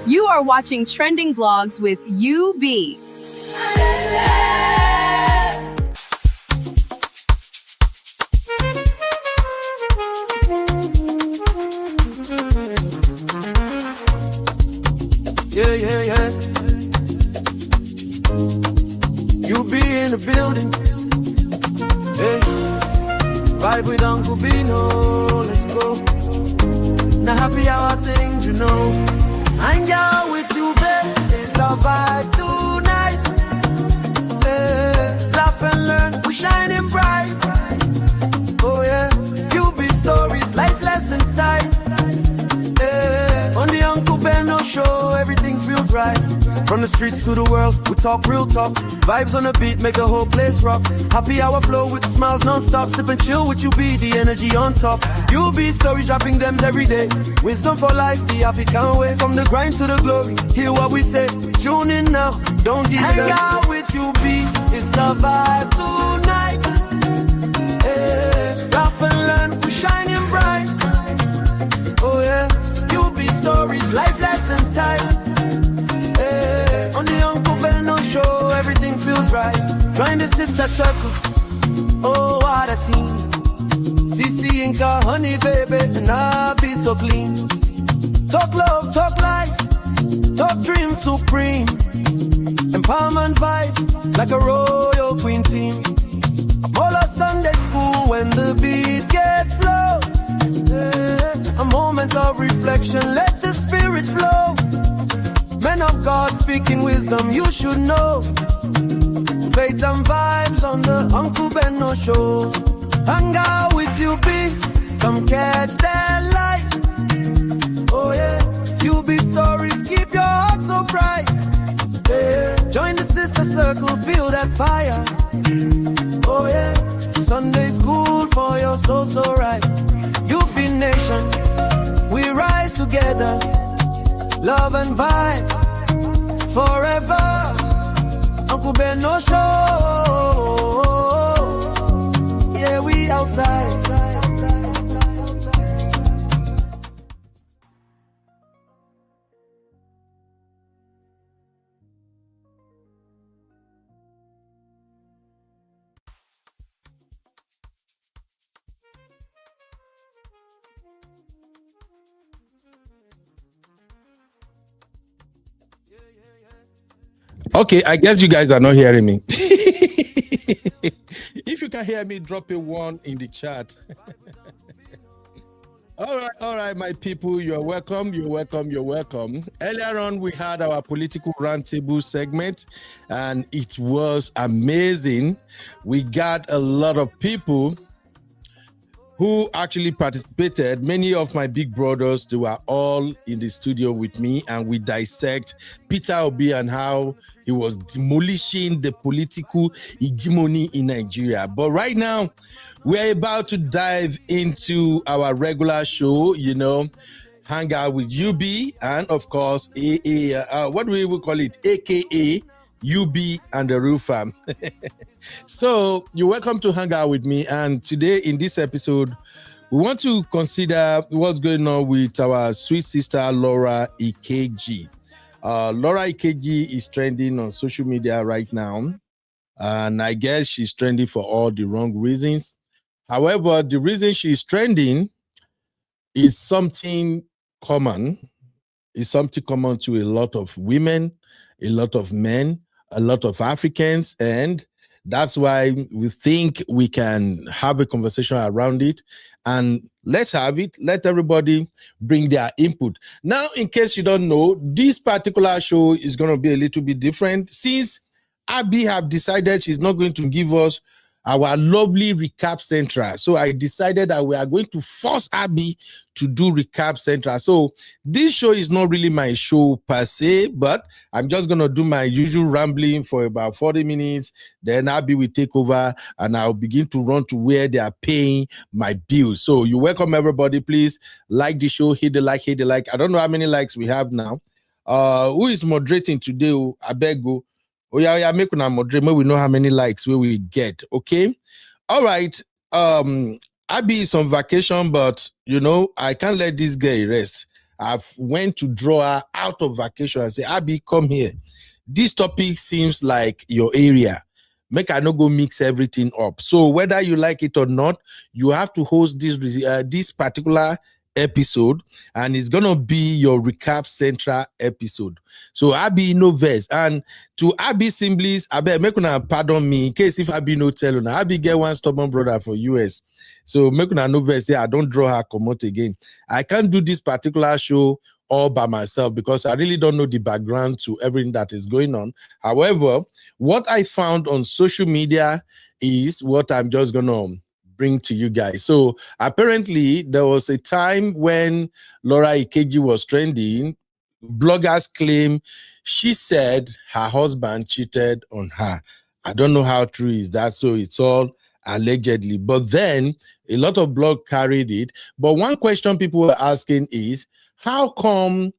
You are watching Trending Vlogs with UB. Yeah. You be in the building. Hey, vibe with Uncle Bino. Let's go. Now happy hour things, you know. Hang out with you, babe. It's our vibe tonight. Hey, laugh and learn. We shining bright. Oh yeah. You be stories, life lessons time. Hey, on the Uncle Beno show, everything feels right. From the streets to the world, we talk real talk. Vibes on the beat, make the whole place rock. Happy hour flow with smiles non-stop. Sip and chill with you, be the energy on top. You be stories dropping them every day. Wisdom for life, the African way. From the grind to the glory, hear what we say. Tune in now, don't delay. Hang out with you, be it's a vibe tonight. Hey, laugh and learn, we shining bright. Oh yeah, you be stories, life lessons time. On the Uncle Beno show, everything feels right. Join the sister circle. Oh, what a scene. CC Inca, honey, baby, and I'll be so clean. Talk love, talk life, talk dream supreme. Empowerment vibes, like a royal queen team. All of Sunday school when the beat gets low. A moment of reflection, let the spirit flow. Men of God speaking wisdom, you should know. Faith and vibes on the Uncle Beno show. Hang out with you, be come catch that light. Oh yeah, you be stories, keep your heart so bright. Yeah. Join the sister circle, feel that fire. Oh yeah, Sunday school for your soul so right. You be nation, we rise together. Love and vibe forever. Uncle Beno show. Yeah, we outside. Okay, I guess you guys are not hearing me. If you can hear me, drop a 1 in the chat. All right, my people, you're welcome. Earlier on, we had our political roundtable segment, and it was amazing. We got a lot of people who actually participated. Many of my big brothers, they were all in the studio with me, and we dissect Peter Obi and how he was demolishing the political hegemony in Nigeria. But right now, we're about to dive into our regular show, hang out with UB, and of course, what do we call it? AKA UB and the Real Fam. So you're welcome to hang out with me. And today in this episode, we want to consider what's going on with our sweet sister, Laura Ikeji. Laura Ikeji is trending on social media right now. And I guess she's trending for all the wrong reasons. However, the reason she's trending is something common. It's something common to a lot of women, a lot of men, a lot of Africans, and that's why we think we can have a conversation around it. And let's have it. Let everybody bring their input. Now, in case you don't know, this particular show is going to be a little bit different since Abby have decided she's not going to give us our lovely recap central. So I decided that we are going to force Abby to do recap central. So this show is not really my show per se, but I'm just going to do my usual rambling for about 40 minutes. Then Abby will take over and I'll begin to run to where they are paying my bills. So you welcome everybody. Please like the show, hit the like. I don't know how many likes we have now. Who is moderating today? I beg you. Oh yeah, make una moderate. We know how many likes we get. Okay, all right. Abby is on vacation, but I can't let this girl rest. I've went to draw her out of vacation and say, Abby, come here. This topic seems like your area. Make I not go mix everything up. So whether you like it or not, you have to host this particular episode, and it's gonna be your recap central episode. So Abby no verse, and to Abby Simblies, I bet make una pardon me in case if Abby no tell una. Abby get one stubborn brother for US, so make una no verse say I don't draw her come out again. I can't do this particular show all by myself because I really don't know the background to everything that is going on. However, what I found on social media is what I'm just gonna bring to you guys. So apparently there was a time when Laura Ikeji was trending. Bloggers claim she said her husband cheated on her. I don't know how true is that, so it's all allegedly. But then a lot of blogs carried it. But one question people were asking is, how come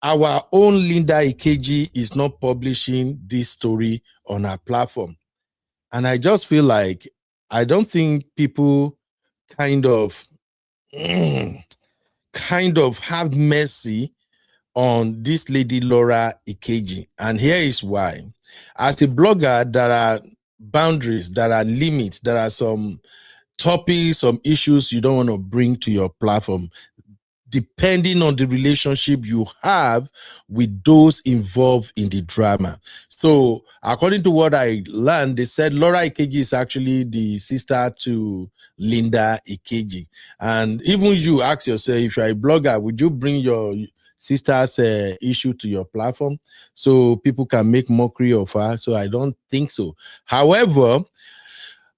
our own Linda Ikeji is not publishing this story on her platform? And I just feel like I don't think people kind of have mercy on this lady Laura Ikeji. And here is why. As a blogger, there are boundaries, there are limits, there are some topics, some issues you don't want to bring to your platform, depending on the relationship you have with those involved in the drama. So according to what I learned, they said Laura Ikeji is actually the sister to Linda Ikeji. And even you ask yourself, if you're a blogger, would you bring your sister's issue to your platform so people can make mockery of her? So I don't think so. However,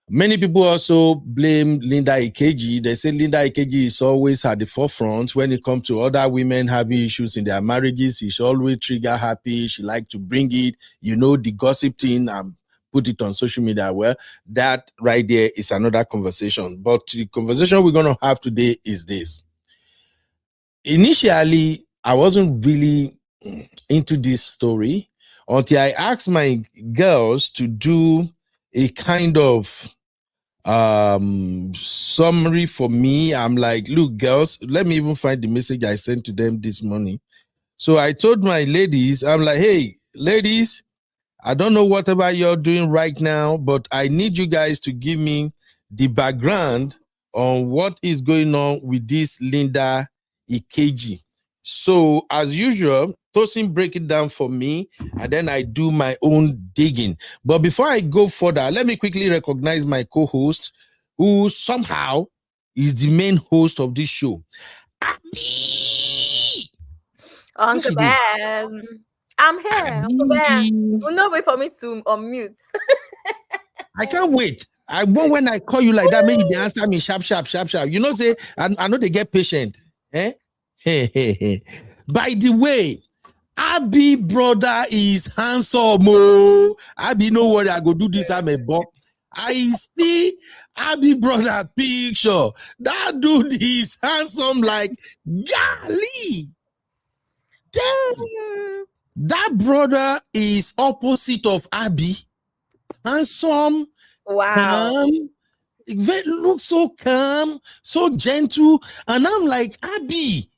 many people also blame Linda Ikeji. They say Linda Ikeji is always at the forefront when it comes to other women having issues in their marriages. She's always trigger happy. She likes to bring it, the gossip thing and put it on social media. Well, that right there is another conversation. But the conversation we're going to have today is this. Initially, I wasn't really into this story until I asked my girls to do a kind of summary for me. I'm like, look, girls, let me even find the message I sent to them this morning. So I told my ladies, I'm like, hey, ladies, I don't know whatever you're doing right now, but I need you guys to give me the background on what is going on with this Linda Ikeji. So as usual, Tosin break it down for me, and then I do my own digging. But before I go further, let me quickly recognize my co-host, who somehow is the main host of this show. Uncle Ben, I'm here. Uncle Ben, will not wait for me to unmute. I can't wait. I want when I call you like that, maybe they answer me sharp. You know, say, I know they get patient. Eh? Hey. By the way, Abby brother is handsome. Oh, Abby, no worry, I go do this. I'm a buck. I see Abby brother picture. That dude is handsome like golly. Damn. That brother is opposite of Abby. Handsome. Wow. Calm. It looks so calm, so gentle. And I'm like, Abby,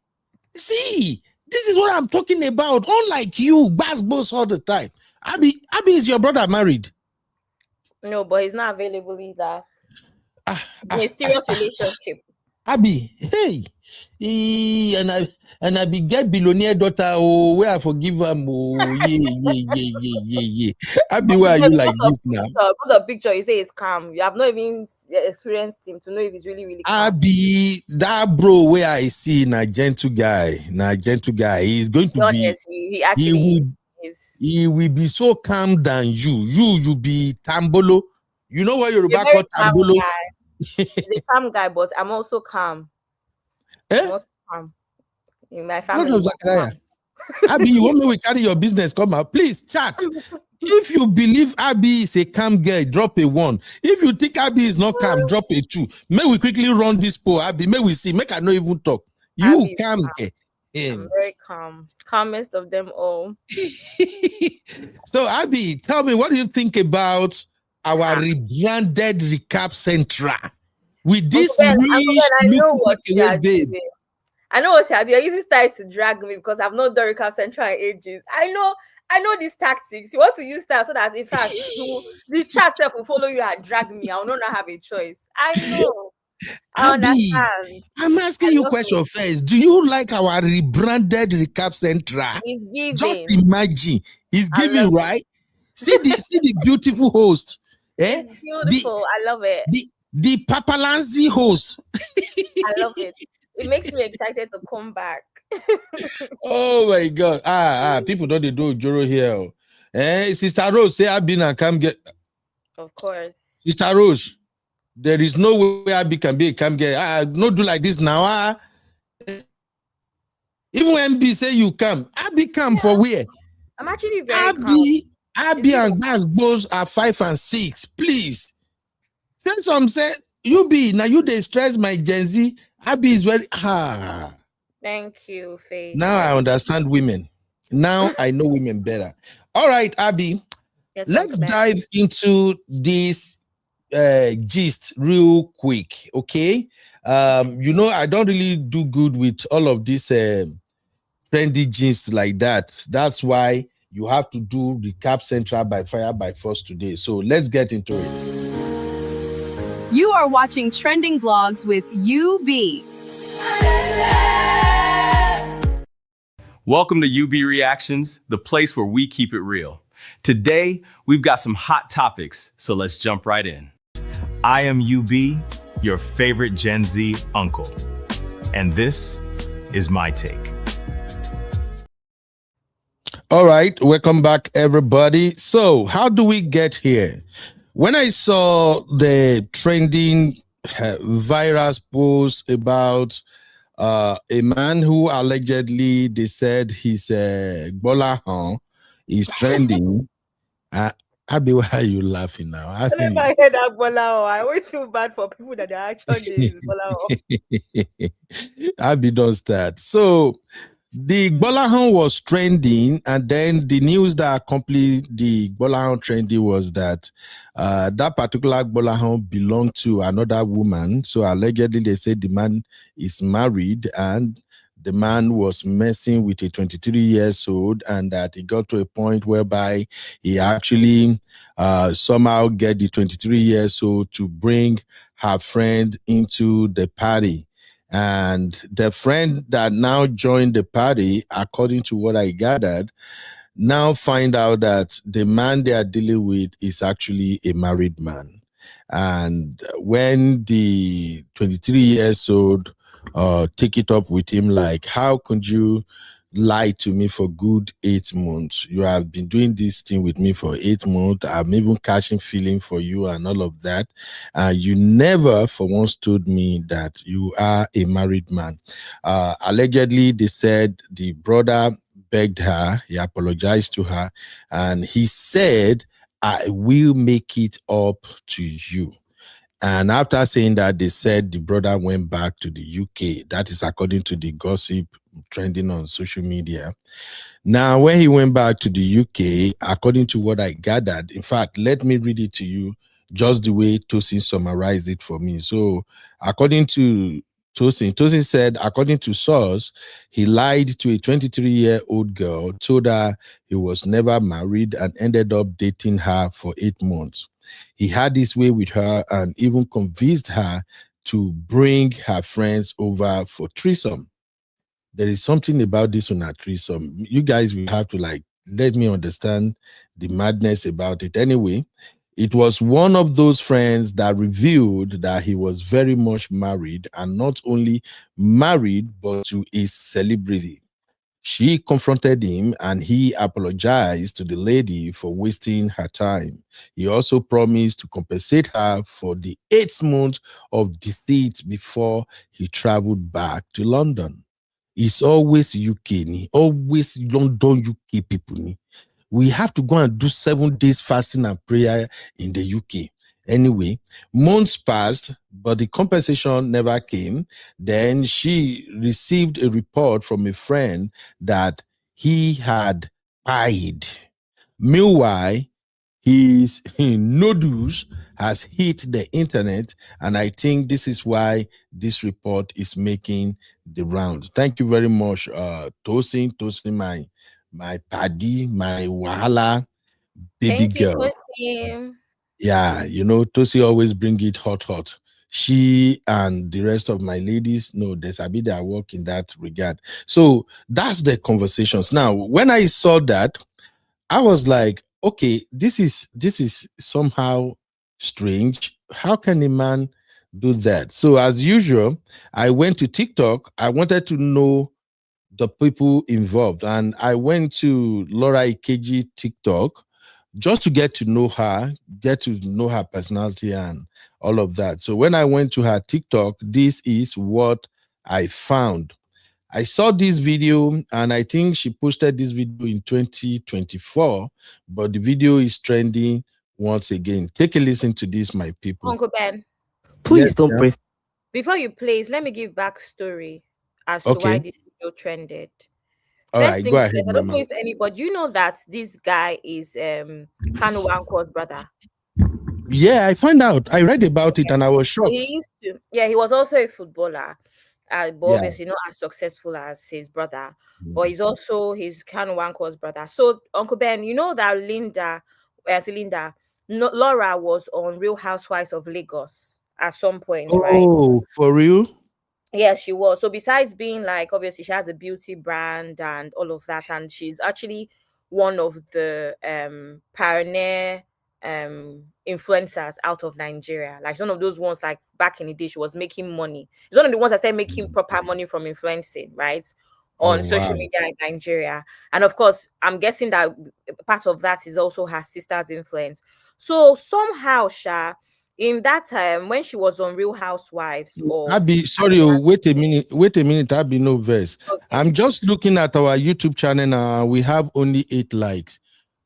see, this is what I'm talking about. Unlike you, boss all the time. Abby, is your brother married? No, but he's not available either. In a serious relationship. Abby, hey, and I be get billionaire daughter. Oh, where I forgive him. Oh, yeah. Abby, why are you like this now? Put a picture. You say it's calm. You have not even experienced him to know if he's really calm. Abby, that bro where I see na gentle guy. He's going to be. He actually is. He will be so calm than you. You be tambolo. You know what Yoruba call tambolo? He's a calm guy, but I'm also calm. I'm also calm. In my family. Abby, you want me to carry your business? Come out. Please chat. If you believe Abby is a calm girl, drop a 1. If you think Abby is not calm, drop a 2. May we quickly run this poll, Abby. May we see. Make I not even talk. You calm. I'm very calm. Calmest of them all. So, Abby, tell me, what do you think about our rebranded Recap Central? With this I know what you are doing. I know what you're using style to drag me because I've not done recap central in ages. I know these tactics. You want to use style so that in fact the chat self will follow you and drag me. I will not have a choice. I know. I Abby, understand. I'm asking I you a love question it. first. Do you like our rebranded recap central? It's Just giving. imagine. It's I giving, love it. right? See the beautiful host. Eh? It's The beautiful. I love it. the paparazzi host. I love it. It makes me excited to come back. Oh my god. People don't do Joro here. Sister Rose say I've been and come get. Of course. Sister Rose, there is no way Abby can be a come get. No do like this now. Even when B say you come, Abby come for where? I'm actually very calm. Abby and Baz both are 5 and 6. Please. Since some said you be now you they stress my Gen Z. Abby is very Thank you, Faith. Now I understand women. Now I know women better. All right, Abby. Yes, let's dive into this gist real quick. Okay. I don't really do good with all of this trendy gist like that. That's why you have to do recap central by fire by force today. So let's get into it. You are watching Trending Vlogs with UB. Welcome to UB Reactions, the place where we keep it real. Today, we've got some hot topics, so let's jump right in. I am UB, your favorite Gen Z uncle, and this is my take. All right, welcome back, everybody. So, how do we get here? When I saw the trending virus post about a man who allegedly they said his Gbolahan is trending. Abi, why are you laughing now? I hear that Bolao, I always feel bad for people that are actually Bolao. Abi, don't start. So the Gbolahan was trending, and then the news that accompanied the Gbolahan trending was that that particular Gbolahan belonged to another woman. So allegedly, they said the man is married, and the man was messing with a 23 years old, and that it got to a point whereby he actually somehow get the 23 years old to bring her friend into the party. And the friend that now joined the party, according to what I gathered, now find out that the man they are dealing with is actually a married man. And when the 23 years old take it up with him, like, how could you lie to me for good 8 months? You have been doing this thing with me for 8 months. I'm even catching feeling for you and all of that. You never for once told me that you are a married man. Allegedly, they said the brother begged her, he apologized to her, and he said, I will make it up to you. And after saying that, they said the brother went back to the UK. That is according to the gossip trending on social media. Now, when he went back to the UK, according to what I gathered, in fact, let me read it to you just the way Tosin summarized it for me. So, according to Tosin said, according to source, he lied to a 23-year-old girl, told her he was never married, and ended up dating her for 8 months. He had his way with her and even convinced her to bring her friends over for threesome. There is something about this on a threesome. You guys will have to let me understand the madness about it. Anyway, it was one of those friends that revealed that he was very much married, and not only married, but to a celebrity. She confronted him, and he apologized to the lady for wasting her time. He also promised to compensate her for the 8 months of deceit before he traveled back to London. It's always UK, always London, UK people. We have to go and do 7 days fasting and prayer in the UK. Anyway, months passed, but the compensation never came. Then she received a report from a friend that he had paid. Meanwhile, his noodles has hit the internet, and I think this is why this report is making the round. Thank you very much, Tosin, my paddy, my wahala baby Thank you, girl. Tosin. Yeah, Tosi always bring it hot. She and the rest of my ladies, no, there's a bit that work in that regard. So that's the conversations. Now, when I saw that, I was like, okay, this is somehow strange. How can a man do that? So as usual, I went to TikTok. I wanted to know the people involved, and I went to Laura Ikeji TikTok just to get to know her personality and all of that. So when I went to her TikTok, this is what I found. I saw this video, and I think she posted this video in 2024, but the video is trending once again. Take a listen to this, my people. Uncle Ben, Yes, Please don't yeah. pray. before you please, let me give backstory as to why Okay. this video trended. All First right. Go things ahead, first, I don't know Mama. if anybody, you know that this guy is Kanu Wanko's brother. Yeah, I found out. I read about it and I was So shocked. he used to, yeah, he was also a footballer, but Yeah. obviously not as successful as his brother. But he's also his Kanu Wanko's brother. So Uncle Ben, you know that Linda, no, Laura was on Real Housewives of Lagos at some point, right? Oh, for real? Yes, she was. So besides being like, obviously she has a beauty brand and all of that, and she's actually one of the pioneer influencers out of Nigeria. Like, she's one of those ones, like back in the day, she was making money. It's one of the ones that started making proper money from influencing, right? Oh, On social wow. media in Nigeria. And of course, I'm guessing that part of that is also her sister's influence. So somehow, Sha, in that time when she was on Real Housewives of Abby, sorry, oh, wait a minute, Abby, no verse. Okay. I'm just looking at our YouTube channel now. We have only 8 likes.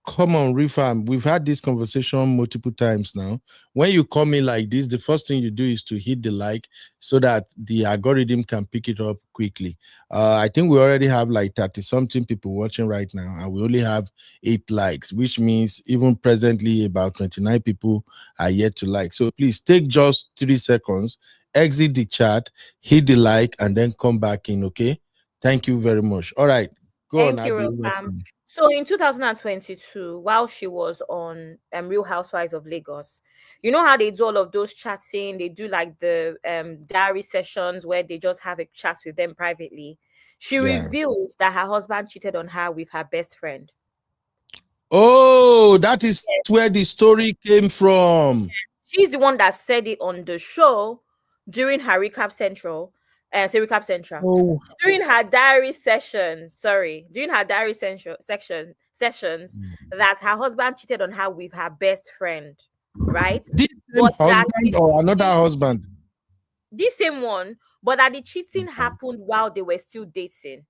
Come on, Refam. We've had this conversation multiple times now. When you come in like this, the first thing you do is to hit the like so that the algorithm can pick it up quickly. I think we already have like 30 something people watching right now, and we only have 8 likes, which means even presently about 29 people are yet to like. So please take just 3 seconds, exit the chat, hit the like, and then come back in. Okay. Thank you very much. All right. Go on, Thank you, Abby. Rofam. So in 2022, while she was on Real Housewives of Lagos, you know how they do all of those chatting, they do like the diary sessions where they just have a chat with them privately. She Yeah. revealed that her husband cheated on her with her best friend. Oh, that is where the story came from. She's the one that said it on the show during her recap central, say recap central. Oh, During her diary session, during her diary central sessions, that her husband cheated on her with her best friend, right? this same But that husband or another husband? this same one, but that the cheating happened while they were still dating.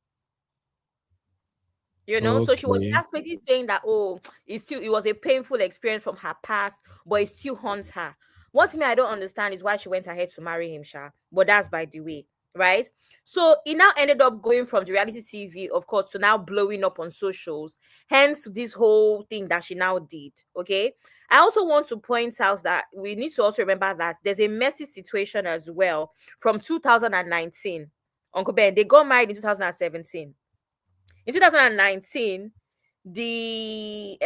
So she was Okay. desperately saying that, oh, it was a painful experience from her past, but it still haunts her. What me I don't understand is why she went ahead to marry him, Sha. But that's by the way, right? So it now ended up going from the reality TV, of course, to now blowing up on socials. Hence this whole thing that she now did. Okay. I also want to point out that we need to also remember that there's a messy situation as well from 2019. Uncle Ben, they got married in 2017. In 2019, the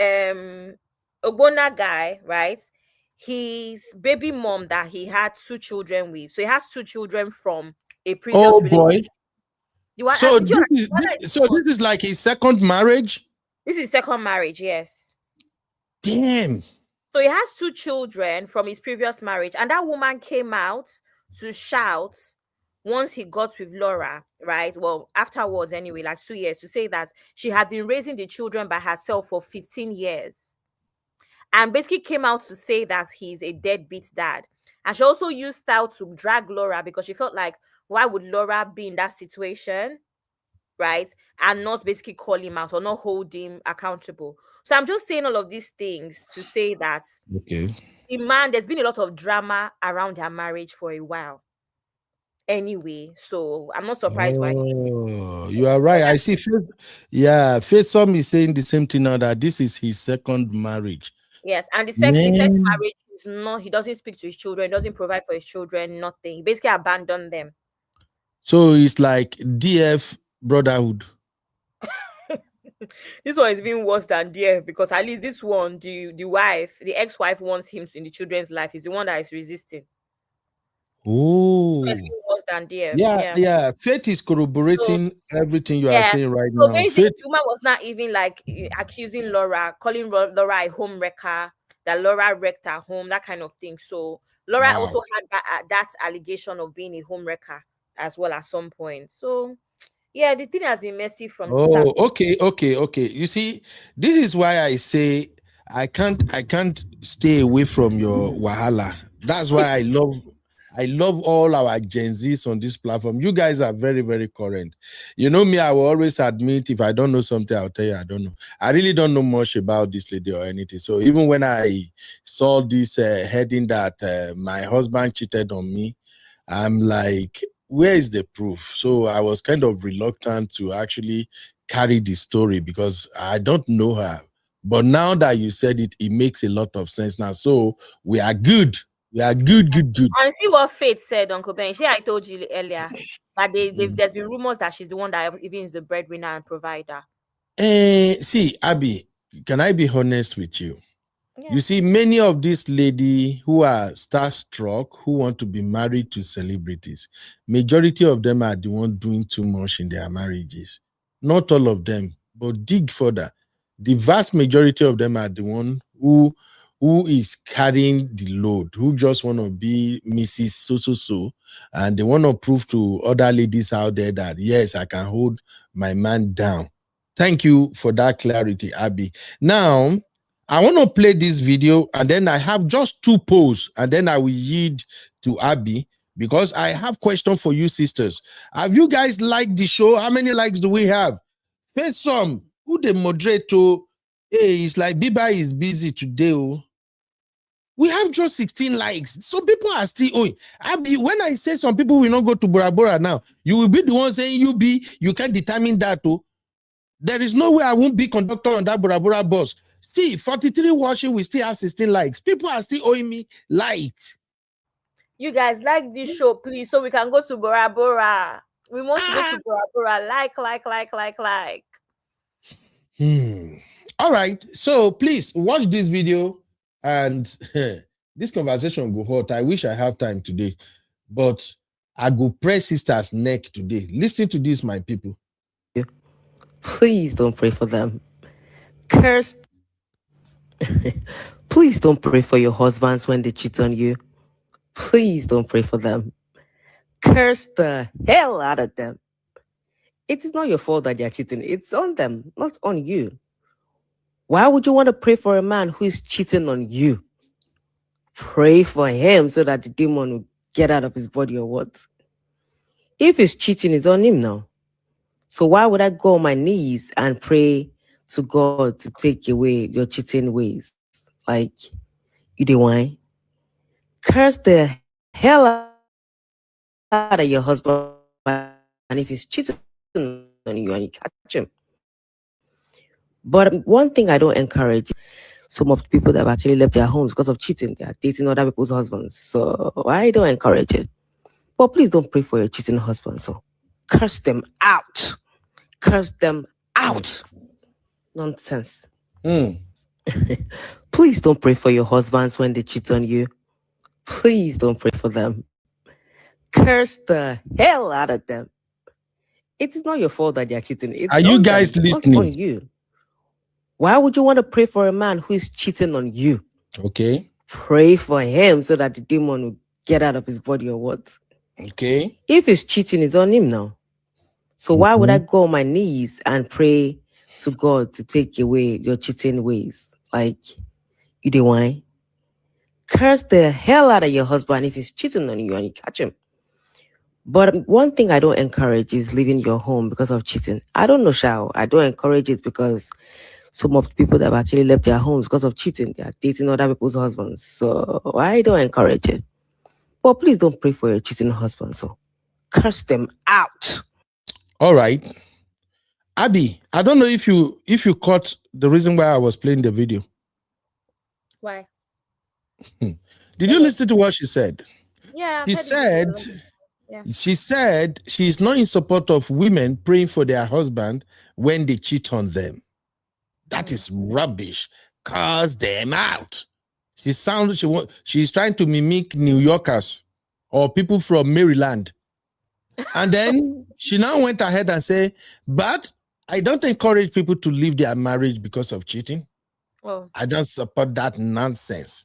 Ogbonna guy, right? His baby mom that he had 2 children with. So he has 2 children from a Oh previous relationship. boy. The one So did you this is the one that so this is like his second marriage. this is second marriage, yes. Damn. So he has 2 children from his previous marriage, and that woman came out to shout once he got with Laura, right? Well, afterwards, anyway, like 2 years, to say that she had been raising the children by herself for 15 years. And basically came out to say that he's a deadbeat dad. And she also used style to drag Laura because she felt like, why would Laura be in that situation? Right? And not basically call him out or not hold him accountable. So I'm just saying all of these things to say that Okay. the man, there's been a lot of drama around their marriage for a while. Anyway, so I'm not surprised why. Oh, you are right. I see. Faith some is saying the same thing now that this is his second marriage. Yes, and the first Man. marriage is not, he doesn't speak to his children, doesn't provide for his children, nothing. He basically abandoned them. So it's like DF brotherhood. This one is even worse than DF because at least this one, the ex-wife wants him in the children's life. Is the one that is resisting. So it's Oh, even worse than DF. yeah, Yeah. yeah. Faith is So corroborating everything you are yeah. saying right So now. basically, Faith. the woman was not even like accusing Laura, calling Laura a home wrecker, that Laura wrecked her home, that kind of thing. So Laura Wow. also had that allegation of being a home wrecker as well at some point. So yeah, the thing has been messy from the start. Oh, okay, okay, okay. You see, this is why I say I can't stay away from your wahala. That's why I love all our Gen Zs on this platform. You guys are very, very current. You know me, I will always admit if I don't know something, I'll tell you I don't know. I really don't know much about this lady or anything. So even when I saw this heading that my husband cheated on me, I'm like, where is the proof? So I was kind of reluctant to actually carry the story because I don't know her. But now that you said it, it makes a lot of sense now. So we are good. We are good, good, good. And see what Faith said, Uncle Ben. I told you earlier that Mm. there's been rumors that she's the one that even is the breadwinner and provider. See, Abby, can I be honest with you? Yeah. You see, many of these ladies who are starstruck, who want to be married to celebrities, majority of them are the ones doing too much in their marriages. Not all of them, but dig further. The vast majority of them are the one who is carrying the load, who just want to be Mrs. So, and they want to prove to other ladies out there that yes, I can hold my man down. Thank you for that clarity, Abby. Now, I want to play this video and then I have just two polls and then I will yield to Abby because I have question for you sisters. Have you guys liked the show? How many likes do we have? First some, who the moderator? Hey, it's like Biba is busy today. Oh. We have just 16 likes. So people are still owing. Abby, when I say some people will not go to Bora Bora now, you will be the one saying you can determine that. Oh. There is no way I won't be conductor on that Bora Bora bus. See, 43 watching, we still have 16 likes. People are still owing me likes. You guys like this show, please, so we can go to Bora Bora. We want to go to Bora Bora. Like. All right. So please watch this video and this conversation go hot. I wish I have time today, but I go press sister's neck today. Listen to this, my people. Please don't pray for them. Curse. Please don't pray for your husbands when they cheat on you. Please don't pray for them. Curse the hell out of them. It is not your fault that they are cheating. It's on them, not on you. Why would you want to pray for a man who is cheating on you? Pray for him so that the demon will get out of his body or what? If he's cheating, it's on him now. So why would I go on my knees and pray to God to take away your cheating ways? Like, you do why? Curse the hell out of your husband, and if he's cheating on you and you catch him. But one thing I don't encourage, some of the people that have actually left their homes because of cheating, they are dating other people's husbands. So I don't encourage it. But please don't pray for your cheating husband. So curse them out. Curse them out. Nonsense. Please don't pray for your husbands when they cheat on you. Please don't pray for them. Curse the hell out of them. It is not your fault that they are cheating. It's Are you on guys them, listening? not on you. Why would you want to pray for a man who is cheating on you? Okay. Pray for him so that the demon will get out of his body or what? Okay. If he's cheating, it's on him now. So why would I go on my knees and pray to God to take away your cheating ways? Like, you do why? Curse the hell out of your husband if he's cheating on you and you catch him. But one thing I don't encourage is leaving your home because of cheating. I don't know, Shao. I don't encourage it because some of the people that have actually left their homes because of cheating, they are dating other people's husbands. So I don't encourage it. But please don't pray for your cheating husband. So curse them out. All right. Abby, I don't know if you caught the reason why I was playing the video. Why? Did you listen to what she said? Yeah, She said Yeah. She said she's not in support of women praying for their husband when they cheat on them. That is rubbish. Cast them out. She's trying to mimic New Yorkers or people from Maryland. And then she now went ahead and said, but I don't encourage people to leave their marriage because of cheating. Well, I don't support that nonsense.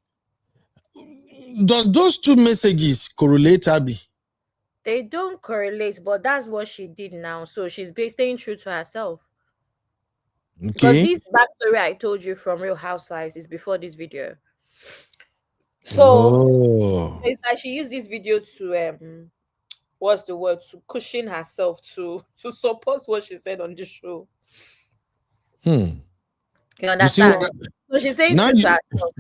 Does those two messages correlate, Abby? they don't correlate, but that's what she did now. So she's staying true to herself. Because Okay. this backstory I told you from Real Housewives is before this video. So Oh. it's like she used this video to what's the word, to cushion herself to support what she said on the show. You You see what? understand? So she's saying Now true to you herself.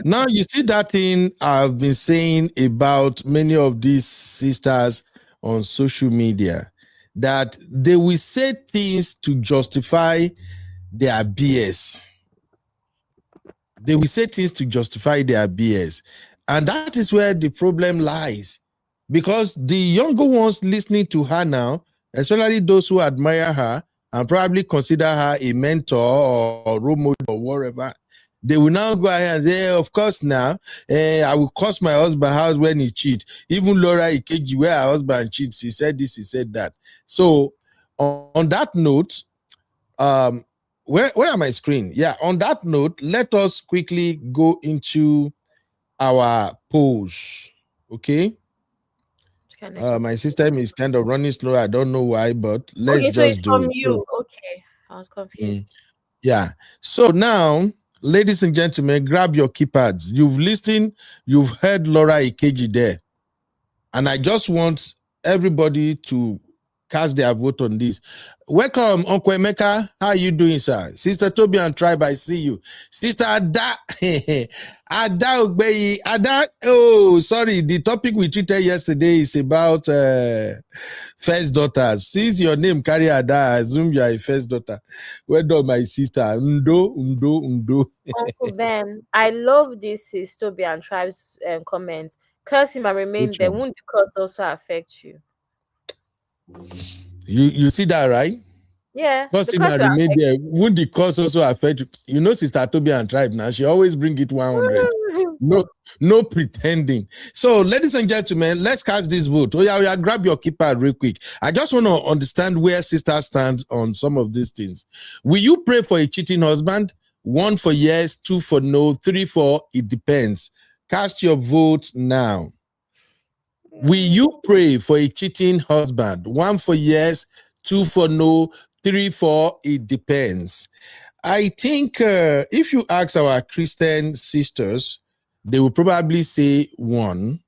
now you see that thing I've been saying about many of these sisters on social media, that they will say things to justify their BS. They will say things to justify their BS. And that is where the problem lies. Because the younger ones listening to her now, especially those who admire her and probably consider her a mentor or role model or whatever, they will now go ahead and say, of course now, I will curse my husband house when he cheat. Even Laura Ikeji, where her husband cheats, he said this, he said that. So on that note, where am I screen? Yeah, on that note, let us quickly go into our polls. Okay. My system is kind of running slow. I don't know why, but let's Okay, so it's just do from it. you. Okay. I was confused. Yeah. So now, ladies and gentlemen, grab your keypads. You've listened, you've heard Laura Ikeji there. And I just want everybody to cast their vote on this. Welcome, Uncle Emeka. How are you doing, sir? Sister Toby and Tribe, I see you. Sister Ada, Ada Ogbeyi, Ada, oh, sorry, the topic we treated yesterday is about first daughters. Since your name carry Ada, I assume you are a first daughter. Well done, my sister. Undo. Uncle Ben, I love this Toby and Tribe's comments. Curse him and remain there. Won't the curse also affect you? You see that, right? Yeah, Because the him curse and will remain there. Would the cause also affect you? You know, Sister Toby and Tribe now, she always bring it 100. affect. No pretending. So, ladies and gentlemen, let's cast this vote. Oh yeah, grab your keypad real quick. I just want to understand where sister stands on some of these things. Will you pray for a cheating husband? 1 for yes, 2 for no, 3 for it depends. Cast your vote now. Will you pray for a cheating husband? 1 for yes, 2 for no, 3 for it depends. I think if you ask our Christian sisters, they will probably say 1.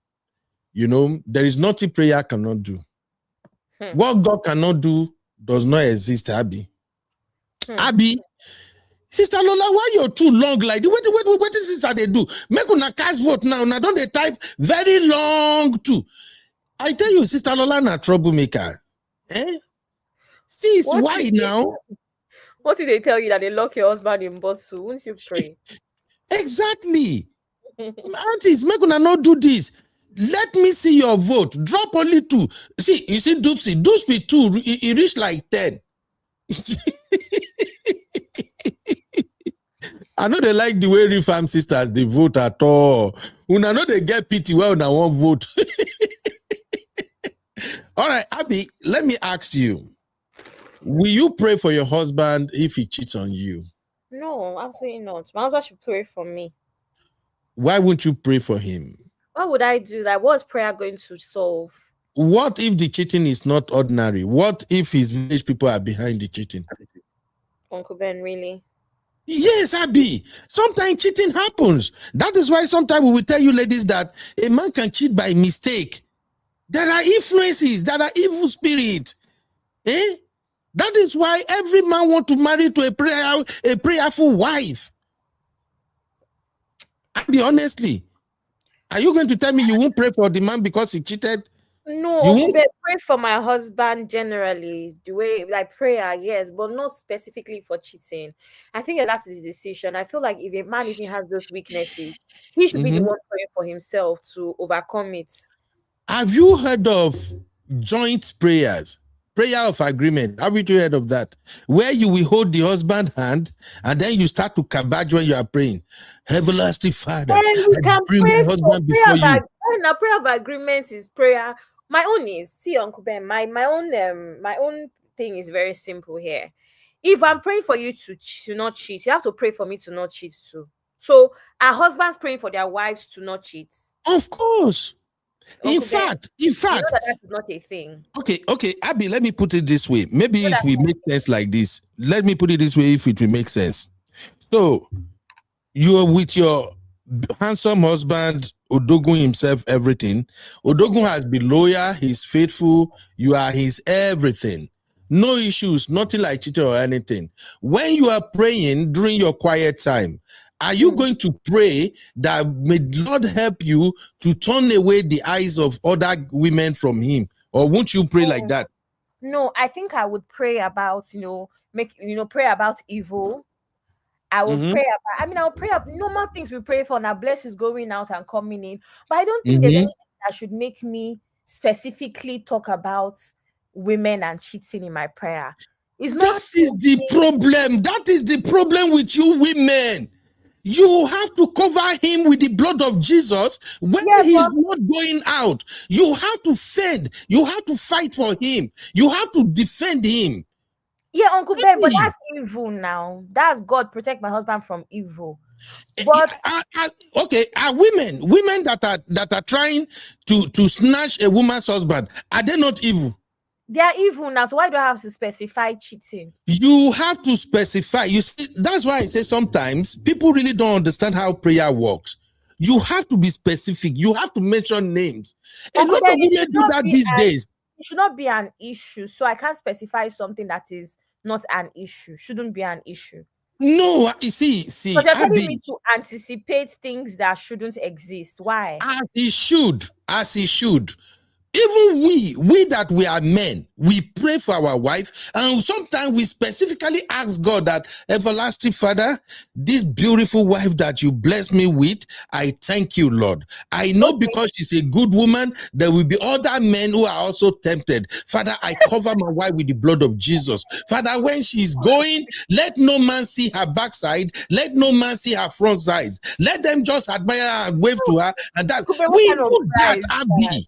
You know, there is nothing prayer cannot do. What God cannot do does not exist, Abby. Abby, Sister Lola, why you're too long like this? What is this they do? Make una cast vote now. Now don't they type very long too? I tell you, Sister Lola na troublemaker. Sis, why now? What did they tell you that they lock your husband in bottle? Won't you pray? Exactly. Aunties, make una not do this. Let me see your vote. Drop only 2. See, you see Doopsy. Doopsy 2, he reached like 10. I know they like the way Reform sisters they vote at all. Una know they get pity well una won't vote. All right, Abby, let me ask you. Will you pray for your husband if he cheats on you? No, absolutely not. My husband should pray for me. Why won't you pray for him? What would I do? Like, what's prayer going to solve? What if the cheating is not ordinary? What if his village people are behind the cheating? Uncle Ben, really? Yes, Abby. Sometimes cheating happens. That is why sometimes we will tell you ladies that a man can cheat by mistake. There are influences, there are evil spirits. That is why every man wants to marry to a prayerful wife. Abby, honestly, are you going to tell me you won't pray for the man because he cheated? No, Uncle Ben, pray for my husband generally. The way, like prayer, yes, but not specifically for cheating. I think that's his decision. I feel like if a man even has those weaknesses, he should be the one praying for himself to overcome it. Have you heard of joint prayers? Prayer of agreement. Have you heard of that? Where you will hold the husband hand and then you start to kabaj when you are praying. Everlasting Father, And you I can bring pray my for husband before you. now prayer of agreement is prayer. My own is, see, Uncle Ben, my own thing is very simple here. If I'm praying for you to not cheat, you have to pray for me to not cheat too. So our husbands praying for their wives to not cheat. Of course. In Uncle Ben, fact, you know that is not a thing. okay, Abby, let me put it this way. Maybe So it that will make sense like this. Let me put it this way if it will make sense. So you are with your handsome husband, Odogun himself, everything. Odogun has been loyal, he's faithful, you are his everything. No issues, nothing like cheating or anything. When you are praying during your quiet time, are you going to pray that may Lord help you to turn away the eyes of other women from him? Or won't you pray like that? no, I think I would pray about, pray about evil. I will pray about, I'll pray about normal things we pray for now, blessings going out and coming in. But I don't think there's anything that should make me specifically talk about women and cheating in my prayer. It's not That is the problem. That is the problem with you women. You have to cover him with the blood of Jesus when he's not going out. You have to fend. You have to fight for him. You have to defend him. Yeah, Uncle Ben, but that's evil now. That's God protect my husband from evil. But okay, are women that are trying to snatch a woman's husband, are they not evil? They are evil now. So why do I have to specify cheating? You have to specify. You see, that's why I say sometimes people really don't understand how prayer works. You have to be specific. You have to mention names. A lot of women do that these days. It should not be an issue. So I can't specify something that is not an issue. Shouldn't be an issue. No, you see. But you're telling me to anticipate things that shouldn't exist. Why? As he should. Even we that we are men, we pray for our wife, and sometimes we specifically ask God that, everlasting Father, this beautiful wife that you bless me with, I thank you, Lord. I know because she's a good woman, there will be other men who are also tempted. Father, I cover my wife with the blood of Jesus. Father, when she's going, let no man see her backside, let no man see her front sides. Let them just admire her and wave to her, and that's we do that, Abby.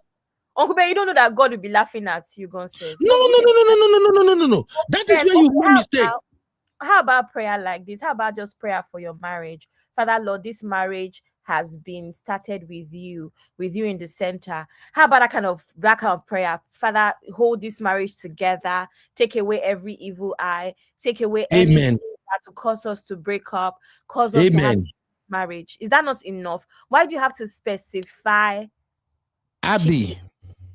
Uncle Ben, you don't know that God will be laughing at you, God said. No. That is where you make mistake. How about prayer like this? How about just prayer for your marriage? Father, Lord, this marriage has been started with you in the center. How about that kind of prayer? Father, hold this marriage together. Take away every evil eye. Take away anything that will cause us to break up, cause us to have marriage. Is that not enough? Why do you have to specify? Abby,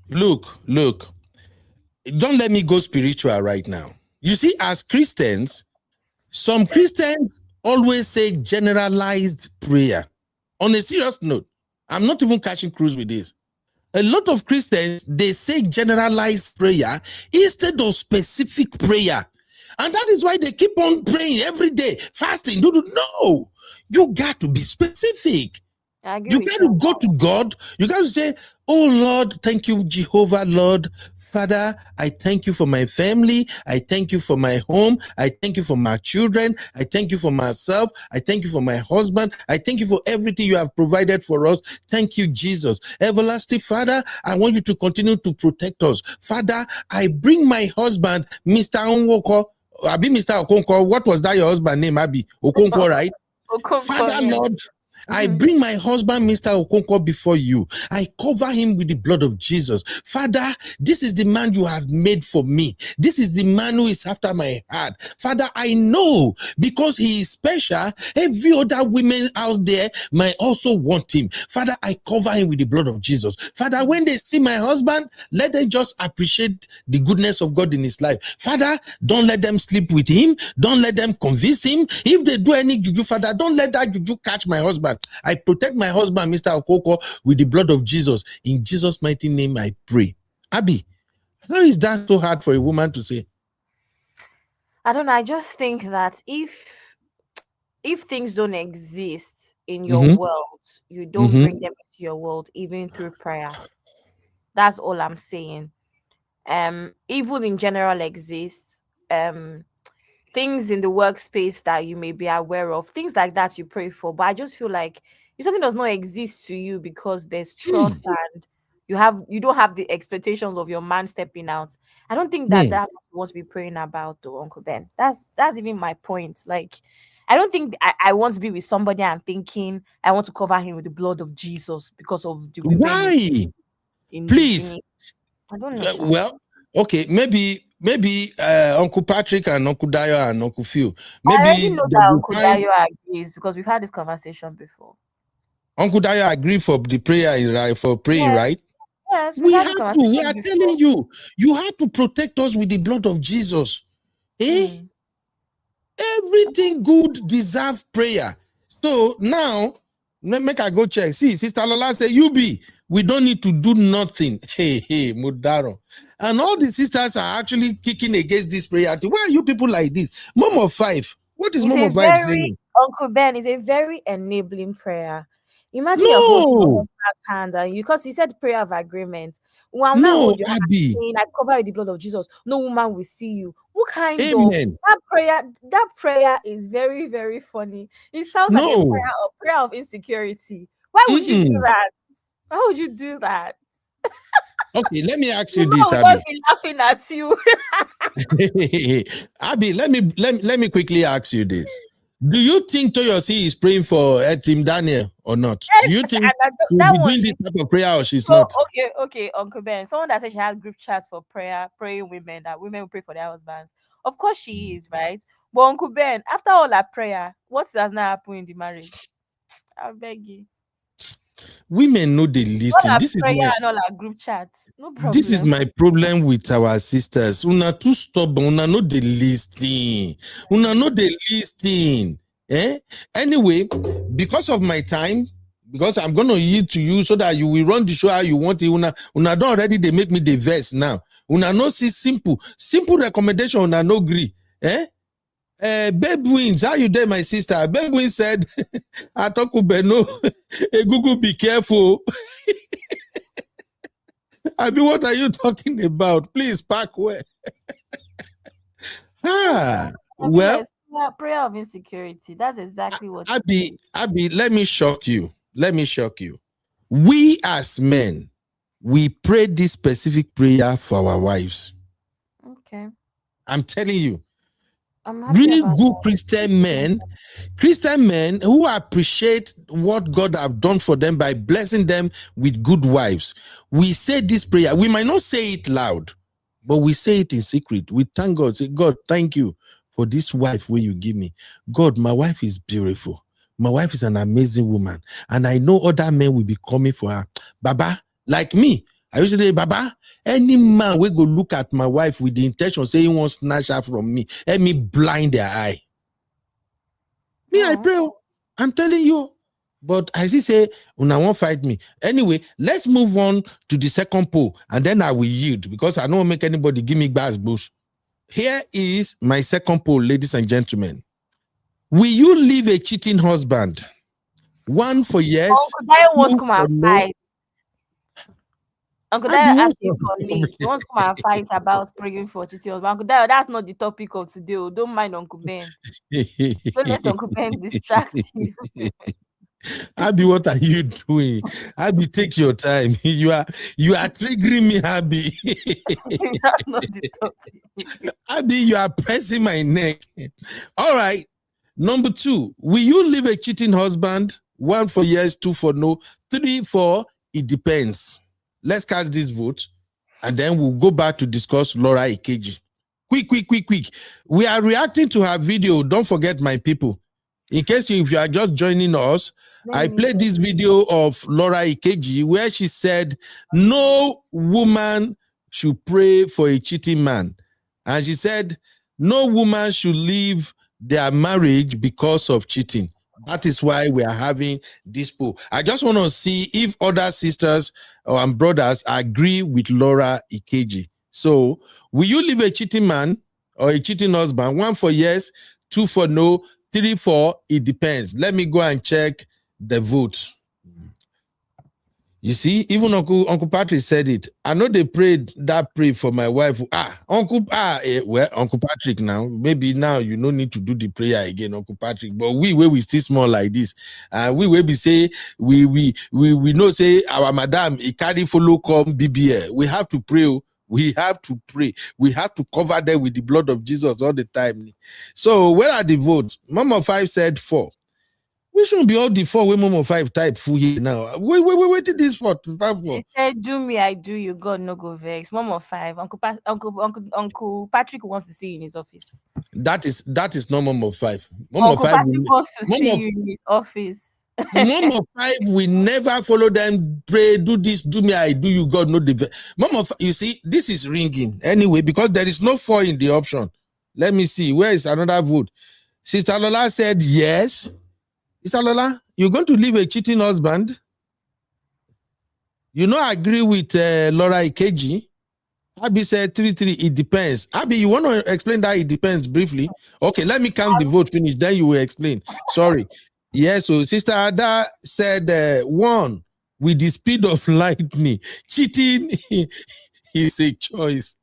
look. Don't let me go spiritual right now. You see, as Christians, some Christians always say generalized prayer. On a serious note, I'm not even catching cruise with this. A lot of Christians, they say generalized prayer instead of specific prayer. And that is why they keep on praying every day, fasting. No, you got to be specific. You got to go to God. You got to say, oh Lord, thank you, Jehovah, Lord. Father, I thank you for my family. I thank you for my home. I thank you for my children. I thank you for myself. I thank you for my husband. I thank you for everything you have provided for us. Thank you, Jesus. Everlasting Father, I want you to continue to protect us. Father, I bring my husband, Mr. Onwoko. Abi, Mr. Okonkwo. What was that your husband name, Abi? Okonkwo, right? Okonkwo, Father, Lord, I bring my husband, Mr. Okonkwo, before you. I cover him with the blood of Jesus. Father, this is the man you have made for me. This is the man who is after my heart. Father, I know because he is special, every other woman out there might also want him. Father, I cover him with the blood of Jesus. Father, when they see my husband, let them just appreciate the goodness of God in his life. Father, don't let them sleep with him. Don't let them convince him. If they do any juju, Father, don't let that juju catch my husband. I protect my husband, Mr. Okoko, with the blood of Jesus. In Jesus' mighty name, I pray. Abby, how is that so hard for a woman to say? I don't know. I just think that if things don't exist in your world, you don't bring them into your world, even through prayer. That's all I'm saying. Evil in general exists. Things in the workspace that you may be aware of, things like that you pray for. But I just feel like if something does not exist to you because there's trust and you don't have the expectations of your man stepping out, I don't think that that's what you want to be praying about, though, Uncle Ben. That's even my point. Like, I don't think I want to be with somebody and thinking I want to cover him with the blood of Jesus because of the women Why? in the Please. I don't know. Sha. Well, okay, maybe Uncle Patrick and Uncle Dio and Uncle Phil. I already Maybe know they that will Uncle find Dayo agrees because we've had this conversation before. Uncle Dio agree for the prayer, right? For praying, Yes, right? yes, we've We had have this to. We conversation are before. telling you, you have to protect us with the blood of Jesus. Eh? Everything good deserves prayer. So now, make I go check. See, Sister Lola say, "You be. We don't need to do nothing." Hey, Mudaro. And all the sisters are actually kicking against this prayer. Why are you people like this? Mom of five. What is It's Mom a of five very saying? Uncle Ben is a very enabling prayer. Imagine you're holding your No, husband's hand and you because he said prayer of agreement. Well, now no, hold your hand Abby. saying, I cover you with the blood of Jesus. No woman will see you. What kind of Amen. that prayer is very, very funny. It sounds like a No. prayer of insecurity. Why would you do Mm-mm. that? Why would you do that? Okay, let me ask The you man this, will just Abby. be laughing at you. Abby, let me quickly ask you this. Do you think Toyosi is praying for Team Daniel or not? Do you Yes, think and she will that be one, doing this type of prayer or she's so not? okay, Uncle Ben. Someone that said she has group chats for praying women, that women will pray for their husbands. Of course she is, right? But Uncle Ben, after all that prayer, what does not happen in the marriage? I beg you. Women know the All listing. that prayer and all that group chats, no This is problem. my problem with our sisters. Una too stubborn. Una know the listing. Una know the listing. Eh? Anyway, because of my time, because I'm gonna yield to you so that you will run the show how you want it. Una don't already they make me the verse now. Una no see simple recommendation. Una no agree. Eh? Babe Wins, how you there, my sister? Babe Wins said, Atoku Beno, Google, be careful. I mean, what are you talking about? Please pack where? I feel like Well, it's prayer of insecurity. That's exactly what it is. Abby, let me shock you. Let me shock you. We as men, we pray this specific prayer for our wives. Okay. I'm telling you, I'm happy really about good that. Christian men who appreciate what God have done for them by blessing them with good wives. We say this prayer. We might not say it loud, but we say it in secret. We thank God. Say, God, thank you for this wife where you give me. God, my wife is beautiful. My wife is an amazing woman. And I know other men will be coming for her. Baba, like me, I usually say, Baba, any man will go look at my wife with the intention saying he wants to snatch her from me. Let me blind their eye. Me, I pray. I'm telling you. But I see say, una won't fight me. Anyway, let's move on to the second poll, and then I will yield because I don't make anybody give me bass bush. Here is my second poll, ladies and gentlemen. Will you leave a cheating husband? 1 for yes, Uncle Dayo wants 2 to come for and no. fight. Uncle I be Dayo what? asking for me. He wants to come and fight about praying for Titi. But Uncle Dayo, that's not the topic of today. Don't mind Uncle Ben. Don't let Uncle Ben distract you. Abby, what are you doing? Abby, take your time. You are triggering me, Abby. That's not the topic. Abby, you are pressing my neck. All right. Number 2, will you leave a cheating husband? 1 for yes, 2 for no, 3 for it depends. Let's cast this vote, and then we'll go back to discuss Laura Ikeji. Quick. We are reacting to her video. Don't forget, my people. In case if you are just joining us, I played this video of Laura Ikeji where she said, no woman should pray for a cheating man. And she said, no woman should leave their marriage because of cheating. That is why we are having this poll. I just want to see if other sisters and brothers agree with Laura Ikeji. So, will you leave a cheating man or a cheating husband? 1 for yes, 2 for no, 3 for it depends. Let me go and check the vote. You see, even Uncle Patrick said it. I know they prayed that prayer for my wife. Uncle Patrick now. Maybe now you no need to do the prayer again, Uncle Patrick. But we still small like this. We will be say we know say our madam Ikeji follow come BBL. We have to pray. We have to pray. We have to cover them with the blood of Jesus all the time. So where are the votes? Mama 5 said 4. We shouldn't be all the 4 women of 5 type full here now. Wait till this for. She said, "Do me, I do you. God no go vex." Mom of 5. Uncle Patrick wants to see you in his office. That is not Mom of 5. Mom Uncle of 5 Patrick wants to see you in his office. Mom of 5 we never follow them. Pray, do this, do me, I do you. God no the. Mom of, you see, this is ringing anyway because there is no 4 in the option. Let me see. Where is another vote? Sister Lola said yes. Sister Lola, you're going to leave a cheating husband? You know, I agree with Laura Ikeji. Abby said 3-3. It depends. Abby, you want to explain that? It depends briefly. Okay, let me count the vote finish. Then you will explain. Sorry. Yes. So Sister Ada said 1 with the speed of lightning. Cheating is a choice.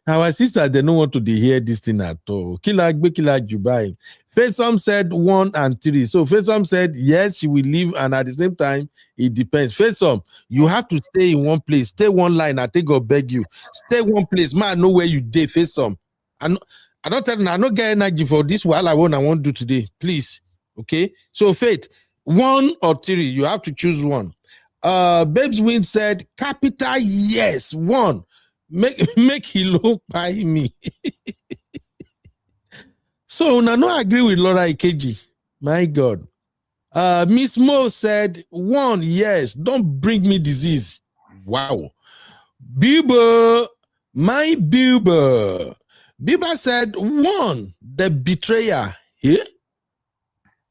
Our sisters, they don't want to hear this thing at all. Killer Jubai. Faithsome said 1 and 3. So Faithsome said yes, she will leave, and at the same time, it depends. Faithsome, you have to stay in one place, stay one line. I think God beg you, stay one place. Man, I know where you did. Faithsome, I don't tell you, I don't get energy for this. While I want to do today, please. Okay. So Faith, 1 or 3, you have to choose one. Babes Win said capital yes, 1. Make he look by me. So I no agree with Laura Ikeji. My God. Miss Mo said 1 yes. Don't bring me disease. Wow. Biba, my Biba. Biba said 1 the betrayer here.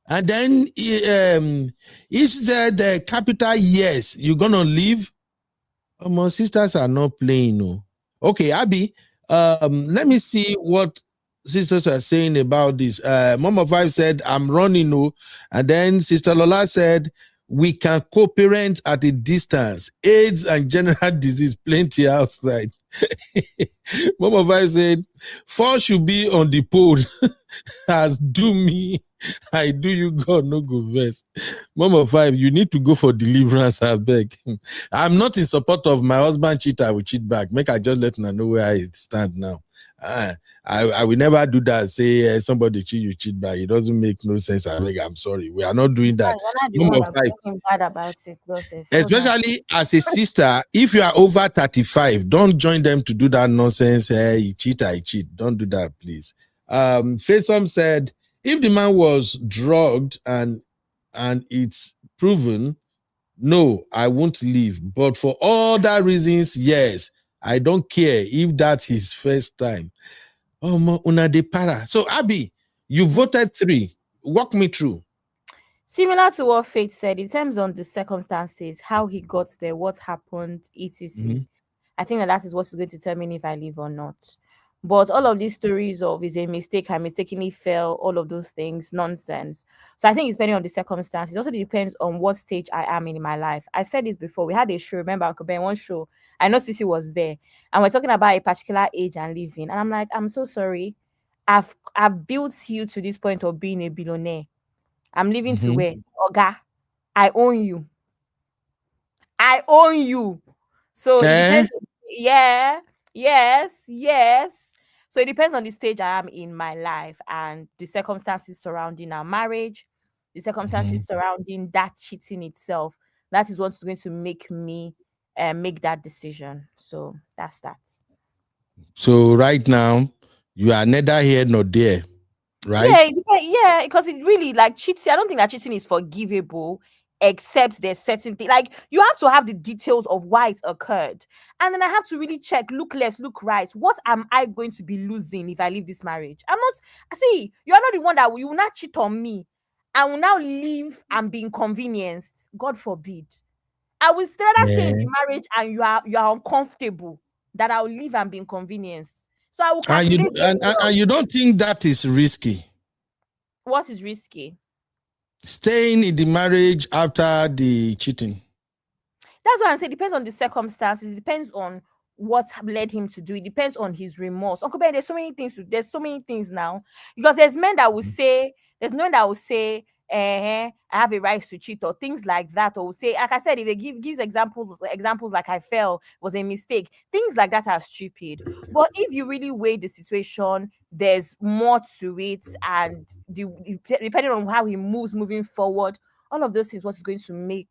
And then he said capital yes. You're gonna leave. My sisters are not playing. No. Okay, Abby. Let me see what sisters are saying about this. Mama 5 said, I'm running. No. And then Sister Lola said, we can co-parent at a distance. AIDS and general disease, plenty outside. Mama 5 said, 4 should be on the pole. As do me, I do you, God, no go vex. Mama 5, you need to go for deliverance, I beg. I'm not in support of my husband cheat, I will cheat back. Make I just let her know where I stand now. I will never do that. Say somebody cheat, you cheat back. It doesn't make no sense. I beg, I'm sorry. We are not doing that. Mama 5. Bad about it, Especially as a sister, if you are over 35, don't join them to do that nonsense. Hey, you cheat, I cheat. Don't do that, please. Faisam said, if the man was drugged and it's proven, no, I won't leave. But for other reasons, yes, I don't care if that's his first time. Oh, una de para. So, Abby, you voted 3. Walk me through. Similar to what Faith said, in terms on the circumstances, how he got there, what happened, etc. Mm-hmm. I think that is what is going to determine if I leave or not. But all of these stories of is a mistake, I mistakenly fell, all of those things, nonsense. So I think it's depending on the circumstances. It also depends on what stage I am in my life. I said this before. We had a show, remember, Uncle Ben, one show. I know Sissy was there. And we're talking about a particular age and living. And I'm like, I'm so sorry. I've built you to this point of being a billionaire. I'm living to where? Oga, I own you. I own you. So it depends. Yeah. Yes. So it depends on the stage I am in my life and the circumstances surrounding our marriage, the circumstances surrounding that cheating itself. That is what's going to make me make that decision. So that's that. So right now, you are neither here nor there, right? Yeah, because it really like cheating. I don't think that cheating is forgivable, except there's certain things. Like you have to have the details of why it occurred, and then I have to really check, look left, look right. What am I going to be losing if I leave this marriage? I'm not. See, you are not the one that you will not cheat on me. I will now leave and be inconvenienced. God forbid. I will rather stay in the marriage and you are uncomfortable that I will leave and be inconvenienced. So I will calculate. And you don't think that is risky? What is risky? Staying in the marriage after the cheating. That's why I say it depends on the circumstances. It depends on what led him to do. It depends on his remorse. Uncle Ben, there's so many things. There's so many things now because there's men that will say, there's men that will say, I have a right to cheat or things like that, or will say, like I said, if they gives examples like I fell was a mistake, things like that are stupid. But if you really weigh the situation, there's more to it, and depending on how he moves moving forward, all of those things, what is going to make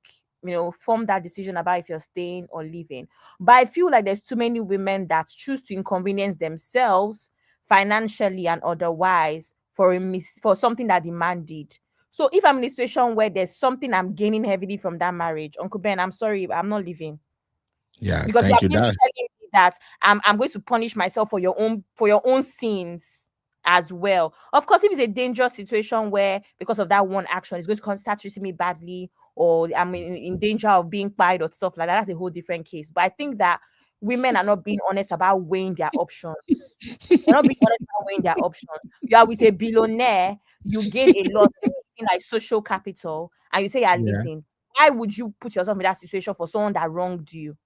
form that decision about if you're staying or leaving. But I feel like there's too many women that choose to inconvenience themselves financially and otherwise for something that the man did. So if I'm in a situation where there's something I'm gaining heavily from that marriage, Uncle Ben, I'm sorry, I'm not leaving. Yeah, Because thank you're you. telling me that I'm going to punish myself for your own sins as well. Of course, if it's a dangerous situation where because of that one action, it's going to start treating me badly, or I'm in danger of being fired or stuff like that, that's a whole different case. But I think that women are not being honest about weighing their options. They're not being honest about weighing their options. You are with a billionaire, you gain a lot, like social capital, and you say you're Yeah. leaving. Why would you put yourself in that situation for someone that wronged you?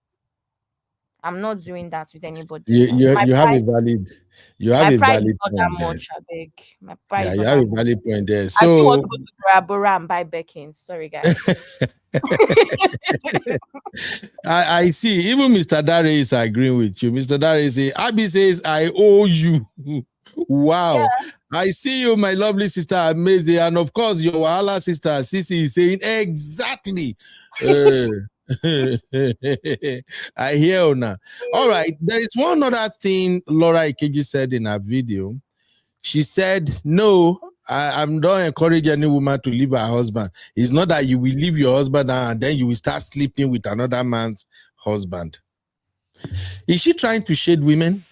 I'm not doing that with anybody. You have a valid My pride is valid not that point there. much, I beg. My pride Yeah, is you not have that a much. valid point there. I still want So to go to Bora Bora and buy Beckins. Sorry, guys. I see. Even Mr. Dare is agreeing with you. Mr. Dare says, Abby says, I owe you. Wow. I see you, my lovely sister, amazing. And of course, your Wahala sister, Sisi, is saying exactly. I hear you now. All right. There is one other thing Laura Ikeji said in her video. She said, no, I'm not encouraging any woman to leave her husband. It's not that you will leave your husband and then you will start sleeping with another man's husband. Is she trying to shade women?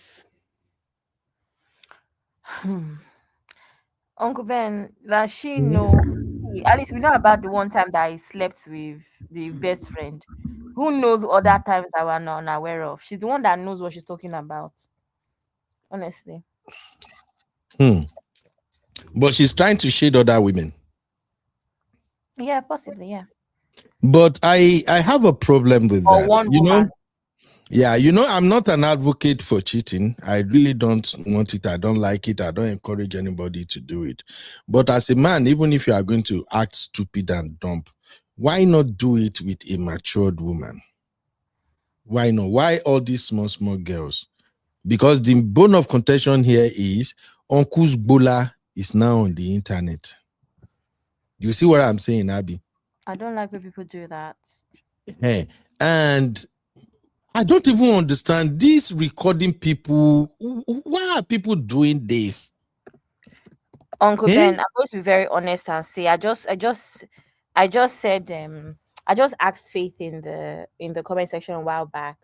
Uncle Ben, does she know? At least we know about the one time that I slept with the best friend. Who knows other times that we're not unaware of? She's the one that knows what she's talking about. Honestly. But she's trying to shade other women. Yeah, possibly, yeah. But I have a problem with Or that. one woman. Yeah, I'm not an advocate for cheating. I really don't want it. I don't like it. I don't encourage anybody to do it. But as a man, even if you are going to act stupid and dumb, why not do it with a matured woman? Why not? Why all these small girls? Because the bone of contention here is Uncle's Bola is now on the internet. You see what I'm saying, Abby? I don't like when people do that. Hey, and I don't even understand these recording people. Why are people doing this? Uncle Ben, I'm going to be very honest and say I just said I just asked Faith in the comment section a while back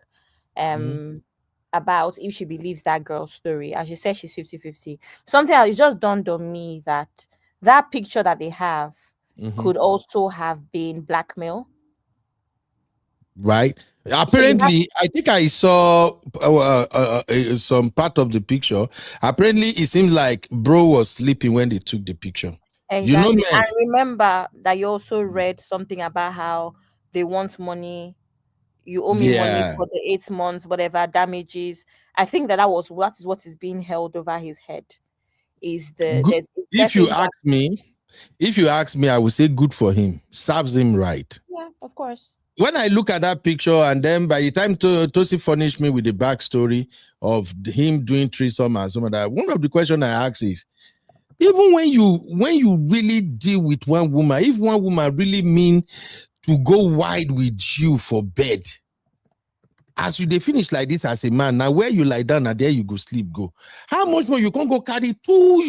about if she believes that girl's story, and she said she's 50-50. Something else just dawned on me that picture that they have could also have been blackmail. Right. Apparently, I think I saw some part of the picture. Apparently, it seemed like bro was sleeping when they took the picture. Exactly. You know, man. And remember that you also read something about how they want money. You owe me money for the 8 months, whatever damages. I think that is what is being held over his head. If you ask me, I would say good for him. Serves him right. Yeah, of course. When I look at that picture, and then by the time Tosi furnished me with the backstory of him doing threesome and some of that, one of the questions I ask is, even when you really deal with one woman, if one woman really mean to go wide with you for bed, as you finish like this as a man, now where you lie down and there you go sleep, go. How much more you can go carry two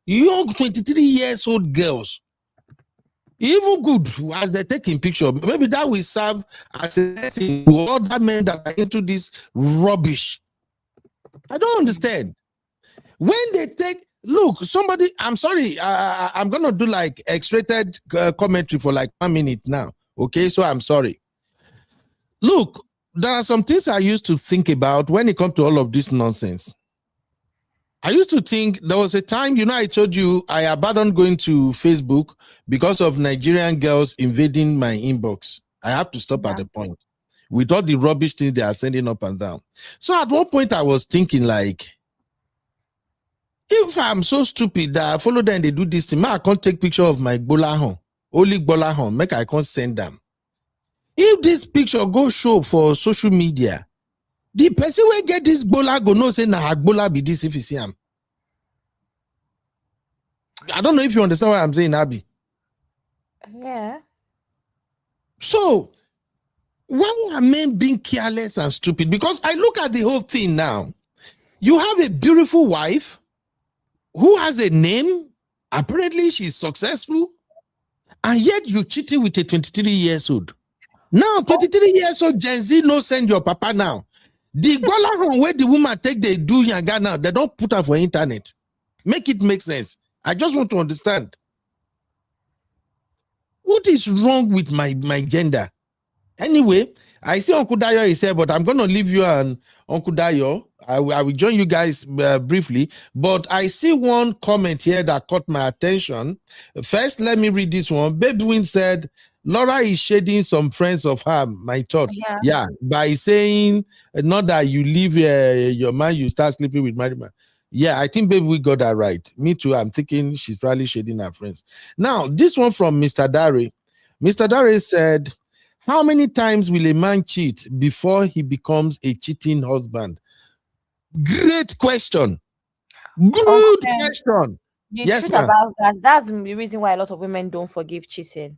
young 23 years old girls? Even good as they're taking picture, maybe that will serve as a lesson to other men that are into this rubbish. I don't understand. When they take, look, somebody, I'm sorry, I'm going to do like X-rated commentary for like 1 minute now. Okay, so I'm sorry. Look, there are some things I used to think about when it comes to all of this nonsense. I used to think there was a time, I told you I abandoned going to Facebook because of Nigerian girls invading my inbox. I have to stop at the point. with all the rubbish things they are sending up and down. So at one point I was thinking like, if I'm so stupid that I follow them, they do this thing, I can't take picture of my bolahon, only bolahon, make I can't send them. If this picture go show for social media, the person will get this bola go no say nah bola be this if you see him. I don't know if you understand what I'm saying, Abby. Yeah. So why are men being careless and stupid? Because I look at the whole thing now. You have a beautiful wife who has a name. Apparently, she's successful. And yet you're cheating with a 23 years old. Now, 23 years old Gen Z no send your papa now. The gola where the woman take they do yanga now, they don't put her for internet. Make it make sense. I just want to understand. What is wrong with my gender? Anyway, I see Uncle Dayo is here, but I'm going to leave you and Uncle Dayo. I will join you guys briefly, but I see one comment here that caught my attention. First, let me read this one. Bedouin said, Laura is shading some friends of her, my thought. Yeah, by saying, not that you leave your man, you start sleeping with my man. Yeah, I think baby we got that right. Me too. I'm thinking she's probably shading her friends. Now, this one from Mr. Dare. Mr. Dare said, how many times will a man cheat before he becomes a cheating husband? Great question. Good question. The Yes, truth ma'am. about that's the reason why a lot of women don't forgive cheating.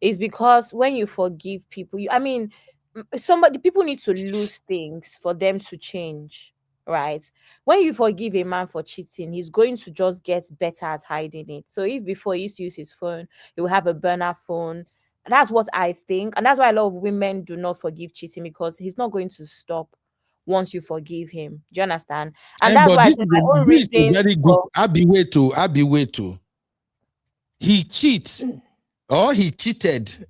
Is because when you forgive people, people need to lose things for them to change, right? When you forgive a man for cheating, he's going to just get better at hiding it. So if before he used to use his phone, he will have a burner phone. That's what I think. And that's why a lot of women do not forgive cheating, because he's not going to stop once you forgive him. Do you understand? And that's But why I this said my own is a reason very good. I'll be way too. He cheats or he cheated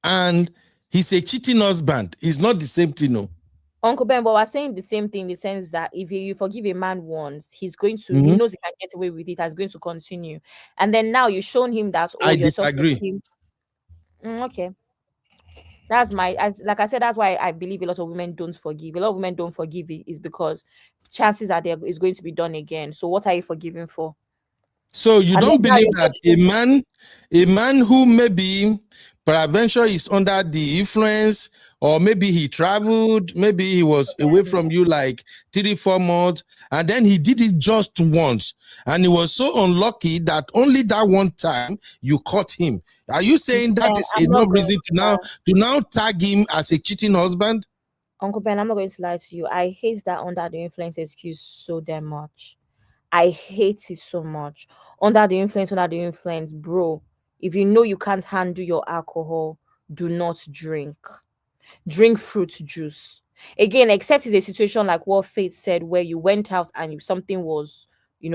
and he's a cheating husband. It's not the same thing, no. Uncle Ben, but we're saying the same thing in the sense that if you forgive a man once, he's going to, he knows he can get away with it, and going to continue. And then now you've shown him that, I you're disagree. him. Okay. That's like I said, that's why I believe a lot of women don't forgive. A lot of women don't forgive is because chances are there is going to be done again. So what are you forgiving for? So you don't believe that a man who maybe peradventure is under the influence, or maybe he traveled, maybe he was away from you like 3-4 months, and then he did it just once, and he was so unlucky that only that one time you caught him. Are you saying that is enough reason to now tag him as a cheating husband? Uncle Ben, I'm not going to lie to you. I hate that under the influence excuse so damn much. I hate it so much. Under the influence, bro. If you know you can't handle your alcohol, do not drink. Drink fruit juice. Again, except it's a situation like what Faith said, where you went out and something was,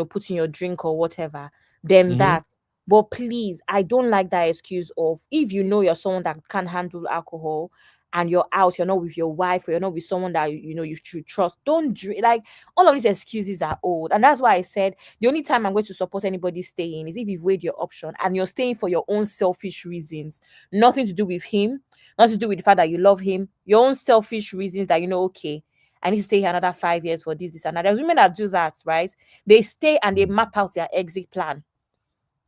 put in your drink or whatever, then that. But please, I don't like that excuse of, if you know you're someone that can't handle alcohol and you're out, you're not with your wife, or you're not with someone that you should trust, don't drink. Like, all of these excuses are old. And that's why I said the only time I'm going to support anybody staying is if you've weighed your option and you're staying for your own selfish reasons, nothing to do with him, nothing to do with the fact that you love him, your own selfish reasons that okay, I need to stay here another 5 years for this and that. There's women that do that, right? They stay and they map out their exit plan.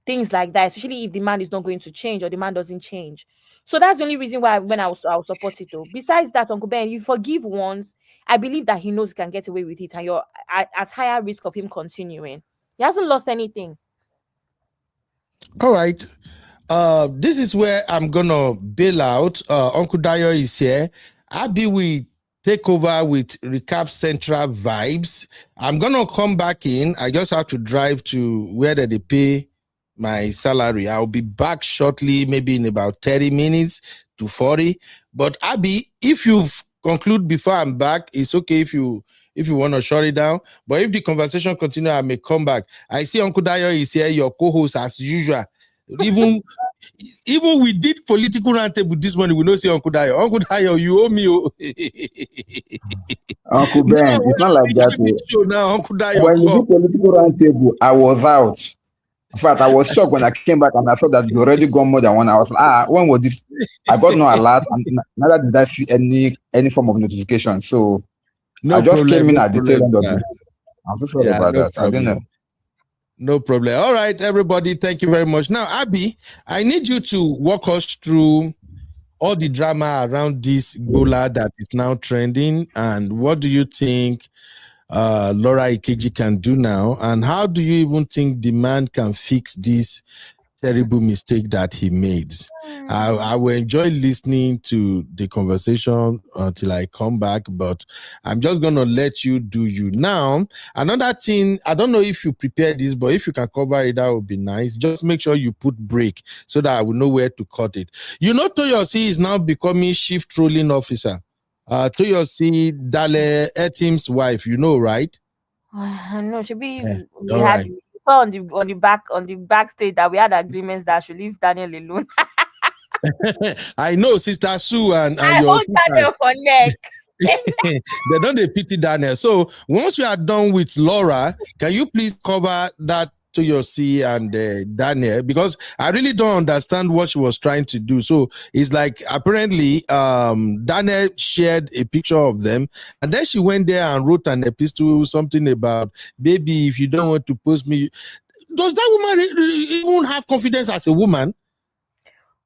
Things like that, especially if the man is not going to change or the man doesn't change. So that's the only reason why when I'll support it though. Besides that, Uncle Ben, you forgive once, I believe that he knows he can get away with it, and you're at higher risk of him continuing. He hasn't lost anything. All right. This is where I'm gonna bail out. Uncle Dayo is here. Abby will take over with Recap Central vibes. I'm gonna come back in. I just have to drive to where they pay my salary. I'll be back shortly, maybe in about 30 minutes to 40. But Abby, if you conclude before I'm back, it's okay if you want to shut it down. But if the conversation continues, I may come back. I see Uncle Dayo is here, your co-host as usual. Even we did political roundtable this morning, we don't see Uncle Dayo. Uncle Dayo, you owe me. Uncle Ben, it's not like that. Now, Uncle Dayo, when you did political roundtable, I was out. In fact, I was shocked when I came back and I saw that you already gone more than 1 hour. When was this? I got no alert, and neither did I see any form of notification. So I No just problem. came in No at the tail problem. end of Yeah. it. I'm so sorry Yeah. about No that. I don't know. problem. No problem. All right, everybody. Thank you very much. Now, Abby, I need you to walk us through all the drama around this Ebola that is now trending, and what do you think Laura Ikeji can do now, and how do you even think the man can fix this terrible mistake that he made? I will enjoy listening to the conversation until I come back, but I'm just going to let you do you. Now, another thing, I don't know if you prepared this, but if you can cover it, that would be nice. Just make sure you put break so that I will know where to cut it. You know, Toyosi is now becoming chief trolling officer. Toyosi Dale Etim's wife, you know, right? No, should be Yeah. we All had right. we saw on the backstage that we had agreements that I should leave Daniel alone. I know Sister Sue and I your hold sister. Daniel for neck. They don't they pity Daniel. So once you are done with Laura, can you please cover that to your C and Daniel, because I really don't understand what she was trying to do. So it's like apparently Daniel shared a picture of them, and then she went there and wrote an epistle, something about, baby, if you don't want to post me. Does that woman even have confidence as a woman?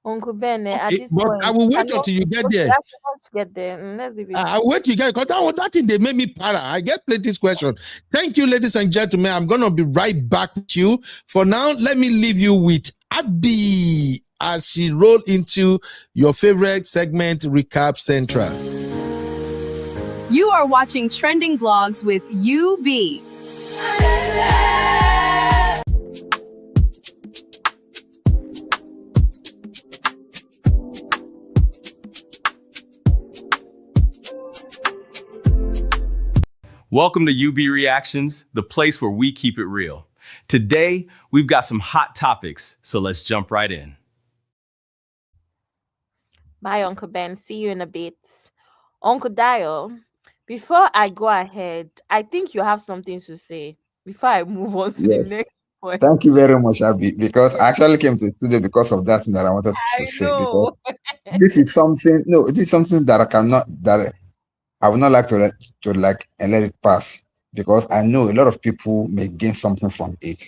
Uncle Ben, at Okay, this but point, I will wait cannot. until you get Okay, there. let's get there. Let's leave it. I wait to get, because that thing they made me para. I get plenty of questions. Thank you, ladies and gentlemen. I'm gonna be right back with you. For now, let me leave you with Abby as she roll into your favorite segment, Recap Central. You are watching Trending Blogs with UB. Welcome to UB Reactions, the place where we keep it real. Today, we've got some hot topics, so let's jump right in. Bye, Uncle Ben. See you in a bit. Uncle Dio, before I go ahead, I think you have something to say before I move on to the Yes. next point. Thank you very much, Abby, because I actually came to the studio because of that thing that I wanted to I say. know. Because this is something that I would not like to let it pass, because I know a lot of people may gain something from it.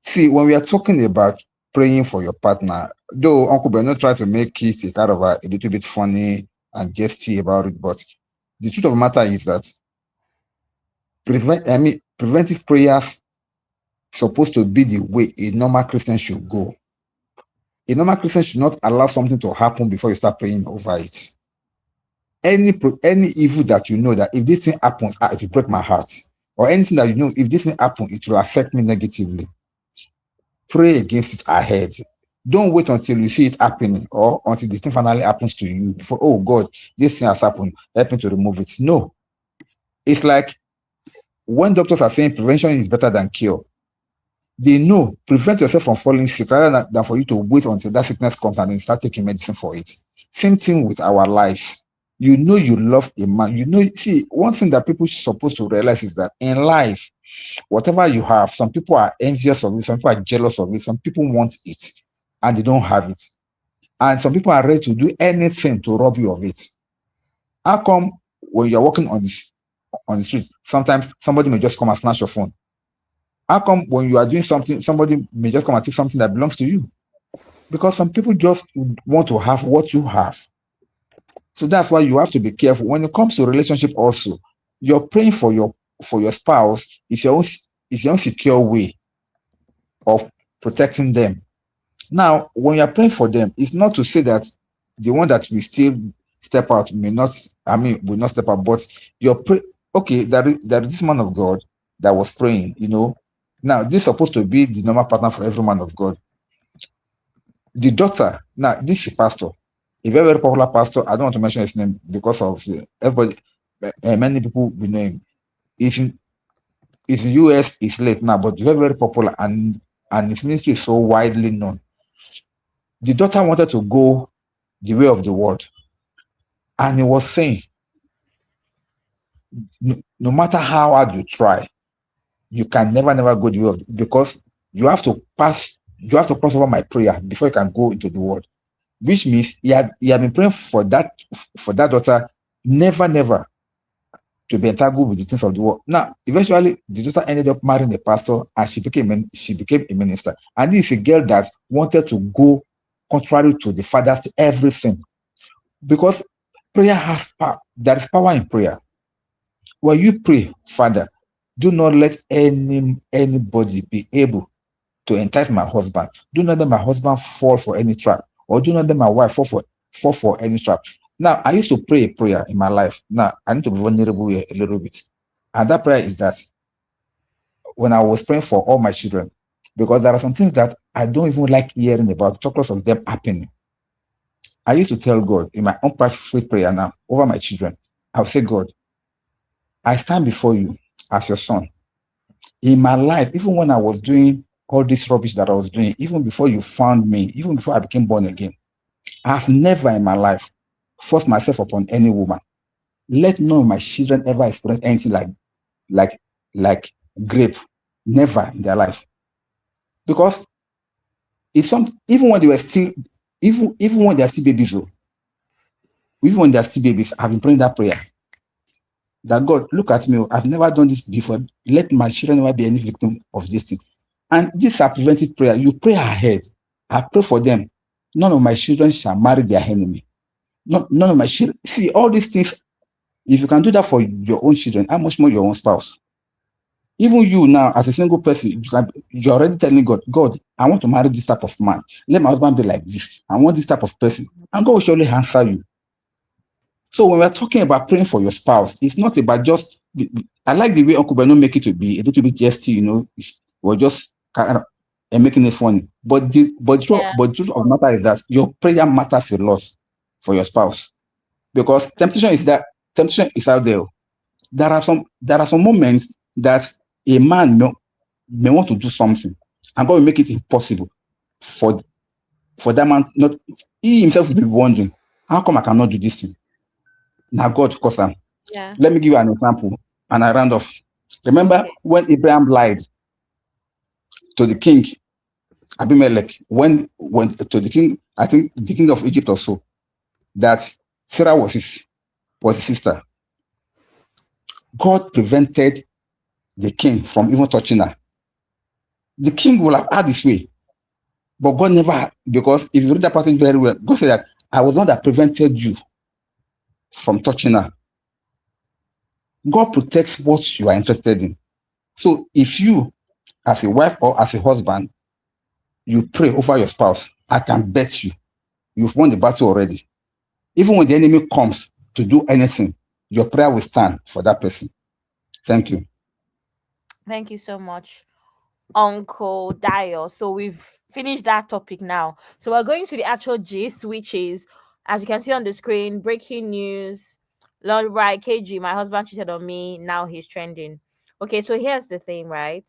See, when we are talking about praying for your partner, though Uncle Beno tried to make it a kind of a little bit funny and jesty about it, but the truth of the matter is that preventive prayers supposed to be the way a normal Christian should go. A normal Christian should not allow something to happen before you start praying over it. Any evil that you know that if this thing happens, it will break my heart, or anything that you know if this thing happens, it will affect me negatively, pray against it ahead. Don't wait until you see it happening or until the thing finally happens to you before, oh God, this thing has happened, help me to remove it. No. It's like when doctors are saying prevention is better than cure, they know prevent yourself from falling sick rather than for you to wait until that sickness comes and then start taking medicine for it. Same thing with our lives. You know you love a man. You know, see, one thing that people are supposed to realize is that in life, whatever you have, some people are envious of it, some people are jealous of it, some people want it and they don't have it. And some people are ready to do anything to rob you of it. How come when you're walking on the street, sometimes somebody may just come and snatch your phone? How come when you are doing something, somebody may just come and take something that belongs to you? Because some people just want to have what you have. So that's why you have to be careful. When it comes to relationship also, you're praying for your spouse is your own secure way of protecting them. Now, when you're praying for them, it's not to say that the one that will still step out will not step out, but you're okay, there is this man of God that was praying, Now, this is supposed to be the normal pattern for every man of God. The daughter, now, this is pastor, a very, very popular pastor. I don't want to mention his name because of everybody, many people will know him. He's in US, he's late now, but very, very popular, and his ministry is so widely known. The daughter wanted to go the way of the world, and he was saying, no matter how hard you try, you can never go the way of, because you have to cross over my prayer before you can go into the world. Which means he had been praying for that daughter, never to be entangled with the things of the world. Now, eventually, the daughter ended up marrying a pastor, and she became a minister. And this is a girl that wanted to go contrary to the father's everything, because prayer has power. There is power in prayer. When you pray, Father, do not let anybody be able to entice my husband. Do not let my husband fall for any trap, or do not let my wife fall for any trap. Now, I used to pray a prayer in my life. Now, I need to be vulnerable here a little bit. And that prayer is that when I was praying for all my children, because there are some things that I don't even like hearing about, talk of them happening. I used to tell God in my own private prayer now over my children, I'll say, God, I stand before you as your son. In my life, even when I was doing all this rubbish that I was doing, even before you found me, even before I became born again, I've never in my life forced myself upon any woman. Let none of my children ever experience anything like like grape. Never in their life. Because it's some even when they were still even when they're still babies, even when they're still babies, I've been praying that prayer. That God, look at me. I've never done this before. Let my children never be any victim of this thing. And these are preventive prayer. You pray ahead. I pray for them. None of my children shall marry their enemy. None of my children. See, all these things, if you can do that for your own children, how much more your own spouse? Even you now, as a single person, you're already telling God, God, I want to marry this type of man. Let my husband be like this. I want this type of person. And God will surely answer you. So when we're talking about praying for your spouse, it's not about just. I like the way Uncle Beno make it to be a little bit jesty, we're just kind of and making it funny. But Yeah. the truth of the matter is that your prayer matters a lot for your spouse, because temptation is out there. There are some moments that a man may want to do something, and God will make it impossible for that man. Not he himself will be wondering, how come I cannot do this thing? Now God, cause am. Yeah. Let me give you an example, and I round off. Remember Okay. when Abraham lied to the king Abimelech, when to the king, I think the king of Egypt or so, that Sarah was his sister. God prevented the king from even touching her. The king will have had his way, but God never, because if you read that passage very well, God said that I was not that prevented you from touching her. God protects what you are interested in. So if you, as a wife or as a husband, you pray over your spouse, I can bet you've won the battle already. Even when the enemy comes to do anything, your prayer will stand for that person. Thank you. Thank you so much, Uncle Dio. So we've finished that topic now. So we're going to the actual gist, which is, as you can see on the screen, breaking news. Lord right, KG, my husband cheated on me. Now he's trending. Okay, so here's the thing, right?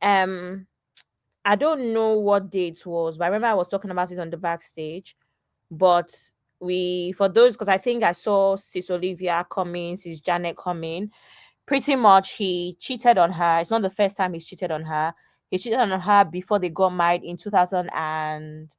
Um, I don't know what day it was, but I remember I was talking about it on the backstage. But for those, because I think I saw Sis Olivia coming, Sis Janet coming. Pretty much, he cheated on her. It's not the first time he's cheated on her. He cheated on her before they got married in 2000 and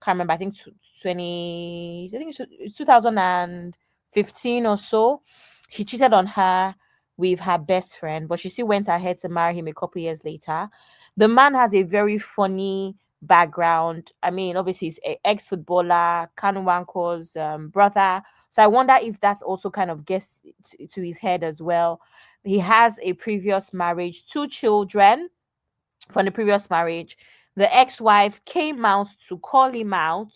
can't remember. I think 20. I think it's 2015 or so. He cheated on her with her best friend, but she still went ahead to marry him a couple years later. The man has a very funny background. I mean, obviously, he's an ex-footballer, Kanu Wanko's brother. So I wonder if that's also kind of gets to his head as well. He has a previous marriage, two children from the previous marriage. The ex-wife came out to call him out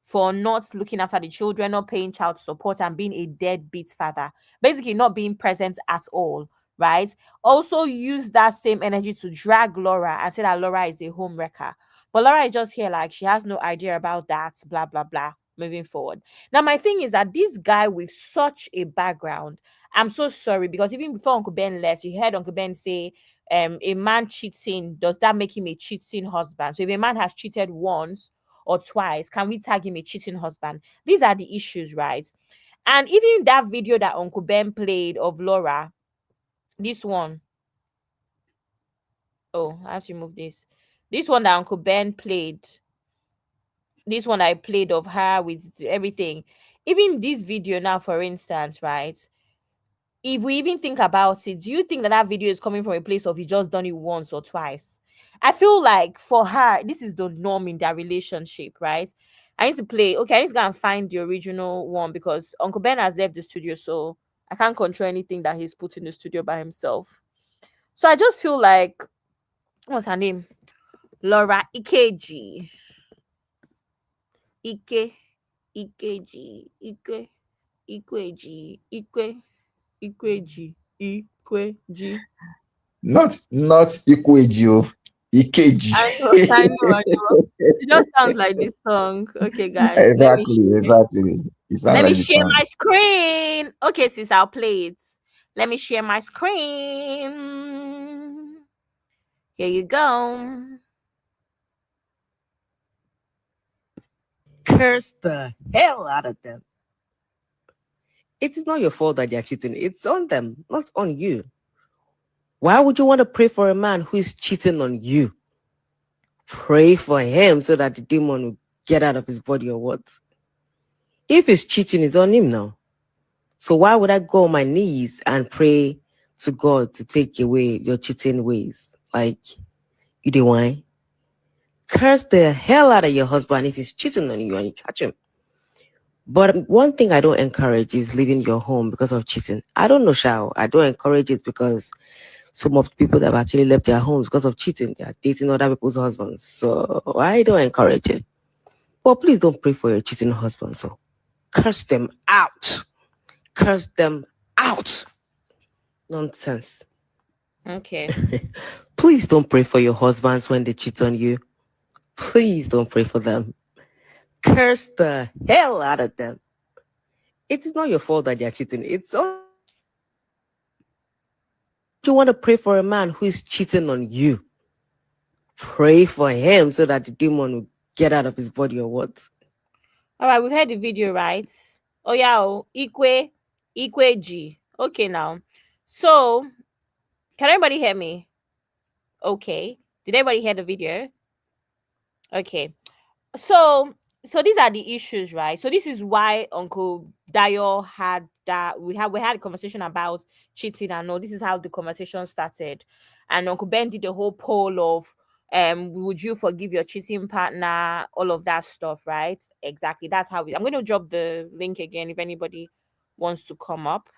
for not looking after the children, not paying child support, and being a deadbeat father. Basically, not being present at all, right? Also use that same energy to drag Laura and say that Laura is a home wrecker. But Laura is just here like she has no idea about that, blah, blah, blah, moving forward. Now, my thing is that this guy with such a background, I'm so sorry, because even before Uncle Ben left, you heard Uncle Ben say, a man cheating, does that make him a cheating husband? So if a man has cheated once or twice, can we tag him a cheating husband? These are the issues, right? And even that video that Uncle Ben played of Laura, this one, Oh, I have to move this. This one that Uncle Ben played. This one I played of her with everything. Even this video now, for instance, right? If we even think about it, do you think that that video is coming from a place of he just done it once or twice? I feel like for her, this is the norm in their relationship, right? I need to play. Okay, I need to go and find the original one because Uncle Ben has left the studio, so I can't control anything that he's put in the studio by himself. So I just feel like, what's her name? Laura Ikeji. Ike, Ikeji, Ikweji, Ikweji, Ikweji. Not Ikeji, Ikeji. I know. It just sounds like this song. Okay, guys, Exactly. It sounds let me like the share song. my screen. Okay, sis, I'll play it. Let me share my screen. Here you go. Curse the hell out of them. It is not your fault that they're cheating. It's on them, not on you. Why would you want to pray for a man who is cheating on you? Pray for him so that the demon will get out of his body or what? If he's cheating, it's on him now. So why would I go on my knees and pray to God to take away your cheating ways? Like, you do why? Curse the hell out of your husband if he's cheating on you and you catch him. But one thing I don't encourage is leaving your home because of cheating. I don't know, Shao. I don't encourage it because some of the people that have actually left their homes because of cheating, they are dating other people's husbands. So I don't encourage it. But please don't pray for your cheating husband. So curse them out. Curse them out. Nonsense. Okay. Please don't pray for your husbands when they cheat on you. Please don't pray for them. Curse the hell out of them. It is not your fault that they're cheating. It's on you want to pray for a man who is cheating on you. Pray for him so that the demon will get out of his body or what? All right, we've heard the video, right? Oh yeah, Ikweji. Okay, now. So, can everybody hear me? Okay. Did everybody hear the video? Okay. So these are the issues, right? So this is why Uncle Dayo had that we had a conversation about cheating and all. This is how the conversation started. And Uncle Ben did a whole poll of would you forgive your cheating partner, all of that stuff, right? Exactly. That's how I'm going to drop the link again if anybody wants to come up.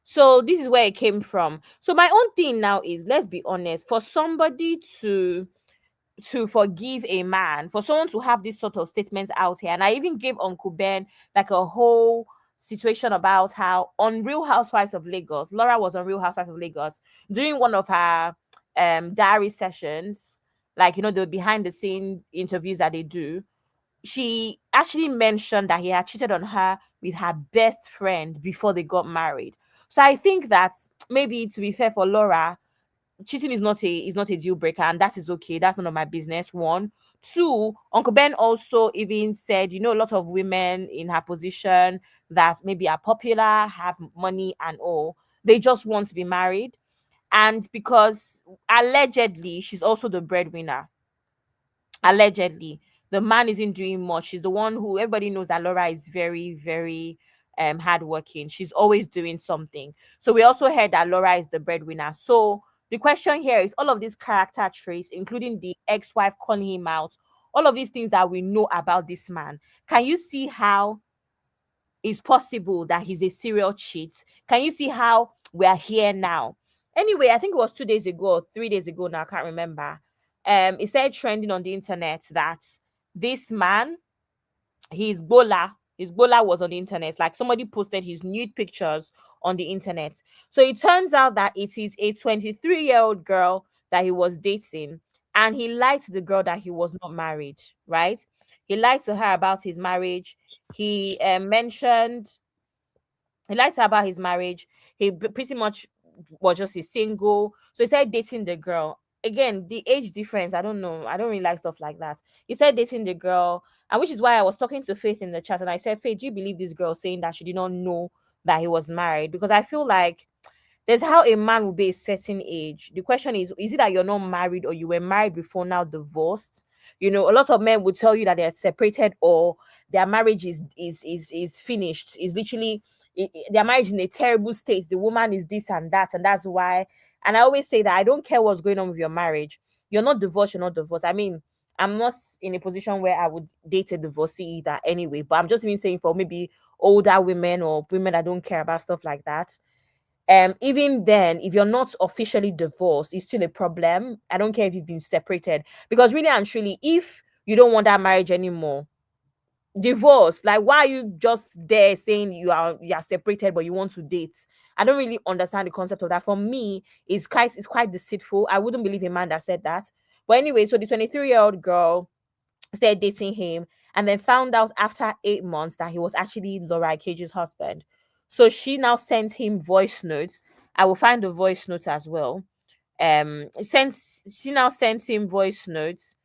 So this is where it came from. So my own thing now is, let's be honest, for somebody to forgive a man, for someone to have this sort of statements out here. And I even gave Uncle Ben like a whole situation about how on Real Housewives of Lagos, Laura was on Real Housewives of Lagos doing one of her diary sessions, like, you know, the behind the scenes interviews that they do. She actually mentioned that he had cheated on her with her best friend before they got married. So I think that maybe, to be fair for Laura, cheating is not a deal breaker, and that is okay. That's none of my business. One. Two, Uncle Ben also even said, you know, a lot of women in her position that maybe are popular, have money and all, they just want to be married. And because allegedly she's also the breadwinner, allegedly the man isn't doing much. She's the one who, everybody knows that Laura is very, very hardworking. She's always doing something. So we also heard that Laura is the breadwinner. So the question here is, all of these character traits, including the ex-wife calling him out, all of these things that we know about this man, can you see how it's possible that he's a serial cheat? Can you see how we are here now? Anyway, I think it was 2 days ago or 3 days ago now, I can't remember. It started trending on the internet that this man, his bola was on the internet. Like, somebody posted his nude pictures on the internet. So it turns out that it is a 23-year-old girl that he was dating, and he lied to the girl that he was not married, right? He lied to her about his marriage. He mentioned he lied to her about his marriage. Pretty much was just a single. So he started dating the girl. Again, the age difference, I don't know. I don't really like stuff like that. He started dating the girl, and which is why I was talking to Faith in the chat, and I said, Faith, do you believe this girl saying that she did not know that he was married? Because I feel like there's how a man will be a certain age. The question is it that you're not married or you were married before, now divorced? You know, a lot of men would tell you that they're separated or their marriage is finished. Is literally their marriage in a terrible state. The woman is this and that, and that's why. And I always say that I don't care what's going on with your marriage. You're not divorced. You're not divorced. I mean, I'm not in a position where I would date a divorcee either anyway. But I'm just even saying for maybe older women or women that don't care about stuff like that. Even then, if you're not officially divorced, it's still a problem. I don't care if you've been separated, because really and truly, if you don't want that marriage anymore, divorce. Like, why are you just there saying you are separated but you want to date? I don't really understand the concept of that. For me, it's quite deceitful. I wouldn't believe a man that said that. But anyway, so the 23-year-old girl started dating him and then found out after 8 months that he was actually Laura Ikeji's husband. So she now sends him voice notes. I will find the voice notes as well. Since she now sends him voice notes,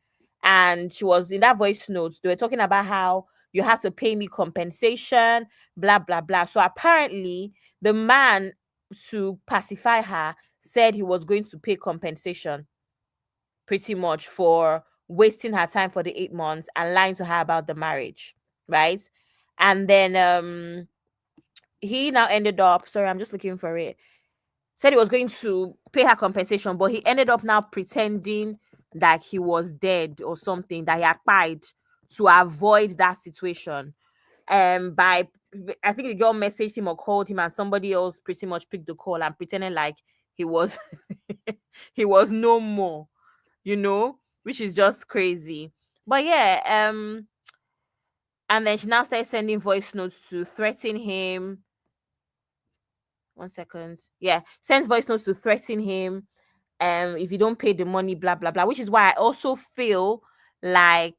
and she was in that voice notes, they were talking about how you have to pay me compensation, blah blah blah. So apparently the man, to pacify her, said he was going to pay compensation pretty much for wasting her time for the 8 months and lying to her about the marriage, right? And then he now ended up, sorry, I'm just looking for it, said he was going to pay her compensation, but he ended up now pretending that he was dead or something, that he had died, to avoid that situation. By, I think the girl messaged him or called him, and somebody else pretty much picked the call and pretending like he was he was no more, which is just crazy. But yeah, and then she now started sending voice notes to threaten him. 1 second. Yeah, sends voice notes to threaten him. If you don't pay the money, blah blah blah. Which is why I also feel like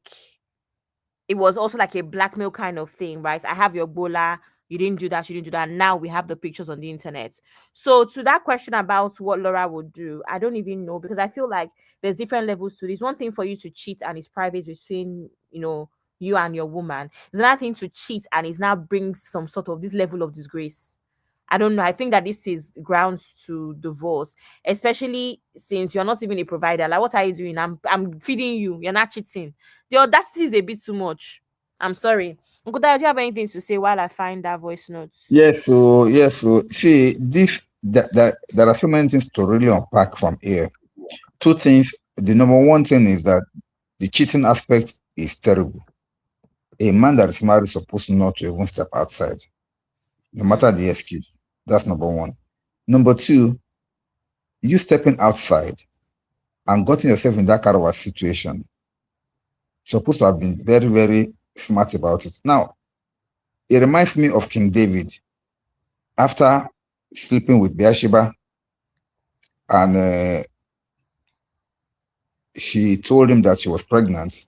it was also like a blackmail kind of thing, right? I have your bola, you didn't do that, you didn't do that. Now we have the pictures on the internet. So to that question about what Laura would do, I don't even know, because I feel like there's different levels to this. One thing for you to cheat and it's private between, you and your woman. It's another thing to cheat and it now brings some sort of this level of disgrace. I don't know. I think that this is grounds to divorce, especially since you're not even a provider. Like, what are you doing? I'm feeding you. You're not cheating. The audacity is a bit too much. I'm sorry. Uncle Dad, do you have anything to say while I find that voice notes? Yes, so see this that there are so many things to really unpack from here. Two things. The number one thing is that the cheating aspect is terrible. A man that is married is supposed not to even step outside, no matter the excuse. That's number one. Number two, you stepping outside and gotten yourself in that kind of a situation, supposed to have been very, very smart about it. Now, it reminds me of King David after sleeping with Bathsheba, and she told him that she was pregnant.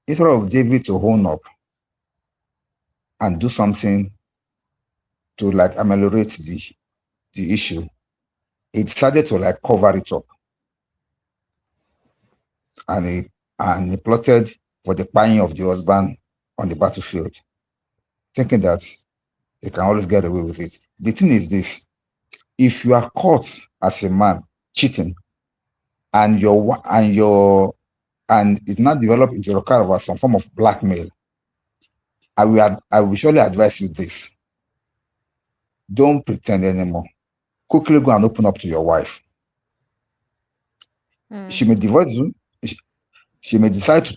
Instead of David to own up and do something to like ameliorate the issue, he decided to like cover it up, and he plotted for the buying of the husband on the battlefield, thinking that he can always get away with it. The thing is this: if you are caught as a man cheating, and it's not developed into a kind of some form of blackmail, I will surely advise you this: don't pretend anymore. Quickly go and open up to your wife. She may divorce you. She may decide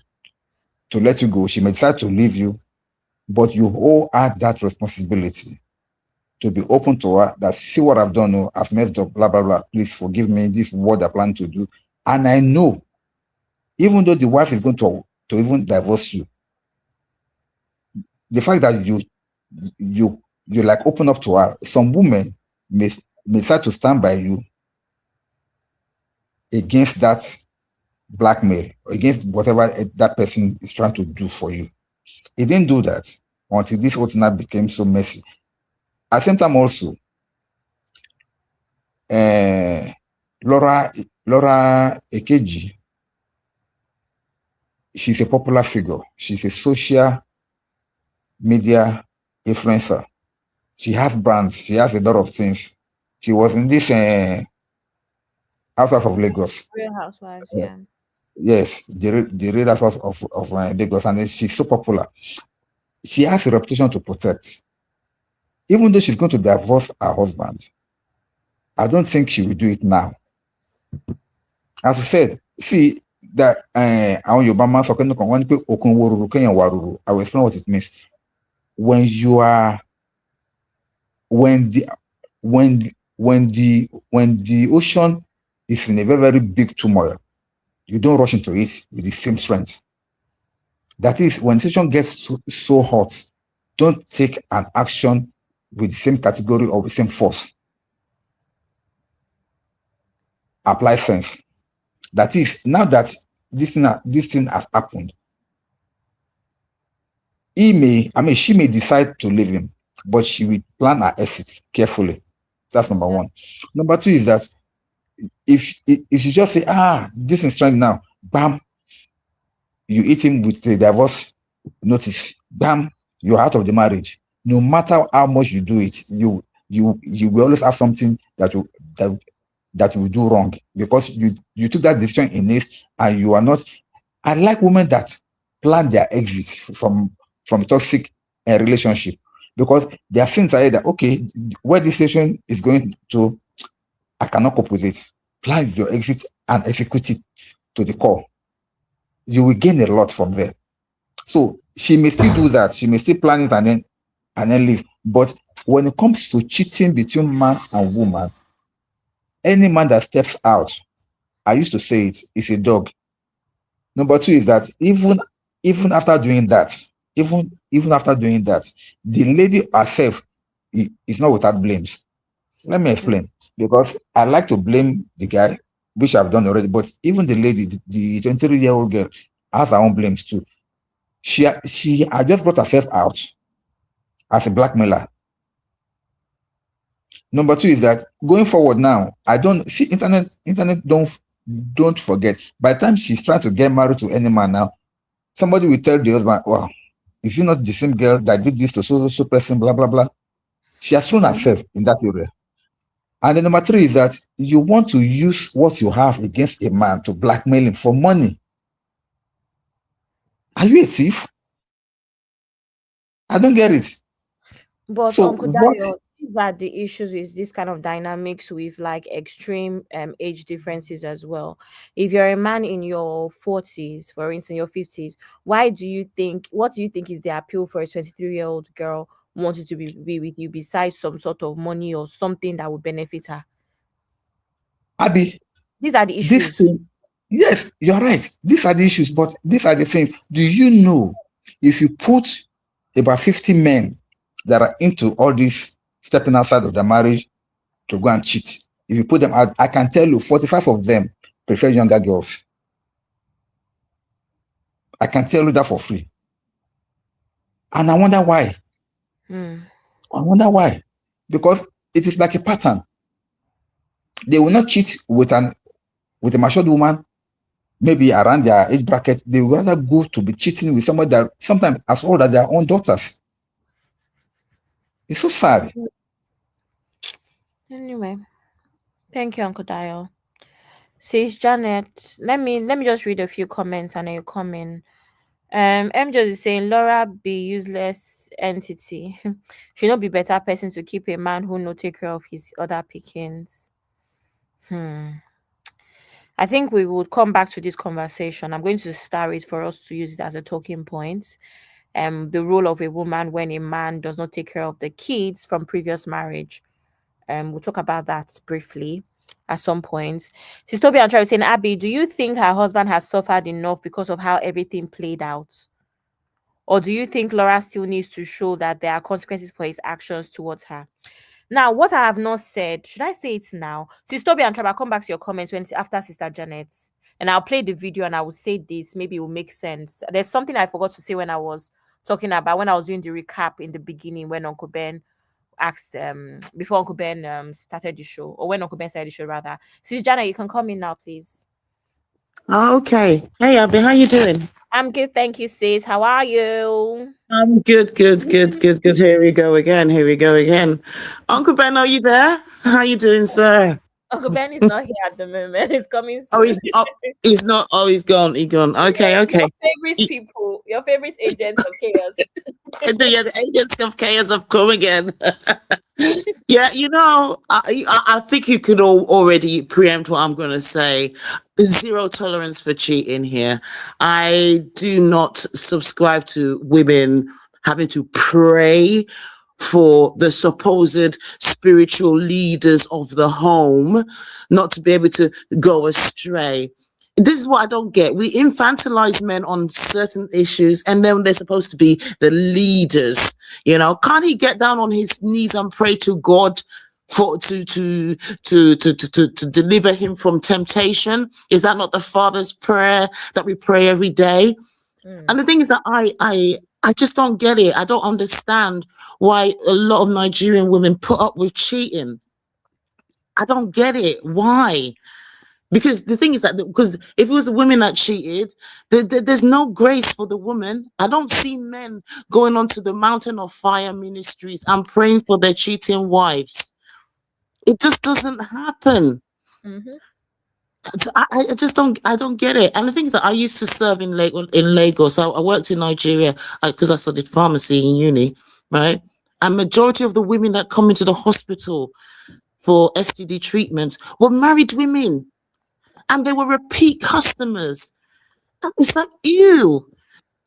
to let you go. She may decide to leave you, but you owe her that responsibility to be open to her, that see what I've done, oh, I've messed up, blah, blah, blah. Please forgive me. This is what I plan to do. And I know, even though the wife is going to even divorce you, the fact that you like open up to her, some women may decide to stand by you against that blackmail, against whatever that person is trying to do for you. He didn't do that until this whole thing became so messy. At the same time also, Laura Ikeji, she's a popular figure. She's a social media influencer. She has brands. She has a lot of things. She was in this Housewives of Lagos. Real Housewives, Uh, yeah. yes, the Real Housewives of Lagos, and then she's so popular. She has a reputation to protect. Even though she's going to divorce her husband, I don't think she will do it now. As I said, see that àwọn Yorùbá máa ń sọ pé nìkan wọ́n ní pé òkun wo ruru kéèyàn wà ruru. I will explain what it means. When you are when the when the ocean is in a very, very big turmoil, you don't rush into it with the same strength. That is, when the situation gets so hot, don't take an action with the same category or the same force. Apply sense. That is, now that this thing has happened, she may decide to leave him, but she will plan her exit carefully. That's number one. Number two is that if you just say, this is strength now, bam, you hit him with a divorce notice, bam, you're out of the marriage. No matter how much you do it, you will always have something that you will do wrong, because you took that decision in haste, and you are not. I like women that plan their exit from toxic relationship, because they are seeing that, okay, where this situation is going to, I cannot cope with it. Plan your exit and execute it to the core. You will gain a lot from there. So she may still do that. She may still plan it and then leave. But when it comes to cheating between man and woman, any man that steps out, I used to say it, is a dog. Number two is that even after doing that, the lady herself is not without blames. Let me explain. Because I like to blame the guy, which I've done already, but even the lady, the 23-year-old girl, has her own blames too. She had just brought herself out as a blackmailer. Number two is that going forward now, I don't see internet. Don't forget. By the time she's trying to get married to any man now, somebody will tell the husband, "Wow, is he not the same girl that did this to so person?" Blah blah blah. She has thrown herself in that area. And then number three is that you want to use what you have against a man to blackmail him for money. Are you a thief? I don't get it. But So Uncle what? Dayo, these are the issues with this kind of dynamics with like extreme age differences as well. If you're a man in your 40s, for instance, your 50s, what do you think is the appeal for a 23-year-old girl wanting to be with you besides some sort of money or something that would benefit her? Abby, These are the this issues. thing, yes, you're right. These are the issues, but these are the things. Do you know, if you put about 50 men that are into all this stepping outside of the marriage to go and cheat, if you put them out, I can tell you 45 of them prefer younger girls. I can tell you that for free. And I wonder why. I wonder why. Because it is like a pattern. They will not cheat with a matured woman, maybe around their age bracket. They would rather go to be cheating with somebody that sometimes as old as their own daughters. It's so sad. Anyway, thank you, Uncle Dayo. Says Janet, let me just read a few comments and then you come in. MJ is saying Laura be useless entity. She not be better person to keep a man who no take care of his other pickings. I think we would come back to this conversation. I'm going to start it for us to use it as a talking point. The role of a woman when a man does not take care of the kids from previous marriage. We'll talk about that briefly at some point. Sister Toby and Travis saying, Abby, do you think her husband has suffered enough because of how everything played out? Or do you think Laura still needs to show that there are consequences for his actions towards her? Now, what I have not said, should I say it now? Sister Toby and Travis, I'll come back to your comments after Sister Janet. And I'll play the video and I will say this. Maybe it will make sense. There's something I forgot to say when I was talking about, when I was doing the recap in the beginning when Uncle Ben asked before Uncle Ben started the show, or when Uncle Ben started the show rather. Sis Jana, you can come in now, please. Okay. Hey Abby, how you doing? I'm good, thank you, sis. How are you? I'm good, good, good, good, good. Here we go again. Here we go again. Uncle Ben, are you there? How you doing, sir? Uncle Ben is not here at the moment. He's coming Oh, soon. he's not. Oh, he's gone. He's gone. Okay, Yeah, okay. your favorite people, your favorite agents of chaos. The agents of chaos have come again. Yeah, I think you could already preempt what I'm going to say. Zero tolerance for cheating here. I do not subscribe to women having to pray for the supposed spiritual leaders of the home not to be able to go astray. This is what I don't get. We infantilize men on certain issues, and then they're supposed to be the leaders. Can't he get down on his knees and pray to God for to deliver him from temptation? Is that not the Father's prayer that we pray every day? And the thing is that I just don't get it. I don't understand why a lot of Nigerian women put up with cheating. I don't get it. Why? Because the thing is that because if it was the women that cheated, there's no grace for the woman. I don't see men going onto the mountain of fire ministries and praying for their cheating wives. It just doesn't happen. I just don't get it. And the thing is that I used to serve in Lagos. I worked in Nigeria because I studied pharmacy in uni, right? And majority of the women that come into the hospital for STD treatments were married women. And they were repeat customers. It's like, you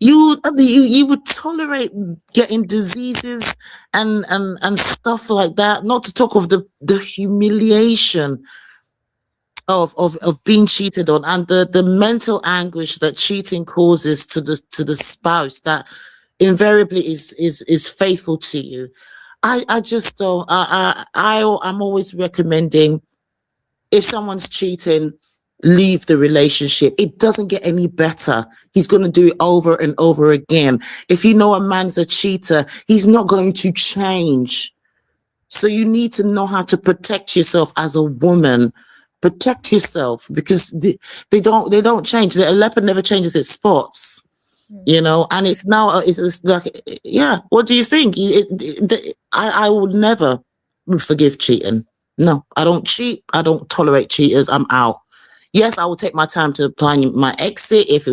would tolerate getting diseases and stuff like that, not to talk of the humiliation of being cheated on and the mental anguish that cheating causes to the spouse that invariably is faithful to you. I just don't. I'm always recommending, if someone's cheating, leave the relationship. It doesn't get any better. He's going to do it over and over again. If you know a man's a cheater, he's not going to change. So you need to know how to protect yourself as a woman. Protect yourself, because they don't change. The leopard never changes its spots. And it's now it's like, yeah. What do you think? I would never forgive cheating. No, I don't cheat. I don't tolerate cheaters. I'm out. Yes, I will take my time to plan my exit if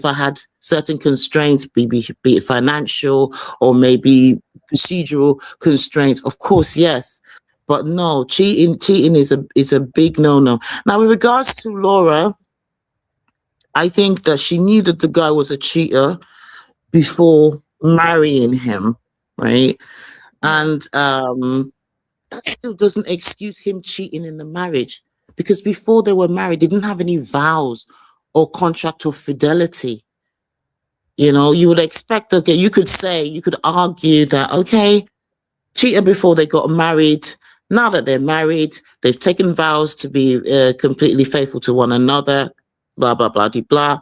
I had certain constraints, be it financial or maybe procedural constraints. Of course, yes. But no, cheating is a big no-no. Now, with regards to Laura, I think that she knew that the guy was a cheater before marrying him, right? And that still doesn't excuse him cheating in the marriage, because before they were married, they didn't have any vows or contract of fidelity. You would expect, okay, you could argue that, okay, cheated before they got married. Now that they're married, they've taken vows to be completely faithful to one another, blah, blah, blah, blah, blah.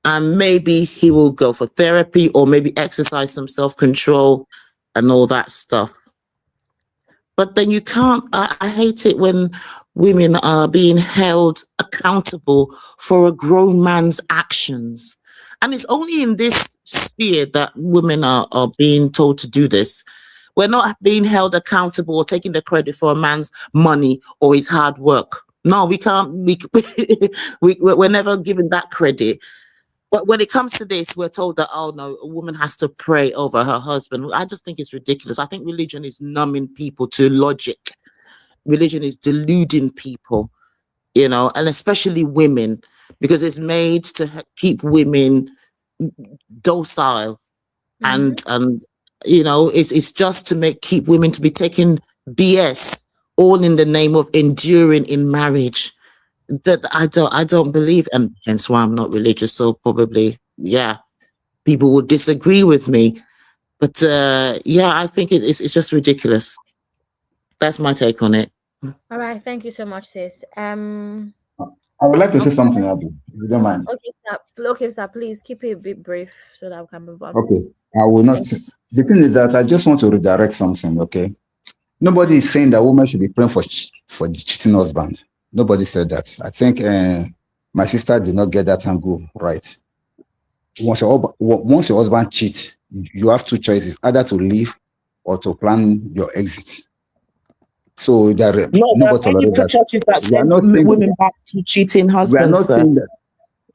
And maybe he will go for therapy or maybe exercise some self-control and all that stuff. But then you can't, I hate it when women are being held accountable for a grown man's actions. And it's only in this sphere that women are being told to do this. We're not being held accountable or taking the credit for a man's money or his hard work. No, we can't. We're never given that credit. But when it comes to this, we're told that, oh no, a woman has to pray over her husband. I just think it's ridiculous. I think religion is numbing people to logic. Religion is deluding people, and especially women, because it's made to keep women docile, and it's just to keep women to be taking BS, all in the name of enduring in marriage. That I don't believe, and hence why I'm not religious. So probably, yeah, people will disagree with me, but I think it's just ridiculous. That's my take on it. All right, thank you so much, sis. I would like to say something, Abby, if you don't mind. Okay, sir, please keep it a bit brief so that we can move on. Okay, I will not. The thing is that I just want to redirect something. Okay, nobody is saying that women should be praying for the cheating husband. Nobody said that. I think my sister did not get that angle right. once your husband cheats, you have two choices: either to leave or to plan your exit. So there, No, there are nobody many tolerate that. churches that We are send not saying women that. back to cheating We are husbands, not sir. saying that.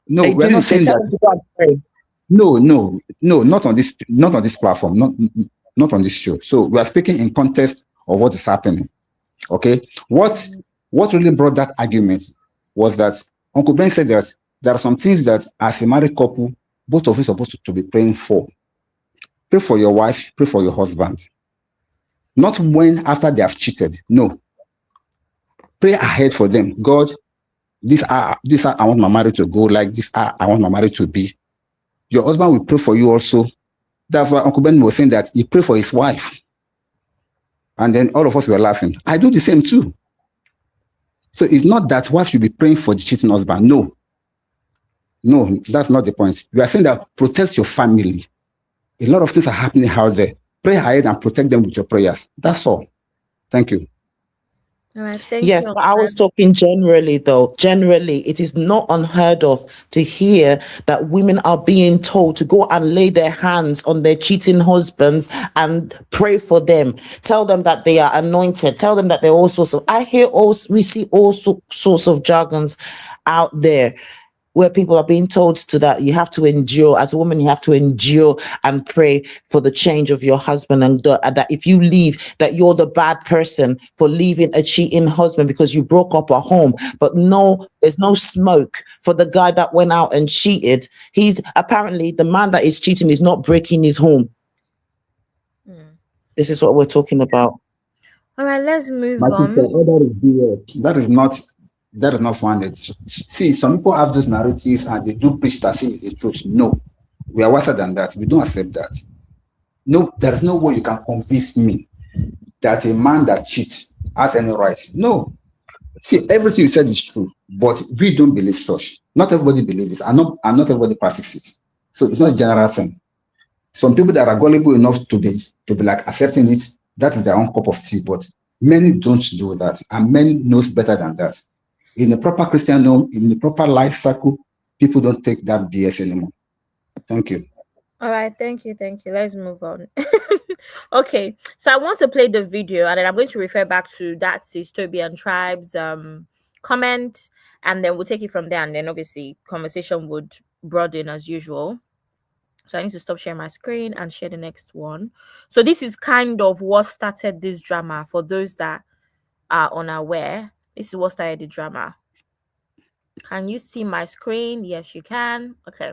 No, They we are do. not They saying tell that. them to go and pray. No, not on this platform, not on this show. So we are speaking in context of what is happening. Okay, what really brought that argument was that Uncle Ben said that there are some things that as a married couple, both of you are supposed to be praying for. Pray for your wife, pray for your husband. Not when after they have cheated. No. Pray ahead for them. God, this I want my marriage to go like this. I want my marriage to be. Your husband will pray for you also. That's why Uncle Ben was saying that he prayed for his wife. And then all of us were laughing. I do the same too. So it's not that wife should be praying for the cheating husband. No, that's not the point. We are saying that protect your family. A lot of things are happening out there. Pray ahead and protect them with your prayers. That's all. Thank you. All right, thank Yes, you. but I was talking generally, though. Generally, it is not unheard of to hear that women are being told to go and lay their hands on their cheating husbands and pray for them. Tell them that they are anointed. Tell them that they're all sorts of. We see all sorts of jargons out there, where people are being told to that you have to endure. As a woman, you have to endure and pray for the change of your husband, and that if you leave, that you're the bad person for leaving a cheating husband because you broke up a home. But no, there's no smoke for the guy that went out and cheated. He's apparently the man that is cheating is not breaking his home. This is what we're talking about. All right, let's move My on. sister, that is not funded. See, some people have those narratives and they do preach that say it's the truth. No, we are wiser than that. We don't accept that. No, there is no way you can convince me that a man that cheats has any right. No. See, everything you said is true, but we don't believe such. Not everybody believes it, and not everybody practices it. So it's not a general thing. Some people that are gullible enough to be like accepting it, that is their own cup of tea. But many don't do that, and many knows better than that. In the proper Christian home, in the proper life cycle, people don't take that BS anymore. Thank you. All right, thank you. Let's move on. Okay, so I want to play the video, and then I'm going to refer back to that sis Toby and Tribe's comment, and then we'll take it from there. And then obviously conversation would broaden as usual. So I need to stop sharing my screen and share the next one. So this is kind of what started this drama. For those that are unaware, this is what started the drama. Can you see my screen? Yes, you can. Okay.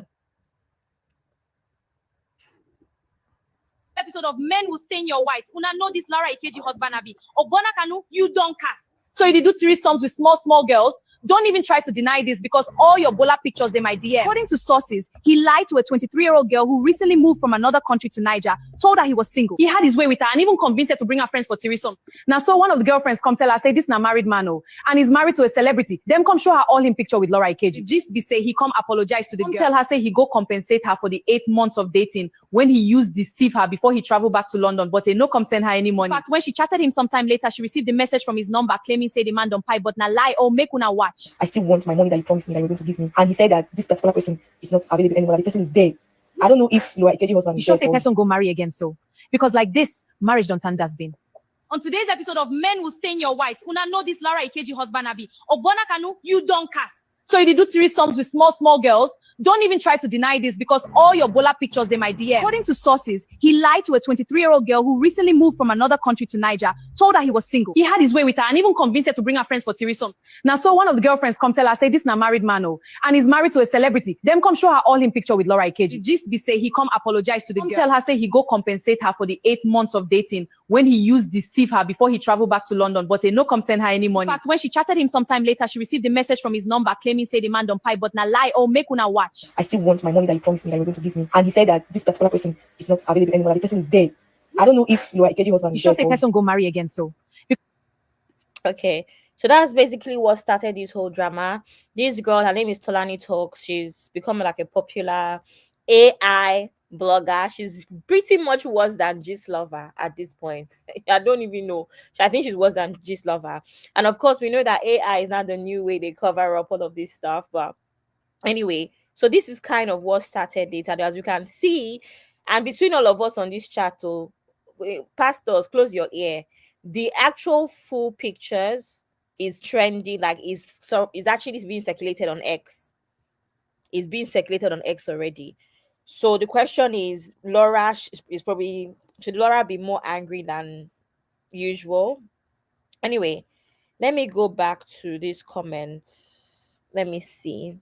Episode of Men Will Stain Your White. Una know this Laura Ikeji husband Abi. Obona Kanu, you don't cast. So you do threesomes with small girls. Don't even try to deny this because all your Bola pictures, they might DM. According to sources, he lied to a 23-year-old girl who recently moved from another country to Niger, told her he was single. He had his way with her and even convinced her to bring her friends for threesome. Now, so one of the girlfriends come tell her, say, this na married man, oh, and he's married to a celebrity. Them come show her all him picture with Laura Ikeji. Just be say he come apologize to the girl. Tell her, say he go compensate her for the 8 months of dating when he used deceive her before he traveled back to London, but he no come send her any money. In fact, when she chatted him sometime later, she received a message from his number claiming, say the man don't pay, but na lie, or make una watch. I still want my money that you promised me that you're going to give me. And he said that this particular person is not available anymore, that the person is dead. I don't know if Laura Ikeji husband You is sure dead say or- person go marry again so? Because like this, marriage don't turn dustbin. On today's episode of Men Will Stain Your White, una know this Laura Ikeji husband Abi. Obona Kanu, you don't cast. So you do threesomes with small girls. Don't even try to deny this because all your Bola pictures, they might DM. According to sources, he lied to a 23-year-old girl who recently moved from another country to Niger, told her he was single. He had his way with her and even convinced her to bring her friends for threesome. Now, so one of the girlfriends come tell her, say, this na married man, oh, and he's married to a celebrity. Them come show her all him picture with Laura Ikeji. Just be say he come apologize to the girl. Tell her, say he go compensate her for the 8 months of dating when he used deceive her before he traveled back to London, but he no come send her any money. In fact, when she chatted him sometime later, she received a message from his number claiming, say the man don't pay, but na lie, or make una watch. I still want my money that you promised me that you're going to give me. And he said that this particular person is not available anymore, that the person is dead. I don't know if Laura Ikeji husband You is sure dead say or- person go marry again so? Okay, so that's basically what started this whole drama. This girl, her name is Tolani Talks. She's become like a popular AI blogger. She's pretty much worse than Gist Lover at this point. I don't even know. I think she's worse than Gist Lover. And of course, we know that AI is not the new way they cover up all of this stuff. But anyway, So this is kind of what started it. And as you can see, and between all of us on this chat, pastors, close your ear. The actual full pictures is trendy, like is actually being circulated on X. Is being circulated on X already. So the question is, Laura is probably, should Laura be more angry than usual? Anyway, let me go back to these comments. Let me see.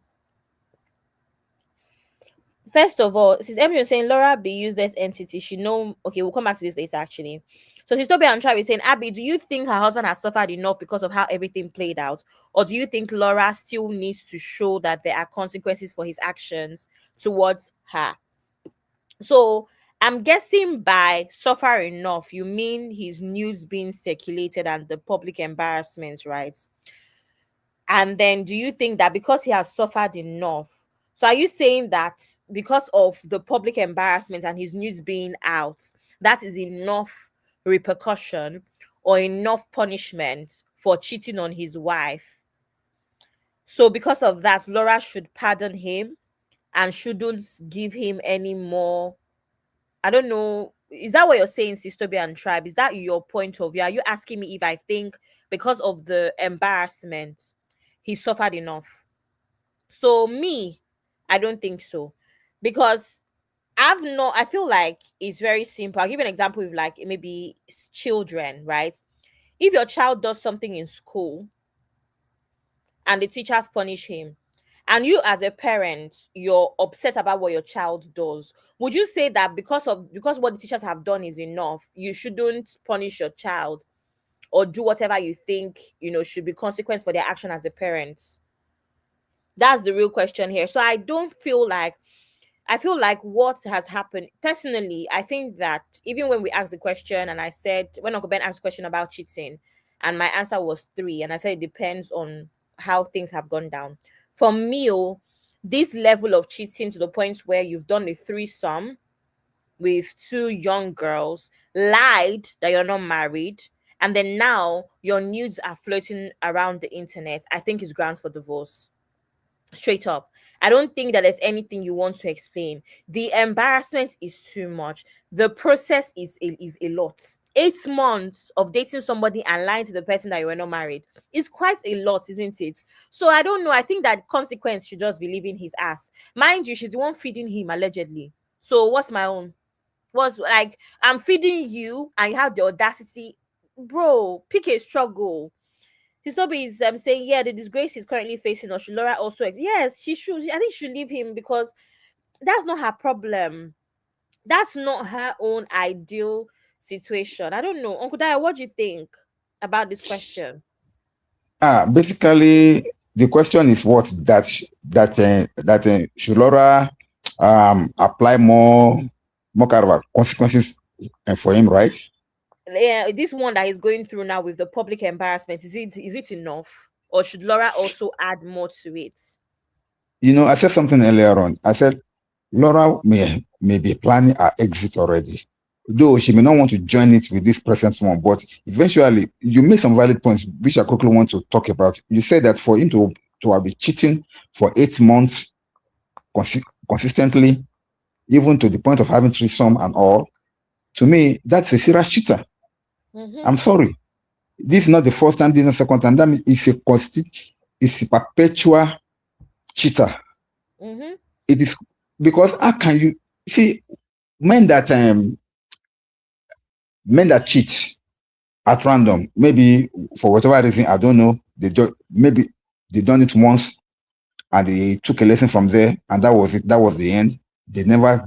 First of all, since Emily was saying Laura be useless entity, she know. Okay, we'll come back to this later actually. So since Toby and Travis is saying, Abby, do you think her husband has suffered enough because of how everything played out? Or do you think Laura still needs to show that there are consequences for his actions towards her? So I'm guessing by suffer enough, you mean his news being circulated and the public embarrassment, right? And then do you think that because he has suffered enough, so are you saying that because of the public embarrassment and his news being out, that is enough repercussion or enough punishment for cheating on his wife? So because of that, Laura should pardon him and shouldn't give him any more. I don't know. Is that what you're saying, Sistobi and Tribe? Is that your point of view? Are you asking me if I think because of the embarrassment he suffered enough? So me, I don't think so. Because I feel like it's very simple. I'll give you an example with like maybe children, right? If your child does something in school and the teachers punish him, and you as a parent, you're upset about what your child does, would you say that because what the teachers have done is enough, you shouldn't punish your child or do whatever you think should be consequence for their action as a parent? That's the real question here. So I feel like what has happened personally, I think that even when we asked the question and I said, when Uncle Ben asked a question about cheating, and my answer was 3, and I said it depends on how things have gone down. For me, this level of cheating to the point where you've done a threesome with 2 young girls, lied that you're not married, and then now your nudes are floating around the internet, I think is grounds for divorce. Straight up. I don't think that there's anything you want to explain. The embarrassment is too much. The process is a lot. 8 months of dating somebody and lying to the person that you were not married is quite a lot, isn't it? So I don't know. I think that consequence should just be leaving his ass. Mind you, she's the one feeding him allegedly. So what's my own? What's like, I'm feeding you and you have the audacity, bro? Pick a struggle. Hisobi is saying, yeah, the disgrace he's currently facing, or should Laura also? Yes, she should. I think she should leave him because that's not her problem. That's not her own ideal situation. I don't know. Uncle Daya, what do you think about this question? Basically, the question is what should Laura apply more kind of consequences for him, right? Yeah, this one that he's going through now with the public embarrassment, is it enough, or should Laura also add more to it? I said something earlier on. I said Laura may be planning her exit already, though she may not want to join it with this present one. But eventually, you made some valid points, which I quickly want to talk about. You said that for him to have been cheating for 8 months consistently, even to the point of having threesome and all, to me, that's a serious cheater. I'm sorry. This is not the first time, this is not the second time. That means it's a perpetual cheater. It is because how can you see men that cheat at random, maybe for whatever reason, I don't know, maybe they done it once and they took a lesson from there, and that was it. That was the end. They never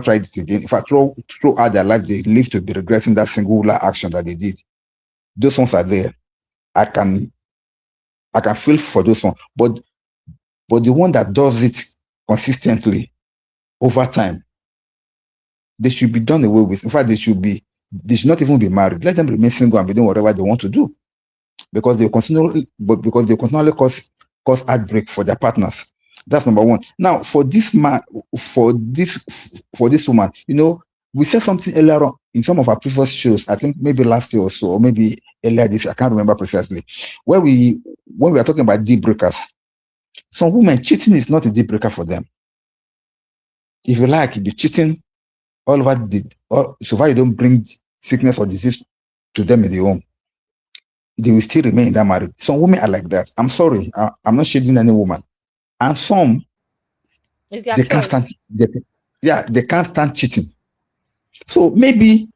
tried it again. In fact, throughout their life, they live to be regretting that singular action that they did. Those ones are there. I can feel for those ones, but the one that does it consistently over time, they should be done away with. In fact, they should not even be married. Let them remain single and be doing whatever they want to do, because they continually cause heartbreak for their partners. That's number one. Now, for this man, for this woman, we said something earlier on in some of our previous shows. I think maybe last year or so, or maybe earlier this, I can't remember precisely, when we are talking about deal breakers. Some women, cheating is not a deal breaker for them. If you like, you'll be cheating all over so far you don't bring sickness or disease to them in the home, they will still remain in that marriage. Some women are like that. I'm sorry, I'm not shading any woman. And some, they can't stand, they can't stand cheating. So maybe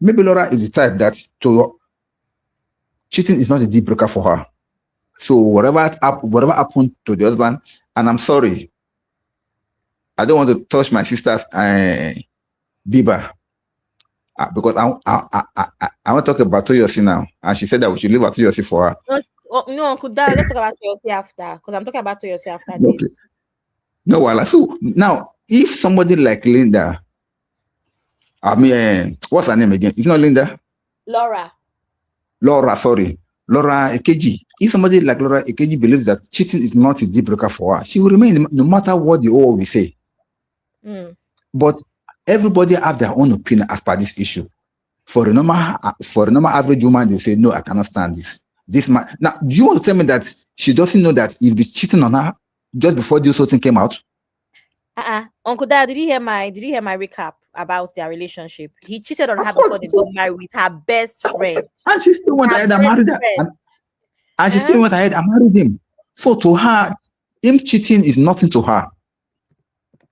Laura is the type that cheating is not a deal breaker for her. So whatever happened to the husband, and I'm sorry, I don't want to touch my sister's Bieber, because I want to talk about Toyosi now, and she said that we should leave out Toyosi for her. No, Uncle Dad, let's talk about Toyosi after, because I'm talking about Toyosi after Okay. this. No, well, so now if somebody like Linda, I mean, what's her name again? It's not Linda. Laura, sorry. Laura Ikeji. If somebody like Laura Ikeji believes that cheating is not a deal breaker for her, she will remain no matter what the all will say. But everybody have their own opinion as per this issue. For a normal average woman, they say, no, I cannot stand this. This man. Now, do you want to tell me that she doesn't know that he'll be cheating on her just before this whole thing came out? Uncle Dad, did you hear my recap about their relationship? He cheated on her before they got married with her best friend. And she still went ahead and married her. And she still went ahead and married him. So to her, him cheating is nothing to her.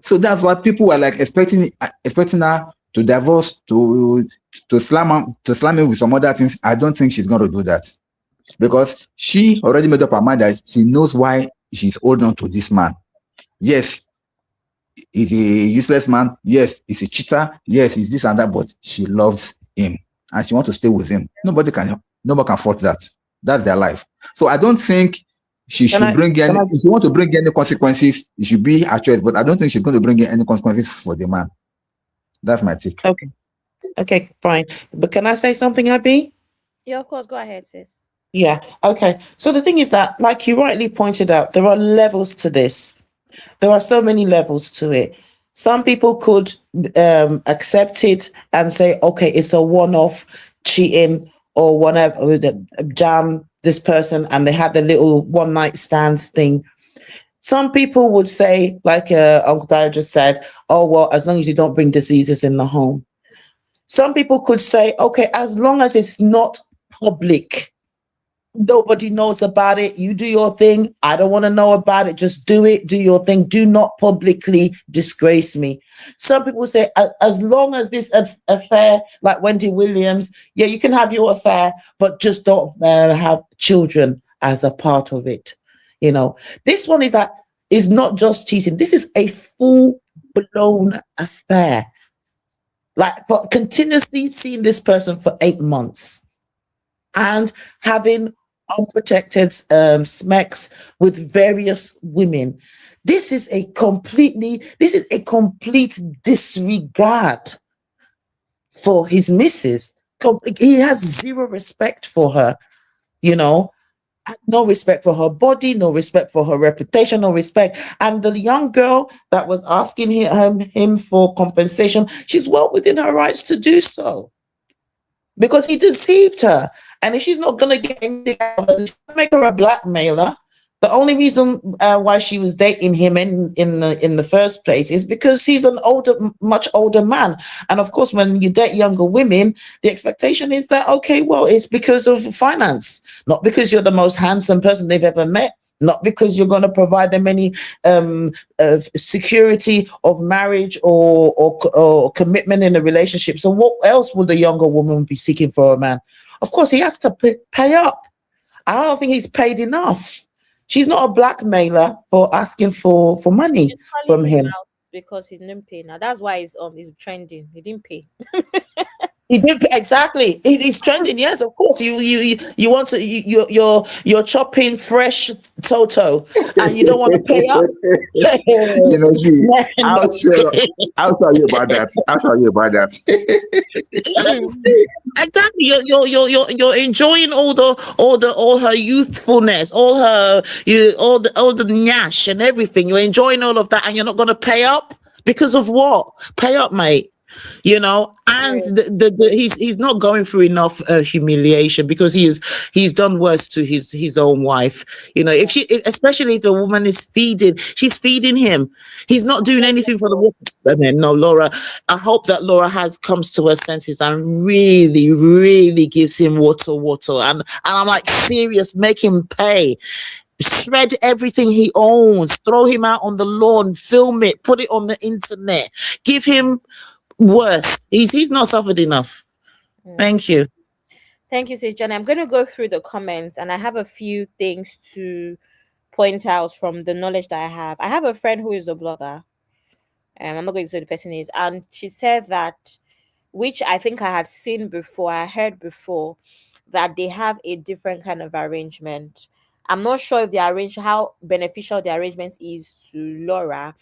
So that's why people were like expecting her to divorce, to slam him with some other things. I don't think she's going to do that, because she already made up her mind that she knows why she's holding on to this man. Yes, he's a useless man. Yes, he's a cheater. Yes, he's this and that, but she loves him and she wants to stay with him. Nobody can fault that. That's their life. So I don't think she should bring any. If you want to bring any consequences, it should be her choice. But I don't think she's going to bring in any consequences for the man. That's my take. Okay, fine. But can I say something, Abby? Yeah, of course. Go ahead, sis. Yeah. Okay. So the thing is that, like you rightly pointed out, there are levels to this. There are so many levels to it. Some people could accept it and say, okay, it's a one-off cheating or whatever, jam this person and they had the little one-night stands thing. Some people would say, like Uncle Dad just said, oh, well, as long as you don't bring diseases in the home. Some people could say, okay, as long as it's not public, nobody knows about it, you do your thing, I don't want to know about it, just do it, do your thing, do not publicly disgrace me. Some people say, as long as this affair, like Wendy Williams, yeah, you can have your affair, but just don't have children as a part of it. You know, this one is not just cheating, this is a full-blown affair. Like, for continuously seeing this person for 8 months and having unprotected smacks with various women. This is a complete disregard for his missus. He has zero respect for her, you know, no respect for her body, no respect for her reputation, no respect. And the young girl that was asking him for compensation, she's well within her rights to do so, because he deceived her. And if she's not going to get anything out of it, make her a blackmailer. The only reason why she was dating him in the first place is because he's an much older man. And of course, when you date younger women, the expectation is that, okay, well, it's because of finance, not because you're the most handsome person they've ever met, not because you're going to provide them any security of marriage or commitment in a relationship. So what else would the younger woman be seeking for a man? Of course, he has to pay up. I don't think he's paid enough. She's not a blackmailer for asking for money from him. Because he didn't pay. Now that's why he's trending. He didn't pay. He did exactly. He's trending. Yes, of course. You want to. You're chopping fresh Toto, and you don't want to pay up. You know, I'll tell you about that. Exactly. You're enjoying all her youthfulness, all the nyash and everything. You're enjoying all of that, and you're not going to pay up because of what? Pay up, mate. And he's not going through enough humiliation, because he's done worse to his own wife. Especially if the woman she's feeding him. He's not doing anything for the woman. I mean, no, Laura. I hope that Laura comes to her senses and really, really gives him water, and I'm like, serious, make him pay. Shred everything he owns, throw him out on the lawn, film it, put it on the internet, give him worse. He's not suffered enough. Thank you. Thank you, Sis Johnny. I'm going to go through the comments, and I have a few things to point out from the knowledge that I have. I have a friend who is a blogger, and I'm not going to say who the person is, and she said that, which I think I had seen before, I heard before, that they have a different kind of arrangement. I'm not sure if how beneficial the arrangement is to Laura,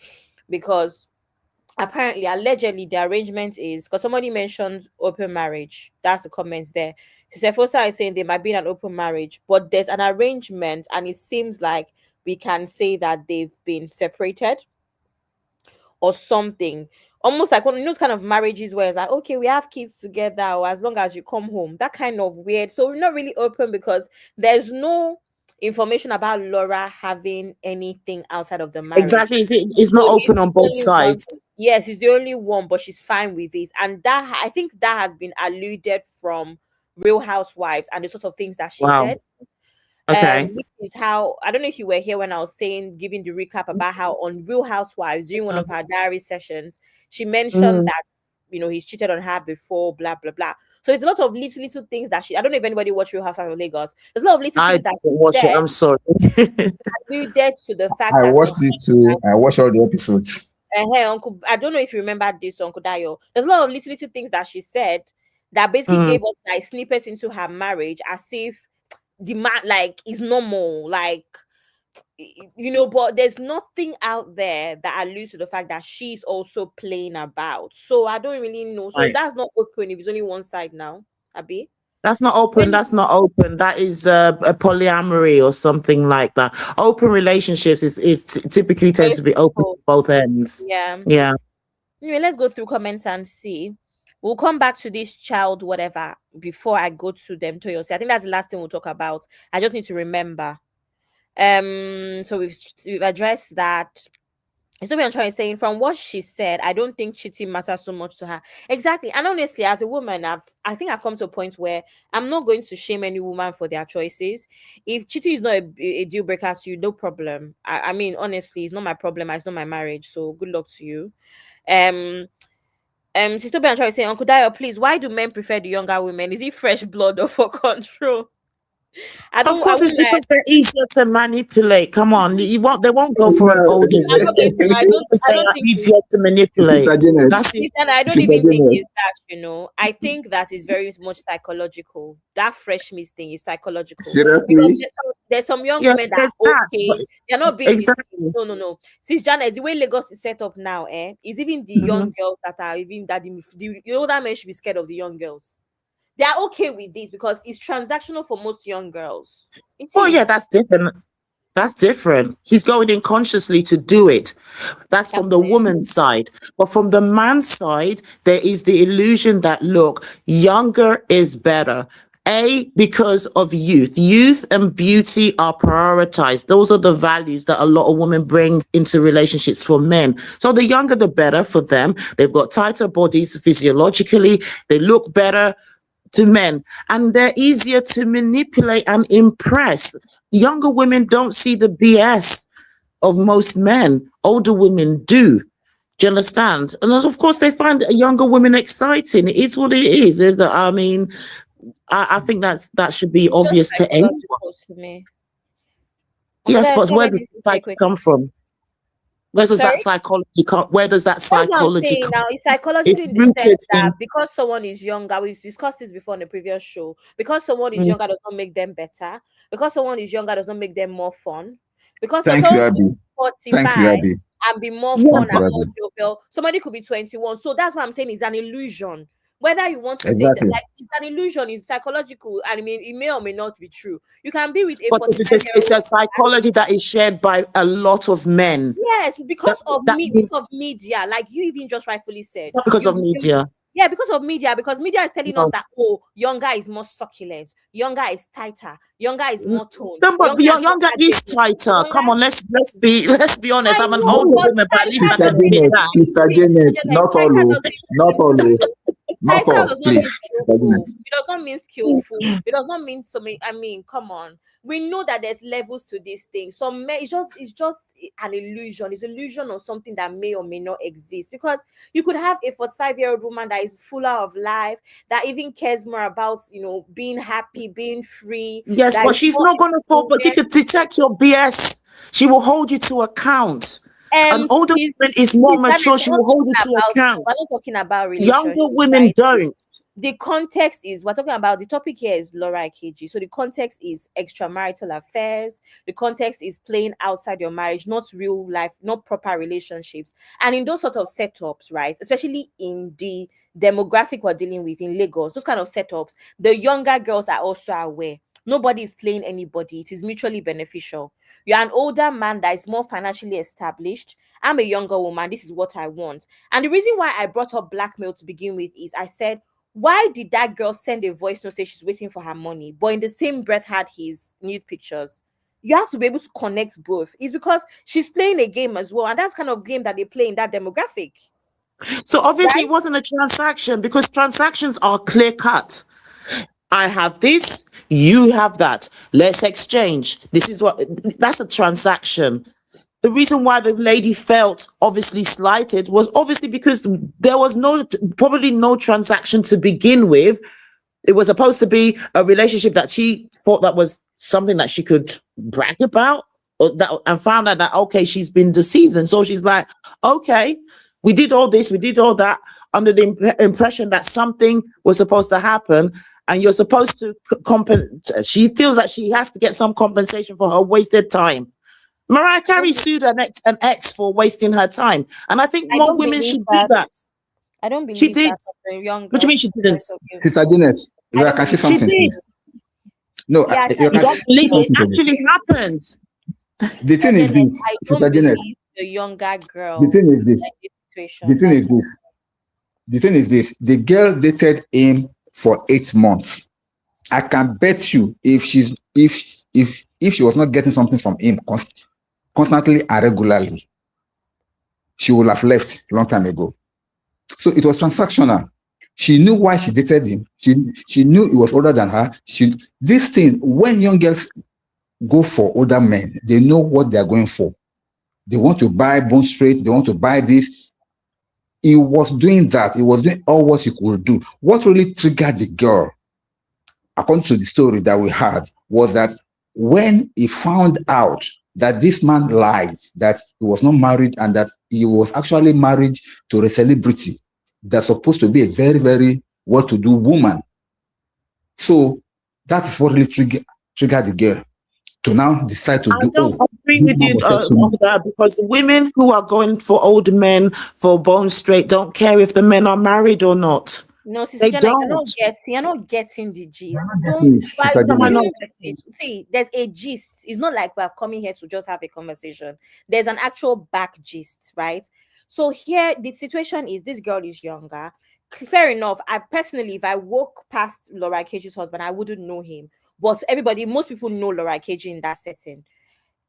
because apparently, allegedly, the arrangement is, because somebody mentioned open marriage. That's the comments there. Sister is saying they might be in an open marriage, but there's an arrangement, and it seems like we can say that they've been separated or something. Almost like one of those kind of marriages where it's like, okay, we have kids together, or as long as you come home. That kind of weird. So we're not really open, because there's no information about Laura having anything outside of the marriage. Exactly. It's not open on both sides. Yes, he's the only one, but she's fine with this. And that, I think that has been alluded from Real Housewives and the sort of things that she said. Okay. Which is how, I don't know if you were here when I was giving the recap about how on Real Housewives, during one of her diary sessions, she mentioned that, he's cheated on her before, blah, blah, blah. So it's a lot of little things that I don't know if anybody watched Real Housewives of Lagos. There's a lot of little things that she watch said, it. I'm sorry. alluded to the fact I that watched it too. I watched all the episodes. Hey, Uncle, I don't know if you remember this, Uncle Dayo. There's a lot of little things that she said that basically gave us like snippets into her marriage, as if the man is normal, but there's nothing out there that alludes to the fact that she's also playing about. So I don't really know. So that's not open if it's only one side now, Abi. That's not open. That's not open. That is a polyamory or something like that. Open relationships is typically tends to be open to both ends. Yeah. Anyway, let's go through comments and see. We'll come back to this child, whatever, before I go to them to yourself. I think that's the last thing we'll talk about. I just need to remember. So we've addressed that. So what I'm trying to say, from what she said, I don't think cheating matters so much to her. Exactly. And honestly, as a woman, I think I've come to a point where I'm not going to shame any woman for their choices. If cheating is not a deal breaker to you, no problem. I mean, honestly, it's not my problem. It's not my marriage. So good luck to you. Sister I'm trying to say, Uncle Dio, please, why do men prefer the younger women? Is it fresh blood or for control? Of course, it's because they're easier to manipulate. Come on, they won't go for an older woman. I don't think easier to manipulate. I don't even think it's that, I think that is very much psychological. That fresh meat thing is psychological. Seriously? There's some young women that are okay. They're not being exactly. No. Since Janet, the way Lagos is set up now, is even the young girls that are even that the older men should be scared of the young girls. They are okay with this because it's transactional for most young girls. Yeah, that's different. That's different. She's going in consciously to do it. That's from the woman's side. But from the man's side, there is the illusion that, look, younger is better. Because of youth. Youth and beauty are prioritized. Those are the values that a lot of women bring into relationships for men. So the younger, the better for them. They've got tighter bodies physiologically. They look better to men, and they're easier to manipulate and impress. Younger women don't see the BS of most men. Older women do. Do you understand? And of course, they find younger women exciting. It is what it is. I think that should be obvious to anyone. Yes, but where does the psyche come from? Where does that psychology come? Where does that psychology come? Now, it's psychology in the sense that because someone is younger, we've discussed this before on the previous show. Because someone is younger does not make them better. Because someone is younger does not make them more fun. Because Thank you, Abby. And be more fun and more jovial. Somebody could be 21. So that's what I'm saying is an illusion. Whether you want to say that, Exactly. like, it's an illusion, it's psychological, and I mean, it may or may not be true. You can be with a But it's 45-year-old. a psychology that is shared by a lot of men. Yes, because of That me, means because of media, like you even just rightfully said. it's not because of media. Yeah, because of media, because media is telling us No. that, oh, younger is more succulent, younger is tighter, younger is more toned. No, but younger is tighter. Come on, let's be honest. I I'm an know, older but woman, but at least I Sister can admit Janet, that. Sister Janet, not all, tighter oh, doesn't not all, oh, not title all, does not mean please, Sister skillful. Janet. It does not mean skillful. It does not mean so many. I mean, come on. We know that there's levels to this thing. So it's just an illusion. It's illusion of something that may or may not exist. Because you could have a 45-year-old woman that is fuller of life, that even cares more about, being happy, being free. Yes, that but is she's more not gonna fall. But she influenced. can detect your BS. She will hold you to account. An older woman is more mature. She will hold you to account. We're not talking about Younger relationships, women right? don't. The context is, we're talking about, the topic here is Laura Ikeji. So the context is extramarital affairs. The context is playing outside your marriage, not real life, not proper relationships. And in those sort of setups, right, especially in the demographic we're dealing with in Lagos, those kind of setups, the younger girls are also aware. Nobody is playing anybody. It is mutually beneficial. You're an older man that is more financially established. I'm a younger woman. This is what I want. And the reason why I brought up blackmail to begin with is I said, why did that girl send a voice note say she's waiting for her money, but in the same breath had his nude pictures? You have to be able to connect both. It's because she's playing a game as well. And that's kind of game that they play in that demographic. So obviously it wasn't a transaction, because transactions are clear cut. I have this, you have that. Let's exchange. That's a transaction. The reason why the lady felt obviously slighted was obviously because there was probably no transaction to begin with. It was supposed to be a relationship that she thought that was something that she could brag about, and found out that, okay, she's been deceived. And so she's like, okay, we did all this, we did all that under the impression that something was supposed to happen. And you're supposed to she feels that she has to get some compensation for her wasted time. Mariah Carey sued an ex for wasting her time. And I think more women should do that. I don't believe She did. that. The young What do you mean she didn't? Sister Janet, if I can say something, She did. please. No, Yeah, you You can don't say believe it something to this. actually happened. The thing is this, I Sister don't Janet. believe the younger girl. The thing is this. Situation. The thing is this. The thing is this. The girl dated him for 8 months. I can bet you, if she was not getting something from him constantly and regularly, she would have left long time ago. So it was transactional. She knew why she dated him. She knew he was older than her. This thing, when young girls go for older men, they know what they are going for. They want to buy bone straight. They want to buy this. He was doing that. He was doing all what he could do. What really triggered the girl, according to the story that we had, was that when he found out that this man lied, that he was not married and that he was actually married to a celebrity that's supposed to be a very, very well-to-do woman. So that is what really triggered the girl to now decide to do. I don't agree with you on that, because women who are going for old men for bone straight don't care if the men are married or not. No, Sister Jenna, you're not getting the gist. See, there's a gist. It's not like we're coming here to just have a conversation. There's an actual back gist, right? So here, the situation is, this girl is younger. Fair enough. I personally, if I walk past Laura Ikeji's husband, I wouldn't know him. But most people know Laura Ikeji in that setting.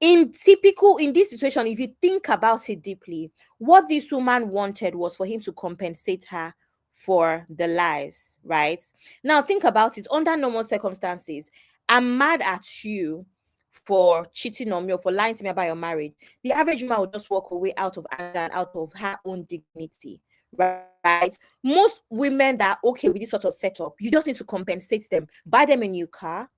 In this situation, if you think about it deeply, what this woman wanted was for him to compensate her for the lies, right? Now think about it. Under normal circumstances, I'm mad at you for cheating on me or for lying to me about your marriage. The average woman would just walk away out of anger and out of her own dignity, right? Most women that are okay with this sort of setup, you just need to compensate them, buy them a new car,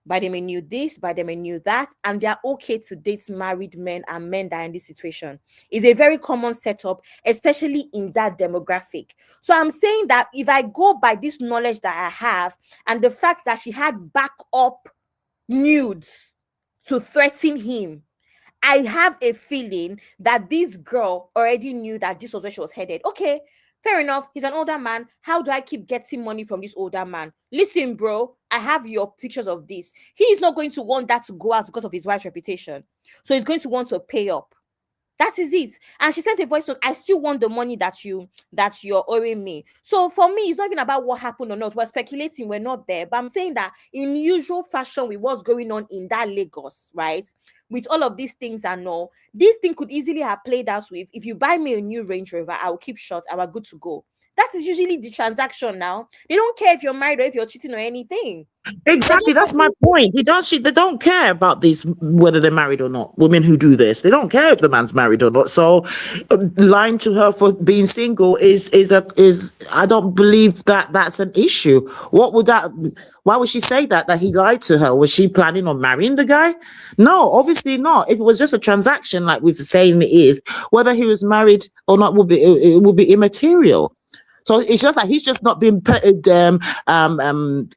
buy them a new this, buy them a new that, and they're okay to date married men and men that are in this situation. It's a very common setup, especially in that demographic. So I'm saying that if I go by this knowledge that I have and the fact that she had backup nudes to threaten him, I have a feeling that this girl already knew that this was where she was headed. Okay, Fair enough. He's an older man. How do I keep getting money from this older man? Listen, bro, I have your pictures of this. He is not going to want that to go out because of his wife's reputation. So he's going to want to pay up. That is it. And she sent a voice note. I still want the money that you're owing me. So for me, it's not even about what happened or not. We're speculating, we're not there. But I'm saying that in usual fashion with what's going on in that Lagos, right? With all of these things and all, this thing could easily have played out with, if you buy me a new Range Rover, I will keep short and we're good to go. That is usually the transaction now. They don't care if you're married or if you're cheating or anything. Exactly, that's my point. They don't care about these, whether they're married or not. Women who do this, they don't care if the man's married or not. So, lying to her for being single is I don't believe that that's an issue. What would that? Why would she say that he lied to her? Was she planning on marrying the guy? No, obviously not. If it was just a transaction, like we've saying it is, whether he was married or not it would be immaterial. So it's just like he's just not been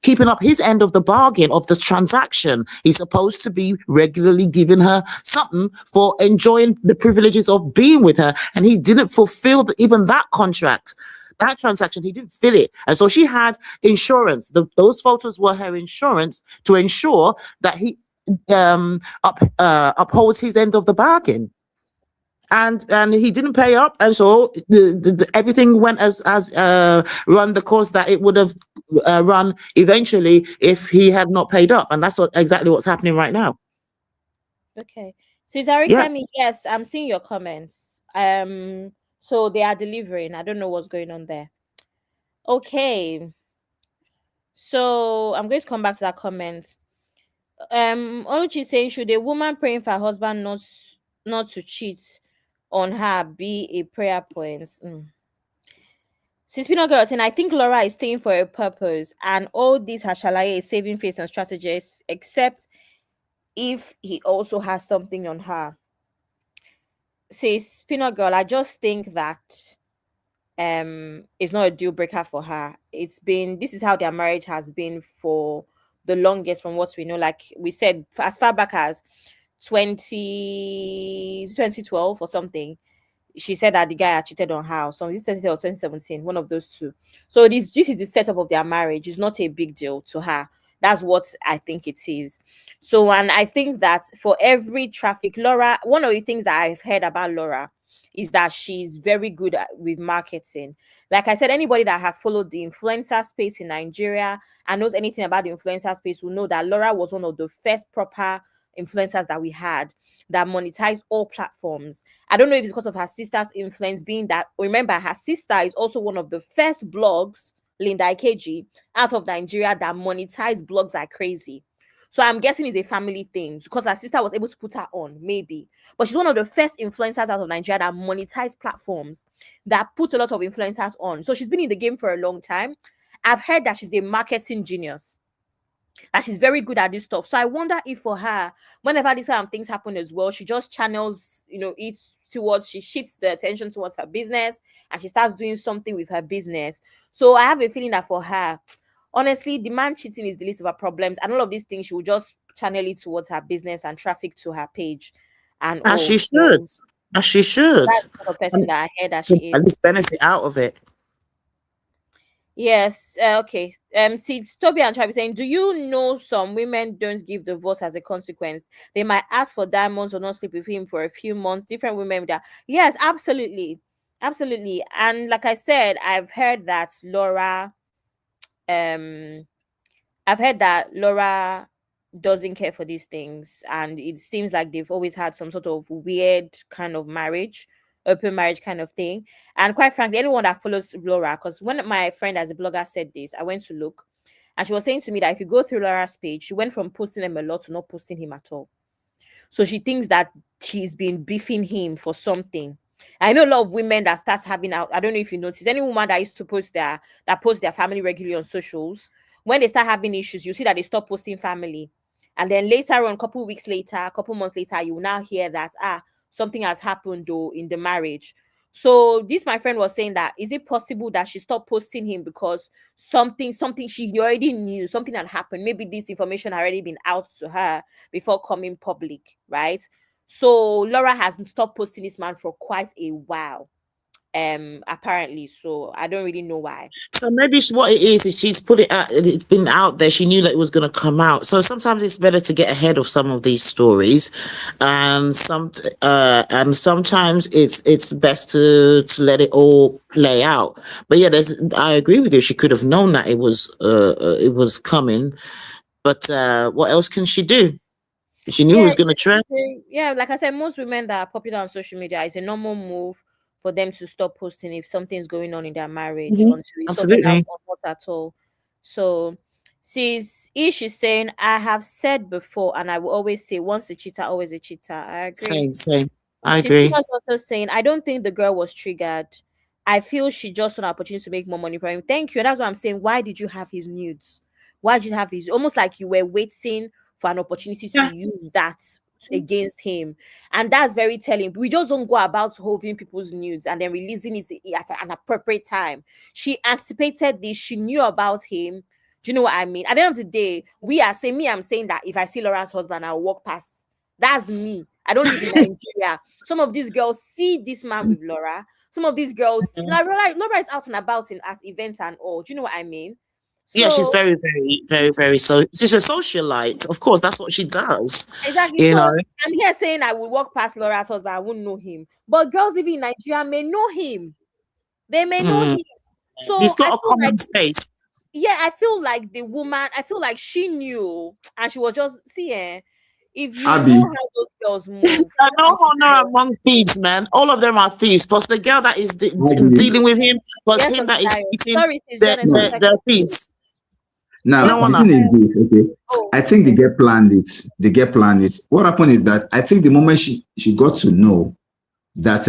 keeping up his end of the bargain of the transaction. He's supposed to be regularly giving her something for enjoying the privileges of being with her, and he didn't fulfill even that contract. That transaction, he didn't fill it. And so she had insurance. Those photos were her insurance to ensure that he upholds his end of the bargain. And he didn't pay up, and so everything went as run the course that it would have run eventually if he had not paid up, and that's exactly what's happening right now. Okay, Cesare Kemi, yes, I'm seeing your comments. So they are delivering. I don't know what's going on there. Okay, so I'm going to come back to that comment. Oluchi saying, should a woman praying for her husband not to cheat on her be a prayer point? Sispino girl saying, I think Laura is staying for a purpose, and all this Hashalaye is saving face and strategies, except if he also has something on her. Says Spino girl, I just think that it's not a deal breaker for her. This is how their marriage has been for the longest, from what we know. Like we said, as far back as 2012 or something, she said that the guy had cheated on her. So this 2010 or 2017, one of those two. So this is the setup of their marriage. It's not a big deal to her. That's what I think it is. So, and I think that for every traffic, Laura, one of the things that I've heard about Laura is that she's very good with marketing. Like I said, anybody that has followed the influencer space in Nigeria and knows anything about the influencer space will know that Laura was one of the first proper influencers that we had that monetized all platforms. I don't know if it's because of her sister's influence, being that, remember, her sister is also one of the first blogs, Linda Ikeji, out of Nigeria that monetized blogs like crazy. So I'm guessing it's a family thing because her sister was able to put her on, maybe. But she's one of the first influencers out of Nigeria that monetized platforms that put a lot of influencers on. So she's been in the game for a long time. I've heard that she's a marketing genius, that she's very good at this stuff. So I wonder if for her, whenever these kind of things happen as well, she just channels, it towards, she shifts the attention towards her business and she starts doing something with her business. So I have a feeling that for her, honestly, the man cheating is the least of her problems, and all of these things she will just channel it towards her business and traffic to her page. And As she should. As she should. That's the sort of person that I heard that she is. At least benefit out of it. Yes. Okay. See, Toby and Travis saying, do you know some women don't give divorce as a consequence? They might ask for diamonds or not sleep with him for a few months. Different women with that. Yes, absolutely. Absolutely. And like I said, I've heard that Laura doesn't care for these things, and it seems like they've always had some sort of weird kind of marriage, open marriage kind of thing. And quite frankly, anyone that follows Laura, because when my friend as a blogger said this, I went to look, and she was saying to me that if you go through Laura's page, she went from posting him a lot to not posting him at all. So she thinks that she's been beefing him for something. I know a lot of women that start having out. I don't know if you notice, any woman that used to post their family regularly on socials, when they start having issues, you see that they stop posting family. And then later on, a couple months later, you will now hear that something has happened though in the marriage. So this, my friend was saying that, is it possible that she stopped posting him because something she already knew, something had happened? Maybe this information had already been out to her before coming public, right? So Laura has stopped posting this man for quite a while. apparently. So I don't really know why. So maybe what it is she's put it out. It's been out there. She knew that it was going to come out. So sometimes it's better to get ahead of some of these stories, and sometimes it's best to let it all play out. But yeah, I agree with you. She could have known that it was coming, but what else can she do? She knew it was going to trend. Yeah, like I said, most women that are popular on social media, is a normal move for them to stop posting if something's going on in their marriage until it's sorted out or not at all. So she's saying, I have said before, and I will always say, once a cheater, always a cheater. I agree. Same. I She's agree. also saying, I don't think the girl was triggered. I feel she just saw an opportunity to make more money from him. Thank you. That's what I'm saying. Why did you have his nudes? Why did you have his? Almost like you were waiting for an opportunity to use that against him. And that's very telling. We just don't go about holding people's nudes and then releasing it at an appropriate time. She anticipated this. She knew about him. Do you know what I mean? At the end of the day, I'm saying that if I see Laura's husband, I'll walk past. That's me. I don't live in Nigeria. Some of these girls see this man with Laura. Some of these girls, Laura is out and about at events and all. Do you know what I mean? So, yeah, she's very, very, very, very. So she's a socialite. Of course, that's what she does. Exactly. You so know? I'm here saying I will walk past Laura's husband. I wouldn't know him. But girls living in Nigeria may know him. They may know him. So he's got a common face. Yeah, I feel like the woman, I feel like she knew, and she was just if you Abby. know how those girls move. There's no honor among thieves, man. All of them are thieves. Plus the girl that is dealing with him, plus him that is cheating, they're thieves. Now, the thing is this, okay? I think they get planned it. What happened is that I think the moment she got to know that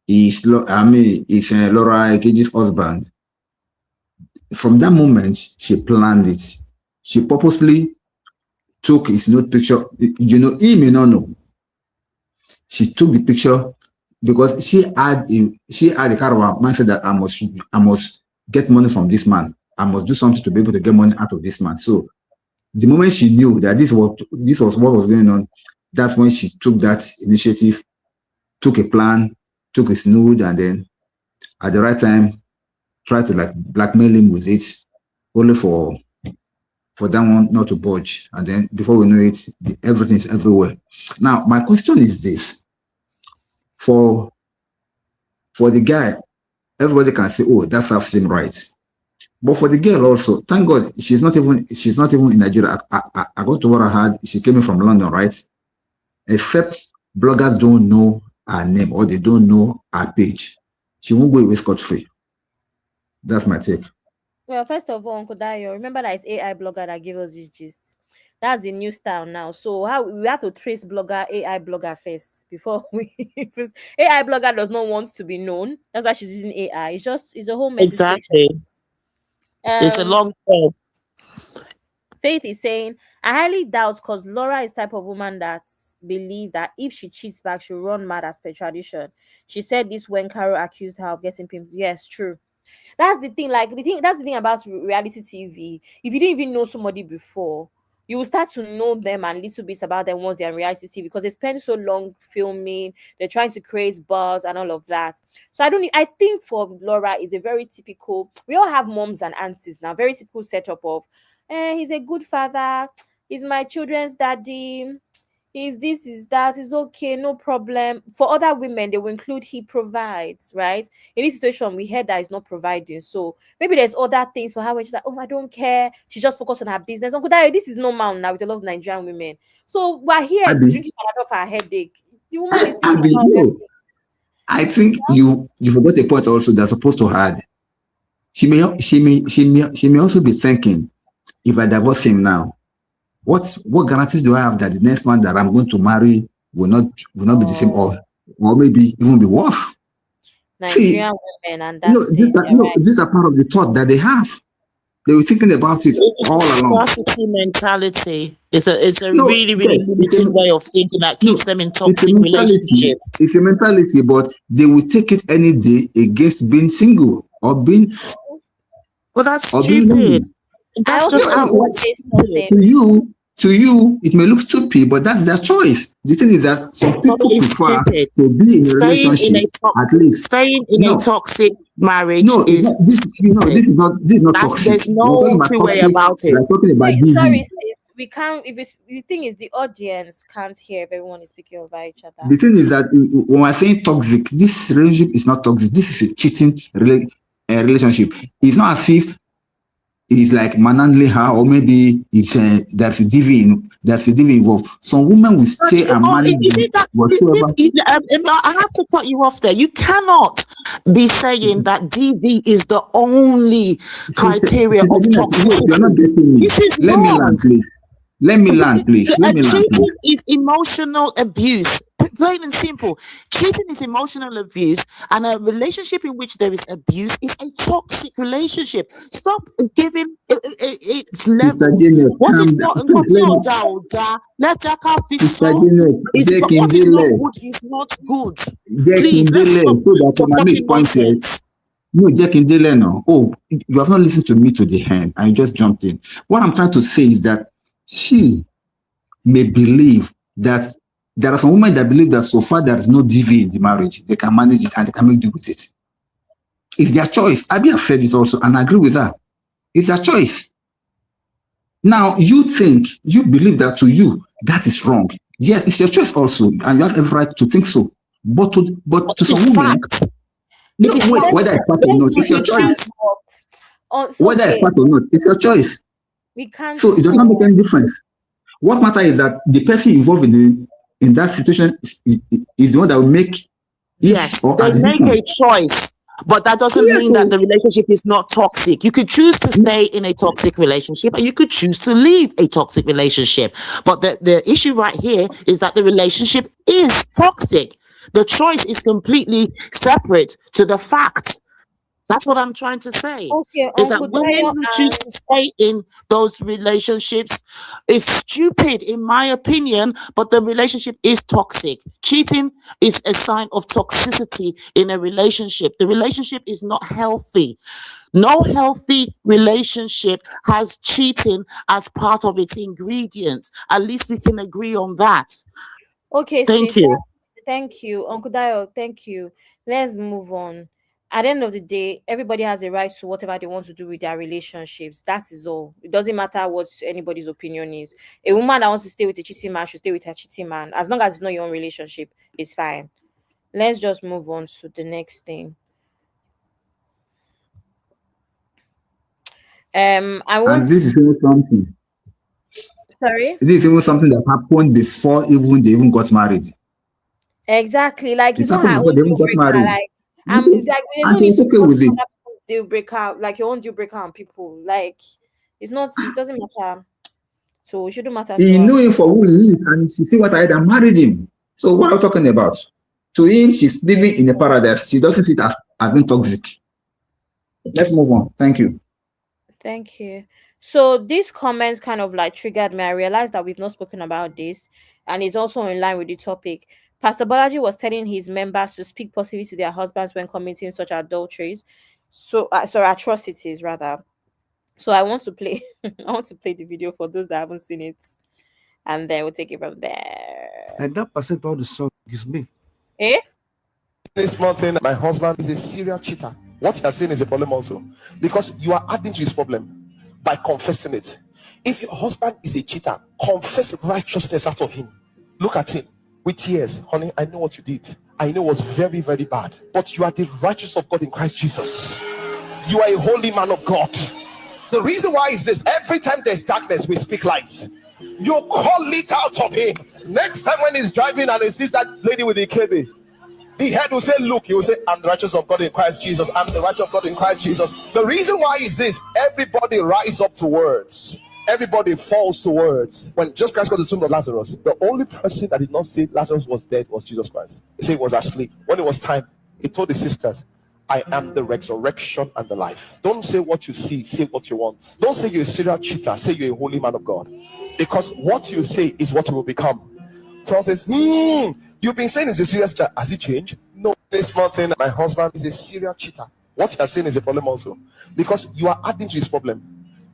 is Laura Ikeji's husband, from that moment she planned it. She purposely took his nude picture. You know, he may not know. She took the picture because she had a kind of mindset that I must get money from this man. I must do something to be able to get money out of this man. So the moment she knew that this was what was going on, that's when she took that initiative, took a plan, took his nude, and then at the right time tried to like blackmail him with it, only for that one not to budge. And then before we know it, everything is everywhere. Now, my question is this: for the guy, everybody can say, "Oh, that serves him right." But for the girl also, thank God she's not even in Nigeria. I got to what I heard. She came in from London, right? Except bloggers don't know her name or they don't know her page, she won't go away scot-free. That's my take. Well, first of all, Uncle Dayo, remember that it's AI blogger that gave us this gist. That's the new style now. So we have to trace AI blogger first before we. AI blogger does not want to be known. That's why she's using AI. It's a whole message. Exactly. It's a long term. Faith is saying, I highly doubt because Laura is type of woman that believe that if she cheats back, she'll run mad as per tradition. She said this when Carol accused her of getting pimped. Yes, true. That's the thing. That's the thing about reality TV. If you didn't even know somebody before, you will start to know them and little bits about them once they're in reality TV because they spend so long filming, they're trying to create buzz and all of that. So I think for Laura is a very typical, we all have moms and aunties now, very typical setup of he's a good father, he's my children's daddy, he's this, is that, is okay, no problem. For other women, they will include he provides, right? In this situation, we heard that he's not providing. So maybe there's other things for her where she's like, oh, I don't care. She just focused on her business. Uncle Dayo, this is normal now with a lot of Nigerian women. So we're here drinking Panadol for her headache. The woman is I think you forgot a point also that's supposed to add. She may also be thinking, if I divorce him now, what guarantees do I have that the next man that I'm going to marry will not be the same or maybe even be worse? Nigerian women, and that's these are part of the thought that they have. They were thinking about it all along. Scarcity mentality. It's a really limiting way of thinking that keeps them in toxic relationships. It's a mentality, but they will take it any day against being single or being. Well, that's stupid. That's just to you. To you, it may look stupid, but that's their choice. The thing is that some people It's prefer stupid. to be in a relationship at least. Staying in a No, toxic marriage no, it's is not, this, no, stupid. this is not There's toxic. We're talking no about two way toxic. about it. We're talking about Sorry, DV. sis, we can't. If it's, the thing is, the audience can't hear if everyone is speaking over each other. The thing is that when we're saying toxic, this relationship is not toxic. This is a cheating relationship. It's not as if it's like manhandling her, or maybe it's there's a DV involved. Some women will stay and manage whatsoever. I have to cut you off there. You cannot be saying that DV is the only criteria of toxicity. You're not getting me. This is Let wrong. me land, please. Let me land, please. Cheating is emotional abuse. Plain and simple. Cheating is emotional abuse, and a relationship in which there is abuse is a toxic relationship. Stop giving its levels. What is not good is not good. Please, let's stop talking nonsense. No, Jack in Delano. Oh, you have not listened to me to the end. I just jumped in. What I'm trying to say is that she may believe that there are some women that believe that so far there is no DV in the marriage, they can manage it and they can make do with it. It's their choice. Abi has said it also, and I agree with her. It's their choice. Now, you believe that to you, that is wrong. Yes, it's your choice also, and you have every right to think so. But to some women, no, wait, whether it's part or not, it's your choice. Whether it's part or not, it's your choice. We can't. So it does not make any difference. What matters is that the person involved in that situation is the one that will make. Yes, they make a choice, but that doesn't mean that the relationship is not toxic. You could choose to stay in a toxic relationship, and you could choose to leave a toxic relationship. But the issue right here is that the relationship is toxic. The choice is completely separate to the fact. That's what I'm trying to say. Okay, is that women who choose to stay in those relationships is stupid, in my opinion, but the relationship is toxic. Cheating is a sign of toxicity in a relationship. The relationship is not healthy. No healthy relationship has cheating as part of its ingredients. At least we can agree on that. Okay, thank you. Thank you, Uncle Dio. Thank you. Let's move on. At the end of the day, everybody has a right to whatever they want to do with their relationships. That is all. It doesn't matter what anybody's opinion is. A woman that wants to stay with a cheating man should stay with her cheating man. As long as it's not your own relationship, it's fine. Let's just move on to the next thing. I want. And this is even something. Sorry. This is even something that happened before they even got married. Exactly. Like it's not before they even got married. Like, like there's no need to with it. Deal breaker, like your own deal breaker on people. Like it's not. It doesn't matter. So it shouldn't matter. He knew him for who he is, and she see what I had and married him. So what are you talking about? To him, she's living in a paradise. She doesn't see it as being toxic. Let's move on. Thank you. Thank you. So these comments kind of like triggered me. I realized that we've not spoken about this, and it's also in line with the topic. Pastor Bolaji was telling his members to speak positively to their husbands when committing such adulteries, atrocities rather. So I want to play. I want to play the video for those that haven't seen it, and then we'll take it from there. And that percent all the song is me. Eh? This small thing, my husband is a serial cheater. What you are saying is a problem also, because you are adding to his problem by confessing it. If your husband is a cheater, confess righteousness out of him. Look at him with tears. Honey, I know what you did. I know it was very, very bad. But you are the righteousness of God in Christ Jesus. You are a holy man of God. The reason why is this: every time there's darkness, we speak light. You call it out of him. Next time when he's driving and he sees that lady with the KB, the head will say, look, he will say, I'm the righteous of God in Christ Jesus. I'm the righteous of God in Christ Jesus. The reason why is this: everybody rise up to words. Everybody falls to words. When Jesus Christ got to the tomb of Lazarus, the only person that did not say Lazarus was dead was Jesus Christ. He said he was asleep. When it was time, he told his sisters, I am the resurrection and the life. Don't say what you see, say what you want. Don't say you're a serial cheater, say you're a holy man of God. Because what you say is what you will become. Someone says, you've been saying it's a serious cheater. Has it changed? No. This small thing, my husband is a serial cheater. What you are saying is a problem also, because you are adding to his problem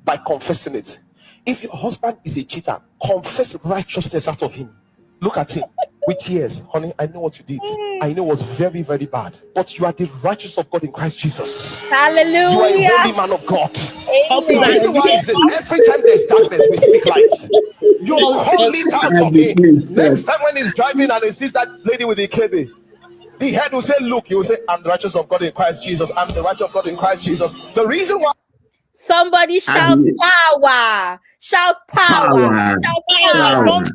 by confessing it. If your husband is a cheater, confess righteousness out of him. Look at him with tears. Honey, I know what you did. I know it was very, very bad. But you are the righteous of God in Christ Jesus. Hallelujah. You are a holy man of God. Uncle The Dan, reason you why hear is this: every time there's darkness, we speak light. You call it out of him. Next time when he's driving and he sees that lady with the KB, the head will say, look, he will say, I'm the righteous of God in Christ Jesus. I'm the righteous of God in Christ Jesus. The reason why Somebody shout power. Shout power. Shout power. nonsense.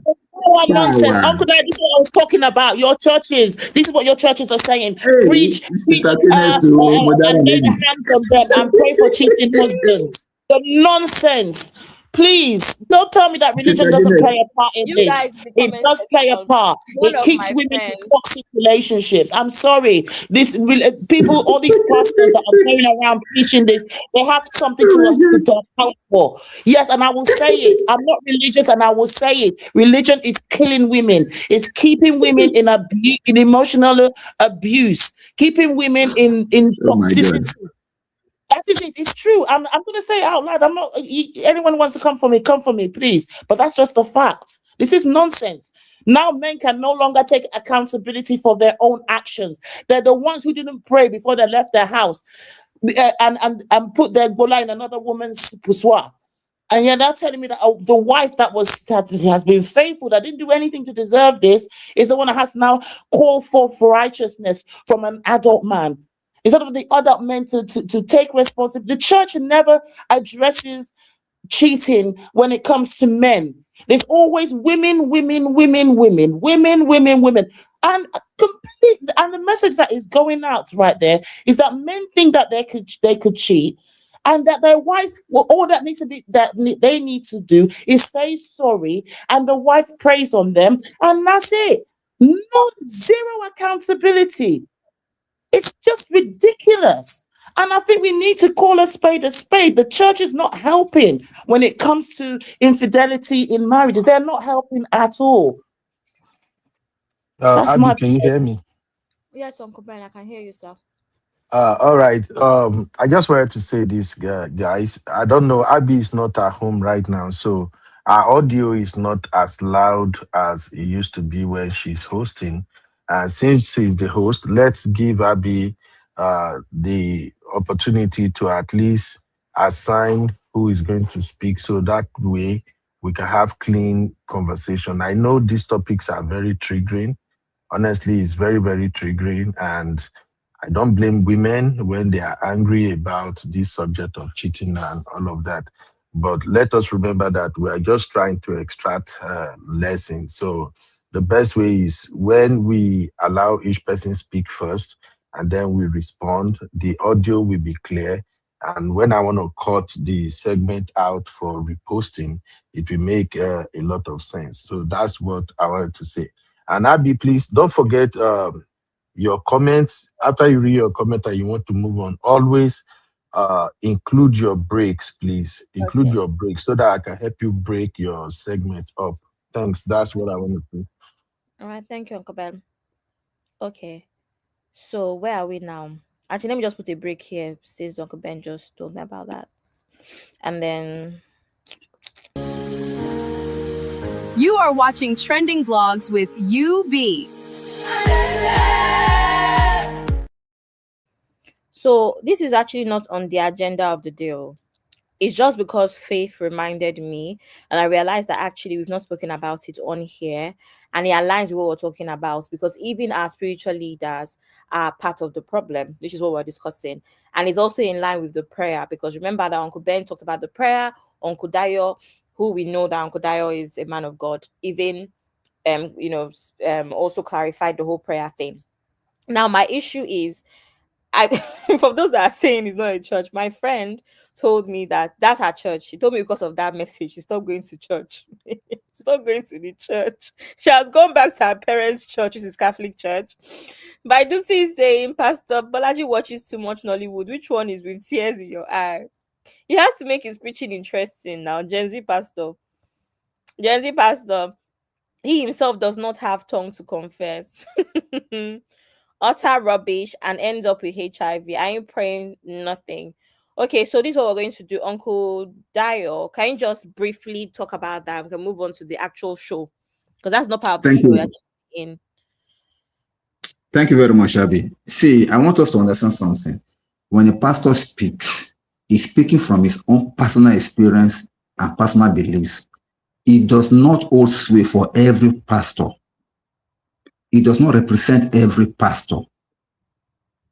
Nonsense. Uncle Dan, this is what I was talking about. Your churches. This is what your churches are saying. Preach, and lay the hands on them and pray for cheating husbands. The nonsense. Please don't tell me that religion doesn't play a part in You this. guys in the It comment does play a section, part. one It of keeps my women in friends, toxic relationships. I'm sorry. People, all these pastors that are going around preaching this, they have something to account for. Yes, and I will say it. I'm not religious, and I will say it. Religion is killing women. It's keeping women in emotional abuse, keeping women in toxicity. That is it. It's true. I'm going to say it out loud. I'm not. Anyone wants to come for me, please. But that's just the fact. This is nonsense. Now men can no longer take accountability for their own actions. They're the ones who didn't pray before they left their house, and put their bola in another woman's poussoir. And you're now telling me that the wife that has been faithful, that didn't do anything to deserve this, is the one that has to now call for righteousness from an adult man. Instead of the adult men to take responsibility. The church never addresses cheating when it comes to men. There's always women. And and the message that is going out right there is that men think that they could cheat, and that their wives, well, all that needs to be that they need to do is say sorry, and the wife prays on them, and that's it. No, zero accountability. It's just ridiculous. And I think we need to call a spade a spade. The church is not helping when it comes to infidelity in marriages. They're not helping at all. Abby, can you hear me? Yes, Uncle Ben, I can hear you, sir. All right. I just wanted to say this, guys. I don't know. Abby is not at home right now, so our audio is not as loud as it used to be when she's hosting. And since she's the host, let's give Abby the opportunity to at least assign who is going to speak, so that way we can have clean conversation. I know these topics are very triggering. Honestly, it's very, very triggering, and I don't blame women when they are angry about this subject of cheating and all of that. But let us remember that we are just trying to extract lessons. So the best way is when we allow each person speak first, and then we respond. The audio will be clear. And when I want to cut the segment out for reposting, it will make a lot of sense. So that's what I wanted to say. And Abby, please don't forget your comments. After you read your comment and you want to move on, always include your breaks, please. Include your breaks so that I can help you break your segment up. Thanks. That's what I want to do. All right, thank you, Uncle Ben. Okay, so where are we now? Actually, let me just put a break here since Uncle Ben just told me about that. And then You are watching Trending Vlogs with UB. so this is actually not on the agenda of the deal. It's just because Faith reminded me, and I realized that actually we've not spoken about it on here, and it aligns with what we're talking about, because even our spiritual leaders are part of the problem, which is what we're discussing. And it's also in line with the prayer, because remember that Uncle Ben talked about the prayer. Uncle Dayo, who we know that Uncle Dayo is a man of God, even also clarified the whole prayer thing. Now my issue is, for those that are saying it's not a church, my friend told me that that's her church. She told me because of that message, she stopped going to church. She's not going to the church. She has gone back to her parents' church, which is Catholic church. By Dupsy is saying, Pastor Bolaji watches too much Nollywood. Which one is with tears in your eyes? He has to make his preaching interesting now. Gen Z pastor. He himself does not have tongue to confess. Utter rubbish and ends up with HIV. I ain't praying nothing. Okay, so this is what we're going to do. Uncle Dio, can you just briefly talk about that? We can move on to the actual show because that's not part of the Thank show. We're you. just in. Thank you very much, Abby. See, I want us to understand something. When a pastor speaks, he's speaking from his own personal experience and personal beliefs. It does not hold sway for every pastor. It does not represent every pastor.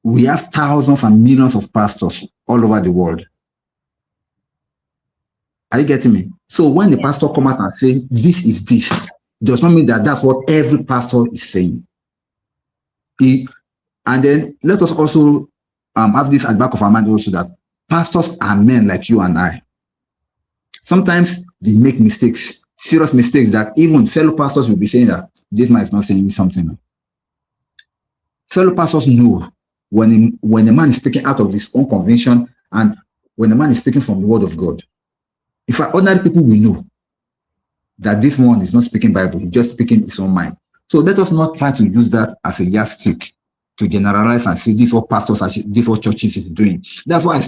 We have thousands and millions of pastors all over the world. Are you getting me? So when the pastor come out and say, this is this, does not mean that that's what every pastor is saying. And then let us also have this at the back of our mind also that pastors are men like you and I. Sometimes they make mistakes, serious mistakes that even fellow pastors will be saying that this man is not saying something. Fellow pastors know when a man is speaking out of his own conviction and when a man is speaking from the word of God. In fact, ordinary people will know that this one is not speaking Bible, he's just speaking his own mind. So let us not try to use that as a yardstick to generalize and say this is what pastors are, this is what churches is doing. That's why,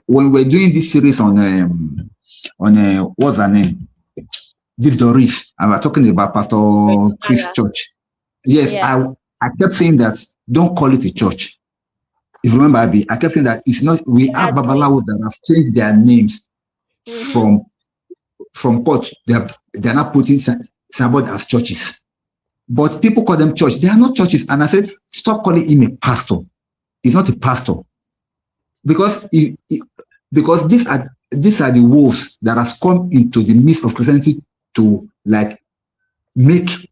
when we're doing this series on what's her name? This Doris, and we're talking about Pastor Chris Church. Yes, yeah. I kept saying that don't call it a church. If you remember, Abby, I kept saying that it's not. We have Babalawos that have changed their names from court. They're not putting somebody as churches, but people call them church. They are not churches. And I said, stop calling him a pastor. He's not a pastor because these are the wolves that have come into the midst of Christianity to like make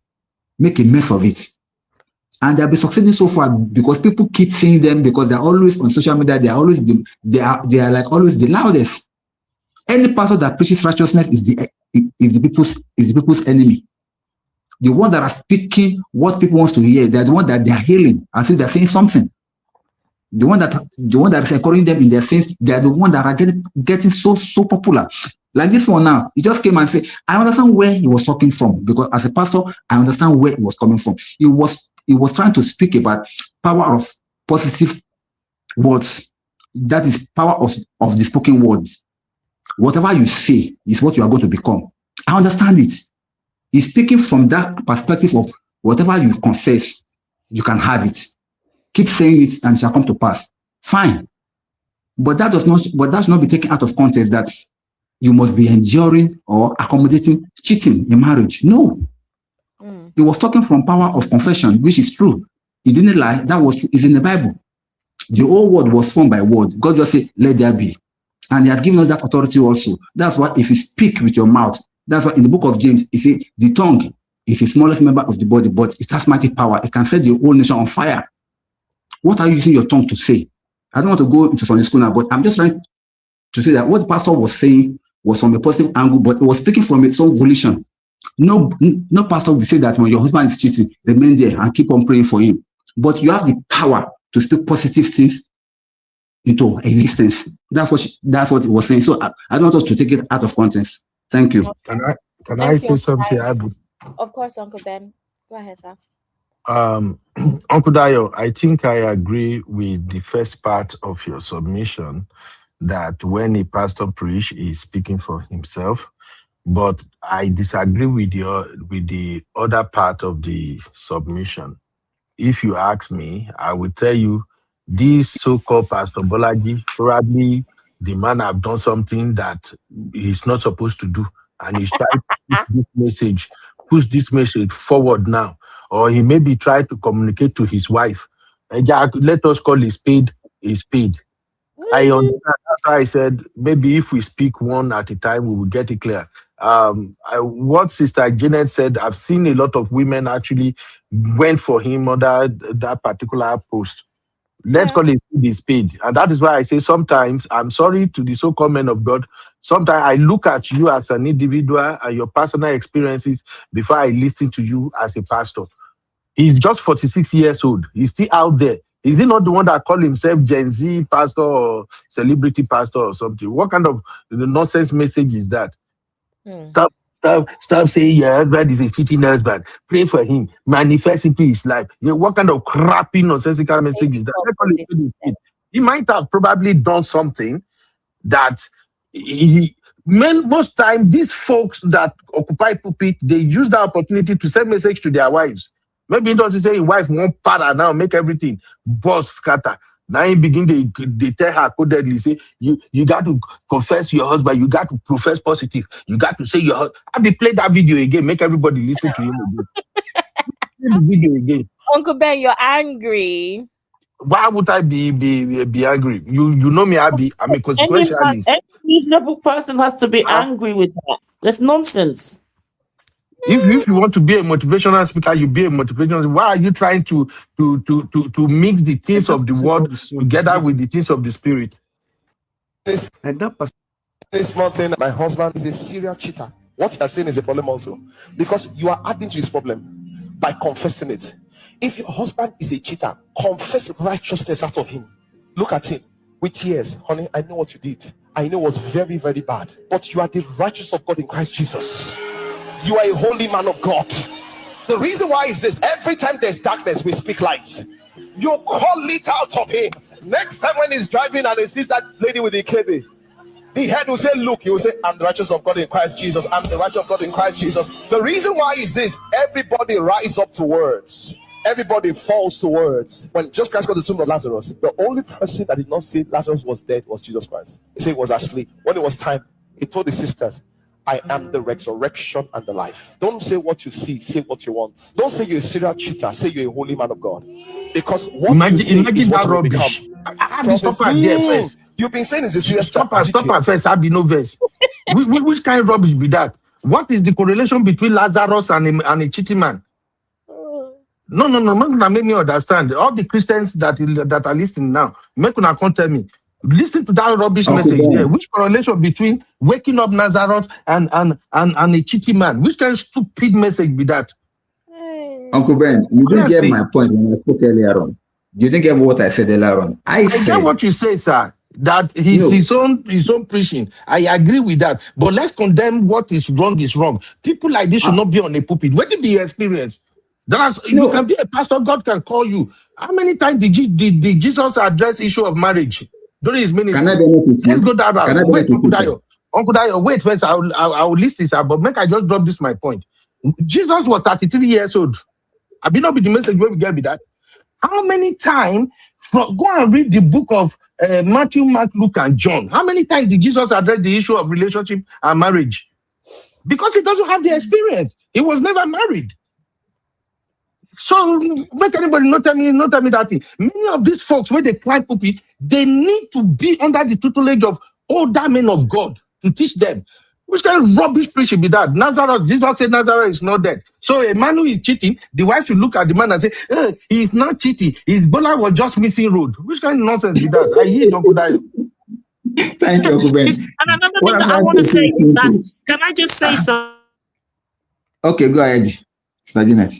a mess of it. And they'll be succeeding so far because people keep seeing them because they're always on social media. They are always they are like always the loudest. Any pastor that preaches righteousness is the people's enemy. The one that are speaking what people wants to hear, they're the one that they are healing. I think they're saying something. The one that is encouraging them in their sins, they are the one that are getting so popular. Like this one now, he just came and said, I understand where he was talking from because as a pastor, I understand where he was coming from. He was trying to speak about power of positive words. That is power of the spoken words. Whatever you say is what you are going to become. I understand it. He's speaking from that perspective of whatever you confess, you can have it. Keep saying it and it shall come to pass. Fine. But that does not be taken out of context that you must be enduring or accommodating cheating in marriage. No. He was talking from power of confession, which is true. He didn't lie. That is in the Bible. The old word was formed by word. God just said, let there be. And he has given us that authority also. That's why if you speak with your mouth, that's why in the book of James, he said, the tongue is the smallest member of the body, but it has mighty power. It can set the whole nation on fire. What are you using your tongue to say? I don't want to go into Sunday school now, but I'm just trying to say that what the pastor was saying was from a positive angle, but it was speaking from its own volition. No pastor will say that when your husband is cheating, remain there and keep on praying for him. But you have the power to speak positive things into existence. That's what it was saying. So I don't want us to take it out of context. Thank you. Can I say something, Abu? Of course, Uncle Ben. Go ahead, sir. Uncle Dayo, I think I agree with the first part of your submission that when a pastor preach, he's speaking for himself. But I disagree with the other part of the submission. If you ask me, I will tell you this so-called Pastor Bolaji, probably the man have done something that he's not supposed to do, and he's trying to push this message forward now, or he maybe try to communicate to his wife. Let us call a spade a spade. I understand. That's why I said maybe if we speak one at a time, we will get it clear. What Sister Janet said, I've seen a lot of women actually went for him under that particular post. Let's call it a spade. And that is why I say sometimes, I'm sorry to the so-called men of God, sometimes I look at you as an individual and your personal experiences before I listen to you as a pastor. He's just 46 years old. He's still out there. Is he not the one that called himself Gen Z pastor or celebrity pastor or something? What kind of nonsense message is that? Stop saying your husband is a cheating husband. Pray for him. Manifest into his life. What kind of crappy nonsensical message is that? He might have probably done something, that most time these folks that occupy pulpit, they use that opportunity to send message to their wives. Maybe it doesn't say wife won't para now, make everything boss scatter. Now you begin they tell her codedly, say you got to confess your husband, you got to profess positive, you got to say your husband. I'll be play that video again, make everybody listen to him again. Play the video again. Uncle Ben, you're angry. Why would I be angry? You know me, I'm a consequentialist. Any reasonable person has to be angry with that. That's nonsense. If you want to be a motivational speaker, you be a motivational. Why are you trying to mix the things of the world together with the things of the spirit? This small thing, my husband is a serial cheater. What you are saying is a problem also, because you are adding to his problem by confessing it. If your husband is a cheater, confess righteousness out of him. Look at him with tears. Honey, I know what you did. I know it was very, very bad. But you are the righteousness of God in Christ Jesus. You are a holy man of God. The reason why is this: every time there's darkness, we speak light. You call it out of him. Next time when he's driving and he sees that lady with the Ikeji, the head will say, look, he will say, I'm the righteous of God in Christ Jesus. I'm the righteous of God in Christ Jesus. The reason why is this: everybody rise up to words. Everybody falls to words. When Jesus Christ got to the tomb of Lazarus, the only person that did not say Lazarus was dead was Jesus Christ. He said he was asleep. When it was time, he told the sisters, I am the resurrection and the life. Don't say what you see, say what you want. Don't say you're a serial cheater, say you're a holy man of God. Because what you say is what you become. You've been saying it's a serious stop at first, I'll be no verse. Which kind of rubbish be that? What is the correlation between Lazarus and a cheating man? No, make me understand. All the Christians that are listening now, make una come tell me. Listen to that rubbish message there. Which correlation between waking up Nazareth and a cheating man? Which kind of stupid message be that? Uncle Ben, you didn't get my point when I spoke earlier on. You didn't get what I said earlier on. I get what you say, sir. That his own preaching. I agree with that. But let's condemn what is wrong is wrong. People like this should not be on a pulpit. What did be your experience? You can be a pastor, God can call you. How many times did Jesus address issue of marriage during his ministry? Can I be honest with you? Let's go that route. Wait, Uncle Dayo, wait first. I'll list this out, but make I just drop this my point. Jesus was 33 years old. I be not be the message where we get with that. How many times, go and read the book of Matthew, Mark, Luke, and John. How many times did Jesus address the issue of relationship and marriage? Because he doesn't have the experience. He was never married. So make anybody not tell me that thing. Many of these folks, when they climb pulpit, they need to be under the tutelage of older men of God to teach them. Which kind of rubbish preaching be that? Nazareth, Jesus said Nazareth is not dead. So a man who is cheating, the wife should look at the man and say, he is not cheating. His brother was just missing road. Which kind of nonsense be that? I hear Uncle Dayo. Thank you, Uncle Ben. And another thing that I want to say is that, can I just say something? Okay, go ahead, Sister Janet.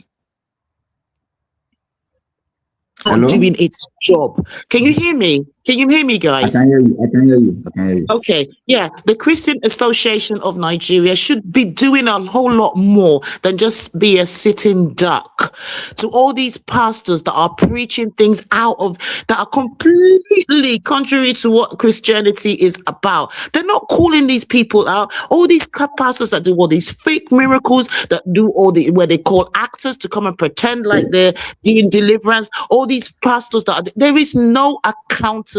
Hello? Doing its job. Can you hear me? Can you hear me, guys? I can hear you. Okay, yeah. The Christian Association of Nigeria should be doing a whole lot more than just be a sitting duck to all these pastors that are preaching things out of that are completely contrary to what Christianity is about. They're not calling these people out. All these pastors that do all these fake miracles, that do all the where they call actors to come and pretend like they're doing deliverance. All these pastors there is no accountability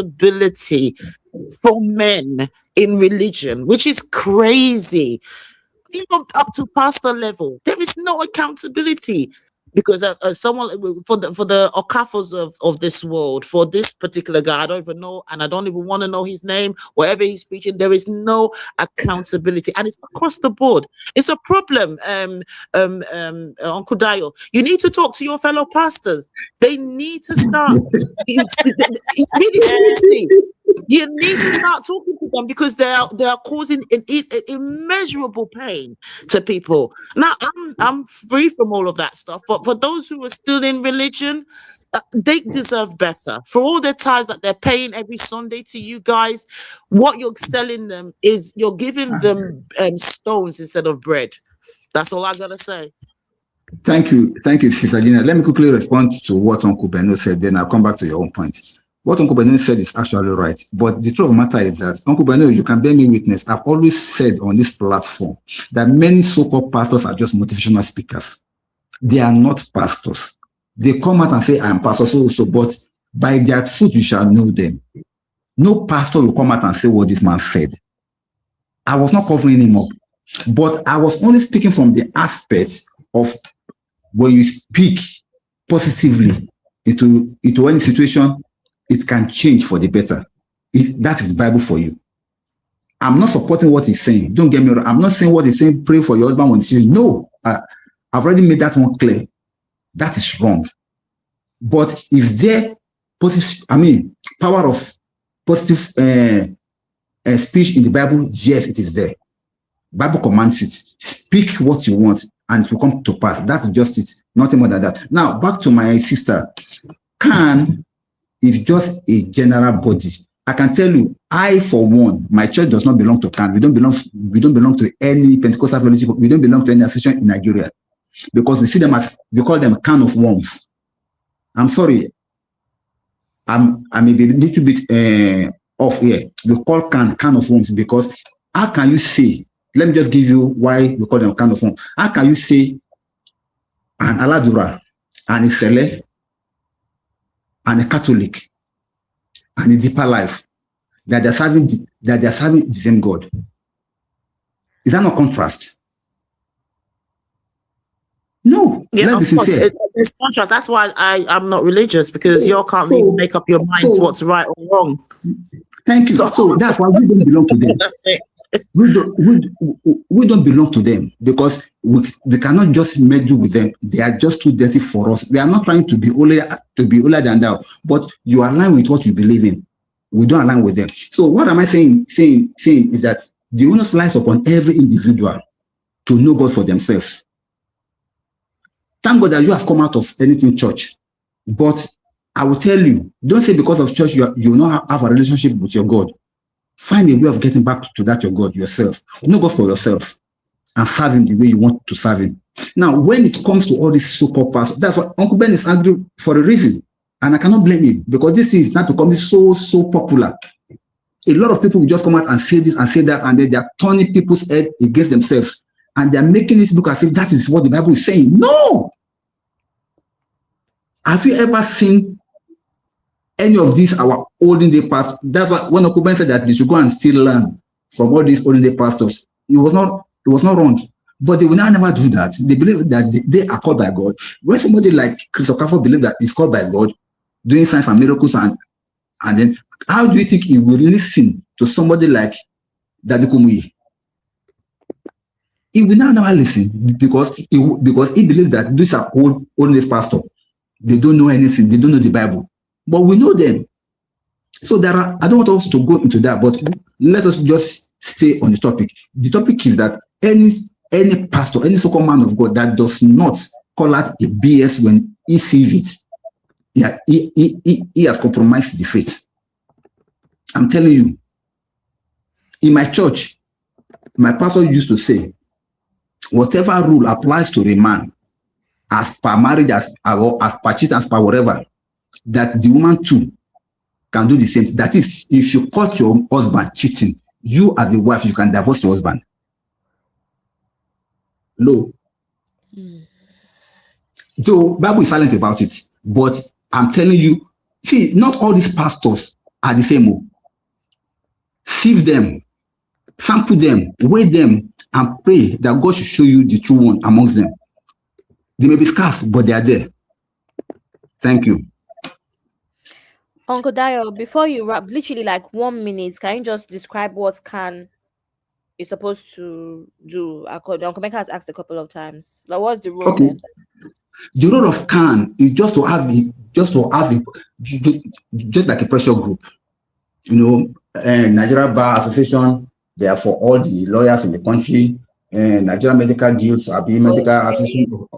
for men in religion, which is crazy. Even up to pastor level, there is no accountability because someone for the Okafos of this world, for this particular guy, I don't even know, and I don't even want to know his name. Wherever he's preaching, there is no accountability, and it's across the board. It's a problem. Uncle Dayo, you need to talk to your fellow pastors. They need to start. Really seriously. You need to start talking to them because they are causing immeasurable pain to people. Now, I'm free from all of that stuff, but for those who are still in religion, they deserve better. For all the ties that they're paying every Sunday to you guys, what you're selling them is you're giving them stones instead of bread. That's all I gotta say. Thank you, Sister Gina. Let me quickly respond to what Uncle Beno said, then I'll come back to your own point. what Uncle Benoni said is actually right. But the truth of the matter is that, Uncle Benoni, you can bear me witness, I've always said on this platform that many so-called pastors are just motivational speakers. They are not pastors. They come out and say, I am pastor so, but by their fruit you shall know them. No pastor will come out and say what this man said. I was not covering him up, but I was only speaking from the aspect of when you speak positively into any situation, it can change for the better. That is the Bible for you. I'm not supporting what he's saying. Don't get me wrong. I'm not saying what he's saying, pray for your husband when he says, no. I've already made that one clear. That is wrong. But is there power of positive speech in the Bible? Yes, it is there. Bible commands it. Speak what you want and it will come to pass. That's just it. Nothing more than that. Now, back to my sister. Can is just a general body. I can tell you, I, for one, my church does not belong to CAN. We don't belong to any Pentecostal fellowship. We don't belong to any association in Nigeria. Because we see them as, we call them can of worms. I'm sorry. I may be a little bit off here. We call can of worms because how can you say, let me just give you why we call them can of worms. How can you say an Aladura, an Isele, and a Catholic, and a deeper life, that they're serving the same God? Is that not contrast? No. Yeah, of course. It's contrast. That's why I'm not religious, because you can't even make up your minds what's right or wrong. Thank you. So that's why we don't belong to them. That's it. We don't belong to them because we cannot just meddle with them. They are just too dirty for us. We are not trying to be older than thou, but you align with what you believe in. We don't align with them. So what am I saying is that the onus lies upon every individual to know God for themselves. Thank God that you have come out of anything church, but I will tell you, don't say because of church you will not have a relationship with your God. Find a way of getting back to that your God yourself. Know God for yourself and serve him the way you want to serve him. Now, when it comes to all these so-called pastors, that's what Uncle Ben is angry for a reason. And I cannot blame him because this is not becoming so popular. A lot of people will just come out and say this and say that, and then they are turning people's head against themselves. And they are making this look as if that is what the Bible is saying. No! Have you ever seen any of these our olden day pastors? That's why when Uncle Ben said that they should go and still learn from all these olden day pastors, it was not wrong. But they will never do that. They believe that they are called by God. When somebody like Christopher believes that he's called by God, doing signs and miracles, and then how do you think he will listen to somebody like Daddy Kumuyi? He will never listen because he believes that these are olden day pastors. They don't know anything. They don't know the Bible. But we know them. So I don't want us to go into that, but let us just stay on the topic. The topic is that any pastor, any so-called man of God that does not call out a BS when he sees it, he has compromised the faith. I'm telling you. In my church, my pastor used to say, whatever rule applies to a man, as per marriage, as per cheat, as per whatever, that the woman too can do the same. That is, if you caught your husband cheating, you as the wife, you can divorce your husband. No. Though Bible is silent about it, but I'm telling you, see, not all these pastors are the same. Sieve them, sample them, weigh them, and pray that God should show you the true one amongst them. They may be scarce, but they are there. Thank you. Uncle Dio, before you wrap, literally like 1 minute, can you just describe what CAN is supposed to do? Uncle Meka has asked a couple of times. Like, what's the role? Okay. The role of CAN is just like a pressure group. You know, Nigeria Bar Association, they are for all the lawyers in the country. Nigerian Medical Guilds, Medical Association.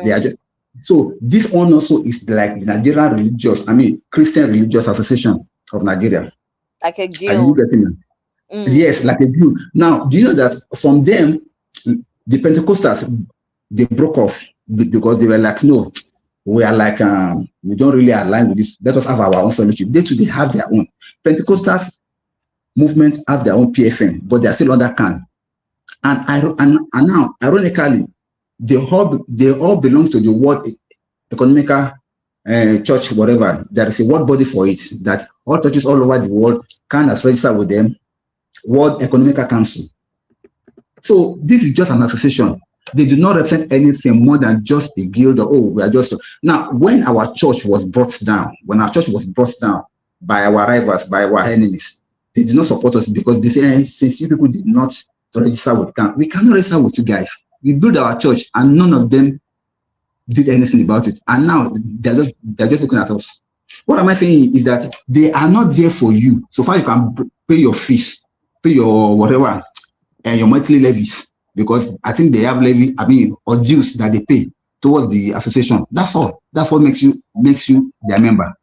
They are just, so this one also is like the Nigerian Christian Religious Association of Nigeria. Like a guild. Yes, like a guild. Now, do you know that from them, the Pentecostals, they broke off because they were like, no, we are like, we don't really align with this. Let us have our own fellowship. They too, they have their own. Pentecostals movement have their own PFN, but they are still under CAN. And now, ironically, they all belong to the World Economical Church, whatever. There is a world body for it that all churches all over the world can as register with them, World Economical Council. So this is just an association. They do not represent anything more than just a guild or, we are just. Now, when our church was brought down, by our rivals, by our enemies, they did not support us because they say, since you people did not register with CAN, we cannot register with you guys. We built our church and none of them did anything about it. And now they're just looking at us. What am I saying is that they are not there for you. So far you can pay your fees, pay your whatever, and your monthly levies, because I think they have levy, or dues that they pay towards the association. That's all. That's what makes you their member.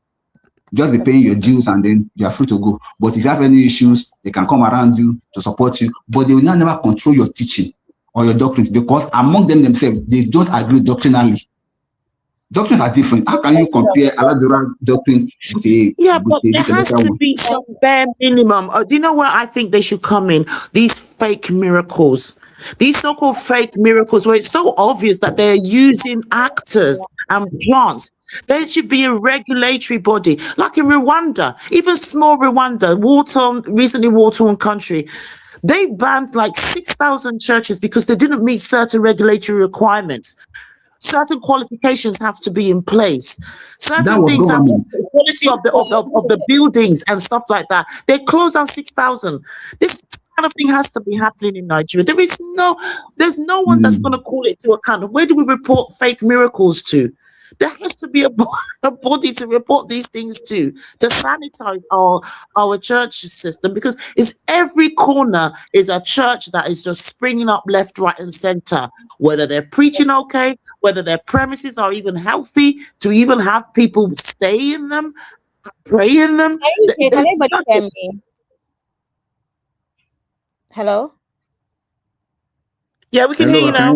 Just be paying your dues and then you are free to go. But if you have any issues, they can come around you to support you, but they will never control your teaching or your doctrines, because among themselves, they don't agree doctrinally. Doctrines are different. How can you compare Aladura doctrine with a... But there has to be some bare minimum. Do you know where I think they should come in? These fake miracles. These so-called fake miracles, where it's so obvious that they're using actors and plants. There should be a regulatory body, like in Rwanda, even small Rwanda, recently war-torn country. They banned like 6,000 churches because they didn't meet certain regulatory requirements. Certain qualifications have to be in place. Certain things have the quality of the buildings and stuff like that. They closed down 6,000. This kind of thing has to be happening in Nigeria. There's no one that's going to call it to account. Where do we report fake miracles to? There has to be a body to report these things to sanitize our church system, because it's every corner is a church that is just springing up left, right, and center. Whether they're preaching okay, whether their premises are even healthy to even have people stay in them, pray in them. Can anybody hear me? Hello? Yeah, we can hear you now.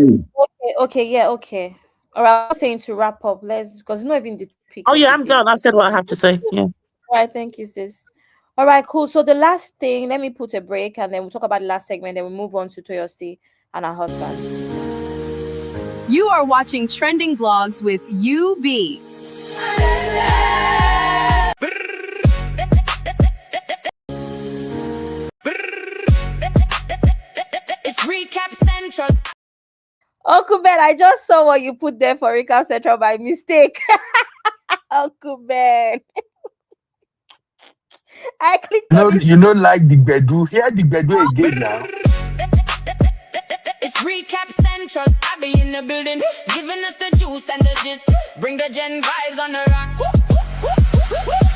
Okay. All right, I was saying to wrap up, because it's not even the topic. Oh yeah, I'm done. I've said what I have to say. Yeah. All right, thank you, sis. All right, cool. So the last thing, let me put a break and then we'll talk about the last segment. Then we'll move on to Toyosi and her husband. You are watching Trending Vlogs with UB. It's Recap Central. Uncle Ben, I just saw what you put there for Recap Central by mistake. Uncle Ben. I clicked on You don't like the Bedu. Hear the Bedu again now. It's Recap Central. I be in the building, giving us the juice and the gist. Bring the gen vibes on the rock.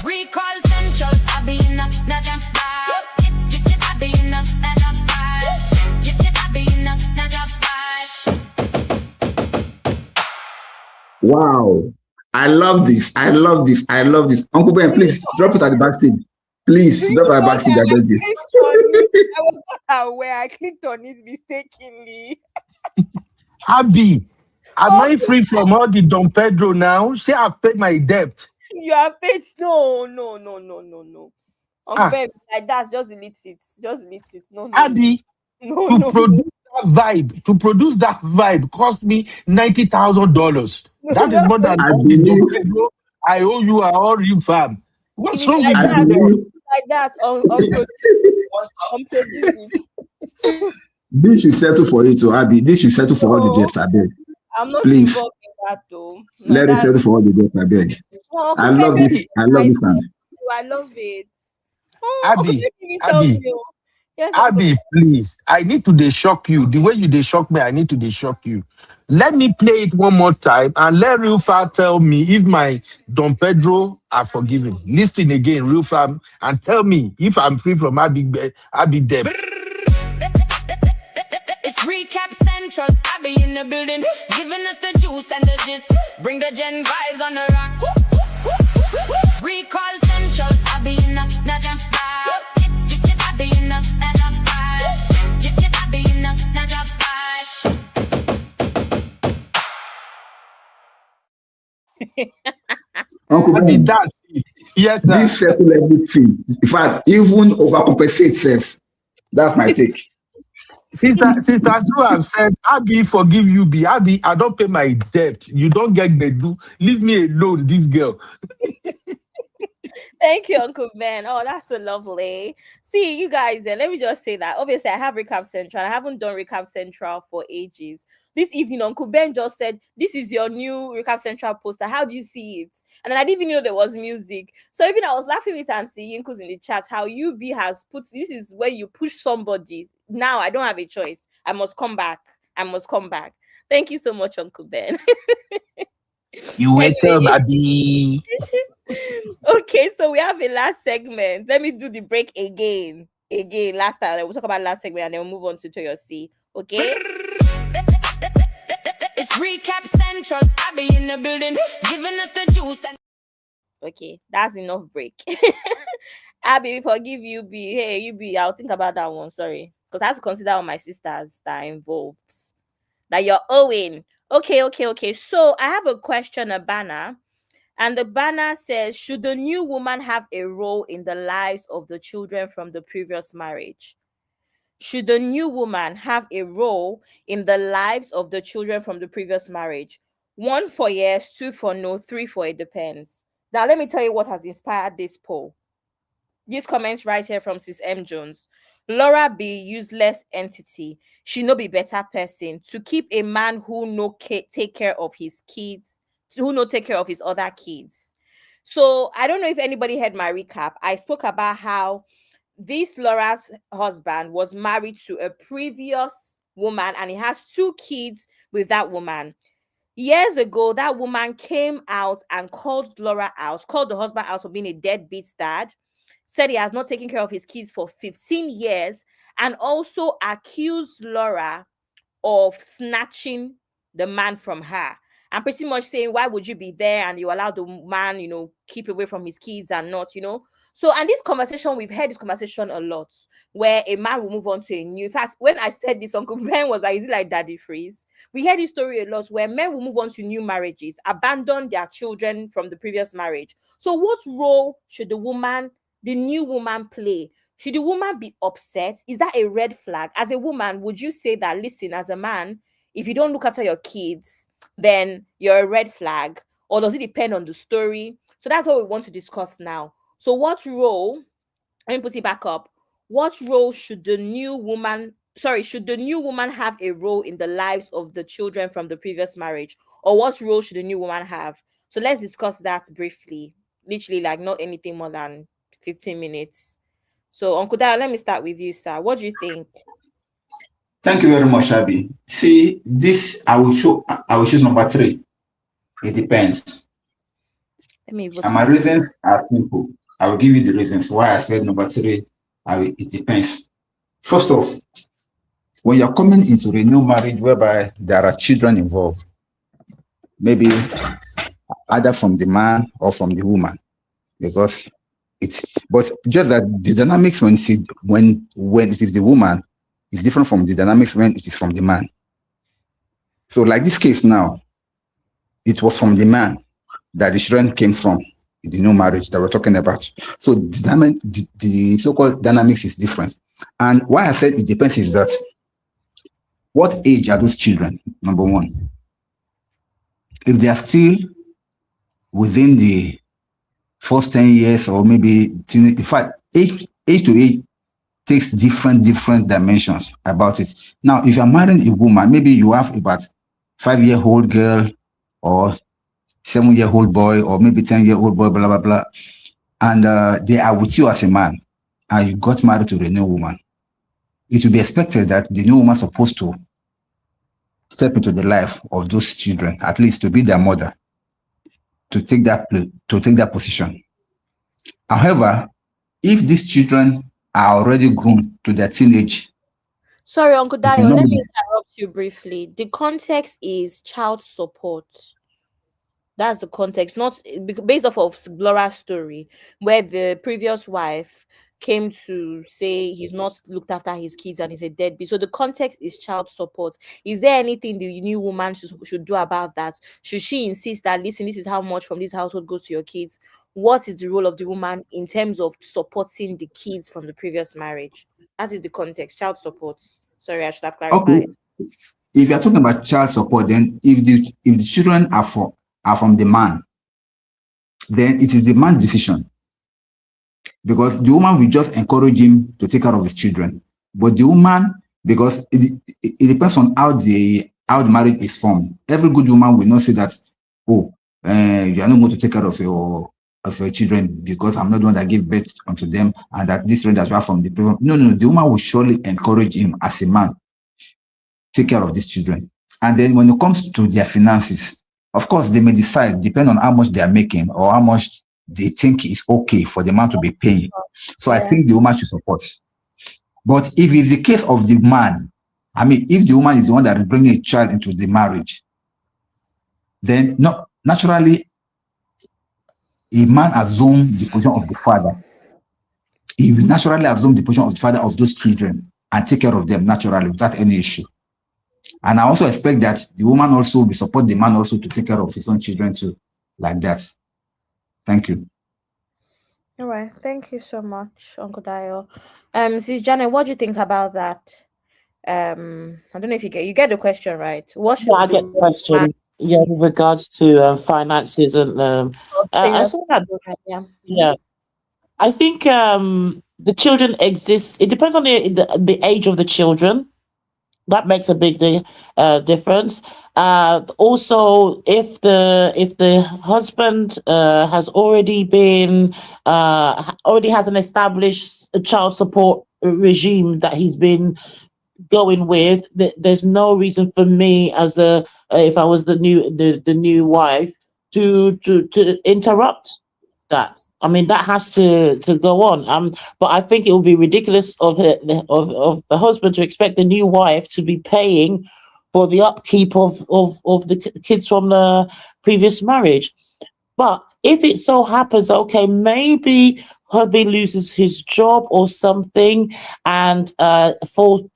Recall Central. I be in the jam vibe. I be in the jam vibe. I be in the jam vibe. Wow. I love this. Uncle Ben, please drop it at the backstage. Please drop it at the backstage. I beg you. I was not aware. I clicked on it mistakenly. Abby, am I free from all the Don Pedro now? Say I've paid my debt. You have paid? No. Uncle Ben, like that, just delete it. No. Abby, to produce that vibe cost me $90,000. That is more than all the Don Pedro I owe you are all you fam. What's wrong with you? Like that on This should settle for it, so Abby. This should settle for all the debts, I beg. I'm not Please. involved in that though. Let it settle for all the debts, I beg. No, I love this. I love this. I love it. Abby, yes, Abby, please. I need to shock you. The way you shock me, I need to shock you. Let me play it one more time and let Real Far tell me if my Don Pedro are forgiven. Listen again, Real Far, and tell me if I'm free from Abby debt. It's Recap Central. I be in the building, giving us the juice and the gist. Bring the gen vibes on the rock. Recall Central. I be in the jam vibe. I be in the jam vibe. I be in the jam vibe. Uncle Abby, Ben, that's it. Yes, this sir. settle everything. In fact, even overcompensate self. That's my take. Sister Sue have said, Abby, forgive you, be Abby. I don't pay my debt. You don't get the do. Leave me alone, this girl. Thank you, Uncle Ben. Oh, that's so lovely. See, you guys, let me just say that. Obviously, I have Recap Central. I haven't done Recap Central for ages. This evening, Uncle Ben just said, "This is your new Recap Central poster. How do you see it?" And then I didn't even know there was music. So even I was laughing with Auntie Yinkles in the chat how UB has put this is where you push somebody. Now I don't have a choice. I must come back. I must come back. Thank you so much, Uncle Ben. You welcome, Anyway. Abby. Okay, so we have a last segment. Let me do the break again. Last time. We'll talk about last segment and then we'll move on to your C. Okay? It's Recap Central. I be in the building, giving us the juice. Okay, that's enough break. Abby, forgive you, be. Hey, you be. I'll think about that one. Sorry. Because I have to consider all my sisters that are involved. That you're owing. Okay. So I have a question, a banner. And the banner says, should the new woman have a role in the lives of the children from the previous marriage? Should the new woman have a role in the lives of the children from the previous marriage? 1 for yes, 2 for no, 3 for it depends. Now, let me tell you what has inspired this poll. These comments right here from Sis M. Jones. Laura be useless entity. She no be better person. To keep a man who no take care of his kids, who no take care of his other kids. So I don't know if anybody heard my recap. I spoke about how this Laura's husband was married to a previous woman and he has 2 kids with that woman. Years ago, that woman came out and called Laura out, called the husband out for being a deadbeat dad, said he has not taken care of his kids for 15 years, and also accused Laura of snatching the man from her. And pretty much saying, why would you be there and you allow the man, keep away from his kids and not, So, and this conversation, we've heard this conversation a lot, where a man will move on to a new. In fact, when I said this, Uncle Ben was like, is it like Daddy Freeze? We heard this story a lot where men will move on to new marriages, abandon their children from the previous marriage. So what role should the new woman play? Should the woman be upset? Is that a red flag? As a woman, would you say that, listen, as a man, if you don't look after your kids, then you're a red flag? Or does it depend on the story? So that's what we want to discuss now. So what role, let me put it back up. What role should the new woman have a role in the lives of the children from the previous marriage? Or what role should the new woman have? So let's discuss that briefly. Literally, like not anything more than 15 minutes. So, Uncle Dara, let me start with you, sir. What do you think? Thank you very much, Abby. See, this I will choose number 3. It depends. And my reasons are simple. I will give you the reasons why I said number 3. It depends. First off, when you're coming into a new marriage whereby there are children involved, maybe either from the man or from the woman, because but just that the dynamics when it is the woman is different from the dynamics when it is from the man. So like this case now, it was from the man that the children came from in the new marriage that we're talking about. So the so-called dynamics is different. And why I said it depends is that what age are those children? Number 1. If they are still within the first 10 years or maybe in fact, age to age takes different dimensions about it. Now, if you're marrying a woman, maybe you have about 5-year-old girl or 7-year-old boy or maybe 10-year-old boy, blah, blah, blah. And they are with you as a man and you got married to a new woman. It will be expected that the new woman is supposed to step into the life of those children, at least to be their mother, to take that position. However, if these children are already grown to their teenage. Sorry, Uncle Dayo, let me interrupt you briefly. The context is child support. That's the context, not based off of Laura's story, where the previous wife came to say he's not looked after his kids and he's a deadbeat. So the context is child support. Is there anything the new woman should do about that? Should she insist that, listen, this is how much from this household goes to your kids? What is the role of the woman in terms of supporting the kids from the previous marriage? That is the context, child support. Sorry, I should have Okay. clarified. If you're talking about child support, then if the children are from the man, then it is the man's decision, because the woman will just encourage him to take care of his children. But the woman, because it depends on how the marriage is formed. Every good woman will not say that, oh, you are not going to take care of your children because I'm not the one that gave birth unto them, and that this children that you have from the people. No, no, the woman will surely encourage him as a man, take care of these children. And then when it comes to their finances, of course, they may decide, depend on how much they are making or how much they think is okay for the man to be paying. So I think the woman should support. But if it's the case of the man, I mean, if the woman is the one that is bringing a child into the marriage, then no, naturally, a man assumes the position of the father. He will naturally assume the position of the father of those children and take care of them naturally without any issue. And I also expect that the woman also will support the man also to take care of his own children too, like that. Thank you. All right, thank you so much, Uncle Dio. Sis Janet, what do you think about that? I don't know if you get the question right. What Yeah, I should get the the man question. Yeah, with regards to finances and I previous saw that. yeah. Yeah, I think the children exist. It depends on the age of the children. That makes a big difference. Also, if the husband has already has an established child support regime that he's been going with, there's no reason for me as a if I was the new wife to interrupt that. I mean, that has to go on. But I think it would be ridiculous of of the husband to expect the new wife to be paying for the upkeep of the kids from the previous marriage. But if it so happens, okay, maybe hubby loses his job or something and fall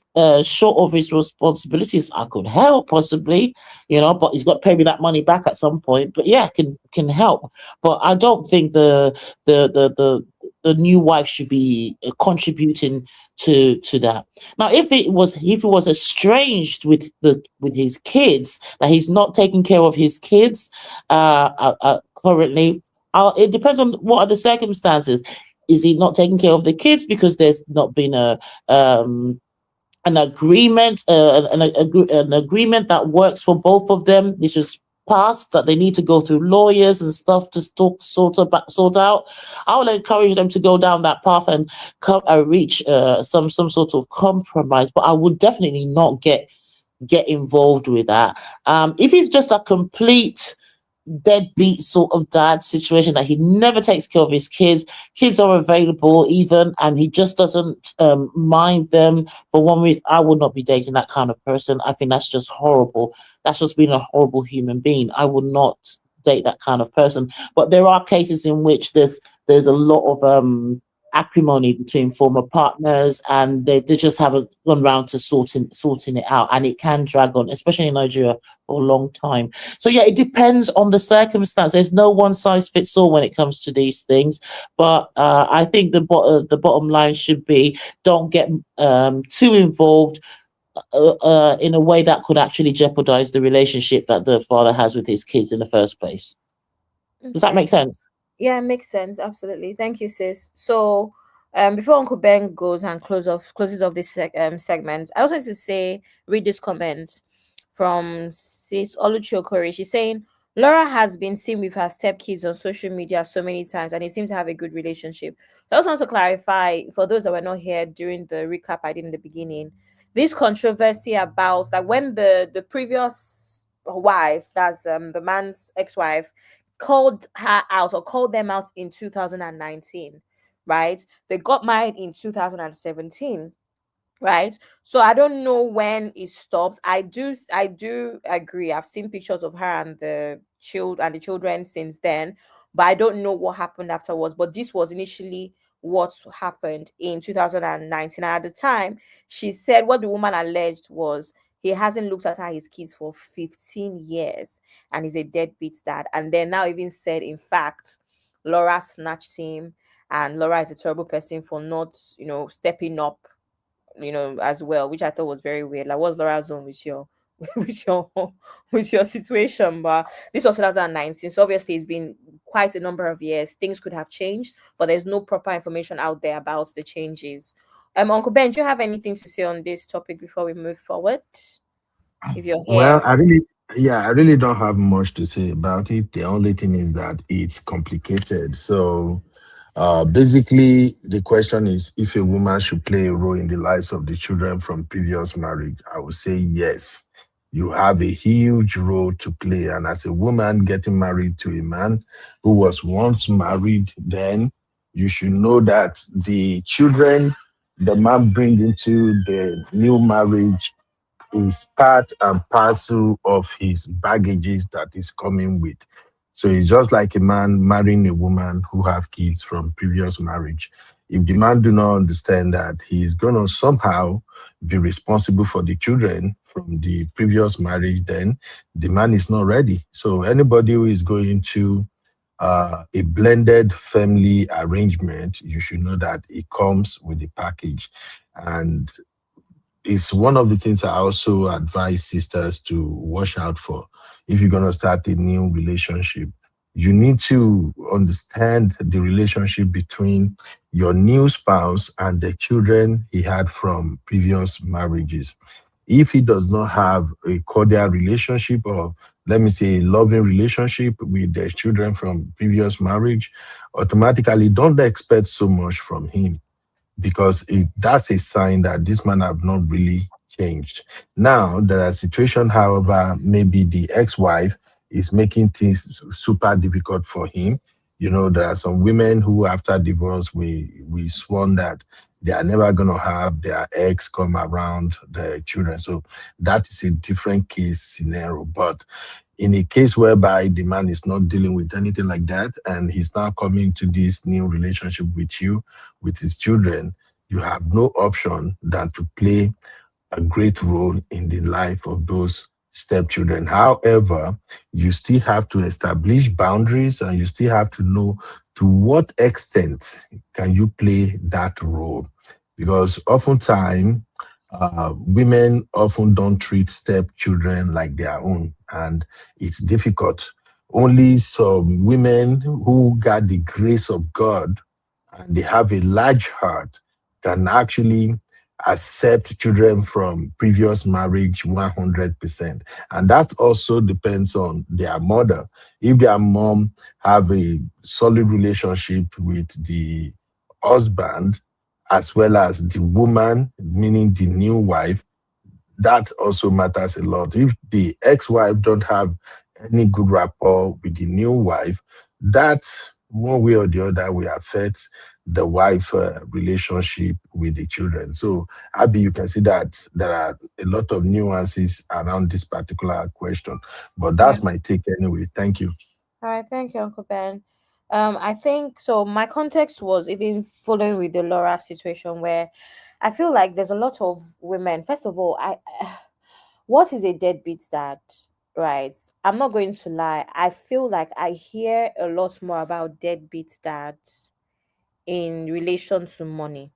short of his responsibilities, I could help possibly, but he's got to pay me that money back at some point. But yeah, can help. But I don't think the new wife should be contributing to that. Now, if it was estranged with his kids, that he's not taking care of his kids currently, it depends on what are the circumstances. Is he not taking care of the kids because there's not been an agreement, an agreement that works for both of them? This was passed that they need to go through lawyers and stuff to sort out. I will encourage them to go down that path and reach some sort of compromise. But I would definitely not get involved with that. If it's just a complete deadbeat sort of dad situation that he never takes care of his kids are available even, and he just doesn't mind them for one reason, I would not be dating that kind of person. I think that's just horrible. That's just being a horrible human being. I would not date that kind of person. But there are cases in which there's a lot of acrimony between former partners, and they just haven't gone round to sorting it out, and it can drag on, especially in Nigeria, for a long time. So yeah, it depends on the circumstance. There's no one size fits all when it comes to these things. But I think the bottom line should be, don't get too involved in a way that could actually jeopardize the relationship that the father has with his kids in the first place. Does that make sense? Yeah, it makes sense. Absolutely. Thank you, sis. So, before Uncle Ben goes and closes off this segment, I also want to read this comment from sis Oluchi Okori. She's saying, Laura has been seen with her stepkids on social media so many times, and they seem to have a good relationship. So I also want to clarify for those that were not here during the recap I did in the beginning, this controversy about that when the previous wife, that's the man's ex-wife, called her out or called them out in 2019, right? They got married in 2017. right? So I don't know when it stops. I do agree. I've seen pictures of her and the children since then, but I don't know what happened afterwards. But this was initially what happened in 2019. And at the time, she said what the woman alleged was he hasn't looked after his kids for 15 years and he's a deadbeat dad. And then now even said, in fact, Laura snatched him, and Laura is a terrible person for not, stepping up, as well, which I thought was very weird. Like, what's Laura's zone with your with your with your situation? But this was 2019, so obviously it's been quite a number of years. Things could have changed, but there's no proper information out there about the changes. Uncle Ben, do you have anything to say on this topic before we move forward? If you're Well, here. I really don't have much to say about it. The only thing is that it's complicated. So, basically, the question is if a woman should play a role in the lives of the children from previous marriage. I would say yes. You have a huge role to play. And as a woman getting married to a man who was once married, then you should know that the children the man brings into the new marriage is part and parcel of his baggages that is coming with. So it's just like a man marrying a woman who have kids from previous marriage. If the man do not understand that he is going to somehow be responsible for the children from the previous marriage, then the man is not ready. So anybody who is going to a blended family arrangement, you should know that it comes with the package. And it's one of the things I also advise sisters to watch out for. If you're going to start a new relationship, you need to understand the relationship between your new spouse and the children he had from previous marriages. If he does not have a cordial relationship, or let me say a loving relationship with their children from previous marriage, automatically don't expect so much from him, because that's a sign that this man have not really changed. Now, there are situations, however, maybe the ex-wife is making things super difficult for him. There are some women who, after divorce, we sworn that they are never going to have their ex come around their children. So that is a different case scenario. But in a case whereby the man is not dealing with anything like that and he's now coming to this new relationship with you, with his children, you have no option than to play a great role in the life of those stepchildren. However, you still have to establish boundaries and you still have to know to what extent can you play that role. Because oftentimes, women often don't treat stepchildren like their own, and it's difficult. Only some women who got the grace of God and they have a large heart can actually accept children from previous marriage 100%. And that also depends on their mother. If their mom have a solid relationship with the husband as well as the woman, meaning the new wife, that also matters a lot. If the ex-wife don't have any good rapport with the new wife, that one way or the other will affect the wife relationship with the children. So, Abby, you can see that there are a lot of nuances around this particular question, but Yeah. that's my take anyway. Thank you. All right, thank you, Uncle Ben. I think so. My context was even following with the Laura situation, where I feel like there's a lot of women. First of all, what is a deadbeat dad? Right. I'm not going to lie. I feel like I hear a lot more about deadbeat dads in relation to money.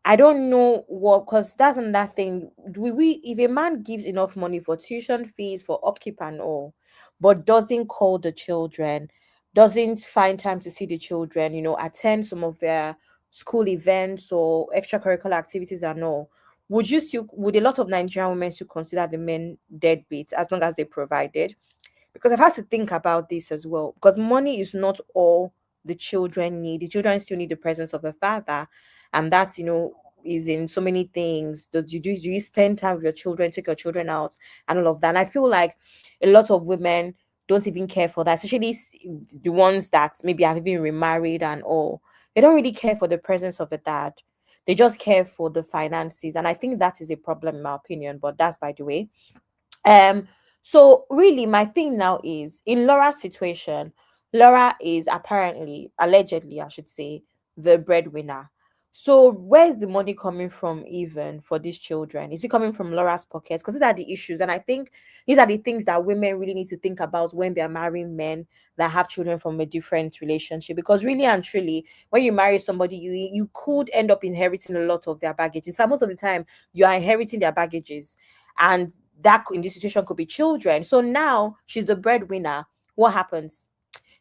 I don't know what, because that's another thing. If a man gives enough money for tuition fees, for upkeep and all, but doesn't call the children, doesn't find time to see the children, attend some of their school events or extracurricular activities and all, would a lot of Nigerian women still consider the men deadbeats as long as they provided? Because I've had to think about this as well. Because money is not all the children need. The children still need the presence of a father, and that's is in so many things. Do you spend time with your children, take your children out, and all of that? And I feel like a lot of women don't even care for that, especially the ones that maybe have even remarried and all. They don't really care for the presence of a dad. They just care for the finances. And I think that is a problem in my opinion, but that's by the way. So really my thing now is in Laura's situation, Laura is apparently, allegedly, I should say, the breadwinner. So where's the money coming from even for these children? Is it coming from Laura's pockets? Because these are the issues. And I think these are the things that women really need to think about when they're marrying men that have children from a different relationship. Because really and truly, when you marry somebody, you could end up inheriting a lot of their baggages. For most of the time, you are inheriting their baggages. And that in this situation could be children. So now she's the breadwinner. What happens?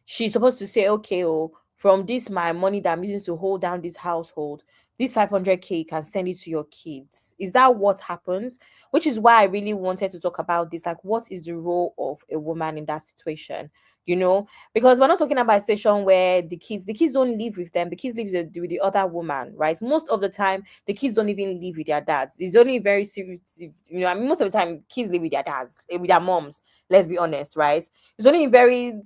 She's supposed to say, okay, oh, from this my money that I'm using to hold down this household, this 500K, you can send it to your kids. Is that what happens? Which is why I really wanted to talk about this. Like, what is the role of a woman in that situation? You know, because we're not talking about a situation where the kids don't live with them. The kids live with the other woman, right? Most of the time, the kids don't even live with their dads. It's only very serious, you know. I mean, most of the time, kids live with their dads, with their moms. Let's be honest, right? It's only very,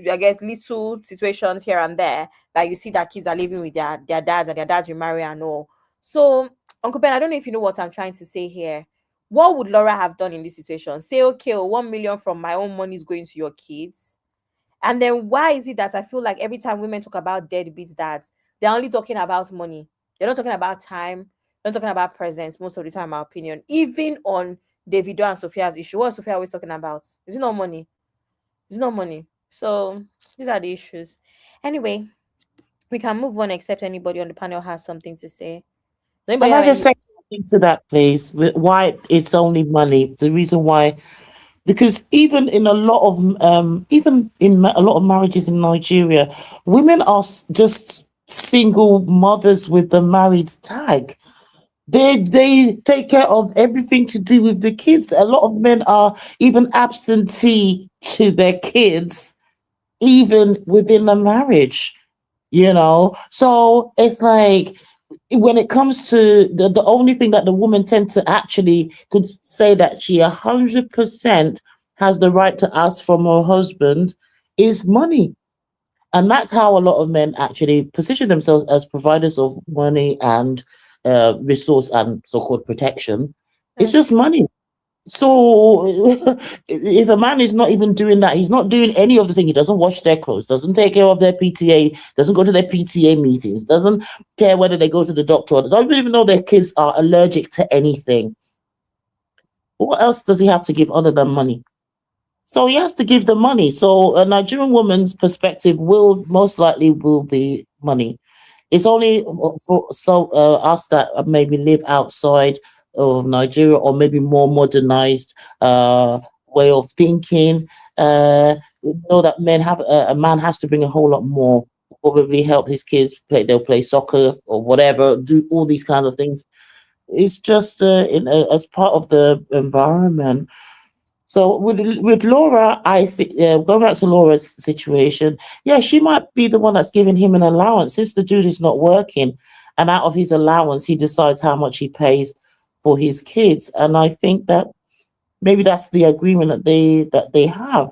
I get little situations here and there that you see that kids are living with their dads and their dads remarry and all. So, Uncle Ben, I don't know if you know what I'm trying to say here. What would Laura have done in this situation? Say, okay, 1 million from my own money is going to your kids. And then why is it that I feel like every time women talk about deadbeat dads, they're only talking about money? They're not talking about time. They're not talking about presence most of the time, in my opinion. Even on Davido and Sophia's issue, what is Sophia always talking about? Is it not money? It's not money. So these are the issues. Anyway, we can move on except anybody on the panel has something to say. Does anybody Can have I just any? say something to that, please? Why it's only money? The reason why, because even in a lot of a lot of marriages in Nigeria, women are just single mothers with the married tag. They take care of everything to do with the kids. A lot of men are even absentee to their kids, even within a marriage. So it's like when it comes to the only thing that the woman tend to actually could say that she 100% has the right to ask from her husband is money. And that's how a lot of men actually position themselves as providers of money and resource and so-called protection. It's just money. So if a man is not even doing that, he's not doing any of the thing. He doesn't wash their clothes, doesn't take care of their PTA, doesn't go to their PTA meetings, doesn't care whether they go to the doctor, or don't even know their kids are allergic to anything. What else does he have to give other than money? So he has to give the money. So a Nigerian woman's perspective will most likely will be money. It's only for us that maybe live outside of Nigeria or maybe more modernized way of thinking. Know that a man has to bring a whole lot more. Probably help his kids play. They'll play soccer or whatever. Do all these kind of things. It's just as part of the environment. So with Laura, I think going back to Laura's situation, yeah, she might be the one that's giving him an allowance since the dude is not working, and out of his allowance, he decides how much he pays for his kids. And I think that maybe that's the agreement that they have.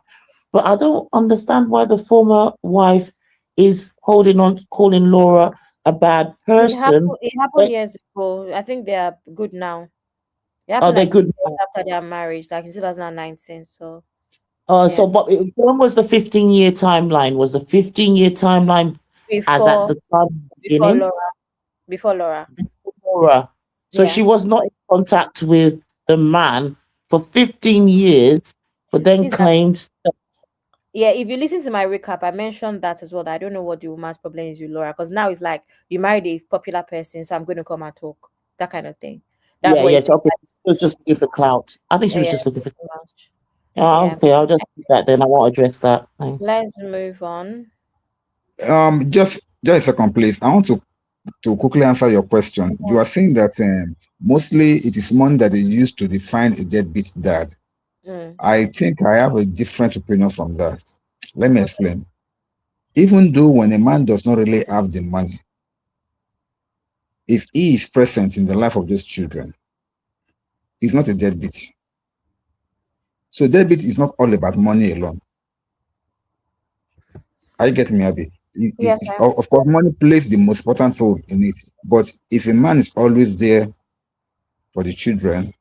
But I don't understand why the former wife is holding on, calling Laura a bad person. It happened years ago. I think they are good now. It Are happened they like 2 good years now? after their marriage, like in 2019. So yeah. So, but when was the 15-year timeline? Was the 15-year timeline as at Before the time before beginning? Laura. Before Laura. Before Laura. So Yeah. she was not in contact with the man for 15 years, but then These are claimed Yeah, if you listen to my recap, I mentioned that as well. That I don't know what the woman's problem is with Laura, because now it's like you married a popular person, so I'm going to come and talk, that kind of thing. That's yeah, what yeah, it's so, okay. She was just looking for clout. I think she was yeah. just looking for Yeah. okay, I'll just do that then. I won't address that. Thanks. Let's move on. Just a second, please. I want to quickly answer your question. You are saying that mostly it is money that they use to define a deadbeat dad. I think I have a different opinion from that. Let me explain. Even though when a man does not really have the money, if he is present in the life of those children, he's not a deadbeat. So deadbeat is not all about money alone. Are you getting me, Abby? Yes, Of course, money plays the most important role in it. But if a man is always there for the children,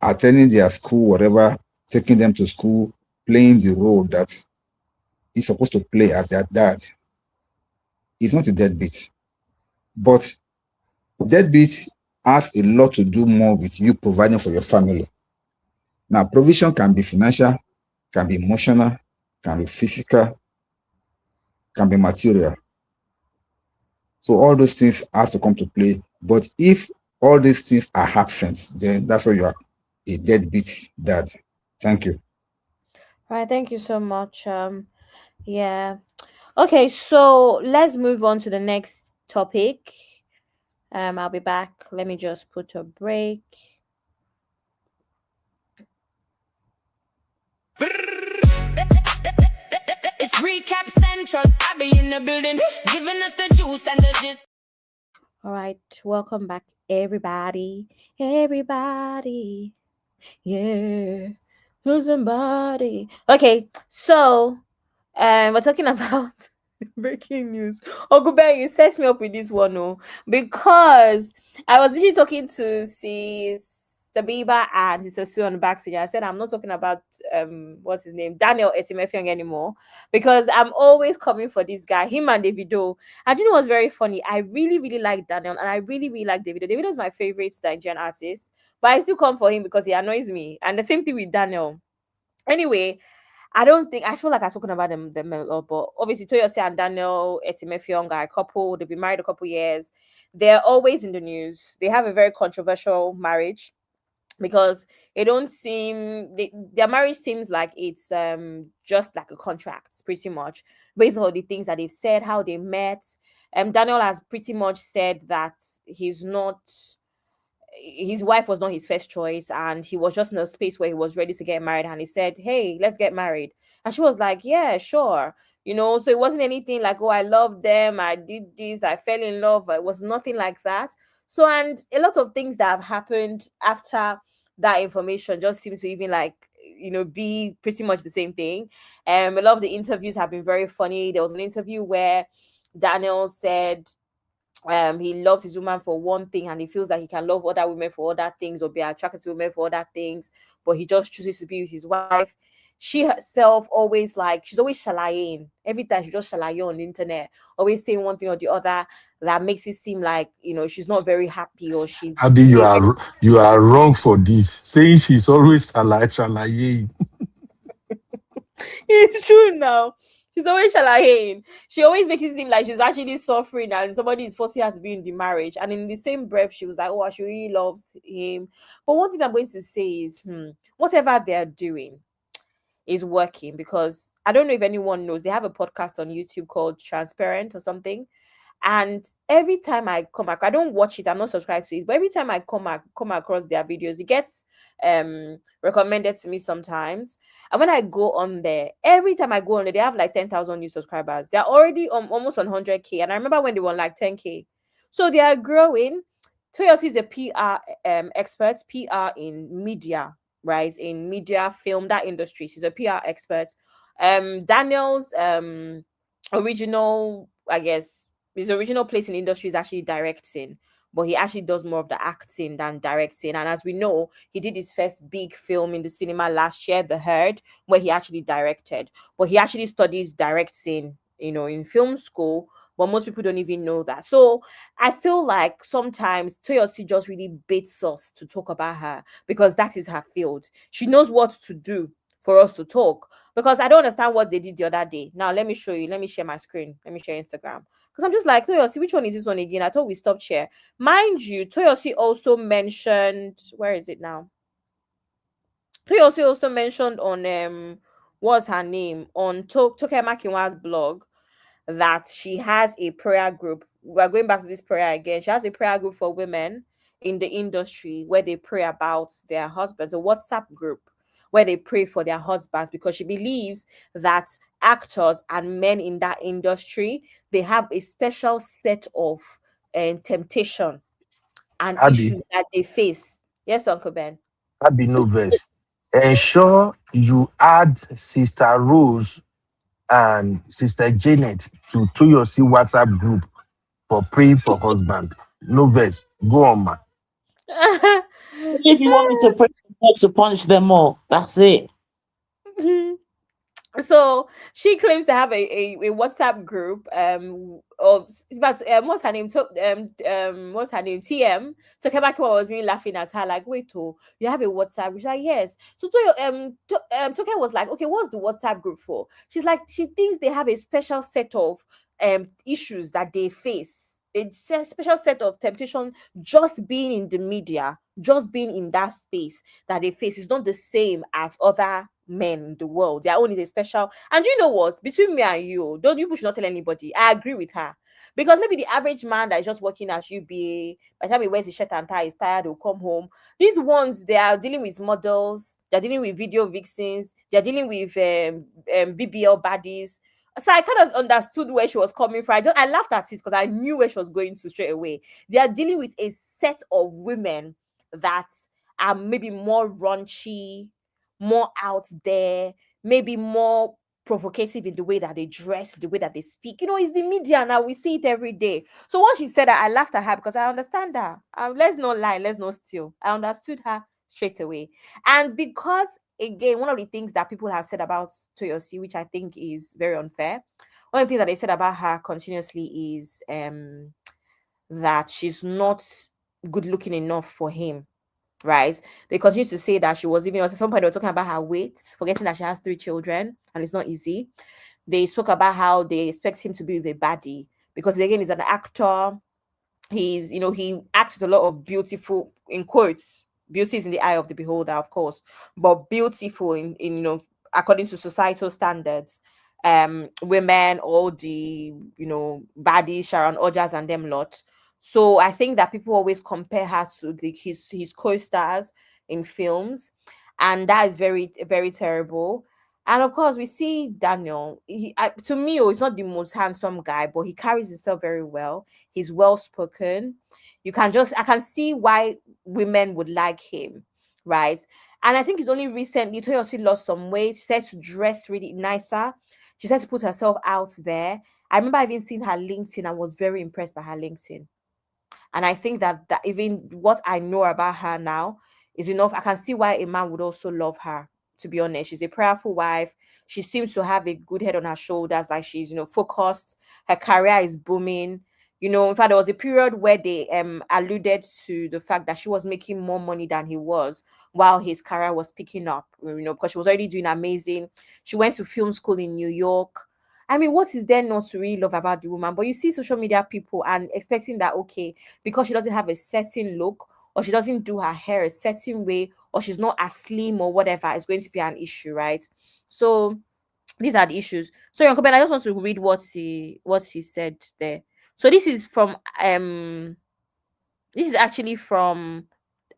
attending their school, whatever, taking them to school, playing the role that he's supposed to play as their dad, he's not a deadbeat. But deadbeat has a lot to do more with you providing for your family. Now, provision can be financial, can be emotional, can be physical, can be material. So all those things have to come to play. But if all these things are absent, then that's why you are a deadbeat dad. Thank you. All right, thank you so much. Yeah. Okay, so let's move on to the next topic. I'll be back. Let me just put a break. It's recap central. I be in the building, giving us the juice and the gist. All right, welcome back, everybody. Everybody. Yeah. Who's somebody? Okay, so we're talking about breaking news. Ogube, you set me up with this one, oh, because I was literally talking to Sister Biba and Sister Sue on the backstage. I said I'm not talking about what's his name, Daniel Etimefeng anymore, because I'm always coming for this guy, him and Davido. I think it was very funny. I really, really like Daniel, and I really, really like Davido. Davido is my favorite Nigerian artist, but I still come for him because he annoys me. And the same thing with Daniel. Anyway, I feel like I've spoken about them a lot, but obviously Toyose and Daniel Etimefionga are a couple. They've been married a couple years. They're always in the news. They have a very controversial marriage because it don't seem their marriage seems like it's just like a contract, pretty much, based on the things that they've said, how they met. Daniel has pretty much said that he's not his wife was not his first choice, and he was just in a space where he was ready to get married, and he said, hey, let's get married. And she was like, yeah, sure. So it wasn't anything like, oh, I love them, I did this, I fell in love. It was nothing like that. So, and a lot of things that have happened after that information just seem to even like be pretty much the same thing. A lot of the interviews have been very funny. There was an interview where Daniel said he loves his woman for one thing, and he feels like he can love other women for other things or be attracted to women for other things, but he just chooses to be with his wife. She herself always she's always shalaying. Every time she just shalaye on the internet, always saying one thing or the other that makes it seem like she's not very happy, or she's Abi, you are wrong for this. Saying she's always shalaye. it's true now. She's always shalaying. She always makes it seem like she's actually suffering and somebody is forcing her to be in the marriage. And in the same breath, she was like, oh, she really loves him. But one thing I'm going to say is, whatever they're doing is working, because I don't know if anyone knows, they have a podcast on YouTube called Transparent or something. And every time I come back, I don't watch it, I'm not subscribed to it, but every time I come across their videos, it gets recommended to me sometimes. And when I go on there, every time I go on there, they have like 10,000 new subscribers. They're already almost on 100K, and I remember when they were like 10K. So they are growing. Toyosi is a PR expert, PR in media, right? In media, film, that industry. She's a PR expert. Daniel's original, I guess, his original place in the industry is actually directing, but he actually does more of the acting than directing. And as we know, he did his first big film in the cinema last year, The Herd, where he actually directed. But he actually studies directing, in film school. But most people don't even know that. So I feel like sometimes Toyosi just really baits us to talk about her because that is her field. She knows what to do for us to talk. Because I don't understand what they did the other day. Now, let me show you. Let me share my screen. Let me share Instagram. Because I'm just like, Toyosi, which one is this one again? I thought we stopped share. Mind you, Toyosi also mentioned, where is it now? Toyosi also mentioned on, what's her name? On Toke Makinwa's blog, that she has a prayer group. We're going back to this prayer again. She has a prayer group for women in the industry where they pray about their husbands, a WhatsApp group where they pray for their husbands, because she believes that actors and men in that industry, they have a special set of temptation and Abi, issues that they face. Yes, Uncle Ben. Abi no verse. Ensure you add Sister Rose and Sister Janet to Toyosi WhatsApp group for praying for husband. No vex. Go on, ma. If you want me to pray to punish them all, that's it. So she claims to have a WhatsApp group of what's her name what's her name Tokemaki was really laughing at her like, wait, oh, you have a WhatsApp? She's like, yes. So Toke was like, okay, what's the WhatsApp group for? She's like, she thinks they have a special set of issues that they face. It's a special set of temptation just being in the media, just being in that space that they face is not the same as other men in the world. Their own is a special. And you know what? Between me and you, don't you should not tell anybody. I agree with her. Because maybe the average man that is just working as UBA, by the time he wears his shirt and tie, is tired, will come home. These ones, they are dealing with models, they're dealing with video vixens, they're dealing with BBL baddies. So I kind of understood where she was coming from. I laughed at it because I knew where she was going to straight away. They are dealing with a set of women that are maybe more raunchy, more out there, maybe more provocative in the way that they dress, the way that they speak. You know, it's the media now. We see it every day. So once she said that, I laughed at her because I understand her. Let's not lie, let's not steal. I understood her straight away. And because, again, one of the things that people have said about Toyosi, which I think is very unfair, one of the things that they said about her continuously is that she's not good looking enough for him. Right? They continue to say that she was even at some point they were talking about her weight, forgetting that she has 3 children and it's not easy. They spoke about how they expect him to be with a baddie because again he's an actor. He's, he acts with a lot of beautiful, in quotes, beauty is in the eye of the beholder, of course, but beautiful in according to societal standards. Women, all the baddies, Sharon Ojas and them lot. So I think that people always compare her to his co-stars in films, and that is very, very terrible. And of course, we see Daniel. To me, he's not the most handsome guy, but he carries himself very well. He's well spoken. I can see why women would like him, right? And I think it's only recently Toyosi lost some weight. She said to dress really nicer. She said to put herself out there. I remember even seeing her LinkedIn. I was very impressed by her LinkedIn. And I think that even what I know about her now is enough. I can see why a man would also love her, to be honest. She's a prayerful wife. She seems to have a good head on her shoulders, like she's, focused. Her career is booming. In fact, there was a period where they alluded to the fact that she was making more money than he was while his career was picking up, because she was already doing amazing. She went to film school in New York. I mean, what is there not to really love about the woman? But you see social media people and expecting that, okay, because she doesn't have a certain look or she doesn't do her hair a certain way or she's not as slim or whatever, it's going to be an issue, right? So these are the issues. So Uncle Ben, I just want to read what he said there. So this is from this is actually from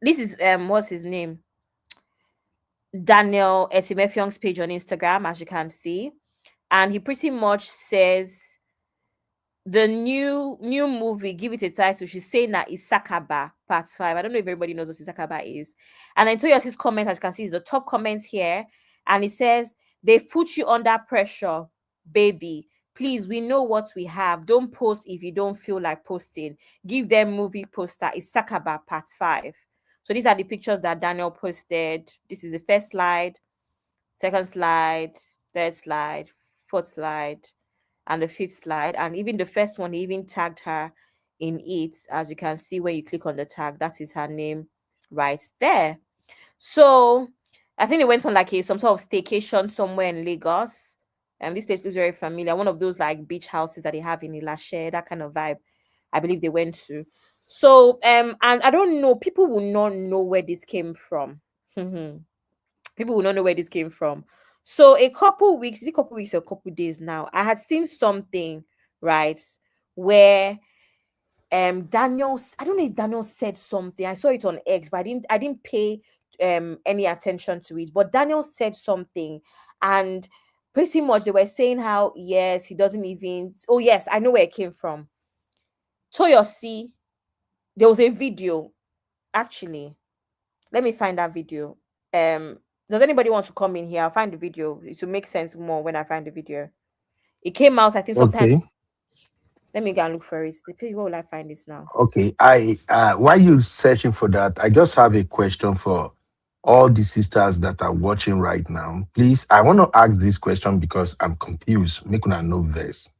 what's his name? Daniel Etimefyong's page on Instagram, as you can see. And he pretty much says the new movie, give it a title. She's saying that it's Sakaba Part 5. I don't know if everybody knows what Sakaba is. And then Toyosi's comment, as you can see, is the top comments here. And it says, they've put you under pressure, baby. Please, we know what we have. Don't post if you don't feel like posting. Give them movie poster. It's Sakaba Part 5. So these are the pictures that Daniel posted. This is the first slide, second slide, third slide, fourth slide, and the fifth slide. And even the first one, he even tagged her in it. As you can see, when you click on the tag, that is her name right there. So I think they went on like some sort of staycation somewhere in Lagos. And this place looks very familiar. One of those like beach houses that they have in Ilashe, that kind of vibe, I believe they went to. So and I don't know, people will not know where this came from. People will not know where this came from. So a couple weeks, is it a couple weeks or a couple days now, I had seen something, right, where Daniel, I don't know if Daniel said something. I saw it on X, but I didn't pay any attention to it. But Daniel said something, and pretty much they were saying how, yes, he doesn't even, oh yes, I know where it came from. Toyosi, there was a video, actually. Let me find that video. Does anybody want to come in here? I'll find the video. It will make sense more when I find the video. It came out, I think, sometime. Okay. Let me go and look for it. Where will I find this now? Okay. While you're searching for that, I just have a question for all the sisters that are watching right now. Please, I want to ask this question because I'm confused. Make una know this.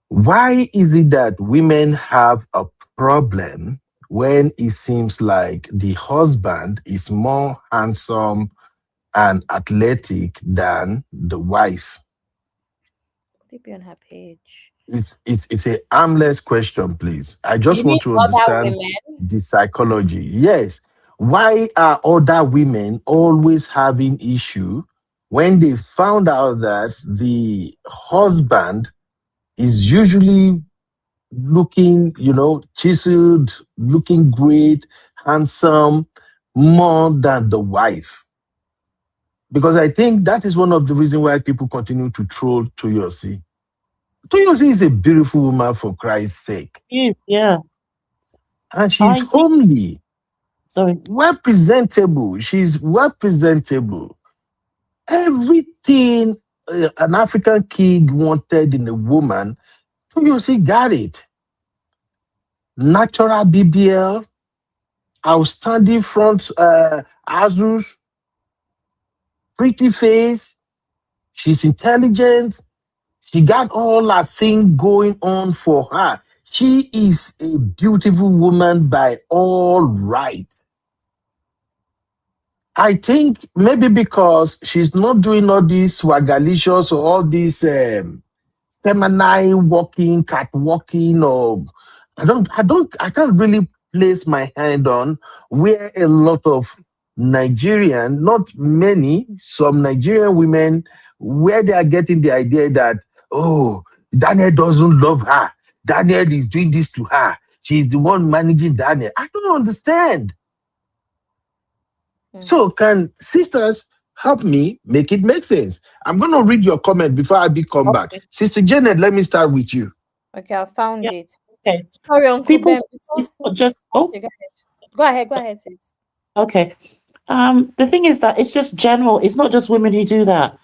Why is it that women have a problem when it seems like the husband is more handsome and athletic than the wife? Would it be on her page? It's a harmless question, please. I just You mean want to other understand women? the psychology. Yes. Why are other women always having issue when they found out that the husband is usually looking, chiseled, looking great, handsome, more than the wife? Because I think that is one of the reasons why people continue to troll Toyosi. Toyosi is a beautiful woman, for Christ's sake. Yeah. And she's homely. Sorry. Well presentable. She's well presentable. Everything an African king wanted in a woman, Toyosi got it. Natural BBL, outstanding front Azus, pretty face. She's intelligent. She got all that thing going on for her. She is a beautiful woman by all right. I think maybe because she's not doing all these swagalicious or all these feminine walking, cat walking, or I can't really place my hand on where a lot of Nigerian, not many, some Nigerian women, where they are getting the idea that, oh, Daniel doesn't love her. Daniel is doing this to her. She's the one managing Daniel. I don't understand. So can sisters help me make it make sense? I'm going to read your comment before I come back. Sister Janet, let me start with you. Okay, I found it. Okay. Sorry, Uncle People, Ben. it's not just, oh, Okay, go ahead, sis. okay. The thing is that it's just general. It's not just women who do that.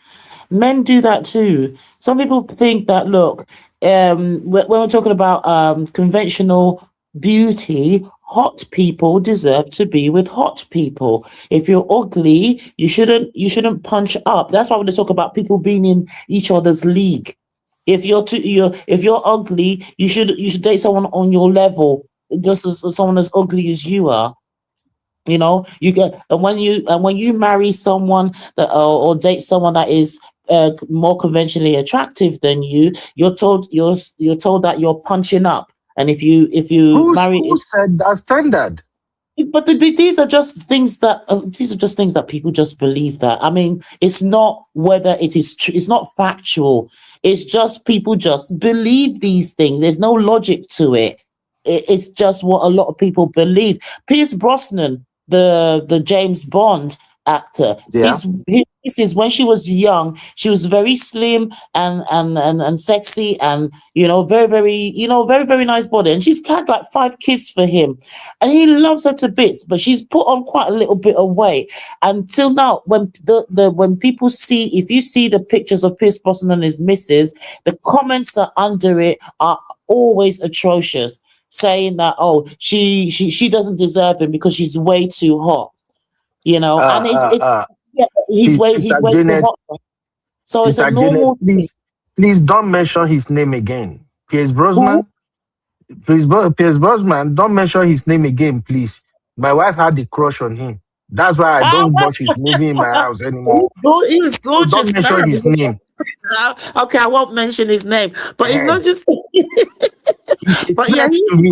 Men do that too. Some people think that, look, when we're talking about conventional beauty, hot people deserve to be with hot people. If you're ugly, you shouldn't punch up. That's why when they talk about people being in each other's league. If you're ugly, you should date someone on your level, just as someone as ugly as you are. You get, and when you marry someone that or date someone that is more conventionally attractive than you, you're told that you're punching up. And if you Who marry, said that standard? but these are just things that people just believe that. I mean, it's not whether it is true. It's not factual. It's just people just believe these things. There's no logic to it. It's just what a lot of people believe. Pierce Brosnan, the James Bond actor, Yeah. this is when she was young. She was very slim and sexy and very very very very nice body, and she's had like 5 kids for him, and he loves her to bits. But she's put on quite a little bit of weight until now. When when people see, if you see the pictures of Pierce Brosnan and his missus, the comments are under it are always atrocious, saying that she doesn't deserve him because she's way too hot. And he's way too hot. So it's a normal thing. Please don't mention his name again. Pierce Brosnan. Pierce Brosnan, don't mention his name again, please. My wife had a crush on him. That's why I don't watch his movie in my house anymore. He was gorgeous. Don't mention his name. Okay, I won't mention his name. But it's not just. But yeah, he's to me.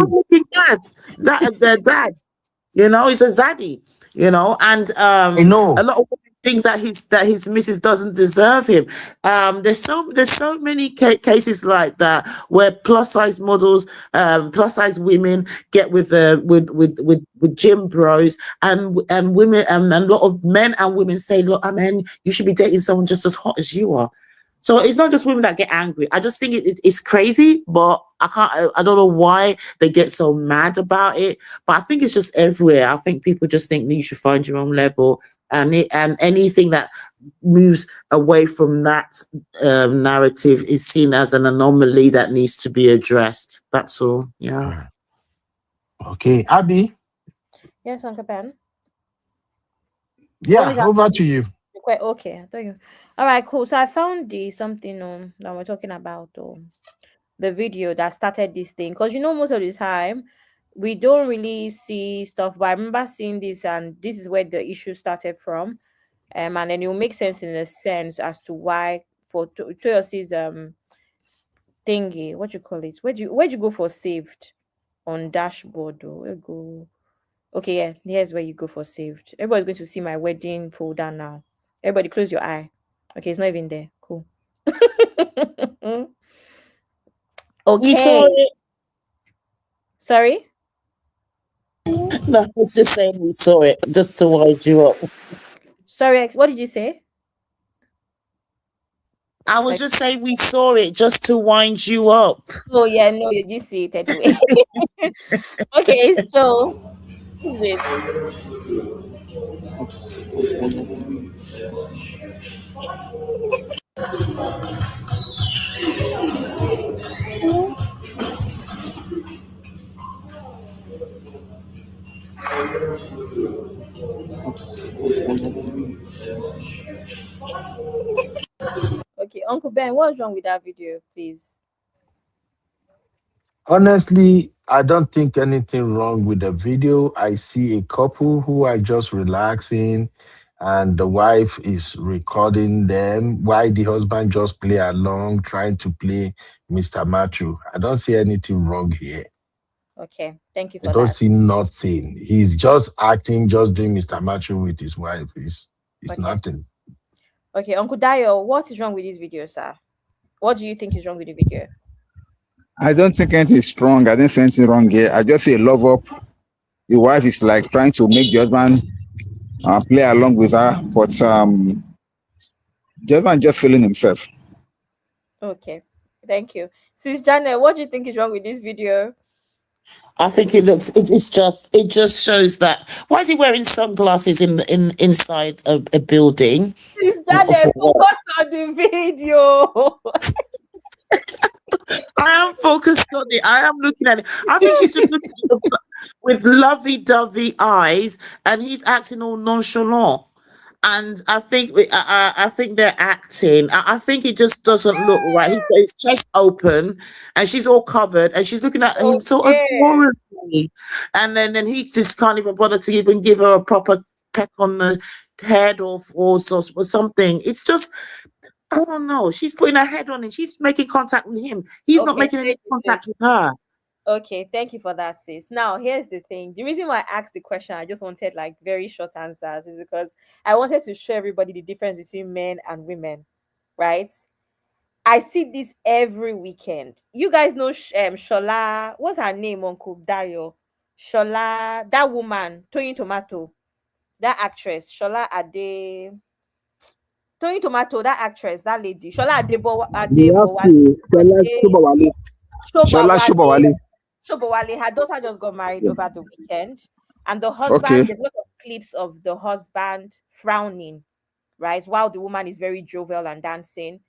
Their dad. He's a zaddy. And I know a lot of women think that his missus doesn't deserve him. There's so many cases like that where plus size models, plus size women get with gym bros, and women, and a lot of men and women say, look, I mean, you should be dating someone just as hot as you are. So it's not just women that get angry. I just think it's crazy, but I don't know why they get so mad about it. But I think it's just everywhere. I think people just think that you should find your own level and anything that moves away from that narrative is seen as an anomaly that needs to be addressed. That's all. Yeah. Okay, Abby. Yes, Uncle Ben. Yeah, over to you. Okay, I thought you. All right, cool. So I found the something that we're talking about the video that started this thing, because most of the time we don't really see stuff, but I remember seeing this, and this is where the issue started from, and then it will make sense in a sense as to why for Toyosi's thingy, what you call it, where'd you go for saved on dashboard, or where go. Okay, yeah, here's where you go for saved. Everybody's going to see my wedding folder now. Everybody close your eye. Okay, it's not even there. Cool. We saw Okay. it. Sorry? No, I was just saying we saw it just to wind you up. Sorry, what did you say? I was just saying we saw it just to wind you up. Oh yeah, no, you just see it anyway. Okay, so who's it? Okay, Uncle Ben, what's wrong with that video, please? Honestly, I don't think anything wrong with the video. I see a couple who are just relaxing and the wife is recording them while the husband just play along trying to play Mr. Matthew. I don't see anything wrong here. Okay, thank you I for don't that. see nothing. He's just acting, just doing Mr. Matthew with his wife. It's Okay. nothing. Okay, Uncle Dio, what is wrong with this video, sir? What do you think is wrong with the video? I don't think anything is wrong. I didn't say anything wrong here. I just say love up. The wife is like trying to make the husband play along with her, but the husband just feeling himself. Okay, thank you. Sis Janet, what do you think is wrong with this video? I think it just shows that. Why is he wearing sunglasses inside a building? Sis Janet, focus on the video. I am focused on it. I am looking at it. I think she's just looking at it with lovey-dovey eyes, and he's acting all nonchalant. And I think I think they're acting. I think it just doesn't look right. He's got his chest open, and she's all covered, and she's looking at him so adorably. And then he just can't even bother to even give her a proper peck on the head or something. It's just. I don't know. She's putting her head on him. She's making contact with him. He's not making any contact with her. Okay, thank you for that, sis. Now, here's the thing. The reason why I asked the question, I just wanted like very short answers, is because I wanted to show everybody the difference between men and women, right? I see this every weekend. You guys know Shola. What's her name, Uncle Dayo? Shola, that woman, Toyin Tomato, that actress, Shola Ade. Toyin Tomato, that actress, that lady, Shola Shobowale, her daughter just got married over the weekend, and the husband, there's a lot of clips of the husband frowning, right, while the woman is very jovial and dancing.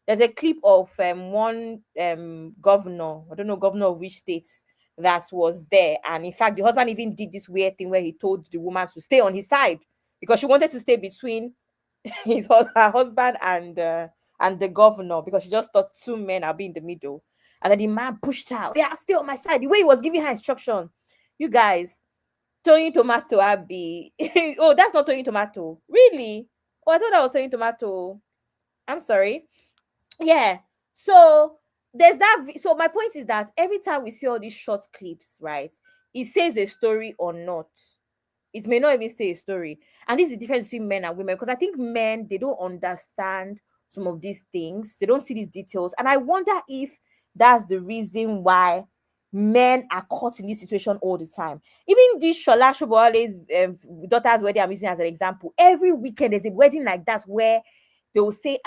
There's a clip of one governor, I don't know governor of which states, that was there, and in fact the husband even did this weird thing where he told the woman to stay on his side because she wanted to stay between her husband and the governor, because she just thought two men are be in the middle. And then the man pushed her. Yeah, stay on my side. The way he was giving her instruction. You guys, Toyin Tomato Abby. Oh, that's not Toyin Tomato. Really? Oh, I thought that was Toyin Tomato. I'm sorry. Yeah. So there's that. So my point is that every time we see all these short clips, right, it says a story or not. It may not even say a story. And this is the difference between men and women, because I think men, they don't understand some of these things. They don't see these details. And I wonder if that's the reason why men are caught in this situation all the time. Even this Shola Shobowale's daughter's wedding, I'm using as an example. Every weekend there's a wedding like that where they will say,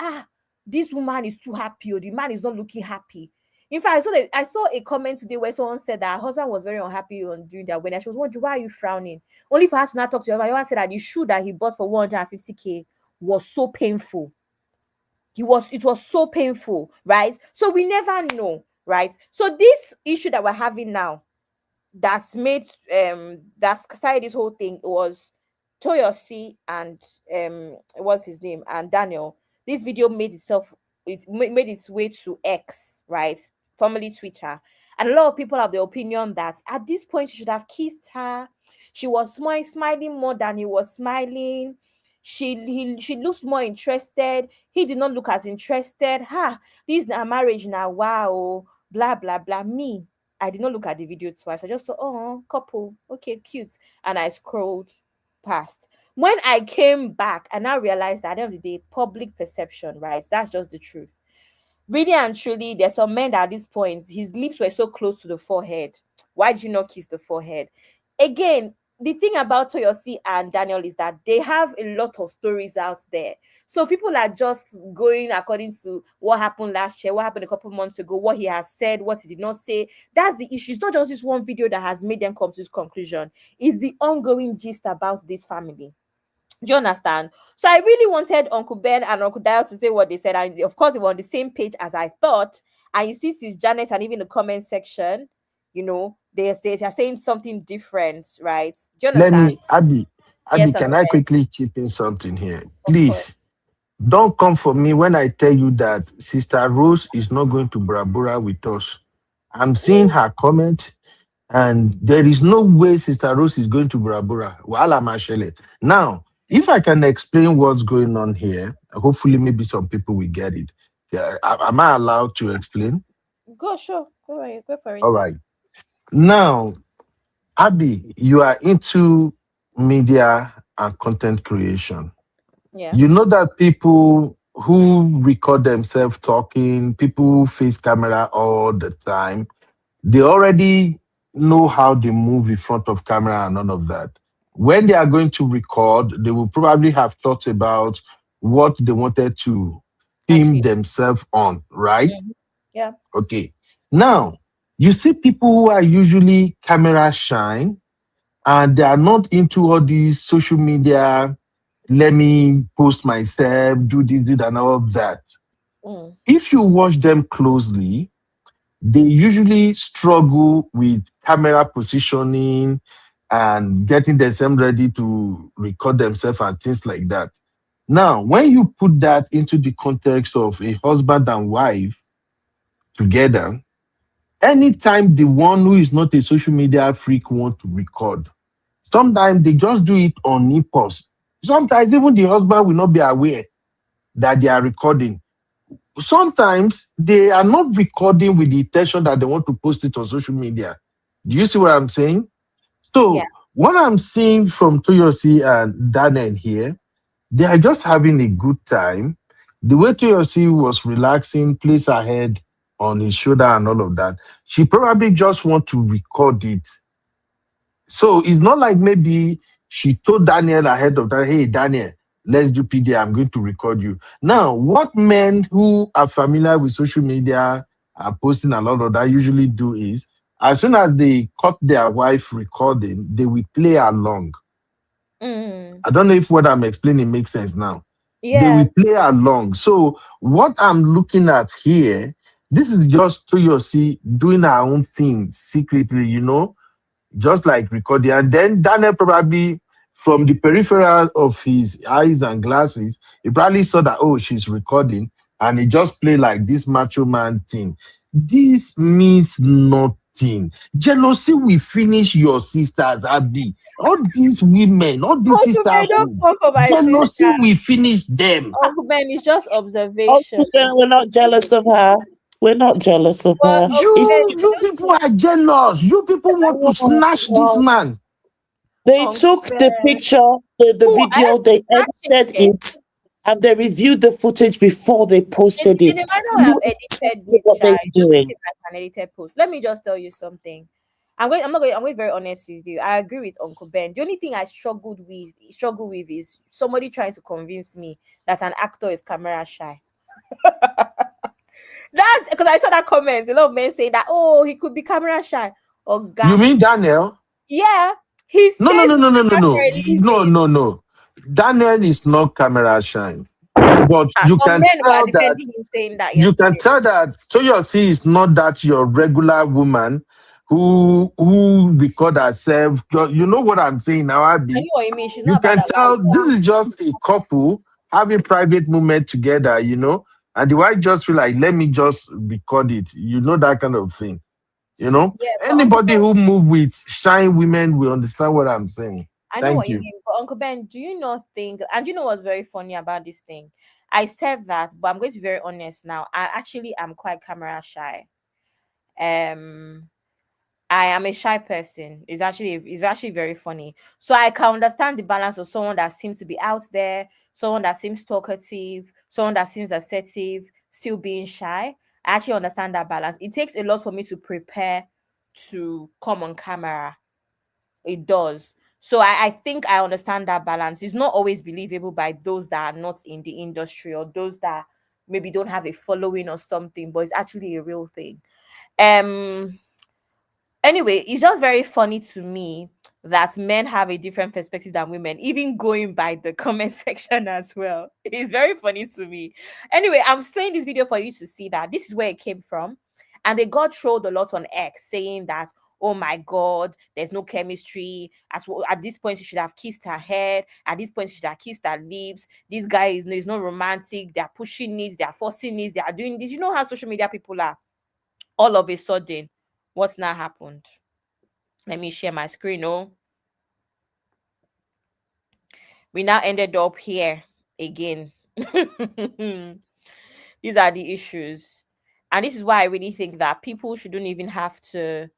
this woman is too happy, or the man is not looking happy. In fact, I saw a comment today where someone said that her husband was very unhappy on doing that wedding. She was wondering, why are you frowning? Only for her to not talk to her. Everyone said that the shoe that he bought for 150K was so painful. It was so painful, right? So we never know, right? So this issue that we're having now, that started this whole thing, was Toyosi and what's his name, and Daniel. This video made its way to X, right, formerly Twitter, and a lot of people have the opinion that at this point she should have kissed her. She was smiling more than he was smiling. She looks more interested. He did not look as interested. This is a marriage now. Wow, blah blah blah. Me, I did not look at the video twice. I just saw, oh, couple, okay, cute, and I scrolled past. When I came back, I now realized that at the end of the day, public perception, right? That's just the truth. Really and truly, there's some men that at this point, his lips were so close to the forehead. Why did you not kiss the forehead? Again, the thing about Toyosi and Daniel is that they have a lot of stories out there. So people are just going according to what happened last year, what happened a couple months ago, what he has said, what he did not say. That's the issue. It's not just this one video that has made them come to this conclusion. It's the ongoing gist about this family. Do you understand? So I really wanted Uncle Ben and Uncle Dio to say what they said. And of course, they were on the same page as I thought. And you see, Sis Janet and even the comment section, they are saying something different, right? Do you Let understand? me, Abby, Yes, can Uncle I Ben. quickly chip in something here? Of course. Please, don't come for me when I tell you that Sister Rose is not going to brabura with us. I'm seeing her comment, and there is no way Sister Rose is going to brabura. Wala mashele. Now, if I can explain what's going on here, hopefully maybe some people will get it. Yeah, am I allowed to explain? Go, sure. Go for it, All sir. right. Now, Abby, you are into media and content creation. Yeah. You know that people who record themselves talking, people who face camera all the time, they already know how they move in front of camera and none of that. When they are going to record, they will probably have thought about what they wanted to film Achieve. themselves on, right? Yeah. Okay. Now, you see people who are usually camera shy and they are not into all these social media. Let me post myself, do this, do that, and all of that. Mm. If you watch them closely, they usually struggle with camera positioning and getting themselves ready to record themselves and things like that. Now, when you put that into the context of a husband and wife together, anytime the one who is not a social media freak want to record, sometimes they just do it on impulse. Sometimes even the husband will not be aware that they are recording. Sometimes they are not recording with the intention that they want to post it on social media. Do you see what I'm saying? Yeah. So what I'm seeing from Toyosi and Daniel here, they are just having a good time. The way Toyosi was relaxing, placed her head on his shoulder and all of that, she probably just want to record it. So it's not like maybe she told Daniel ahead of time, hey, Daniel, let's do PD. I'm going to record you. Now, what men who are familiar with social media and posting a lot of that usually do is, as soon as they caught their wife recording, they will play along. Mm. I don't know if what I'm explaining makes sense now. They Yeah. will play along. So what I'm looking at here, this is just Toyosi doing her own thing secretly, just like recording. And then Daniel probably, from the peripheral of his eyes and glasses, he probably saw that, oh, she's recording, and he just played like this macho man thing. This means nothing. Jealousy will finish your sisters, Abby. All these women, all these Uncle Ben, don't sisterhood, talk about my jealousy sister. will finish them. Uncle Ben, it's just observation. Uncle Ben, we're not jealous of her. We're not jealous of But her. Uncle It's Ben, You people are jealous. You people want to snatch this man. They Uncle took the Ben. picture, the Who I video, they edited actually it, and they reviewed the footage before they posted they it. might They not have knew edited exactly it, what they child. were Just put doing. it like an edited post. Let me just tell you something. I'm going to be very honest with you. I agree with Uncle Ben. The only thing I struggle with is somebody trying to convince me that an actor is camera shy. That's because I saw that comments. A lot of men saying that, oh, he could be camera shy. Oh, You God. mean Daniel? Yeah. He No, stays in Accra for a living. no. Daniel is not camera shy. But you Some can men were tell that defending him saying that yesterday. Toyosi is not that your regular woman who record herself. You know what I'm saying now, I Abby? know what you mean. She's You not about can that life. tell this is just a couple having private moment together, and the wife just feel like, let me just record it. That kind of thing. Yeah, but Uncle Anybody Ben, who move with shy women will understand what I'm saying. I know Thank what you you. mean. But Uncle Ben, do you not think, and you know what's very funny about this thing? I said that, but I'm going to be very honest now. I actually am quite camera shy. Um, I am a shy person. It's actually very funny. So I can understand the balance of someone that seems to be out there, someone that seems talkative, someone that seems assertive, still being shy. I actually understand that balance. It takes a lot for me to prepare to come on camera. It does. So I think I understand that balance. It's not always believable by those that are not in the industry or those that maybe don't have a following or something, but it's actually a real thing. Um Anyway, it's just very funny to me that men have a different perspective than women, even going by the comment section as well. It's very funny to me. Anyway, I'm playing this video for you to see that this is where it came from. And they got trolled a lot on X saying that, oh my God, there's no chemistry. At this point, she should have kissed her head. At this point, she should have kissed her lips. This guy is not romantic. They're pushing it. They're forcing it. They are doing this. You know how social media people are. All of a sudden, what's now happened? Let me share my screen. Oh, we now ended up here again. These are the issues. And this is why I really think that people shouldn't even have to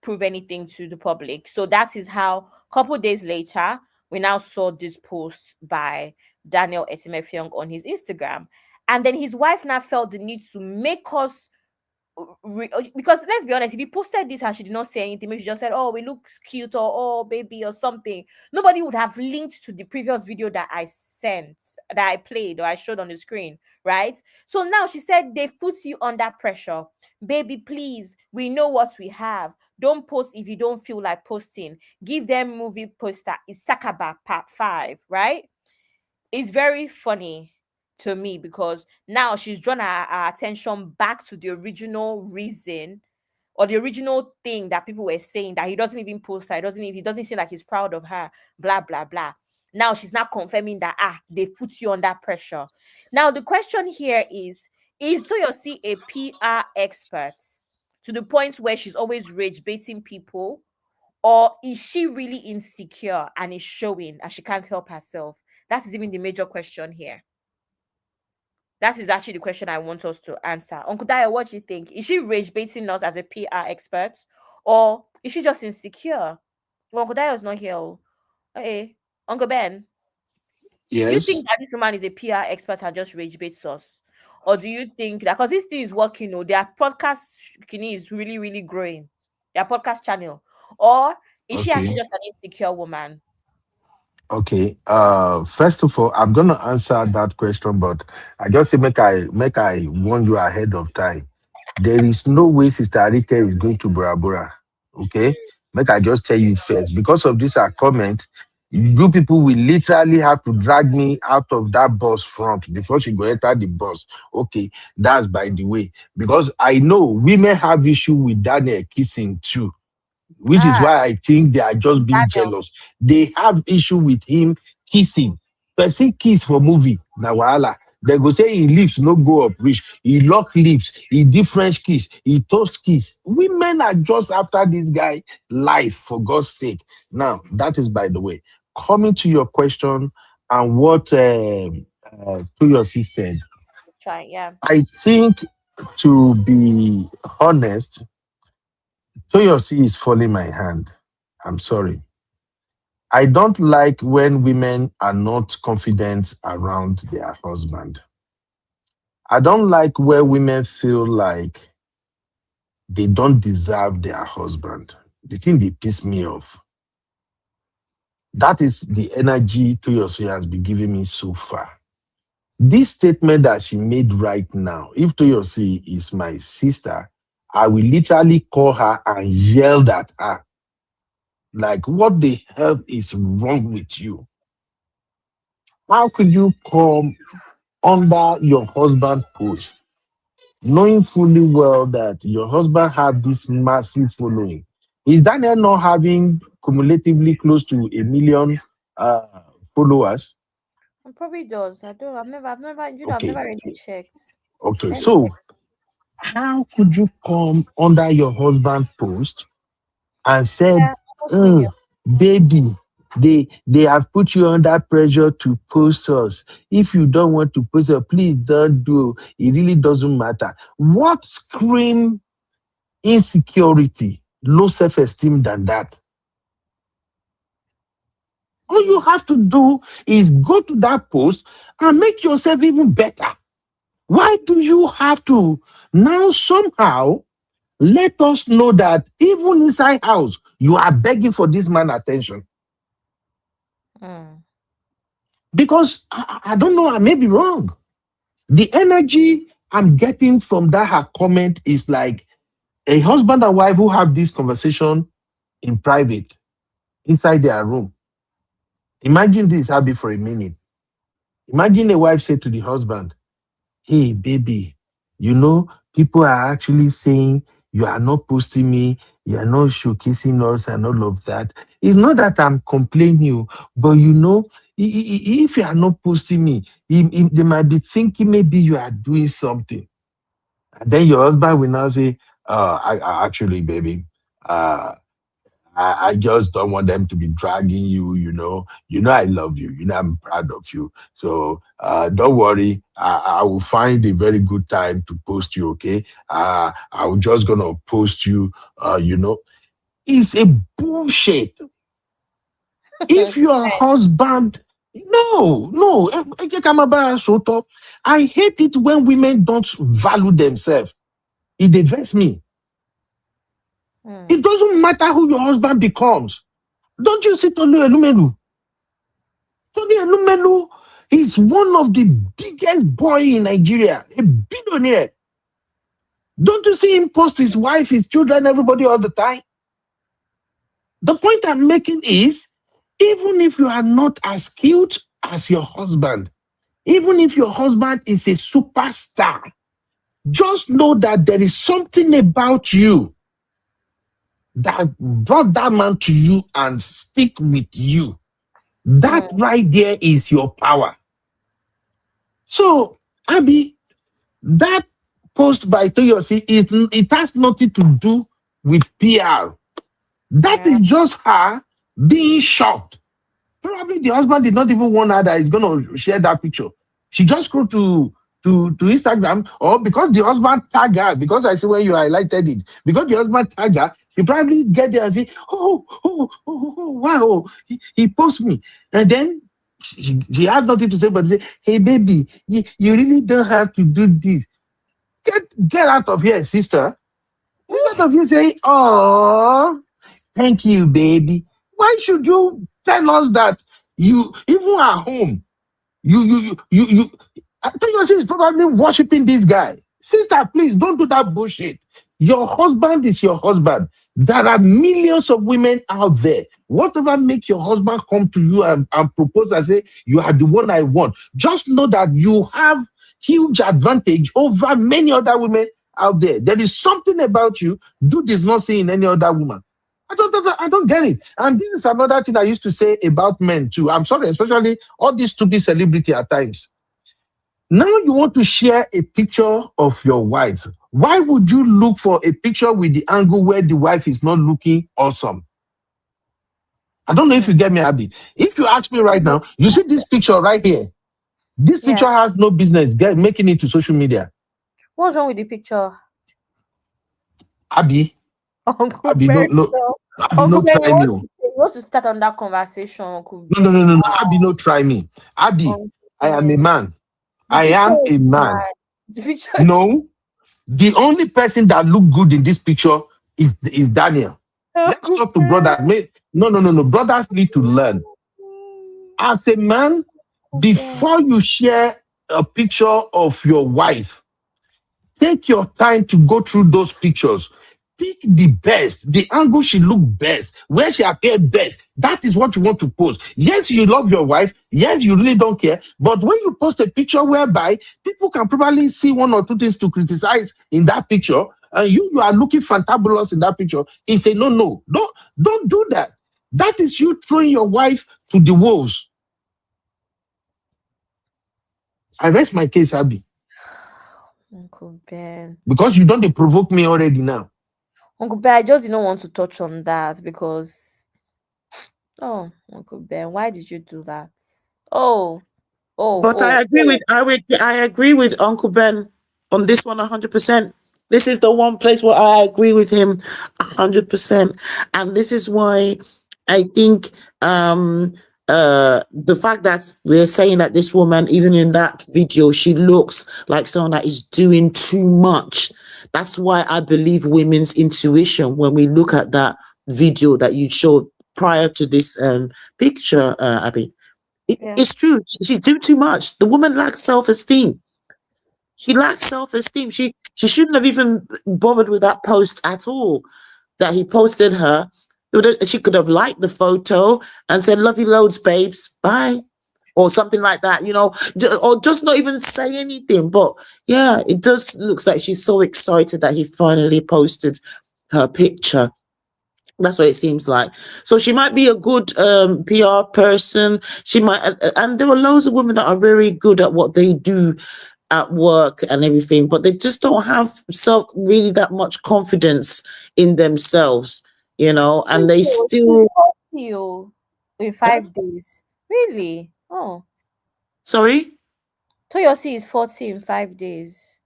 prove anything to the public. So that is how a couple days later we now saw this post by Daniel Etimefyong on his Instagram. And then his wife now felt the need to make us because let's be honest, if he posted this and she did not say anything, maybe she just said, oh, we look cute, or oh, baby, or something, nobody would have linked to the previous video that I sent, that I played or I showed on the screen, right? So now she said they put you under pressure. Baby, please, we know what we have. Don't post if you don't feel like posting. Give them movie poster. It's Sakaba Part 5, right? It's very funny to me because now she's drawn our attention back to the original reason or the original thing that people were saying, that he doesn't even post her, he doesn't seem like he's proud of her, blah blah blah. Now she's not confirming that they put you under pressure. Now the question here is Toyosi a PR expert to the point where she's always rage baiting people, or is she really insecure and is showing and she can't help herself? That is even the major question here. That is actually the question I want us to answer. Uncle Daya, what do you think? Is she rage baiting us as a PR expert, or is she just insecure? Well, Uncle Daya is not here. Oh. Hey, Uncle Ben, do you Yes. think that this woman is a PR expert and just rage baits us? Or do you think that because this thing is working, their podcast kidney is really, really growing, their podcast channel? Or is she actually Okay. just an insecure woman? Okay. First of all, I'm gonna answer that question, but I just say make I warn you ahead of time. There is no way Sister Arike is going to Bora Bora. Okay? Make I just tell you first. Because of this comment, you people will literally have to drag me out of that bus front before she go enter the bus. Okay, that's by the way. Because I know women have issue with Daniel kissing too, which is Ah, why I think they are just being Daniel. jealous. They have issue with him kissing. Person kiss for movie, na wahala. They go say he lips no go up reach. He lock lips. He did French kiss. He toast kiss. Women are just after this guy life, for God's sake. Now, that is by the way. Coming to your question and what Toyosi said, Try, yeah. I think, to be honest, Toyosi is falling my hand. I'm sorry. I don't like when women are not confident around their husband. I don't like where women feel like they don't deserve their husband. The thing they piss me off. That is the energy Toyosi has been giving me so far. This statement that she made right now, if Toyosi is my sister, I will literally call her and yell at her. Like, what the hell is wrong with you? How could you come under your husband's post, knowing fully well that your husband had this massive following? Is Daniel not having cumulatively close to 1 million followers? It probably does. I've never, you know, I've Okay, never really checked. okay. Let me So, how could you come under your husband's post and said, yeah, almost million. "Oh, baby, they have put you under pressure to post us. If you don't want to post us, please don't do. It really doesn't matter." What scream insecurity, low self-esteem than that? All you have to do is go to that post and make yourself even better. Why do you have to now somehow let us know that even inside house, you are begging for this man attention? Because I don't know, I may be wrong. The energy I'm getting from that her comment is like a husband and wife who have this conversation in private, inside their room. Imagine this, Abby, for a minute. Imagine a wife say to the husband, "Hey, baby, you know, people are actually saying you are not posting me, you are not showcasing us and all of that. It's not that I'm complaining, but you know, if you are not posting me, they might be thinking maybe you are doing something." And then your husband will now say, I actually, baby, I just don't want them to be dragging you, you know. You know I love you. You know I'm proud of you. So don't worry. I will find a very good time to post you, okay? I'm just gonna post you, you know. It's a bullshit. If your husband, no, I hate it when women don't value themselves. It diverts me. It doesn't matter who your husband becomes. Don't you see Tolu Elumelu? Tolu Elumelu is one of the biggest boy in Nigeria, a billionaire. Don't you see him post his wife, his children, everybody all the time? The point I'm making is, even if you are not as cute as your husband, even if your husband is a superstar, just know that there is something about you that brought that man to you and stick with you. That right there is your power. So, Abby, that post by Toyosi, it has nothing to do with PR. That is just her being shocked. Probably the husband did not even want her that he's going to share that picture. She just go to Instagram, or because the husband tagged her, because I see when you highlighted it, because the husband tagged her, she probably get there and say, wow, he posts me. And then she had nothing to say but say, "Hey, baby, you really don't have to do this. Get out of here, sister." Instead of you saying, "Oh, thank you, baby." Why should you tell us that you, even at home, you I think your is probably worshiping this guy? Sister, please don't do that bullshit. Your husband is your husband. There are millions of women out there. Whatever make your husband come to you and propose and say, "You are the one I want," just know that you have huge advantage over many other women out there. There is something about you dude is not seeing in any other woman. I don't get it. And this is another thing I used to say about men too. I'm sorry, especially all these stupid celebrity at times. Now you want to share a picture of your wife. Why would you look for a picture with the angle where the wife is not looking awesome? I don't know if you get me, Abby. If you ask me right now, you see this picture right here. This picture has no business making it to social media. What's wrong with the picture? Abby, Uncle Abby, Ben, Abby, no try me. you want to start on that conversation, Uncle Ben? No. Abby, no try me. Abby, I am a man. I am a man. No, the only person that look good in this picture is Daniel. Let's talk to brothers. No. Brothers need to learn. As a man, before you share a picture of your wife, take your time to go through those pictures. Pick the best, the angle she look best, where she appear best. That is what you want to post. Yes, you love your wife. Yes, you really don't care. But when you post a picture whereby people can probably see one or two things to criticize in that picture, and you are looking fantabulous in that picture, he say, no, don't do that. That is you throwing your wife to the wolves. I rest my case, Abby. Uncle Ben. Because you don't provoke me already now. Uncle Ben, I just didn't want to touch on that because Uncle Ben, why did you do that? But I agree with Uncle Ben on this one 100%. This is the one place where I agree with him 100%. And this is why I think the fact that we're saying that this woman, even in that video, she looks like someone that is doing too much. That's why I believe women's intuition when we look at that video that you showed prior to this picture, Abby. It's true. She's doing too much. The woman lacks self-esteem. She lacks self-esteem. She shouldn't have even bothered with that post at all that he posted her. She could have liked the photo and said, "Love you loads, babes. Bye." Or something like that, or just not even say anything. But yeah, it does looks like she's so excited that he finally posted her picture. That's what it seems like. So she might be a good PR person. She might, and there are loads of women that are very good at what they do at work and everything, but they just don't have really that much confidence in themselves, and they still in 5 days. Really? Oh. Sorry? Toyosi is 40 in 5 days.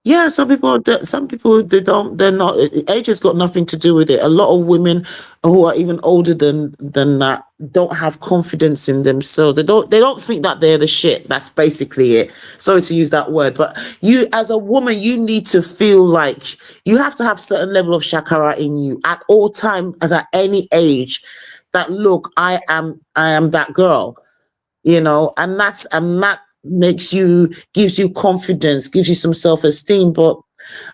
Yeah, some people they're not, age has got nothing to do with it. A lot of women who are even older than that don't have confidence in themselves. They don't think that they're the shit. That's basically it. Sorry to use that word, but you as a woman, you need to feel like you have to have certain level of shakara in you at all time, as at any age, that look, I am that girl, and that gives you confidence, gives you some self-esteem. But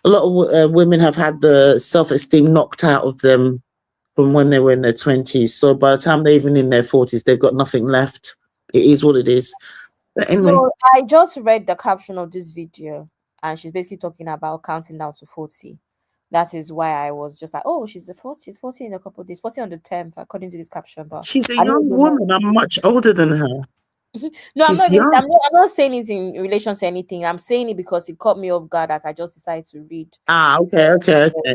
a lot of women have had the self-esteem knocked out of them from when they were in their 20s. So by the time they're even in their 40s, they've got nothing left. It is what it is. But anyway. So I just read the caption of this video, and she's basically talking about counting down to 40. That is why I was just like, oh, she's 40 in a couple of days, 40 on the 10th, according to this caption. But she's a young woman. I'm much older than her. No, I'm not saying it in relation to anything. I'm saying it because it caught me off guard as I just decided to read. Okay. Caption.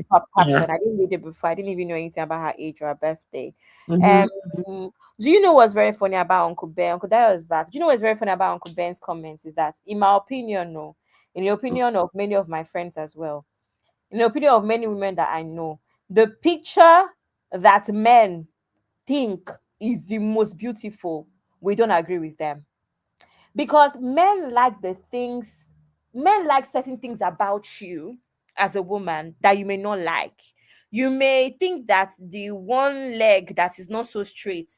Yeah. I didn't read it before. I didn't even know anything about her age or her birthday. Mm-hmm. Do you know what's very funny about Uncle Ben? Uncle Dayo is back. Do you know what's very funny about Uncle Ben's comments is that, in my opinion, in the opinion of many of my friends as well, in the opinion of many women that I know, the picture that men think is the most beautiful, we don't agree with them. Because men like certain things about you as a woman that you may not like. You may think that the one leg that is not so straight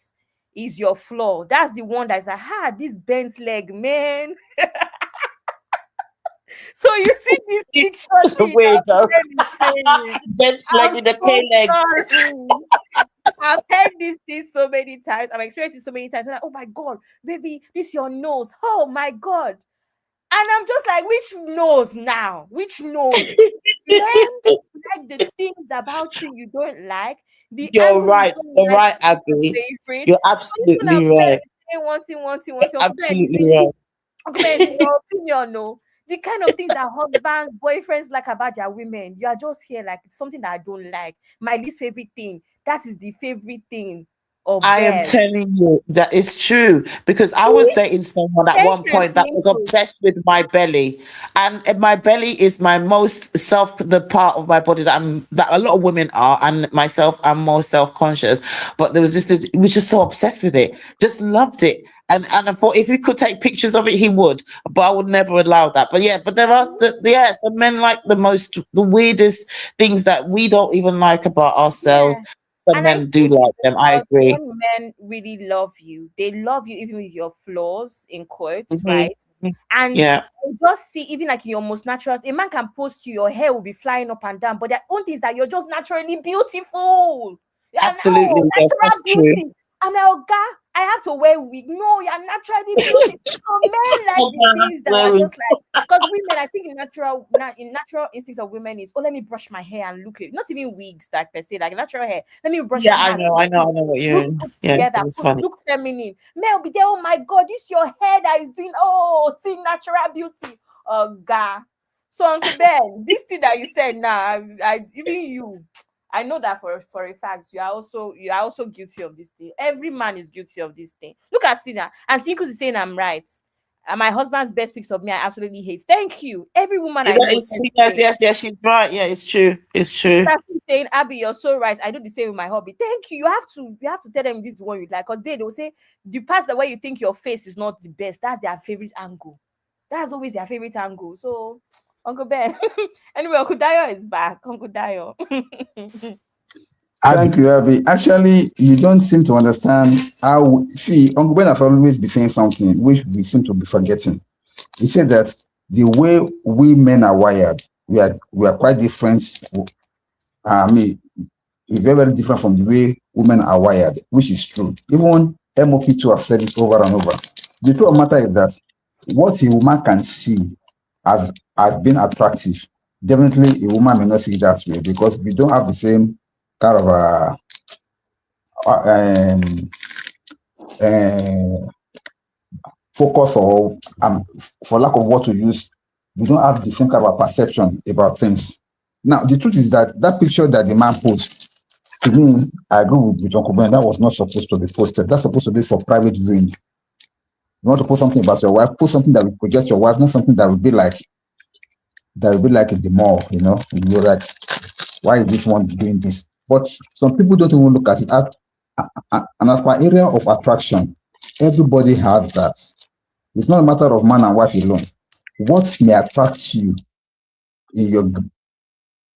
is your flaw. That's the one that's like, this Ben's leg, man. So you see this picture. Ben's leg with the K leg. I've heard this so many times. I've experienced it so many times. I'm like, oh my God, baby, this is your nose. Oh my God. And I'm just like, which nose now? Which nose? Men like the things about you don't like. You're right. You're right, Abby. You're absolutely right. Absolutely right. Okay, in your opinion, no. The kind of things that husbands, boyfriends like about their women, you are just here like it's something that I don't like. My least favorite thing. That is the favorite thing of I am telling you that it's true, because I was dating someone at one point that was obsessed with my belly, and my belly is my most the part of my body that a lot of women are, and myself, I'm more self-conscious. But there was he was just so obsessed with it, just loved it. And I thought if he could take pictures of it, he would, but I would never allow that. But there are some men like the weirdest things that we don't even like about ourselves. some And I men do think it's like them. I because agree. when men really love you, they love you even with your flaws, in quotes, Mhm, right? mhm. And Yeah, you just see, even like in your most natural, a man can post you, your hair will be flying up and down, but their own thing is that you're just naturally beautiful. Yeah, absolutely. no, Yes, that's natural true. beauty. I'm like, oh God, I have to wear wig. No, you're naturally beautiful. So men like the things that Where are we- just like, because women, I think in natural instincts of women is, oh, let me brush my hair and look it. Not even wigs, like per se, like natural hair. Let me brush Yeah, my hair and look I it. know what you're Look in. put Yeah, together, it's funny. look feminine. Men will be there. Oh my God, this your hair that is doing. Oh, see natural beauty. Oh God. So Uncle Ben, this thing that you said now, I even you. I know that for a fact you are also guilty of this thing. Every man is guilty of this thing. Look at Sina and Sinkus is saying I'm right. And my husband's best pics of me I absolutely hate. Thank you. Every woman I know. It's true. Yes, she's right. Yeah, it's true. It's true. Starting saying, Abby, you're so right. I do the same with my hobby. Thank you. You have to tell them this is one you like, because they will say the parts that where you think your face is not the best, that's their favorite angle. That's always their favorite angle. So Uncle Ben. Anyway, Uncle Dio is back. Uncle Dio. Thank you, Abby. Actually, you don't seem to understand how. See, Uncle Ben has always been saying something which we seem to be forgetting. He said that the way we men are wired, we are quite different. I mean, it's very, very different from the way women are wired, which is true. Even MOP2 have said it over and over. The truth of the matter is that what a woman can see as being attractive, definitely a woman may not see it that way because we don't have the same kind of uh, um, uh, focus or for lack of what to use, we don't have the same kind of perception about things. Now, the truth is that that picture that the man posts, to me, I agree with Uncle Ben, that was not supposed to be posted. That's supposed to be for private viewing. You want to post something about your wife, post something that will project your wife, not something that will be like in the mall, You're like, why is this one doing this? But some people don't even look at it and as per area of attraction, everybody has that. It's not a matter of man and wife alone. What may attract you in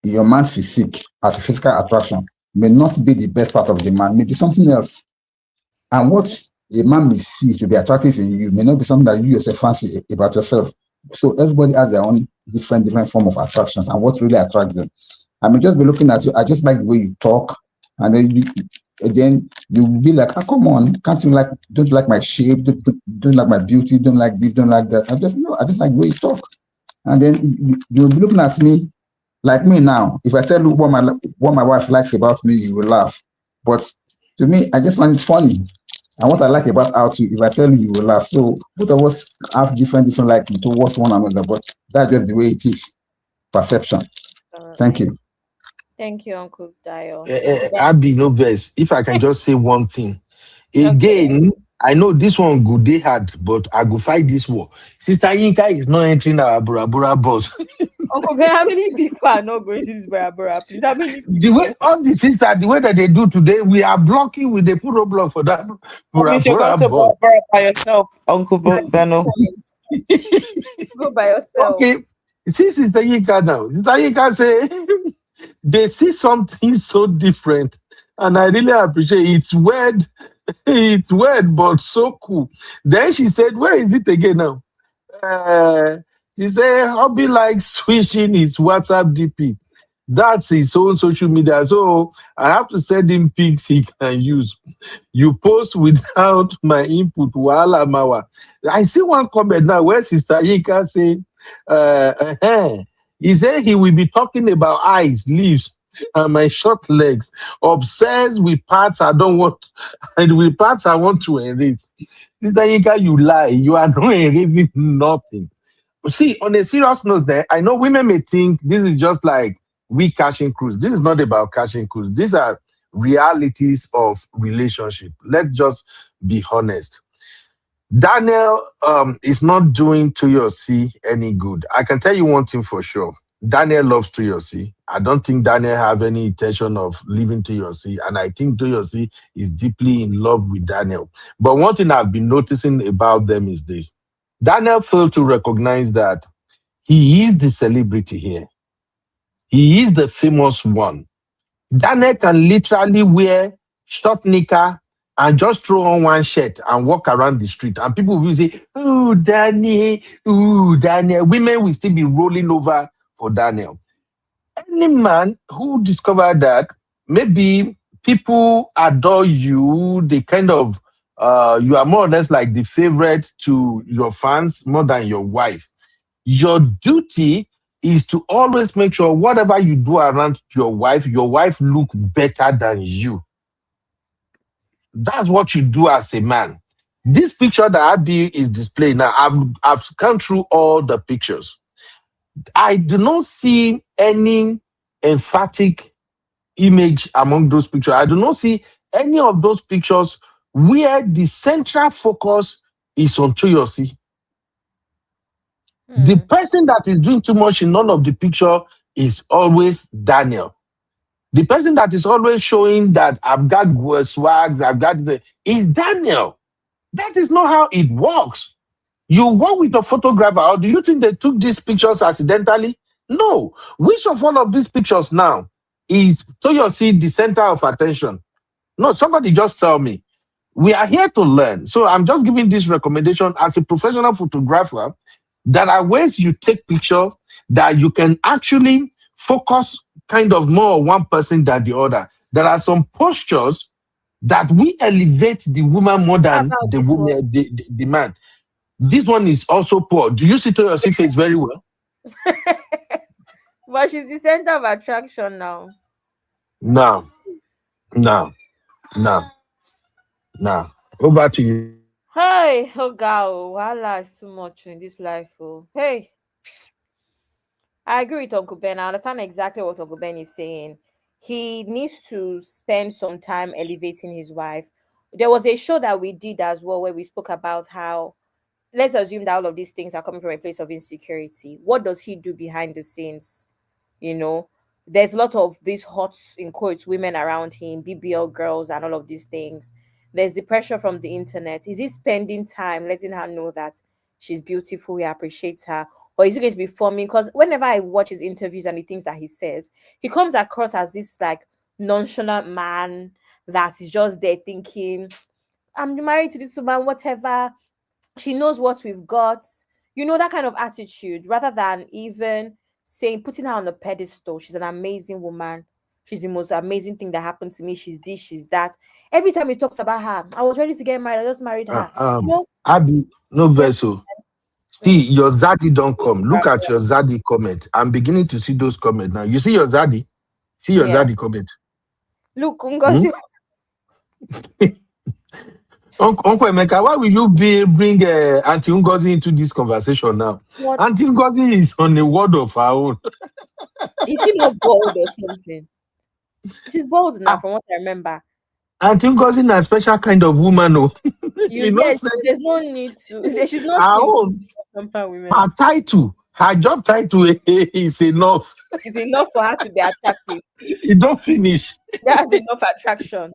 your man's physique as a physical attraction may not be the best part of the man, maybe something else. And what a man may see to be attractive in you may not be something that you yourself fancy about yourself. So everybody has their own different form of attractions and what really attracts them. I may just be looking at you. I just like the way you talk, and then you'll be like, oh, come on, don't you like my shape, don't like my beauty, don't like this, don't like that. I just like the way you talk. And then you'll be looking at me like me now. If I tell you what my wife likes about me, you will laugh. But to me, I just find it funny. And what I like about how to, if I tell you, you will laugh. So both of us have different liking towards one another, but that's just the way it is. Perception. Thank you. Thank you, Uncle Dio. Abby, no verse. If I can just say one thing. Okay. Again, I know this one good day hard, but I go fight this war. Sister Yinka is not entering our Bura Bura bus. Uncle Ben, how many people are not going to this Bora? Please, how many The people? way all the sister, the way that they do today, we are blocking with the put roadblock for that That Bura means you're going Bura to bus. Barbara by yourself, Uncle Beno. Go by yourself. Okay. See Sister Yinka now. Sister Yinka say they see something so different. And I really appreciate it. It's weird. It's weird, but so cool. Then she said, where is it again now? He said, hobby like switching his WhatsApp DP. That's his own social media. So I have to send him pics he can use. You post without my input. Wala mawa. I see one comment now where Sister Yinka say, he said he will be talking about eyes, leaves, and my short legs. Obsessed with parts I don't want, and with parts I want to erase. Sister Yinka, you lie. You are not erasing nothing. See, on a serious note, there, I know women may think this is just like we cashing cruise. This is not about cashing cruise. These are realities of relationship. Let's just be honest. Daniel is not doing Toyosi any good. I can tell you one thing for sure. Daniel loves Toyosi. I don't think Daniel have any intention of leaving Toyosi, and I think Toyosi is deeply in love with Daniel. But one thing I've been noticing about them is this. Daniel failed to recognize that he is the celebrity here. He is the famous one. Daniel can literally wear short knicker and just throw on one shirt and walk around the street. And people will say, oh, Daniel, oh, Daniel. Women will still be rolling over for Daniel. Any man who discovered that maybe people adore you, they kind of, you are more or less like the favorite to your fans more than your wife. Your duty is to always make sure whatever you do around your wife look better than you. That's what you do as a man. This picture that Abby is displaying now, I've gone through all the pictures. I do not see any emphatic image among those pictures. I do not see any of those pictures where the central focus is on Toyosi. The person that is doing too much in none of the picture is always Daniel. The person that is always showing that I've got swags, I've got the is Daniel. That is not how it works. You work with a photographer, or do you think they took these pictures accidentally? No. Which of all of these pictures now is Toyosi the center of attention? No, somebody just tell me. We are here to learn. So I'm just giving this recommendation as a professional photographer. There are ways you take picture that you can actually focus kind of more on one person than the other. There are some postures that we elevate the woman more than the woman, the man. This one is also poor. Do you see Toyosi face very well? But she's the center of attraction now. No, no, no, no. Over to you. Hey, oh God, voila is too much in this life. Oh, hey, I agree with Uncle Ben. I understand exactly what Uncle Ben is saying. He needs to spend some time elevating his wife. There was a show that we did as well where we spoke about how, let's assume that all of these things are coming from a place of insecurity. What does he do behind the scenes? You know, there's a lot of these hot, in quotes, women around him, BBL girls, and all of these things. There's the pressure from the internet. Is he spending time letting her know that she's beautiful, he appreciates her? Or is he going to be forming? Because whenever I watch his interviews and the things that he says, he comes across as this like nonchalant man that is just there thinking, I'm married to this woman, whatever. She knows what we've got. You know, that kind of attitude, rather than even saying, putting her on a pedestal. She's an amazing woman. She's the most amazing thing that happened to me. She's this, she's that. Every time he talks about her, I was ready to get married. I just married her. You know, Abby, no yes. vessel. See, your zaddy don't come. Look at your zaddy comment. I'm beginning to see those comments now. You see your zaddy? See your zaddy comment. Look, Ngozi. Uncle Emeka, why will you bring Auntie Ngozi into this conversation now? What? Auntie Ngozi is on a word of her own. Is she not bold or something? She's bold now, from what I remember. Auntie Ngozi is a special kind of woman. Oh. Yes, there's no need to. She's not her title, her job title is enough. It's enough for her to be attractive. It don't finish. That's enough attraction.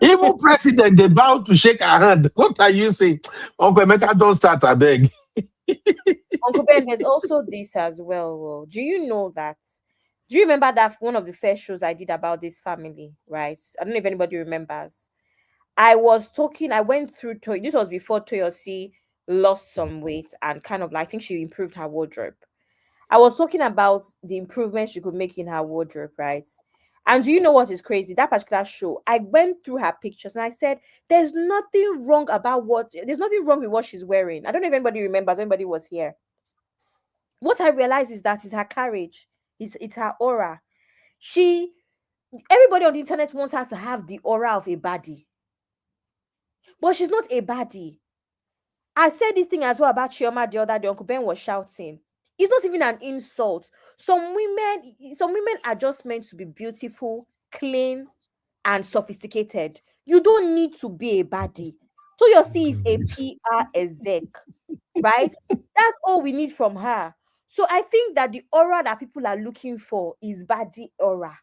Even president, they bow to shake her hand. What are you saying? Uncle Emeka, don't start, I beg. Uncle Ben, there's also this as well. Do you know that? Do you remember that one of the first shows I did about this family, right? I don't know if anybody remembers. I went through this was before Toyosi lost some weight and kind of like, I think she improved her wardrobe. I was talking about the improvements she could make in her wardrobe, right? And do you know what is crazy? That particular show, I went through her pictures and I said, there's nothing wrong with what she's wearing. I don't know if anybody remembers, anybody was here. What I realized is that it's her carriage, it's her aura. Everybody on the internet wants her to have the aura of a baddie. But she's not a baddie. I said this thing as well about Chioma the other day. Uncle Ben was shouting. It's not even an insult. Some women are just meant to be beautiful, clean, and sophisticated. You don't need to be a baddie. Toyosi is a PR exec, right? That's all we need from her. So I think that the aura that people are looking for is baddie aura.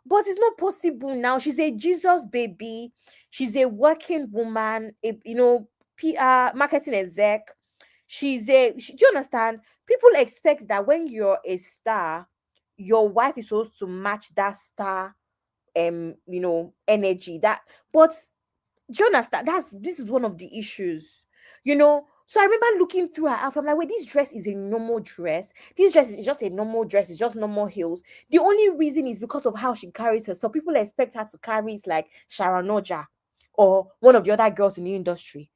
But it's not possible now. She's a Jesus baby. She's a working woman, PR, marketing exec. Do you understand? People expect that when you're a star, your wife is supposed to match that star energy. That, but do you understand? This is one of the issues, So I remember looking through her outfit. I'm like, wait, this dress is a normal dress. This dress is just a normal dress. It's just normal heels. The only reason is because of how she carries herself. People expect her to carry it like Sharon Oja or one of the other girls in the industry.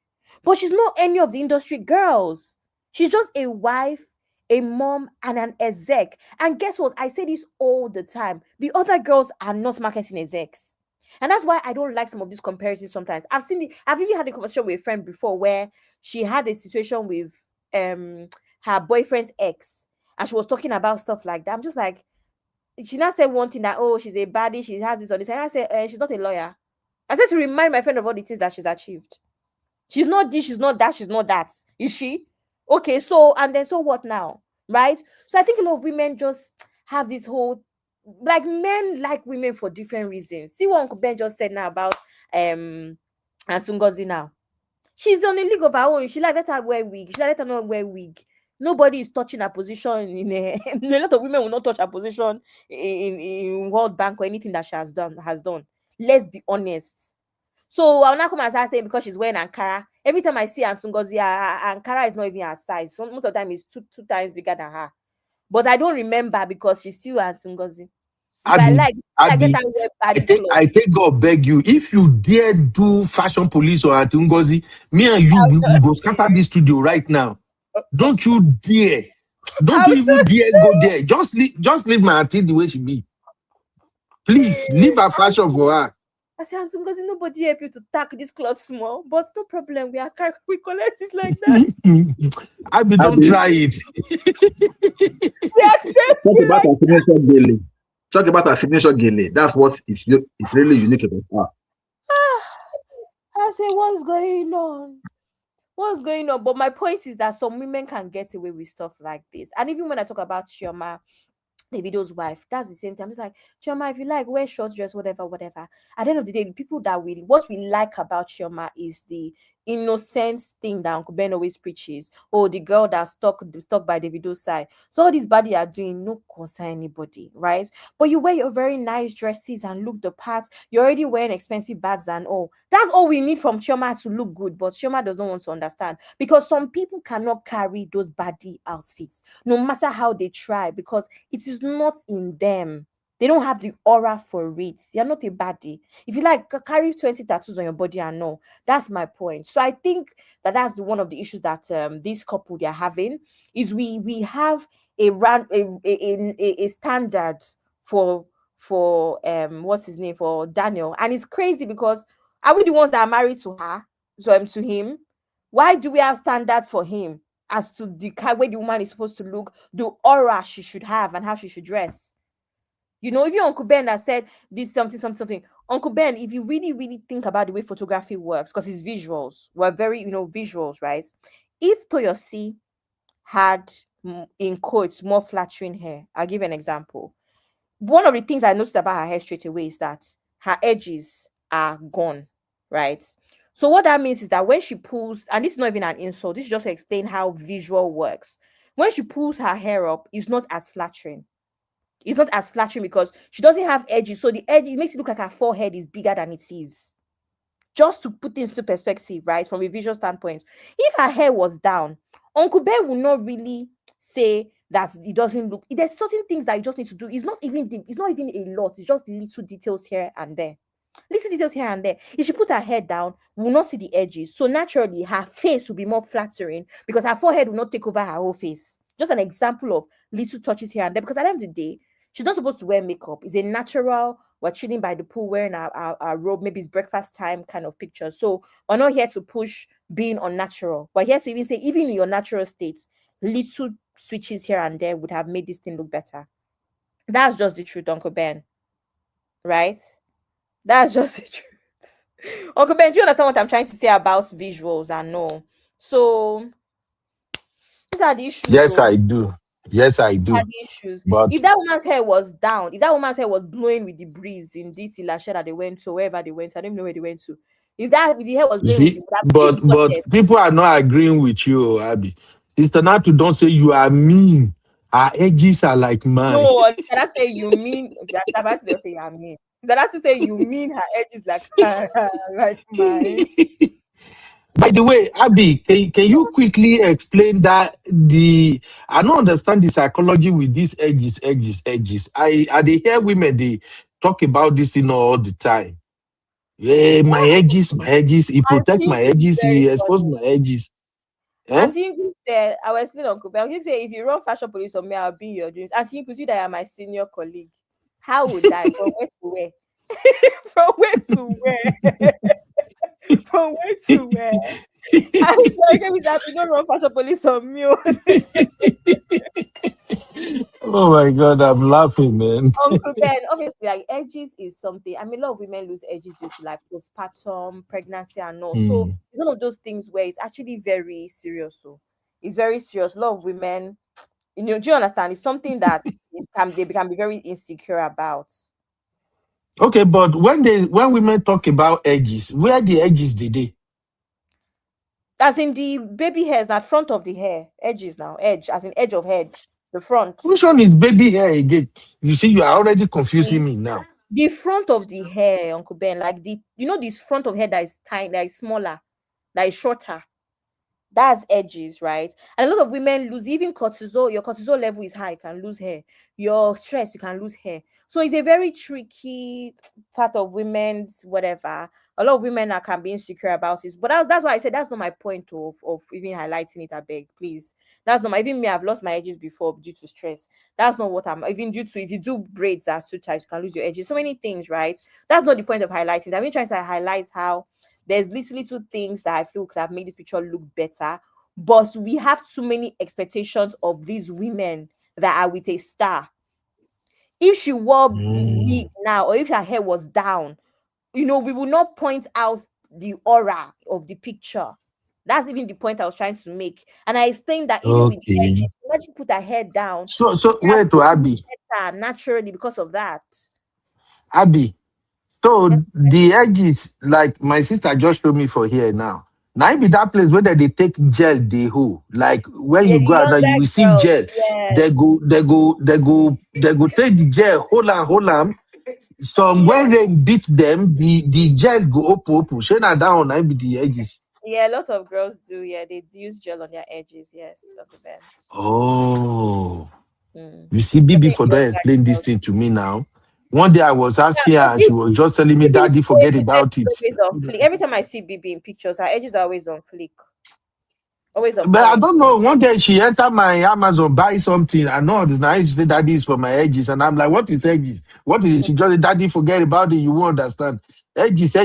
But she's not any of the industry girls. She's just a wife, a mom, and an exec. And guess what? I say this all the time. The other girls are not marketing execs. And that's why I don't like some of these comparisons sometimes. I've even had a conversation with a friend before where she had a situation with her boyfriend's ex, and she was talking about stuff like that. I'm just like, she now said one thing that, oh, she's a baddie, she has this on this. And I said, she's not a lawyer. I said to remind my friend of all the things that she's achieved. She's not this, she's not that, she's not that. Is she? Okay, so what now? Right? So I think a lot of women just have this whole, like, men like women for different reasons. See what Uncle Ben just said now about Ansungozi now. She's on a league of her own. She like, let her wear wig. She like, let her not wear wig. Nobody is touching her position a lot of women will not touch her position in World Bank or anything that she has done. Let's be honest. So I'll not come and start saying because she's wearing Ankara. Every time I see Ansungozi, Ankara is not even her size. So most of the time it's two times bigger than her. But I don't remember because she's still Ansungozi. I take God beg you. If you dare do fashion police or Antungozi, me and you we go scatter this studio right now. Don't you dare. Don't you even dare go there. Just leave my auntie the way she be. Please leave her fashion for her. I say, Antungozi, nobody help you to tack this cloth small, but no problem. We collect it like that. Don't try it. Talk about her signature gele. That's what it's really unique about her. I say, what's going on? What's going on? But my point is that some women can get away with stuff like this. And even when I talk about Chioma, Davido's wife, that's the same time. It's like, Chioma, if you like, wear short dress, whatever. At the end of the day, the people what we like about Chioma is the innocent thing that Uncle Ben always preaches. Oh, the girl that's stuck by Davido's side. So all these body are doing no concern anybody, right? But you wear your very nice dresses and look the part. You're already wearing expensive bags and all. That's all we need from Chioma to look good. But Chioma does not want to understand because some people cannot carry those body outfits, no matter how they try, because it is not in them. They don't have the aura for it. You're not a baddie. If you like, carry 20 tattoos on your body and no, that's my point. So I think that's one of the issues that this couple they're having is we have a standard for what's his name, for Daniel, and it's crazy because are we the ones that are married to her, to him? Why do we have standards for him as to the way the woman is supposed to look, the aura she should have, and how she should dress? Even Uncle Ben that said this something. Uncle Ben, if you really, really think about the way photography works, because it's visuals, we're very, visuals, right? If Toyosi had, in quotes, more flattering hair, I'll give an example. One of the things I noticed about her hair straight away is that her edges are gone, right? So what that means is that when she pulls, and this is not even an insult, this is just to explain how visual works. When she pulls her hair up, it's not as flattering. It's not as flattering because she doesn't have edges. So the edge, it makes it look like her forehead is bigger than it is. Just to put things into perspective, right? From a visual standpoint. If her hair was down, Uncle Ben will not really say that it doesn't look. There's certain things that you just need to do. It's not even a lot. It's just little details here and there. If she put her head down, we will not see the edges. So naturally, her face will be more flattering because her forehead will not take over her whole face. Just an example of little touches here and there. Because at the end of the day, she's not supposed to wear makeup. It's a natural, we're chilling by the pool wearing our robe, maybe it's breakfast time kind of picture. So we're not here to push being unnatural. We're here to even say, even in your natural state, little switches here and there would have made this thing look better. That's just the truth, Uncle Ben. Right? That's just the truth. Uncle Ben, do you understand what I'm trying to say about visuals and no? So these are the issues. Yes, I do. Yes, I do. The issues. But if that woman's hair was down, if that woman's hair was blowing with the breeze in this Ilashe that they went to, wherever they went to, I don't even know where they went to. If the hair was blowing with but people are not agreeing with you, Abby. Sister Natu, don't say you are mean. Our edges are like mine. No, did I say you mean? That's they'll say I mean. Did I to say you mean her edges like like mine? By the way, Abby, can you quickly explain that I don't understand the psychology with these edges. I they hear women they talk about this thing all the time. Yeah, my edges, he I protect my think it's edges, very he expose funny. my edges. And Eh? you said, I will explain Uncle Ben. You say if you run fashion police on me, I'll be in your dreams. And you see that you're my senior colleague. How would I? From where to where? From where to where? From where to where? I'm sorry, give me that. You don't run fashion police on me. Oh my god, I'm laughing, man. Uncle Ben, obviously, like edges is something. I mean, a lot of women lose edges due to like postpartum, pregnancy, and all. So Hmm. it's one of those things where it's actually very serious. So it's very serious. A lot of women, do you understand? It's something that they can be very insecure about. Okay, but when women talk about edges, where the edges did they? As in the baby hairs, not front of the hair, edges now, edge, as in edge of head, the front. Which one is baby hair again? You see, you are already confusing me now. The front of the hair, Uncle Ben, like this front of hair that is tiny, that is smaller, that is shorter. That's edges, right? And a lot of women lose even cortisol. Your cortisol level is high, you can lose hair. Your stress, you can lose hair. So it's a very tricky part of women's whatever. A lot of women can be insecure about this. But that's why I said that's not my point of even highlighting it. I beg, please. That's not my even me. I've lost my edges before due to stress. That's not what I'm even due to. If you do braids that are too tight, you can lose your edges. So many things, right? That's not the point of highlighting. I've been trying to highlight how there's little things that I feel could have made this picture look better, but we have too many expectations of these women that are with a star. If she wore wig now, or if her hair was down, we will not point out the aura of the picture. That's even the point I was trying to make. And I explained that even with the edges, Okay. when she put her hair down, So she has wait to Abby. better naturally because of that. Abby. So Yes. the edges, like my sister just showed me for here now. Now it be that place where they take gel they hold. Like when Yeah, you the go out there, you younger will see girls, gel. yes. They go take the gel, hold on. Some when rain beat them, the gel go open. Shey na that one na be the edges. Yeah, a lot of girls do. Yeah, they do use gel on their edges. Yes, Uncle Ben. Oh, Mm. you see, BB Especially for don't younger explain this girls. thing to me now. One day I was asking her, Yeah, and she was just telling me, Bibi's "Daddy, forget edge about is it." always on flick. Every time I see Bibi in pictures, her edges are always on flick, always on But I point. don't know. One day she entered my Amazon, buy something. I know it's nice. She said, "Daddy is for my edges," and I'm like, "What is edges? What is it?" She just said, "Daddy, forget about it. You won't understand." Edges,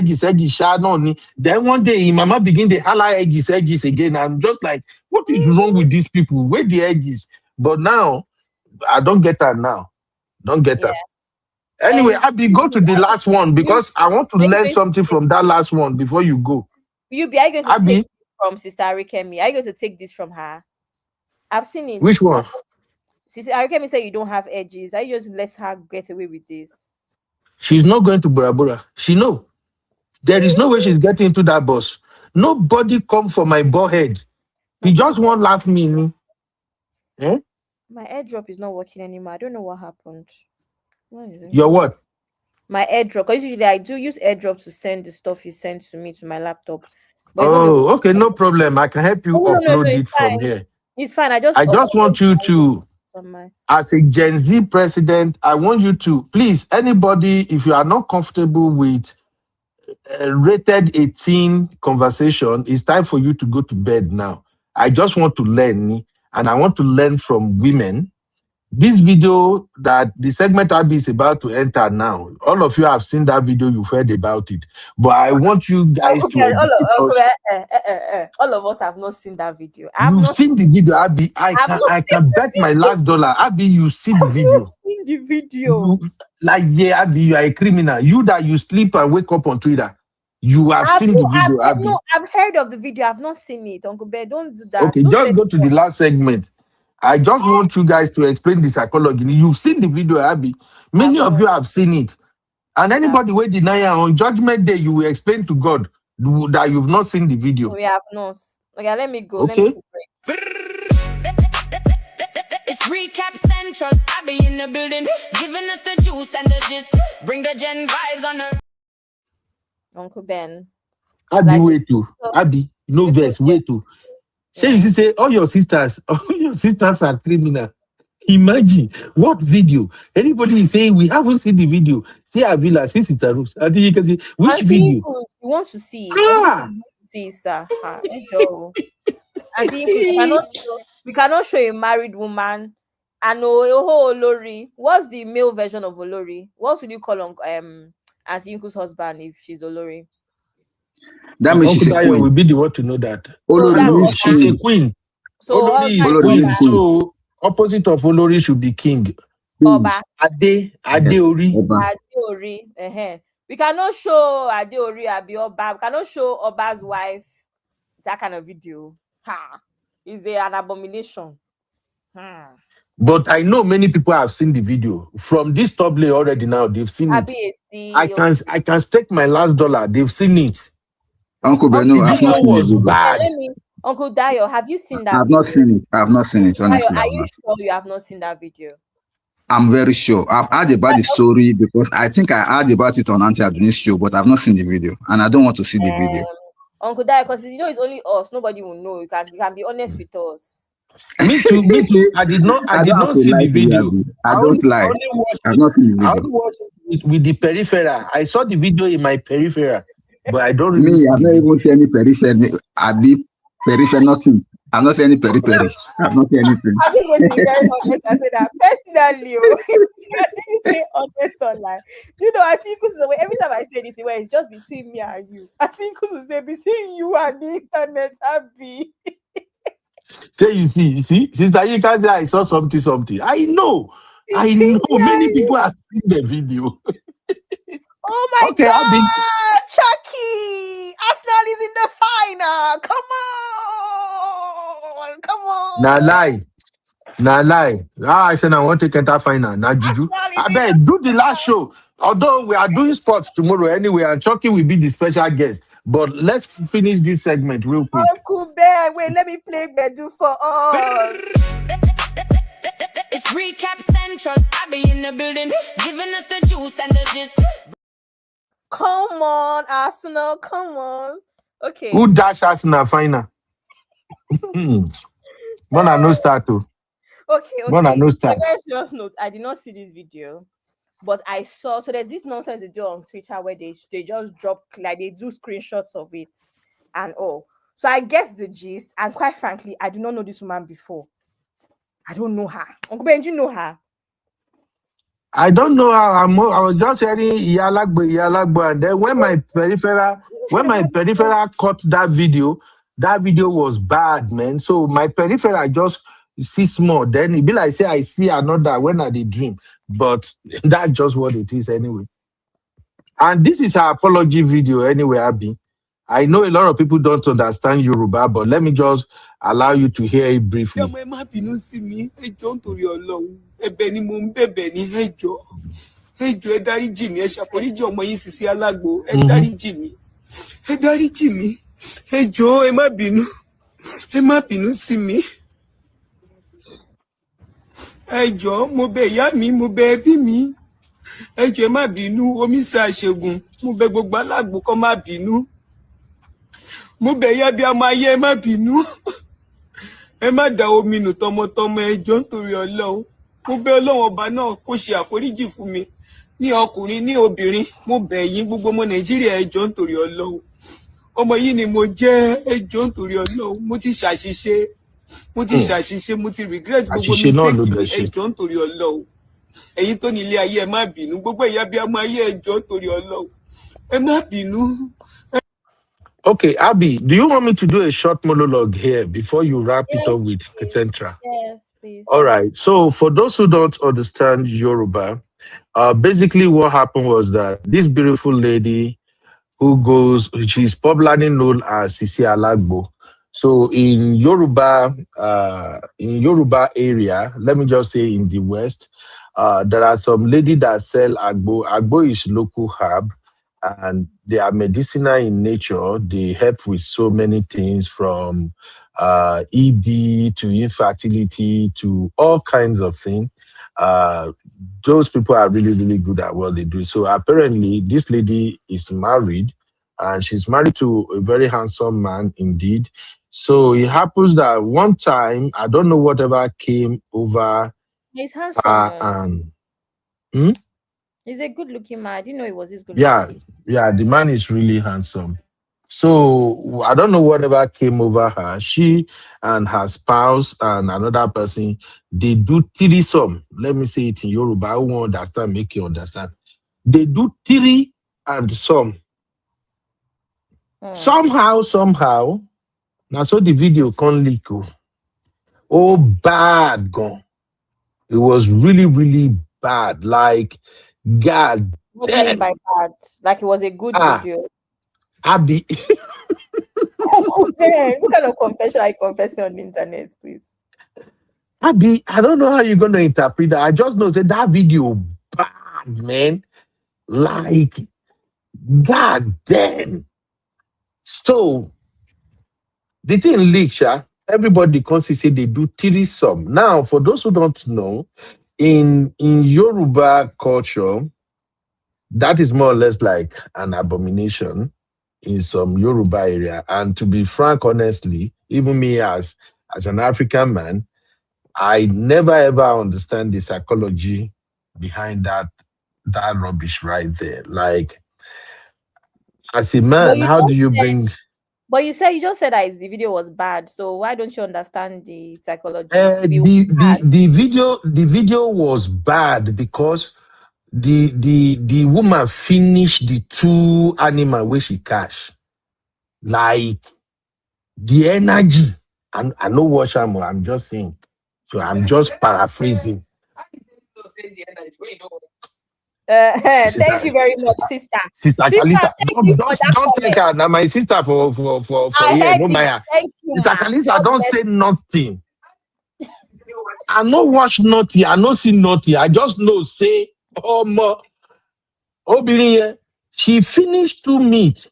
sha no ni. Then one day, Mama begin to holler edges again. I'm just like, what is wrong with these people? Where the edges? But now, I don't get her now. Don't get Yeah. her. Anyway, Abby, go to the last one You, because I want to are you learn going to something take, from that last one before you go. are you going to take Abby, this from Sister Arikemi? Are you going to take this from her? I've seen it. which one? Sister Arikemi said you don't have edges. Are you just let her get away with this? She's not going to Bora Bora. She know. There is no way she's getting into that bus. Nobody come for my bald head. My He just airdrop, won't laugh me. Eh? my airdrop is not working anymore. I don't know what happened. What is it? Your what? My airdrop, because usually I do use airdrop to send the stuff you send to me to my laptop, but it's not the. Oh, okay, no problem. I can help you Oh, no, upload it's it from fine. here. It's fine. I just I just want you to, on my. as a Gen Z president, I want you to, please, anybody, if you are not comfortable with rated 18 conversation, it's time for you to go to bed now. I just want to learn, and I want to learn from women. This video that the segment Abby is about to enter now, all of you have seen that video, you've heard about it. But I want you guys to educate us. All of us have not seen that video. You've seen the video, Abby. I can bet my last dollar. Abby, you see the video. Seen the video. Yeah, Abby, you are a criminal. You that you sleep and wake up on Twitter. You have seen the video, Abby. No, I've heard of the video. I've not seen it. Uncle Bear, don't do that. Okay, Don't just go to the last segment. I just want you guys to explain the psychology. You've seen the video, Abby. Many of you have seen it. And anybody will deny it on Judgment Day, you will explain to God that you've not seen the video. We have not. Okay, let me go. Okay. Let me Recap Central, I be in the building, giving us the juice and the gist. Bring the gen vibes on the Uncle Ben. Abi, Like wait to. Abi, no verse, wait to. Say you say all your sisters are criminal. Imagine what video. Anybody is saying we haven't seen the video. See Avila, see Sitarus. I think you can see which Auntie video. Inkuz, you want to see? Ah! See, sir. Auntie Inkuz, we cannot show a married woman. And Olori. What's the male version of Olori? What would you call Auntie Inkuz's husband if she's Olori? That means she's a Dayo queen. will be the one to know that. Olori No, means she's a queen. queen. So Olori is Olori queen. is queen. So opposite of Olori should be king. Oba. Adeori. Adeori. We cannot show Adeori Abi Oba. We cannot show Oba's wife that kind of video. Ha! Is an abomination. But I know many people have seen the video. From this top lay already now, they've seen it. I can stake my last dollar. They've seen it. Uncle Beno, the I've video not seen was the video. bad. Uncle Dayo, have you seen that? I've not seen it. I've not seen it, honestly. Dayo, are you sure you have not seen that video? I'm very sure. I've heard about the story because I think I heard about it on Auntie Aduni's show, but I've not seen the video, and I don't want to see the video. Uncle Dayo, because it's only us. Nobody will know. You can be honest with us. Me too. I did not see the video. I don't lie. I've not seen the video. I only watched it with the peripheral. I saw the video in my peripheral, but I don't really see I've not even seen any peripheral. Peripheral, nothing. I've not seen any peripheral. I've not seen anything. I'm just going to be very honest. I said that personally. I think you say honest online. Do you know? I think every time I say this, it's just between me and you. I think you say between you and the internet, happy. So you see, Sister Yinka say I saw something. I know. Many people have seen the video. Oh my God, Chucky! Arsenal is in the final. Come on. Nah lie. I said I want to get that final. Nah juju. I bet do the last show. Although we are doing sports tomorrow anyway, and Chucky will be the special guest. But let's finish this segment real quick. Uncle Ben, wait, let me play Bedu for us. It's Recap Central. I be in the building, giving us the juice and the gist. Come on, Arsenal. Come on. Okay. Who dash Arsenal final? Mona no start to. Okay. Mona no start. Very serious note. I did not see this video, but I saw. So there's this nonsense they do on Twitter where they just drop, like they do screenshots of it and all. So I get the gist, and quite frankly, I do not know this woman before. I don't know her. Uncle Ben, do you know her? I don't know how I was just hearing Iyalagbo, and then when my peripheral caught that video was bad, man. So my peripheral just see small. Then it be like say I see another when I did dream, but that's just what it is anyway. And this is her apology video anyway, Abi. I know a lot of people don't understand Yoruba, but let me just allow you to hear it briefly. Ẹ̀bẹ̀ ni mo ń bẹ̀bẹ̀ ní ẹjọ́ ẹ dáríjì mí ẹ ṣàforíjì ọmọ yín Sisi Alágbo ẹ dáríjì mí ẹjọ́ ẹ má bínú sí mi ẹjọ́ mo bẹ̀ ìyá mi mo bẹ̀ ẹbí mi ẹjọ́ ẹ má bínú Omisa Ṣẹ́gun mo bẹ̀ gbogbo Alágbo kó má bínú mo bẹ̀ ìyá bí ọmọ ayé ẹ má bínú ẹ má dà omi nù tọmọtọmọ ẹjọ́ nítorí Ọlọ́run. Mo bẹ̀ Ọlọ́run ọba náà kó ṣe àforíjì fún mi ní ọkùnrin ní obìnrin mo bẹ̀ yín gbogbo ọmọ Nàìjíríà ẹ jọ̀ọ́ nítorí Ọlọ́run ọmọ yìí ni mo jẹ́ ẹ jọ̀ọ́ nítorí Ọlọ́run mo ti ṣàṣìṣe mo ti regret gbogbo mistake mi ẹ jọ̀ọ́ nítorí Ọlọ́run ẹ̀yin tó ní ilé ayé ẹ má bínú gbogbo ìyá bí ọmọ ayé ẹ jọ̀ọ́ nítorí Ọlọ́run ẹ má bínú. Okay, Abby, do you want me to do a short monologue here before you wrap it up with Ketentra? Yes, please. All right. So for those who don't understand Yoruba, basically what happened was that this beautiful lady she's popularly known as Sisi Alagbo. So in Yoruba area, let me just say in the West, there are some lady that sell agbo. Agbo is local herb. and they are medicinal in nature. They help with so many things from ED to infertility to all kinds of things. Those people are really, really good at what they do. So apparently, this lady is married, and she's married to a very handsome man indeed. So it happens that one time, I don't know whatever came over He's handsome. her, and hmm? He's a good looking man. I didn't know he was this good yeah, looking. yeah, the man is really handsome. So I don't know whatever came over her. She and her spouse and another person, they do threesome. Let me say it in Yoruba. I won't understand, make you understand. They do three and some. Somehow, now so the video can leak. Oh, bad gone. It was really, really bad. Like, God What do you mean damn. by that? Like it was a good video. Abby. Man, what kind of confession are you confessing on the internet, please? Abby, I don't know how you're gonna interpret that. I just know that video bad, man. Like, God damn. So the thing leak, everybody can say they do threesome. Now, for those who don't know, in Yoruba culture, that is more or less like an abomination in some Yoruba area. And to be frank, honestly, even me as an African man, I never ever understand the psychology behind that rubbish right there. Like, as a man, how do you bring? But you just said that the video was bad. So why don't you understand the psychology? The video was bad because the woman finished the two animal where she catch. Like, the energy. I know what I'm just saying. So I'm just paraphrasing. Thank you very much, sister. Sister Kalisa, don't take her. Now my sister for here, no Maya. Sister Kalisa, don't say nothing. I no watch nothing. I no see nothing. I just know say, she finished 2 meat.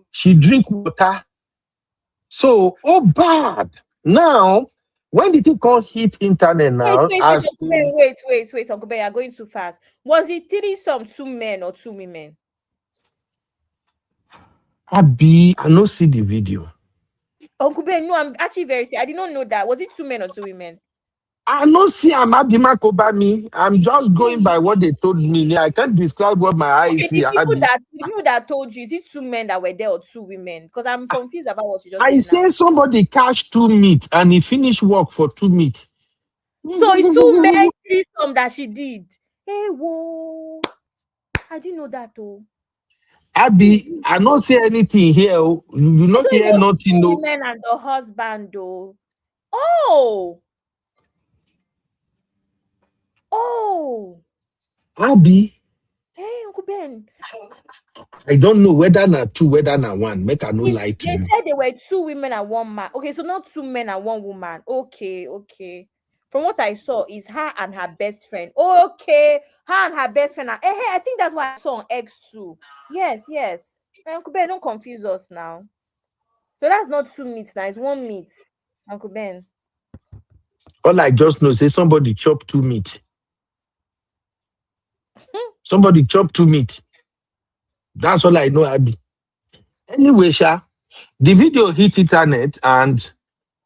She drink water. So, bad. Now, when did it call hit internet now? Wait, Uncle Ben, you're going too fast. Was the threesome 2 men or 2 women? Abby, I no see the video. Uncle Ben, no, I'm actually very serious. I did not know that. Was it 2 men or 2 women? I no see me. I'm just going by what they told me. I can't describe what my eyes see. The people that told you, is it 2 men that were there or 2 women? Because I'm confused about what you just said. I say somebody catch 2 meat and he finished work for 2 meat. So it's 2 men threesome that she did. Hey, whoa. I didn't know that though. Abby, I don't say anything here. You not hear nothing. No. Women and the husband though. Oh. Abby. Hey, Uncle Ben. I don't know whether not 2, whether not 1. Make I no lie to you. They said there were 2 women and 1 man. Okay, so not 2 men and 1 woman. Okay. From what I saw, is her and her best friend. Okay, her and her best friend. Hey, I think that's what I saw on X too. Yes. Uncle Ben, don't confuse us now. So that's not 2 meats now, it's 1 meat. Uncle Ben. All I just know, say somebody chop 2 meat. Somebody chop 2 meat. That's all I know, Abby. Anyway, the video hit internet, and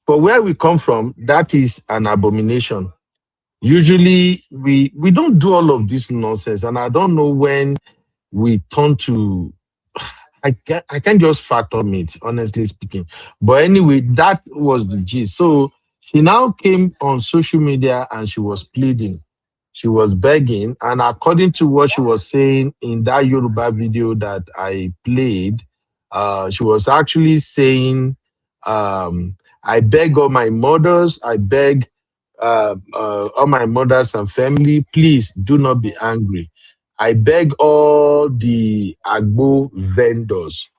for where we come from, that is an abomination. Usually, we don't do all of this nonsense, and I don't know when we turn to. I can't just fathom it, honestly speaking. But anyway, that was the gist. So she now came on social media and she was pleading. She was begging. And according to what she was saying in that Yoruba video that I played, she was actually saying, I beg all my mothers, I beg all my mothers and family, please do not be angry. I beg all the Agbo vendors.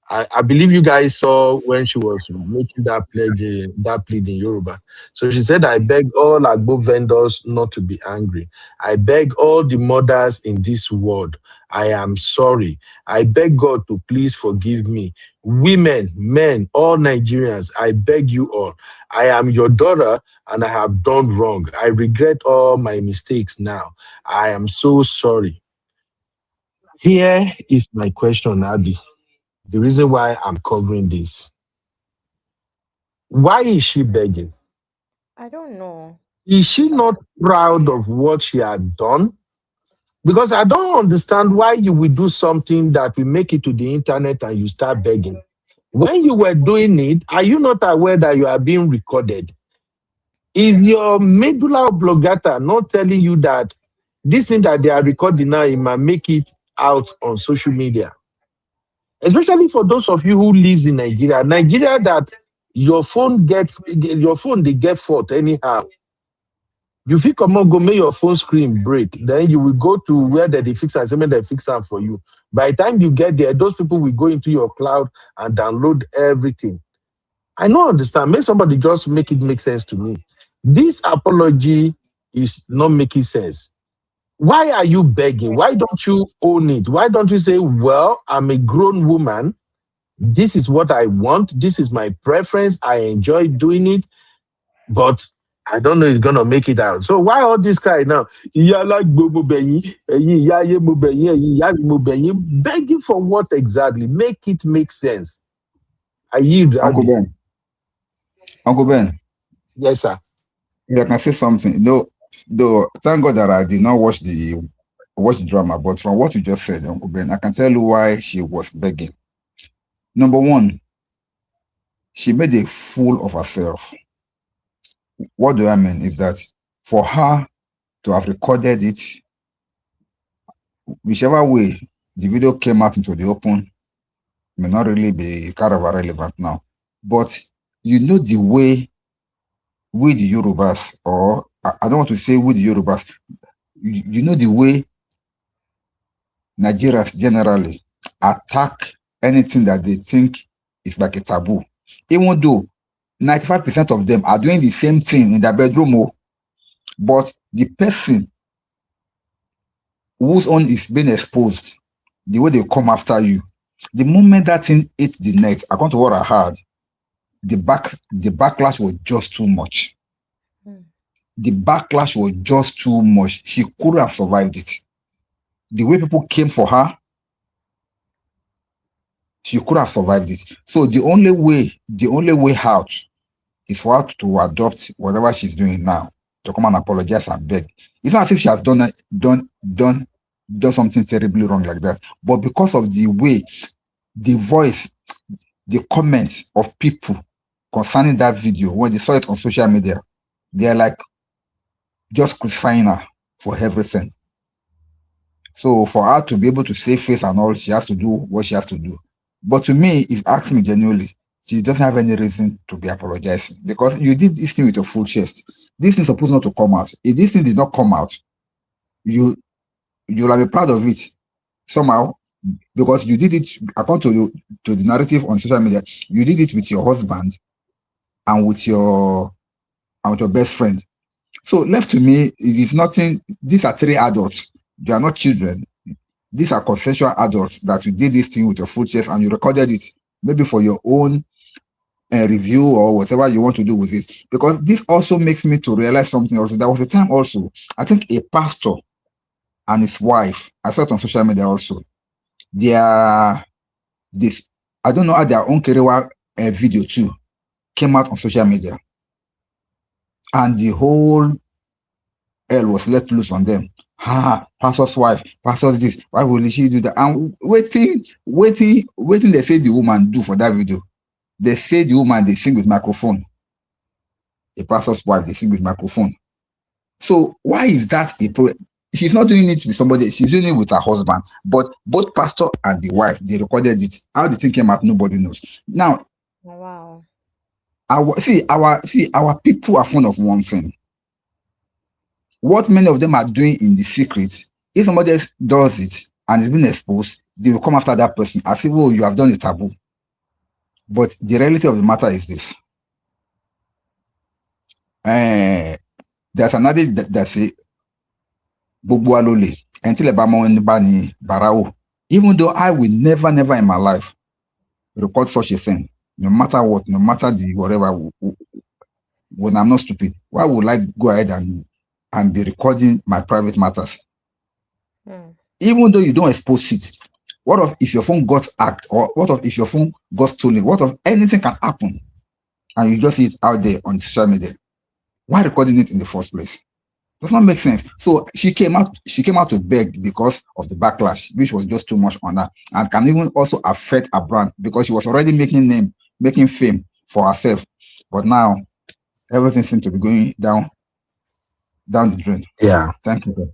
I believe you guys saw when she was making that pledge, that plea in Yoruba. So she said, I beg all Agbo vendors not to be angry. I beg all the mothers in this world. I am sorry. I beg God to please forgive me. Women, men, all Nigerians, I beg you all. I am your daughter and I have done wrong. I regret all my mistakes now. I am so sorry. Here is my question, Abby. The reason why I'm covering this. Why is she begging? I don't know. Is she not proud of what she had done? Because I don't understand why you will do something that will make it to the internet and you start begging. When you were doing it, are you not aware that you are being recorded? Is your medulla oblongata not telling you that this thing that they are recording now, it might make it out on social media? Especially for those of you who lives in Nigeria. Nigeria that your phone they get fault anyhow. You feel come on, go make your phone screen break. Then you will go to where they fix it, and they fix it for you. By the time you get there, those people will go into your cloud and download everything. I don't understand. Make somebody just make it make sense to me. This apology is not making sense. Why are you begging? Why don't you own it? Why don't you say, well, I'm a grown woman. This is what I want. This is my preference. I enjoy doing it, but I don't know if it's gonna make it out. So why all this cry now? Begging for what exactly? Make it make sense. I yield. Uncle Abby. Ben. Uncle Ben. Yes, sir. If I can say something, though, thank God that I did not watch the drama, but from what you just said, Uncle Ben, I can tell you why she was begging. Number one, she made a fool of herself. What do I mean is that for her to have recorded it, whichever way the video came out into the open, may not really be kind of relevant now. But you know the way we the Yorubas, or I don't want to say we the Yorubas, you know the way Nigerians generally attack anything that they think is like a taboo. Even though 95% of them are doing the same thing in their bedroom, but the person whose own is being exposed, the way they come after you, the moment that thing hits the net, according to what I heard, the backlash was just too much. The backlash was just too much. She couldn't have survived it. The way people came for her, she could have survived it. So the only way out is for her to adopt whatever she's doing now, to come and apologize and beg. It's not as if she has done something terribly wrong like that. But because of the way, the voice, the comments of people concerning that video, when they saw it on social media, they're like just crucifying her for everything. So for her to be able to save face and all, she has to do what she has to do. But to me, if you ask me genuinely, she doesn't have any reason to be apologizing, because you did this thing with your full chest. This thing is supposed not to come out. If this thing did not come out, you'll be proud of it somehow, because you did it according to the narrative on social media. You did it with your husband and with your best friend. So left to me, it is nothing. These are three adults. They are not children. These are consensual adults that you did this thing with your full chest and you recorded it, maybe for your own review or whatever you want to do with it. Because this also makes me to realize something also. There was a time also, I think a pastor and his wife, I saw it on social media also, I don't know how their own career video too came out on social media. And the whole hell was let loose on them. Pastor's wife, pastor's this, why will she do that? And waiting, they say the woman do for that video. They say the woman, they sing with microphone. A pastor's wife, they sing with microphone. So why is that a problem? She's not doing it with somebody, she's doing it with her husband. But both pastor and the wife, they recorded it. How the thing came out, nobody knows. Now, wow. Our people are fond of one thing. What many of them are doing in the secret, if somebody else does it and is being exposed, they will come after that person as if, oh, you have done a taboo. But the reality of the matter is this. There's an adage that say, "Gbogbo wa ló lè, ẹni tí ilẹ̀ bá mọ́ ní bá ní bàrà wò." Even though I will never in my life record such a thing, no matter what, no matter the whatever, when I'm not stupid, why would I go ahead and be recording my private matters? Even though you don't expose it, what if your phone got hacked, or what if your phone got stolen? What if anything can happen and you just see it out there on social media? Why recording it in the first place? Does not make sense. So she came out to beg because of the backlash, which was just too much on her, and can even also affect her brand, because she was already making fame for herself. But now everything seems to be going down the drain. Yeah. Thank you.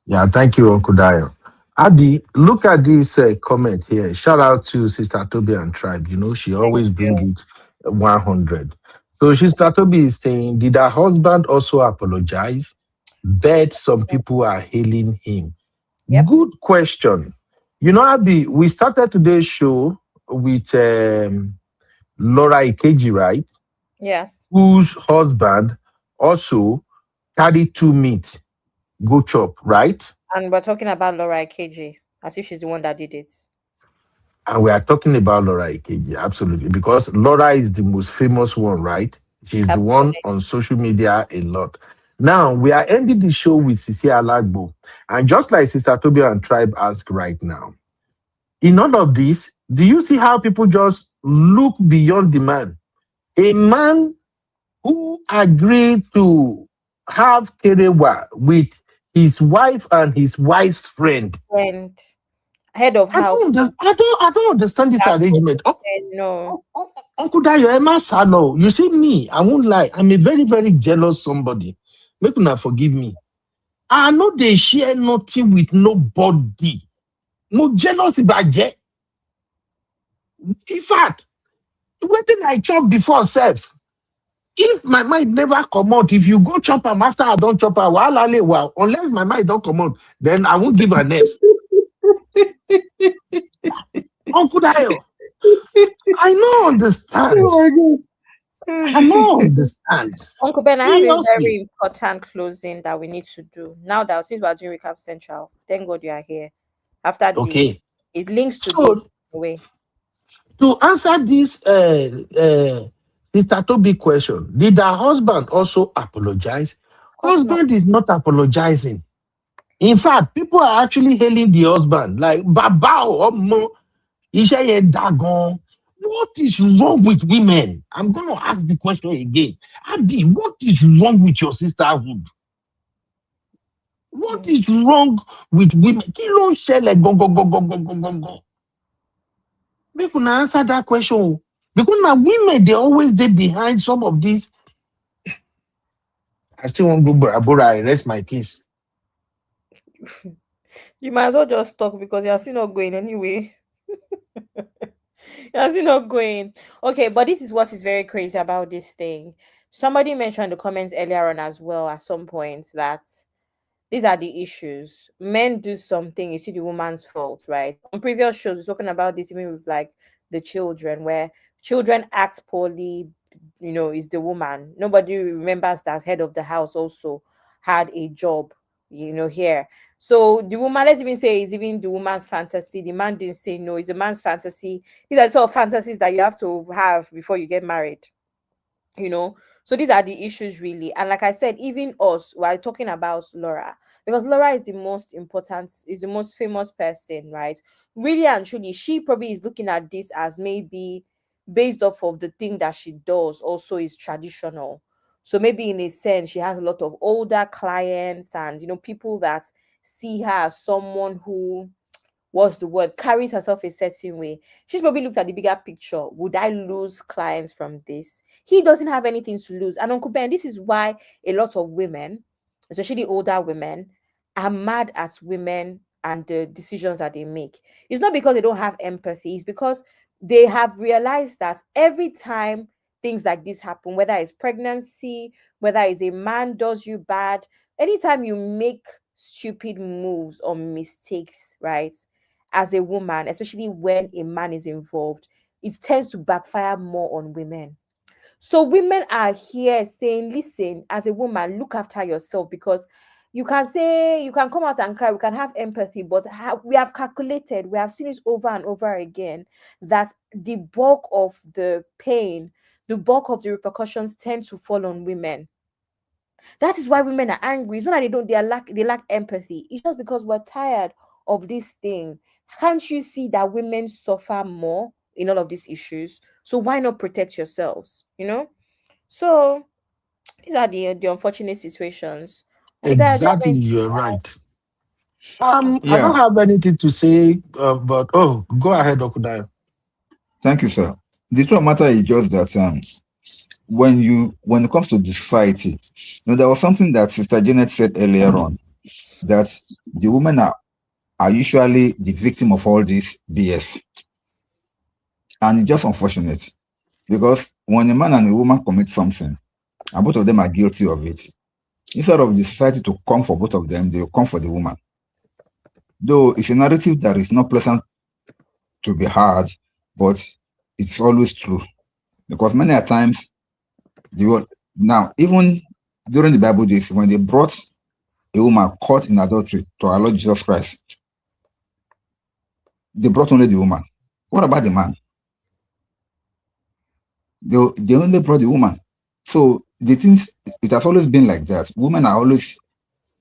Yeah, thank you, Uncle Dio. Adi, look at this comment here. Shout out to Sister Toby and Tribe. You know, she always bring it 100. So Sister Toby is saying, did her husband also apologize? Bet some people are hailing him. Good question. You know, Abi, we started today's show with Laura Ikeji, right? Yes. Whose husband also carried 2 meat, go chop, right? And we're talking about Laura Ikeji, as if she's the one that did it. And we are talking about Laura Ikeji, absolutely, because Laura is the most famous one, right? She's the one on social media a lot. Now, we are ending the show with Sisi Alagbo. And just like Sister Toby and Tribe asked right now, in all of this, do you see how people just look beyond the man? A man who agreed to have kerewa with his wife and his wife's friend. And head of house. I don't understand this arrangement. No. Uncle Dayo, Emma Salo, you see me, I won't lie. I'm a very, very jealous somebody. Make una forgive me. I know they share nothing with nobody. No jealousy baje. In fact, waiting I chop before self. If my mind never come out, if you go chop am after I don't chop am, well, unless my mind don't come out, then I won't give an F. Uncle Dayo, I don't understand. Oh my God. I don't understand. Uncle Ben, I have a Seriously. very important closing that we need to do. Now that since we're doing Recap Central, thank God you are here. After Okay. this, it links to So, this way. To answer this Sister Toby question, did her husband also apologize? Husband is not apologizing. In fact, people are actually hailing the husband like Baba or Mo. Dagon. What is wrong with women? I'm going to ask the question again. Abi, what is wrong with your sisterhood? What is wrong with women? Kí ló ń ṣẹlẹ̀ gangan? Make una answer that question. Because now women, they always dey behind some of these. I still want to go Bora, I rest my case. You might as well just talk because you're still not going anyway. You're still not going. Okay, but this is what is very crazy about this thing. Somebody mentioned in the comments earlier on as well at some point that these are the issues. Men do something, you see the woman's fault, right? On previous shows, we're talking about this even with like the children, where children act poorly, is the woman. Nobody remembers that head of the house also had a job, here. So the woman, let's even say, is even the woman's fantasy. The man didn't say no, it's the man's fantasy. These are sort of fantasies that you have to have before you get married. So these are the issues really. And like I said, even us, we're talking about Laura, because Laura is the most important, is the most famous person, right? Really and truly, she probably is looking at this as maybe based off of the thing that she does also is traditional. So maybe in a sense, she has a lot of older clients and people that see her as someone who, what's the word, carries herself a certain way. She's probably looked at the bigger picture. Would I lose clients from this? He doesn't have anything to lose. And Uncle Ben, this is why a lot of women, especially older women, are mad at women and the decisions that they make. It's not because they don't have empathy, it's because they have realized that every time things like this happen, whether it's pregnancy, whether it's a man does you bad, anytime you make stupid moves or mistakes, right? As a woman, especially when a man is involved, it tends to backfire more on women. So women are here saying, listen, as a woman, look after yourself, because you can say, you can come out and cry, we can have empathy, but we have calculated, we have seen it over and over again, that the bulk of the pain, the bulk of the repercussions tend to fall on women. That is why women are angry. It's not that they lack empathy. It's just because we're tired of this thing. Can't you see that women suffer more in all of these issues? So why not protect yourselves? So these are the unfortunate situations. Exactly, you're right. I Yeah. don't have anything to say, but go ahead, Okudayo. Thank you, sir. The truth of the matter is just that when it comes to the society, there was something that Sister Janet said earlier on, that the women are usually the victim of all this BS. And it's just unfortunate, because when a man and a woman commit something, and both of them are guilty of it, instead of the society to come for both of them, they will come for the woman. Though it's a narrative that is not pleasant to be heard, but it's always true. Because many a times, now, even during the Bible days, when they brought a woman caught in adultery to our Lord Jesus Christ, they brought only the woman. What about the man? They only brought the woman. So the things, it has always been like that. Women are always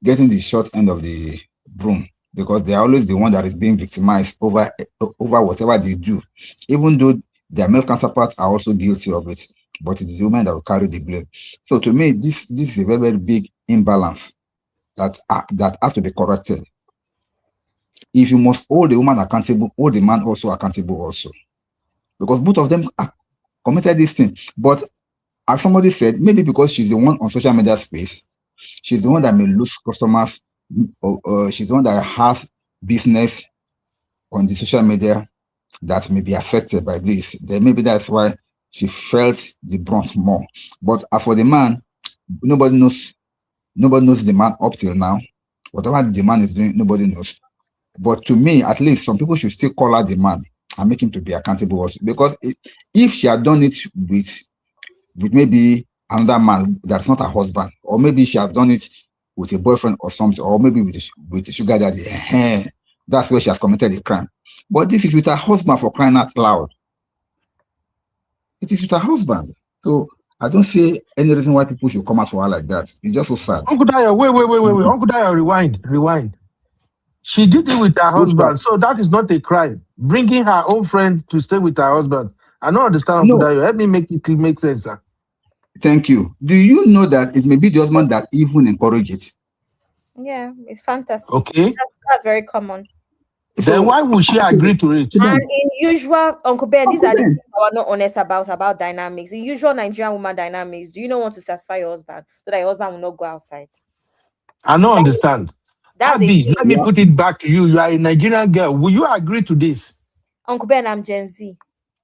getting the short end of the broom, because they are always the one that is being victimized over whatever they do, even though their male counterparts are also guilty of it, but it is the women that will carry the blame. So to me, this is a very, very big imbalance that has to be corrected. If you must hold the woman accountable, hold the man also accountable also, because both of them committed this thing. But as somebody said, maybe because she's the one on social media space, she's the one that may lose customers, or she's the one that has business on the social media that may be affected by this. Then maybe that's why she felt the brunt more. But as for the man, nobody knows the man up till now. Whatever the man is doing, nobody knows. But to me, at least, some people should still call out the man and make him to be accountable also. Because if she had done it with maybe another man that's not her husband, or maybe she has done it with a boyfriend or something, or maybe with a sugar daddy, that's where she has committed a crime. But this is with her husband, for crying out loud. It is with her husband. So I don't see any reason why people should come out for her like that. It's just so sad. Uncle Dayo, wait. Uncle Dayo, rewind. She did it with her husband, so that is not a crime. Bringing her own friend to stay with her husband. I don't understand, Uncle Dayo. Help me make it make sense, sir. Thank you. Do you know that it may be the husband that even encourage it? Yeah, it's fantasy. Okay. That's very common. Then why would she agree to it? And in usual, Uncle Ben, these are the things we're not honest about dynamics. In usual Nigerian woman dynamics, do you not want to satisfy your husband so that your husband will not go outside? I don't understand. That's Abby, let me put it back to you. You are a Nigerian girl. Will you agree to this? Uncle Ben, I'm Gen Z.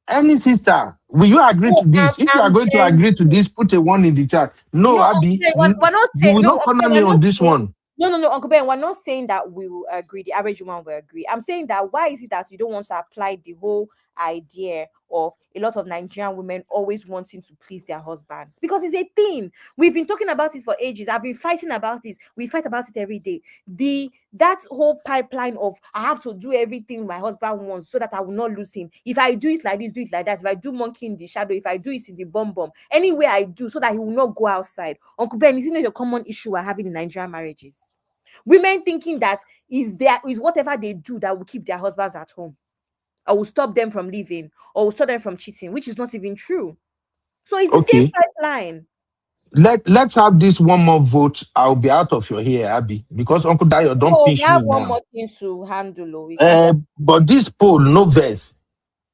Any sister, will you agree to this? If you are going to agree to this, put a 1 in the chat. No, Abby, we're not saying, you will not corner me on this one. No, Uncle Ben, we're not saying that we will agree, the average woman will agree. I'm saying that why is it that you don't want to apply the whole idea of a lot of Nigerian women always wanting to please their husbands? Because it's a thing. We've been talking about it for ages. I've been fighting about this. We fight about it every day. That whole pipeline of I have to do everything my husband wants so that I will not lose him. If I do it like this, do it like that. If I do monkey in the shadow, if I do it in the bum, anywhere I do so that he will not go outside. Uncle Ben, isn't it a common issue we're having in Nigerian marriages? Women thinking that is whatever they do that will keep their husbands at home, or will stop them from leaving, or will stop them from cheating, which is not even true. So it's the same pipeline. Let's have this one more vote. I'll be out of your hair, Abby, because Uncle Dayo don't pinch me now. One more thing to handle. But this poll, no verse.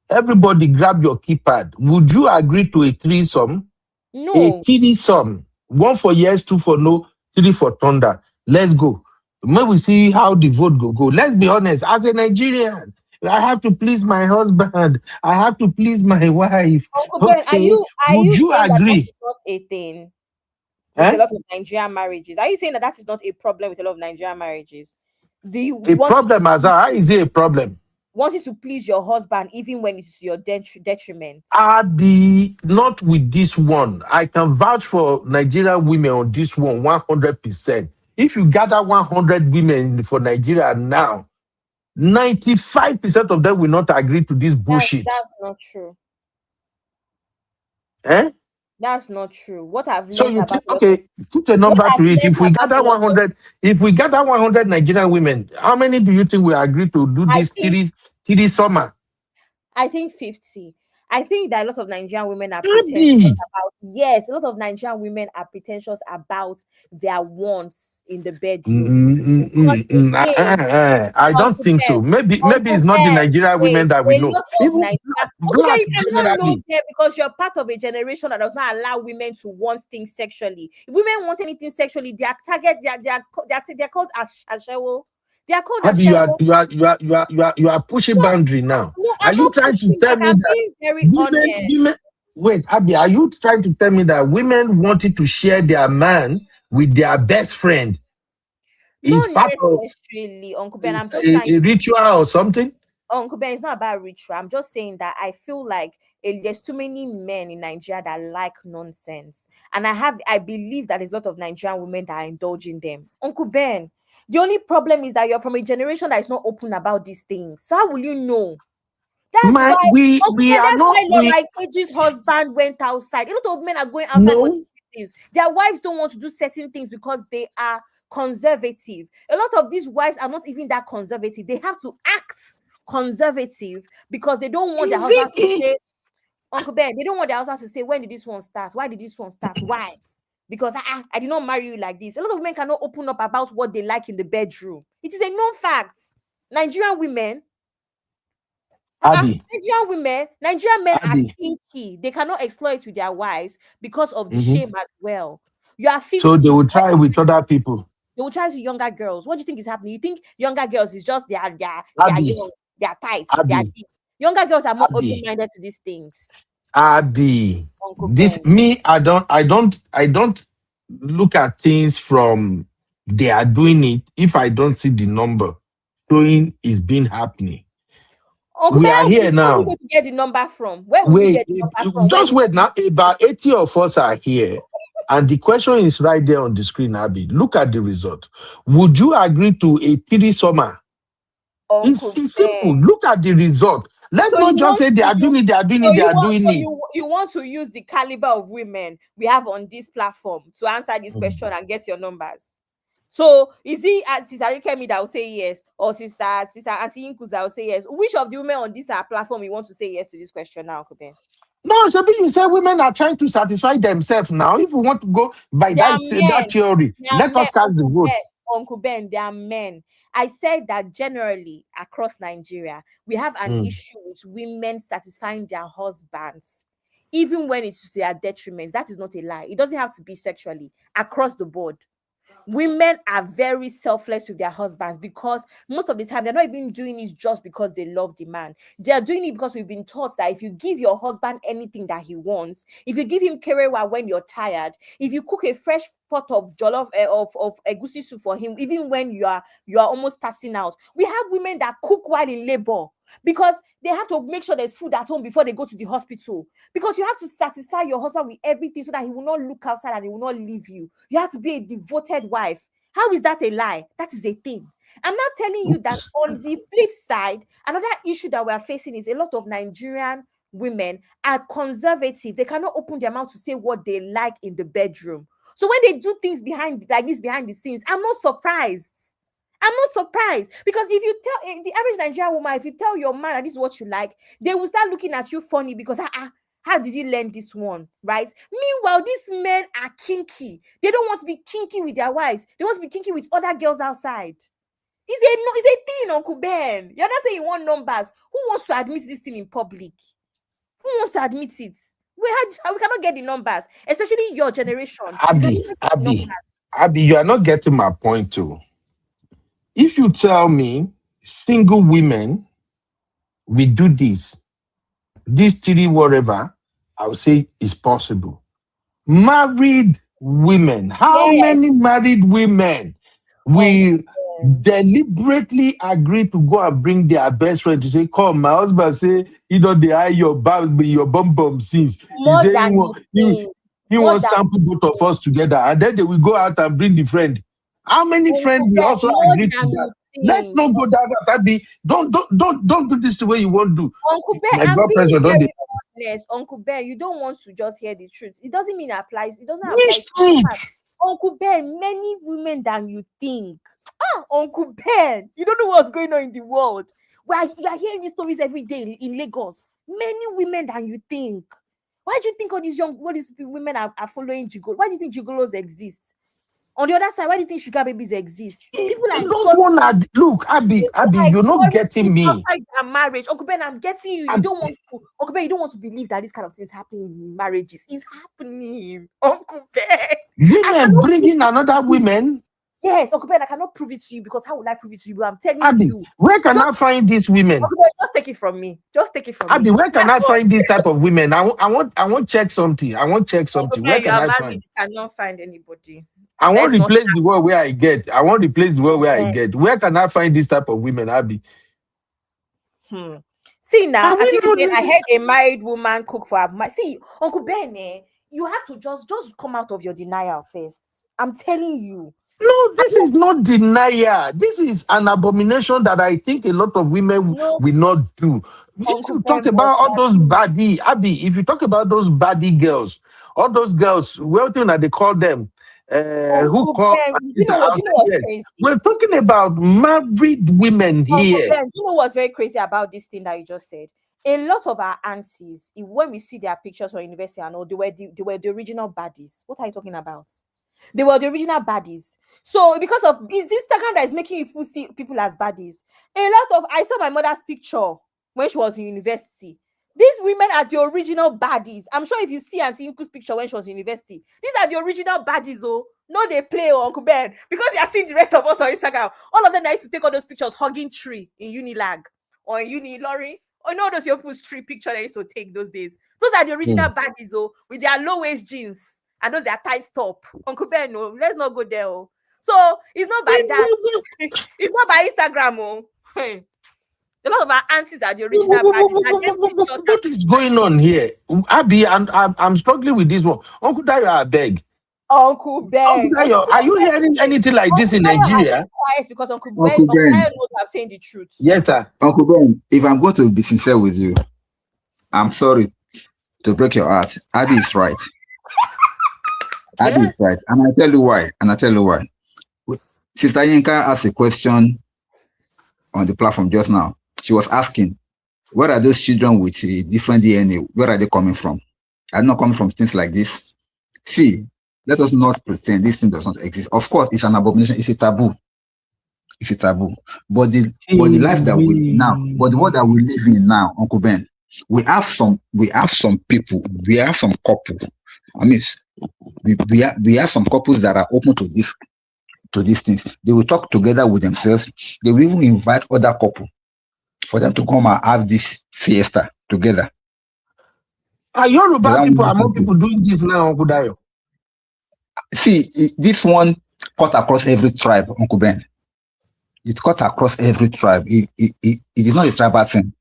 Everybody grab your keypad. Would you agree to a threesome? No. A threesome. 1 for yes, 2 for no, 3 for thunder. Let's go. When we see how the vote go. Let's be honest. As a Nigerian, I have to please my husband. I have to please my wife. Uncle Ben, would you agree? That is not a thing with a lot of Nigerian marriages. Are you saying that is not a problem with a lot of Nigerian marriages? Problem as how is it a problem? wanting to please your husband even when it's your detriment. Abi, not with this one. I can vouch for Nigerian women on this one 100%. If you gather 100 women for Nigeria now, 95% of them will not agree to this bullshit. That's not true. Eh? That's not true. What I've So learned you about think, okay, put a number to it. If we gather a lot of, 100, if we gather 100 Nigerian women, how many do you think will agree to do I this think 30 summer? I think 50. I think that a lot of Nigerian women are pretentious Abi. about, yes, a lot of Nigerian women are pretentious about their wants in the bedroom. Because again, I don't Uncle think Ben, so. Maybe Uncle it's not the Ben, Nigerian wait, women that we a know. lot of Even Nigeria, Uncle Ben, black you cannot know generally. them because you're part of a generation that does not allow women to want things sexually. If women want anything sexually, their target, they're called ashewo. They are called Abi, ashewo. you are pushing boundary now. No, Are I'm you not trying to pushing tell back. me I'm that being very honest. women wait, Abi, are you trying to tell me that women wanted to share their man with their best friend? It's Not part of necessarily, Uncle Ben. I'm just trying a to, ritual or something? Uncle Ben, it's not about ritual. I'm just saying that I feel like there's too many men in Nigeria that like nonsense. And I believe that there's a lot of Nigerian women that are indulging them. Uncle Ben, the only problem is that you're from a generation that is not open about these things. So how will you know? That's My why, Uncle we Ben, are that's not why we Laura Ikeji's husband went outside. A lot of men are going outside for no. these things. Their wives don't want to do certain things because they are conservative. A lot of these wives are not even that conservative. They have to act conservative because they don't want their Is husband to it say, Uncle Ben, they don't want their husband to say, when did this one start? Why did this one start? Why? Because I did not marry you like this. A lot of women cannot open up about what they like in the bedroom. It is a known fact. Nigerian women, Abi? Nigerian men are Abi. kinky. They cannot exploit with their wives because of the Mhm. shame as well. You are 50. So they will try with other people. They will try to younger girls. What do you think is happening? You think younger girls is just they are Abi. young, they are tight, they are Abi. deep. Younger girls are more Abi. open-minded to these things. Abi. Uncle This Ben. me, I don't look at things from they are doing it if I don't see the number showing is being happening. Uncle We Ben, are here where will you now. go to get the number from? Where will you Wait, get the number from when just wait now. About 80 of us are here. And the question is right there on the screen, Abby. Look at the result. Would you agree to a 3 summer? Uncle It's simple. Ben? Look at the result. Let's So not you just want say they to are doing use it, they are doing so it, they you are want doing so it. you want to use the caliber of women we have on this platform to answer this Mm. question and get your numbers. So is it Sister Rikemi that will say yes, or Sister Auntie Inkus that will say yes? Which of the women on this platform you want to say yes to this question now, Uncle Ben? No, Shabi, you say women are trying to satisfy themselves now. If we want to go by They are that men. theory, They are let men, us cast the votes. Uncle Ben, they are men. I said that generally across Nigeria, we have an Mm. issue with women satisfying their husbands, even when it's to their detriment. That is not a lie. It doesn't have to be sexually, across the board. Women are very selfless with their husbands because most of the time they're not even doing it just because they love the man. They are doing it because we've been taught that if you give your husband anything that he wants, if you give him kerewa when you're tired, if you cook a fresh pot of jollof of egusi soup for him, even when you are almost passing out. We have women that cook while in labor because they have to make sure there's food at home before they go to the hospital. Because you have to satisfy your husband with everything so that he will not look outside and he will not leave you. You have to be a devoted wife. How is that a lie? That is a thing. I'm not telling you that on the flip side, another issue that we're facing is a lot of Nigerian women are conservative. They cannot open their mouth to say what they like in the bedroom. So when they do things behind the scenes, I'm not surprised. I'm not surprised because if you tell the average Nigerian woman, if you tell your man that this is what you like, they will start looking at you funny because how did you learn this one, right? Meanwhile, these men are kinky. They don't want to be kinky with their wives. They want to be kinky with other girls outside. It's a thing, Uncle Ben. You're not saying you want numbers. Who wants to admit this thing in public? Who wants to admit it? We cannot get the numbers, especially your generation. Abby, you are not getting my point too. If you tell me single women we do this 3 whatever, I will say it's possible. Married women, how many married women will deliberately agree to go and bring their best friend to say, come, my husband say, they eye your bum since. He More say than you think. he More wants than sample you both of us together, and then they will go out and bring the friend. How many friends will also more agree to than that? you Let's think. not go down that be. Don't do this the way you want to do. Uncle Ben, My I'm blood being pressure don't very dey. honest. Uncle Ben, you don't want to just hear the truth. It doesn't mean it applies. It doesn't apply Which to you. In truth? fact, Uncle Ben, many women than you think. Uncle Ben, you don't know what's going on in the world. We are hearing these stories every day in Lagos. Many women than you think. Why do you think all these women are following Gigolo? Why do you think Gigolos exist? On the other side, why do you think sugar babies exist? People I are don't want to look, Abby, you're not getting me. Outside their marriage. Uncle Ben, I'm getting you. You don't want to, Uncle Ben, you don't want to believe that this kind of things happening in marriages. It's happening, Uncle Ben. Women bringing another women. Yes, Uncle Ben, I cannot prove it to you because how would I prove it to you? But I'm telling Abby, you. where can I find these women? Uncle Ben, just take it from me. Just take it from Abby, me. where can I find this type of women? I want check something. I want check something. Uncle Where Ben, you can are I married. find? You cannot find anybody. I want Let's to not replace the word where I get. I want to replace the word where I get. Where can I find this type of women, Abby? See now, I as you mean, saying, I heard a married woman cook for her. See, Uncle Ben, you have to just come out of your denial first. I'm telling you. No, this is not denial. This is an abomination that I think a lot of women will not do. If you talk about all those baddie, Abby, if you talk about those baddie girls, all those girls, what do they call them? Who call you know what's crazy? We're talking about married women here. Ben, do you know what's very crazy about this thing that you just said? A lot of our aunties, when we see their pictures from university and all, they were the original baddies. What are you talking about? They were the original baddies. So because of is Instagram that is making people see people as baddies. I saw my mother's picture when she was in university. These women are the original baddies. I'm sure if you see and see Nku's picture when she was in university, these are the original baddies. Oh, no, they play Uncle Ben because they are seeing the rest of us on Instagram. All of them used to take all those pictures hugging tree in Unilag or in Unilorry. Or no, those your people's tree picture they used to take those days. Those are the original baddies. Oh, with their low waist jeans. And those are tight top. Uncle Ben, no, let's not go there. Oh. So it's not by that. It's not by Instagram. Oh. Hey. A lot of our aunties are the original baddies. What is going on here? Abby, I'm struggling with this one. Uncle Dayo, I beg. Uncle Ben. Uncle Dayo, are you hearing anything like this in Nigeria? Quiet because Uncle Ben knows I'm saying the truth. Yes, sir. Uncle Ben, if I'm going to be sincere with you, I'm sorry to break your heart. Abby is right. Abby is right. And I tell you why. Sister Yinka asked a question on the platform just now. She was asking, where are those children with a different DNA? Where are they coming from? Are they not coming from things like this? See, let us not pretend this thing does not exist. Of course, it's an abomination. It's a taboo. It's a taboo. But the life that we now, but the world that we live in now, Uncle Ben, we have some people, we have some couple. I mean, we have some couples that are open to these things. They will talk together with themselves. They will even invite other couple for them to come and have this fiesta together. Are Yoruba people among people doing this now, Uncle Dayo? See, this one cut across every tribe, Uncle Ben. It cut across every tribe. It is not a tribal thing.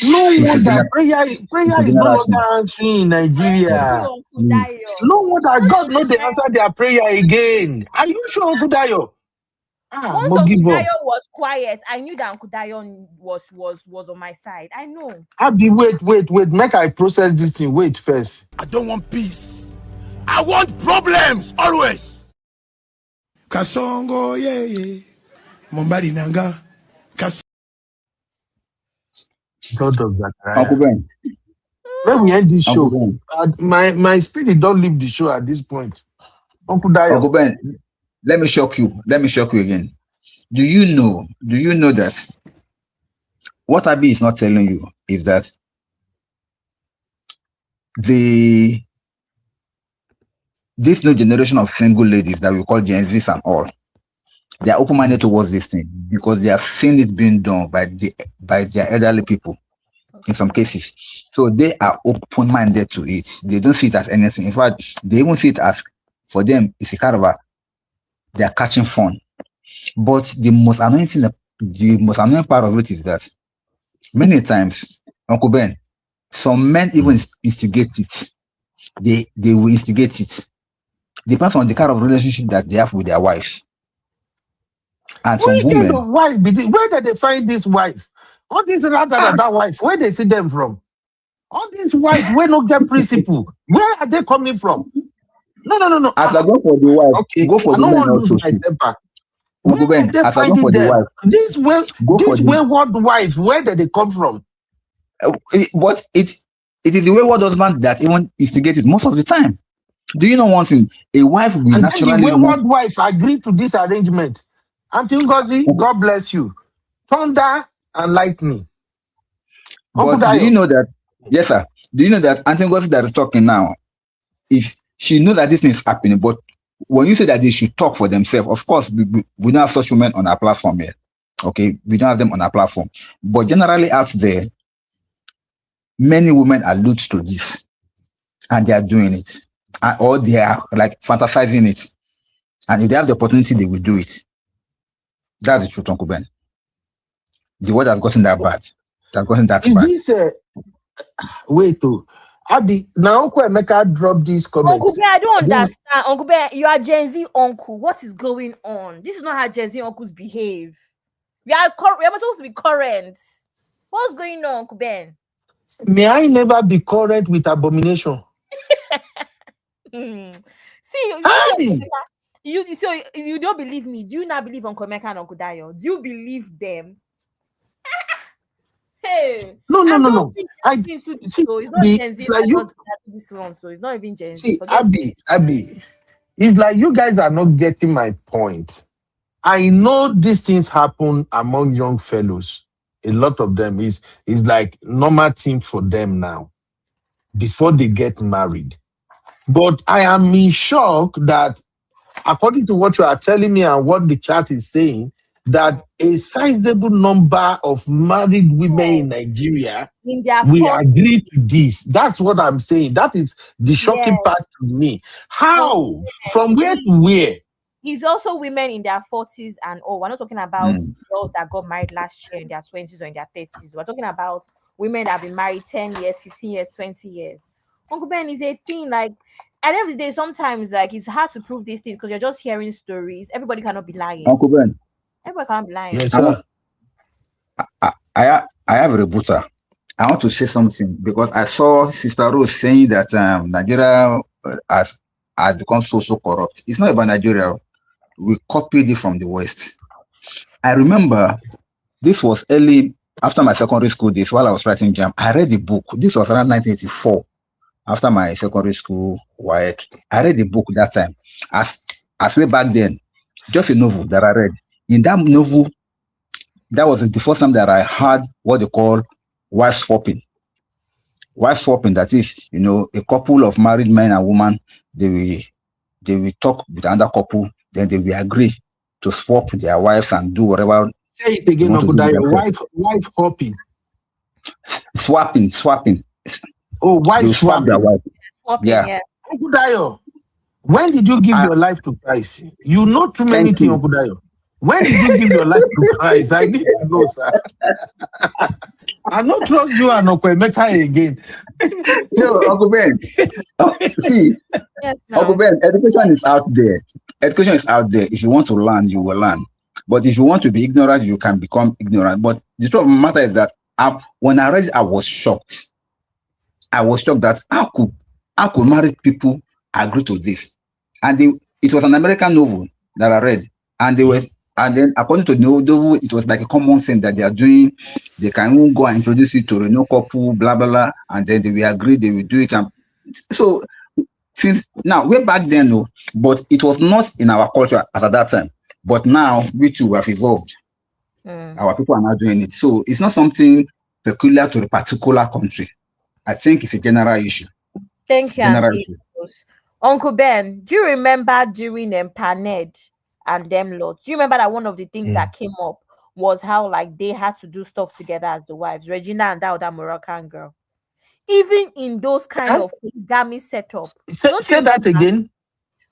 No wonder prayer is no longer answering in Nigeria. No wonder God know they answer their prayer again. Are you sure, Uncle Dayo? Once Uncle Dayo was quiet, I knew that Uncle Dayo was on my side. I know. Abby, wait. Make I process this thing. Wait first. I don't want peace. I want problems always. Kasongo, yeah. Mombari nanga. God of Zachariah. Uncle Ben. When we end this show, my spirit don't leave the show at this point. Uncle Dayo. Uncle Ben, let me shock you again. Do you know that what Abby is not telling you is that this new generation of single ladies that we call Gen Zs and all, they are open-minded towards this thing because they have seen it being done by their elderly people in some cases. So they are open-minded to it. They don't see it as anything. In fact, they even see it as, for them, it's a kind of they are catching fun. But the most annoying part of it is that many times, Uncle Ben, some men even instigate it. They will instigate it. Depends on the kind of relationship that they have with their wives. And some Which kind women, of wife? Where did they find this wife? All these that wife, where they see them from? All these wives, where no get principle? Where are they coming from? No. as I go for the wife, Okay, go for I the don't men want to lose also my too. temper. Uncle Where Ben, did they as I find go for it the them? wife, This the wayward wives, where did they come from? but it is the wayward husband that even instigates it most of the time. Do you know one thing? A wife will And then the naturally want. wayward wife agreed to this arrangement. Auntie Ngozi, God bless you. Thunder and lightning. Uncle But do you Dayo. know that? Yes, sir. Do you know that Auntie Ngozi that is talking now is she knows that this thing is happening, but when you say that they should talk for themselves, of course, we don't have such women on our platform here. Okay, we don't have them on our platform. But generally out there, many women allude to this and they are doing it. Or they are like fantasizing it. And if they have the opportunity, they will do it. That's the truth, Uncle Ben. The word has gotten that bad. It has gotten that Is bad. this wait to Abi, now Uncle Emeka dropped this comment. Uncle Ben, I don't understand. Uncle Ben, you are Gen Z uncle. What is going on? This is not how Gen Z uncles behave. We are supposed to be current. What's going on, Uncle Ben? May I never be current with abomination? See, you don't believe me. Do you not believe Uncle Emeka and Uncle Dayo? Do you believe them? Hey, No. It's not Gen Z. Like This one, so it's not even Gen Z. See, Abby, it's like you guys are not getting my point. I know these things happen among young fellows. A lot of them is like normal thing for them now before they get married. But I am in shock that, according to what you are telling me and what the chat is saying, that a sizable number of married women in Nigeria will agree to this. That's what I'm saying. That is the shocking part to me. How? From where to where? It's also women in their 40s and we're not talking about girls that got married last year in their 20s or in their 30s. We're talking about women that have been married 10 years, 15 years, 20 years. Uncle Ben is a thing. Like, at the end of the day, sometimes like it's hard to prove these things because you're just hearing stories. Everybody cannot be lying. Uncle Ben. Everybody cannot be lying. Yes, sir. I have a rebuttal. I want to say something because I saw Sister Rose saying that Nigeria has become so corrupt. It's not about Nigeria. We copied it from the West. I remember this was early after my secondary school days while I was writing jam. I read the book. This was around 1984 after my secondary school work. I read the book that time. As way back then, just a novel that I read. In that novel, that was the first time that I heard what they call wife swapping. Wife swapping, that is, a couple of married men and women, they will talk with another couple, then they will agree to swap their wives and do whatever. Say it again, Uncle Dayo. Wife hopping. Swapping. Oh, wife they swap their wife. Yeah. Uncle Dayo, when did you give your life to Christ? You know too many things, Uncle Dayo. When did you give your life to Christ? I need to know, sir. I don't trust you and Uncle Emeka again. No, Uncle Ben. See, Uncle Ben, education is out there. Education is out there. If you want to learn, you will learn. But if you want to be ignorant, you can become ignorant. But the truth of the matter is that when I read it, I was shocked. I was shocked that how could married people agree to this? And it was an American novel that I read, and then according to the novel, it was like a common thing that they are doing. They can even go and introduce it to a new couple, blah blah blah, and then they will agree, they will do it. And so since now, way back then, no, but it was not in our culture at that time. But now we too have evolved. Our people are now doing it. So it's not something peculiar to a particular country. I think it's a general issue. Thank you, Uncle Ben. Do you remember during Paned and them lots? Do you remember that one of the things that came up was how like they had to do stuff together as the wives, Regina and that other Moroccan girl? Even in those kind of polygamy setup. Say that again.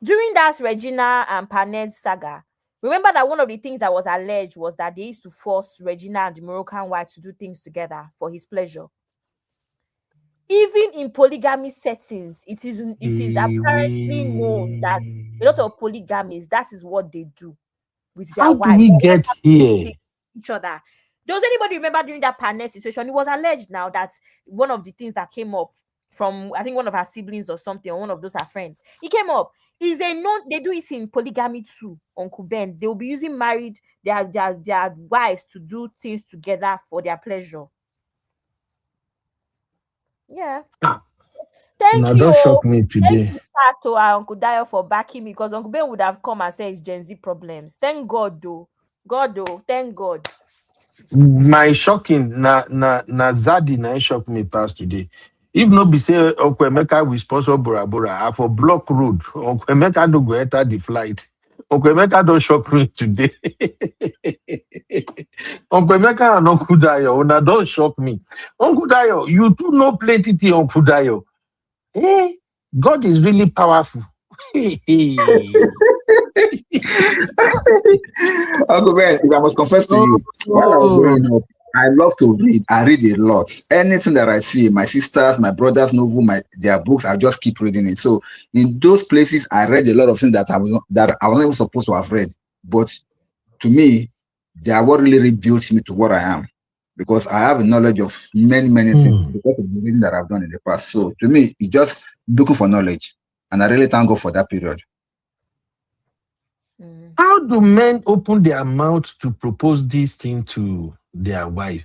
During that Regina and Paned saga, Remember that one of the things that was alleged was that they used to force Regina and the Moroccan wife to do things together for his pleasure. Even in polygamy settings, it is apparently known that a lot of polygamies, that is what they do with their How do wives. we They always get have to here? pick each other. Does anybody remember during that panel situation? It was alleged now that one of the things that came up from, I think, one of her siblings or something, or one of those her friends, it came up. Is a known, they do it in polygamy too, Uncle Ben. They will be using their wives to do things together for their pleasure. Yeah. Thank Now you. don't shock me Thank today. you, sir, to our Uncle Dio for backing me, because Uncle Ben would have come and said it's Gen Z problems. Thank God, though. God, though. Thank God. My shocking na Zadi na im shock me pass today. If no be say Uncle Emeka will sponsor Bora Bora, I for block road. Uncle Emeka no go enter the flight. Uncle Emeka don't shock me today. Uncle Emeka and Uncle Dayo, una don't shock me. Uncle Dayo, you too know plenty thing, Uncle Dayo. Eh? God is really powerful. Uncle Ben, if I must confess to you, while I was Oh. growing up, I love to read. I read a lot. Anything that I see, my sisters, my brothers' novel, their books, I just keep reading it. So in those places, I read a lot of things that I was not even supposed to have read. But to me, they are what really rebuilt me to what I am. Because I have a knowledge of many things because of the reading that I've done in the past. So to me, it's just looking for knowledge. And I really thank God for that period. How do men open their mouth to propose this thing to their wife?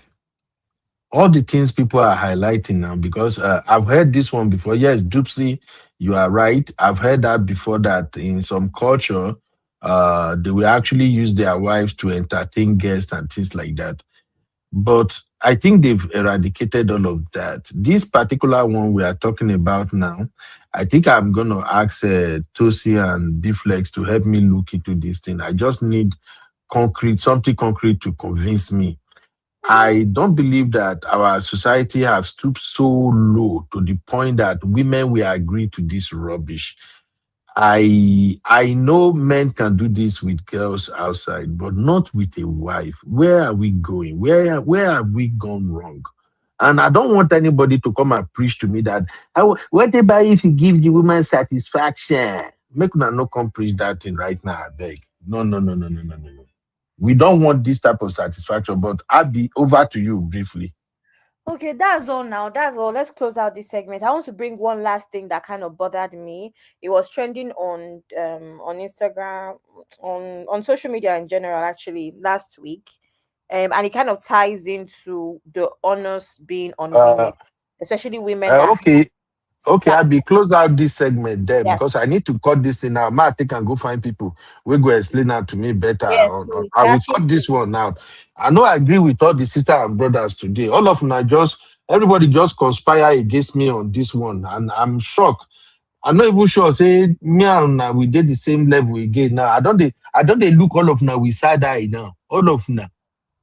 All the things people are highlighting now, because I've heard this one before. Yes, Dupsy, you are right. I've heard that before, that in some culture, they will actually use their wives to entertain guests and things like that. But I think they've eradicated all of that. This particular one we are talking about now, I think I'm going to ask Tosi and Bflex to help me look into this thing. I just need something concrete to convince me. I don't believe that our society have stooped so low to the point that women will agree to this rubbish. I know men can do this with girls outside, but not with a wife. Where are we going? Where have we gone wrong? And I don't want anybody to come and preach to me that, what about if you give the woman satisfaction? Make una no come preach that thing right now, I beg. No. We don't want this type of satisfaction, but I'll be over to you briefly. Okay, that's all now. That's all. Let's close out this segment. I want to bring one last thing that kind of bothered me. It was trending on Instagram, on social media in general, actually, last week. And it kind of ties into the honors being on Uh, women, especially women that okay, that I'll be close out this segment there yes, because I need to cut this thing out. Ma, I think I can go find people will go explain that to me better. yes, please. I I will actually cut this one out. I know I agree with all the sister and brothers today. All of them are everybody just conspire against me on this one, and I'm shocked. I'm not even sure. Say me and we did the same level again. Now I don't they look all of now we side eye now. All of now.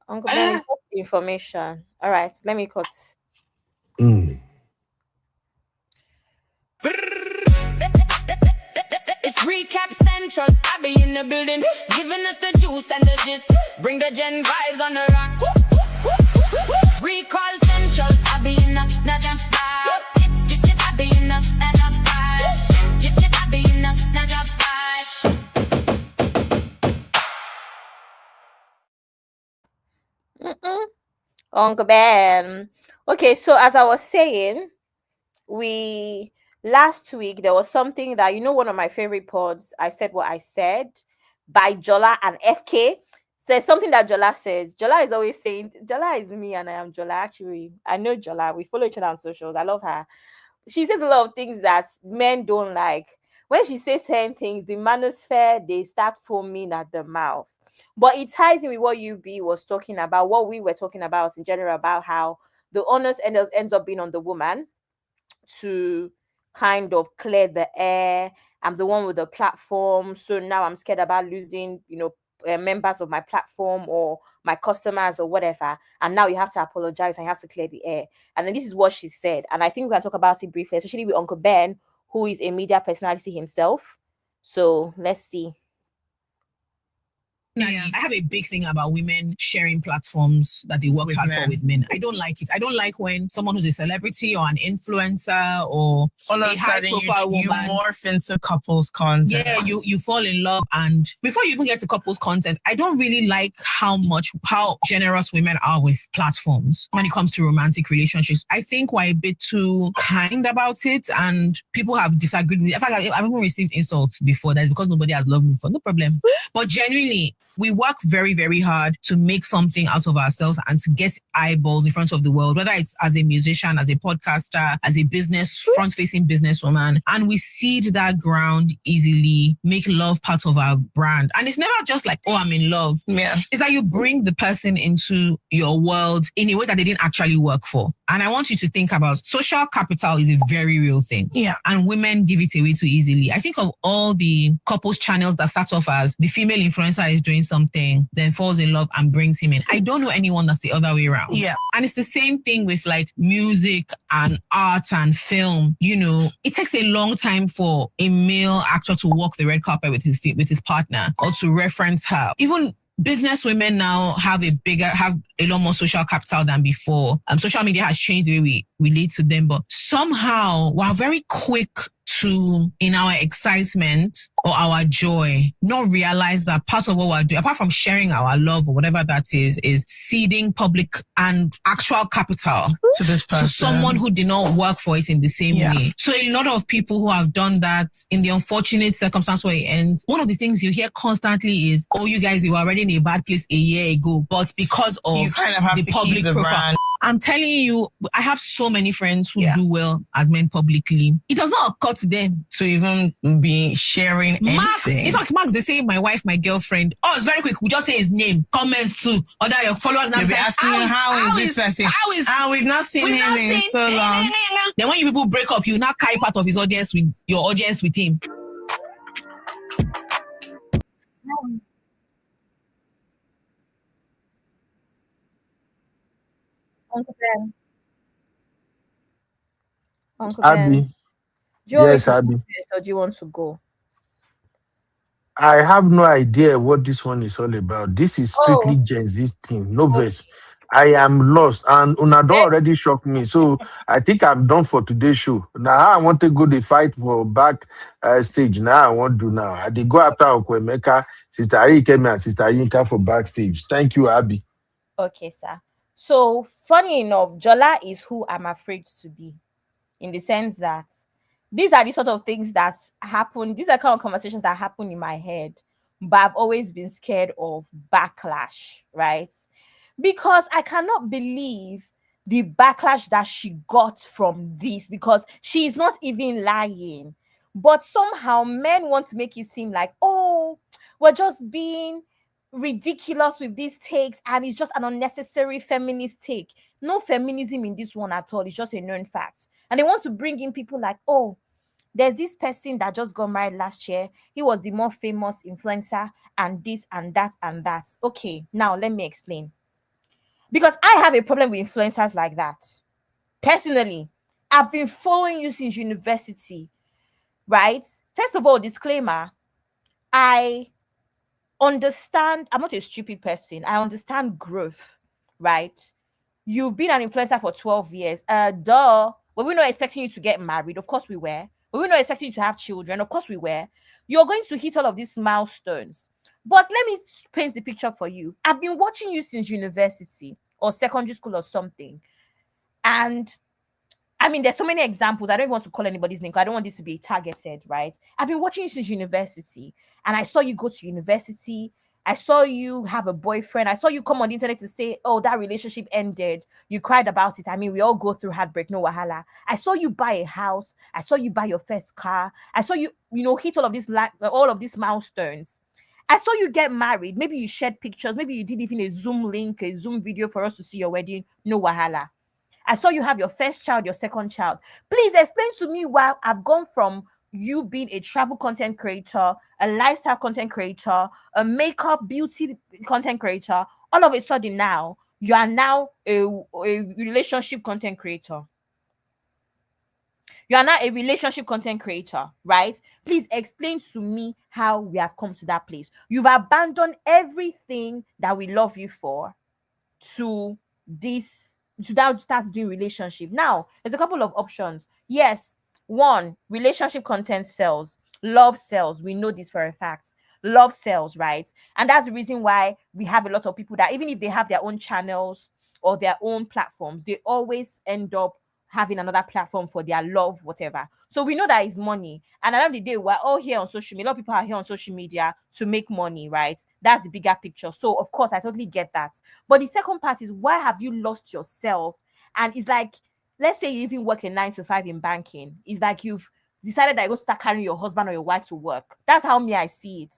Uncle Ben, just information. All right, let me cut. Mm. It's recap central. I be in the building, giving us the juice and the gist. Bring the gen vibes on the rock. Recall central. I be in the jam vibe. I be in the jam vibe. I be in the jam vibe. Uncle Ben. Okay, so as I was saying, we last week there was something that one of my favorite pods, I Said What I Said, by Jola and FK. Says something that Jola says. Jola is always saying, Jola is me and I am Jola. Actually, I know Jola. We follow each other on socials. I love her. She says a lot of things that men don't like. When she says certain things, the manosphere, they start foaming at the mouth. But it ties in with what UB was talking about, what we were talking about in general, about how the onus ends up being on the woman to kind of clear the air. I'm the one with the platform, so now I'm scared about losing, members of my platform or my customers or whatever. And now you have to apologize and you have to clear the air. And then this is what she said. And I think we can talk about it briefly, especially with Uncle Ben, who is a media personality himself. So let's see. I have a big thing about women sharing platforms that they work hard for with men. I don't like it. I don't like when someone who's a celebrity or an influencer or all of a a sudden high-profile you woman morph into couples content. Yeah, you fall in love, and before you even get to couples content, I don't really like how generous women are with platforms when it comes to romantic relationships. I think we're a bit too kind about it, and people have disagreed with it. In fact, I've even received insults before. That's because nobody has loved me before. No problem. But genuinely, we work very, very hard to make something out of ourselves and to get eyeballs in front of the world, whether it's as a musician, as a podcaster, as a front-facing businesswoman. And we seed that ground easily, make love part of our brand. And it's never just like, oh, I'm in love. Yeah. It's that you bring the person into your world in a way that they didn't actually work for. And I want you to think about social capital is a very real thing. Yeah. And women give it away too easily. I think of all the couples channels that start off as the female influencer is doing something, then falls in love and brings him in. I don't know anyone that's the other way around. Yeah. And it's the same thing with like music and art and film. You know, it takes a long time for a male actor to walk the red carpet with his partner or to reference her. Even business women now have a lot more social capital than before. Social media has changed the way we relate to them, but somehow we're very quick to, in our excitement or our joy, not realize that part of what we're doing, apart from sharing our love or whatever that is seeding public and actual capital to this person, to someone who did not work for it in the same way. So a lot of people who have done that in the unfortunate circumstance where it ends, one of the things you hear constantly is, oh, you guys, you were already in a bad place a year ago, but because of you kind of have the to public keep the profile. brand. I'm telling you, I have so many friends who do well as men publicly. It does not occur to them to even be sharing anything. In fact, Max, they say my wife, my girlfriend. Oh, it's very quick. We just say his name. Comments too. Other your followers now They'll be asking you, how is this person? We've not seen him in so long. Then when you people break up, you now carry part of his audience with your audience with him. Uncle Ben. Uncle Abby. Ben. Do you want me Yes, to Abby. do this or do you want to go? I have no idea what this one is all about. This is strictly Oh, Gen Z thing, no verse. I am lost, and Unado already shocked me. So I think I'm done for today's show. Now I want to go the fight for back stage. Now I want to now. I did go after Okwemeka, Sister Arikeme, and Sister Yinka for backstage. Thank you, Abby. okay, sir. So funny enough, Jola is who I'm afraid to be, in the sense that these are the sort of things that happen. These are kind of conversations that happen in my head, but I've always been scared of backlash, right? Because I cannot believe the backlash that she got from this, because she is not even lying. But somehow men want to make it seem like, oh, we're just being ridiculous with these takes and it's just an unnecessary feminist take. No feminism in this one at all. It's just a known fact. And they want to bring in people like, oh, there's this person that just got married last year. He was the more famous influencer and this and that and that. Okay, now let me explain. Because I have a problem with influencers like that. Personally, I've been following you since university, right? First of all, disclaimer, I understand, I'm not a stupid person. I understand growth, right? You've been an influencer for 12 years. Duh. Were we not expecting you to get married? Of course we were. Were we not expecting you to have children? Of course we were. You're going to hit all of these milestones. But let me paint the picture for you. I've been watching you since university or secondary school or something. And I mean, there's so many examples. I don't want to call anybody's name because I don't want this to be targeted, right? I've been watching you since university, and I saw you go to university. I saw you have a boyfriend. I saw you come on the internet to say, oh, that relationship ended. You cried about it. I mean, we all go through heartbreak, no wahala. I saw you buy a house. I saw you buy your first car. I saw you, hit all of these milestones. I saw you get married. Maybe you shared pictures. Maybe you did even a Zoom link, a Zoom video for us to see your wedding. No wahala. I saw you have your first child, your second child. Please explain to me why I've gone from you being a travel content creator, a lifestyle content creator, a makeup beauty content creator. All of a sudden now, you are now a relationship content creator. You are now a relationship content creator, right? Please explain to me how we have come to that place. You've abandoned everything that we love you for to this, to now start doing relationship. Now, there's a couple of options. Yes, one, relationship content sells, love sells. We know this for a fact. Love sells, right? And that's the reason why we have a lot of people that even if they have their own channels or their own platforms, they always end up having another platform for their love, whatever. So we know that is money. And at the end of the day, we're all here on social media. A lot of people are here on social media to make money, right? That's the bigger picture. So of course, I totally get that. But the second part is, why have you lost yourself? And it's like, let's say you even work a 9 to 5 in banking. It's like you've decided that you're going to start carrying your husband or your wife to work. That's how me I see it.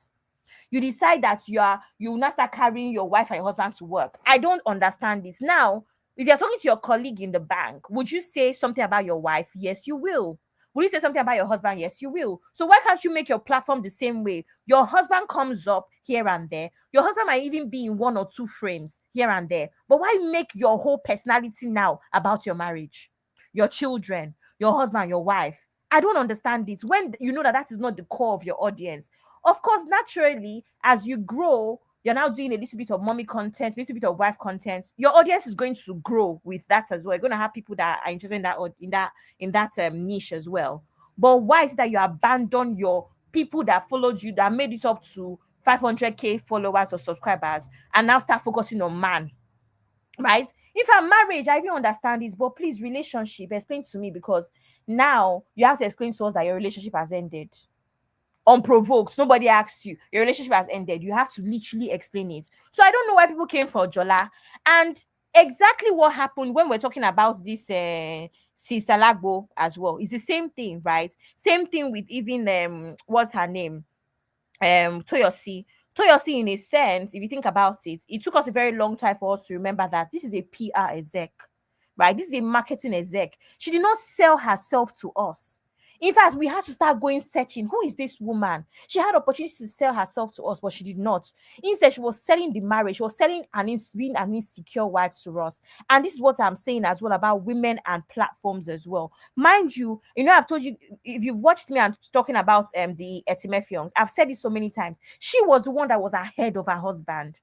You decide that you will not start carrying your wife and your husband to work. I don't understand this. Now, if you're talking to your colleague in the bank, would you say something about your wife? Yes, you will. Will you say something about your husband? Yes, you will. So why can't you make your platform the same way? Your husband comes up here and there. Your husband might even be in 1 or 2 frames here and there. But why make your whole personality now about your marriage, your children, your husband, your wife? I don't understand it. When you know that that is not the core of your audience. Of course, naturally, as you grow, you're now doing a little bit of mommy content, a little bit of wife content. Your audience is going to grow with that as well. You're going to have people that are interested in that niche as well. But why is it that you abandon your people that followed you, that made it up to 500k followers or subscribers, and now start focusing on man? Right? If I'm marriage, I even understand this, but please, relationship, explain to me, because now you have to explain to us that your relationship has ended unprovoked. Nobody asked you. Your relationship has ended. You have to literally explain it. So I don't know why people came for Jola. And exactly what happened when we're talking about this Sisalagbo as well. It's the same thing, right? Same thing with even what's her name? Toyosi. Toyosi, in a sense, if you think about it, it took us a very long time for us to remember that this is a PR exec, right? This is a marketing exec. She did not sell herself to us. In fact, we had to start going searching. Who is this woman? She had opportunity to sell herself to us, but she did not. Instead, she was selling the marriage. She was selling being an insecure wife to us. And this is what I'm saying as well about women and platforms as well. Mind you, I've told you, if you've watched me and talking about the Etime films, I've said it so many times. She was the one that was ahead of her husband.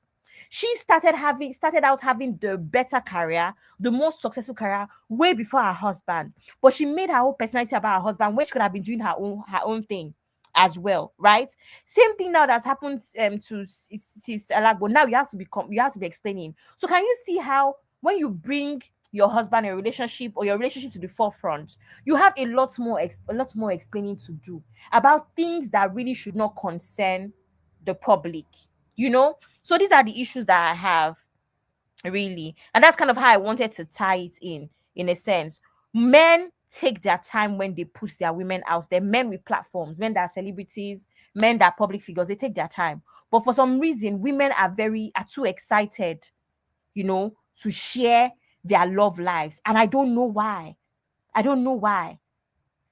She started out having the better career, the most successful career way before her husband. But she made her whole personality about her husband, which could have been doing her own thing as well, right? Same thing now that's happened to Sis Alagbo. Now you have to be explaining. So can you see how when you bring your husband a relationship or your relationship to the forefront, you have a lot more explaining to do about things that really should not concern the public. So these are the issues that I have, really. And that's kind of how I wanted to tie it in a sense. Men take their time when they push their women out there. Men with platforms, men that are celebrities, men that are public figures, they take their time. But for some reason, women are too excited, to share their love lives. And I don't know why.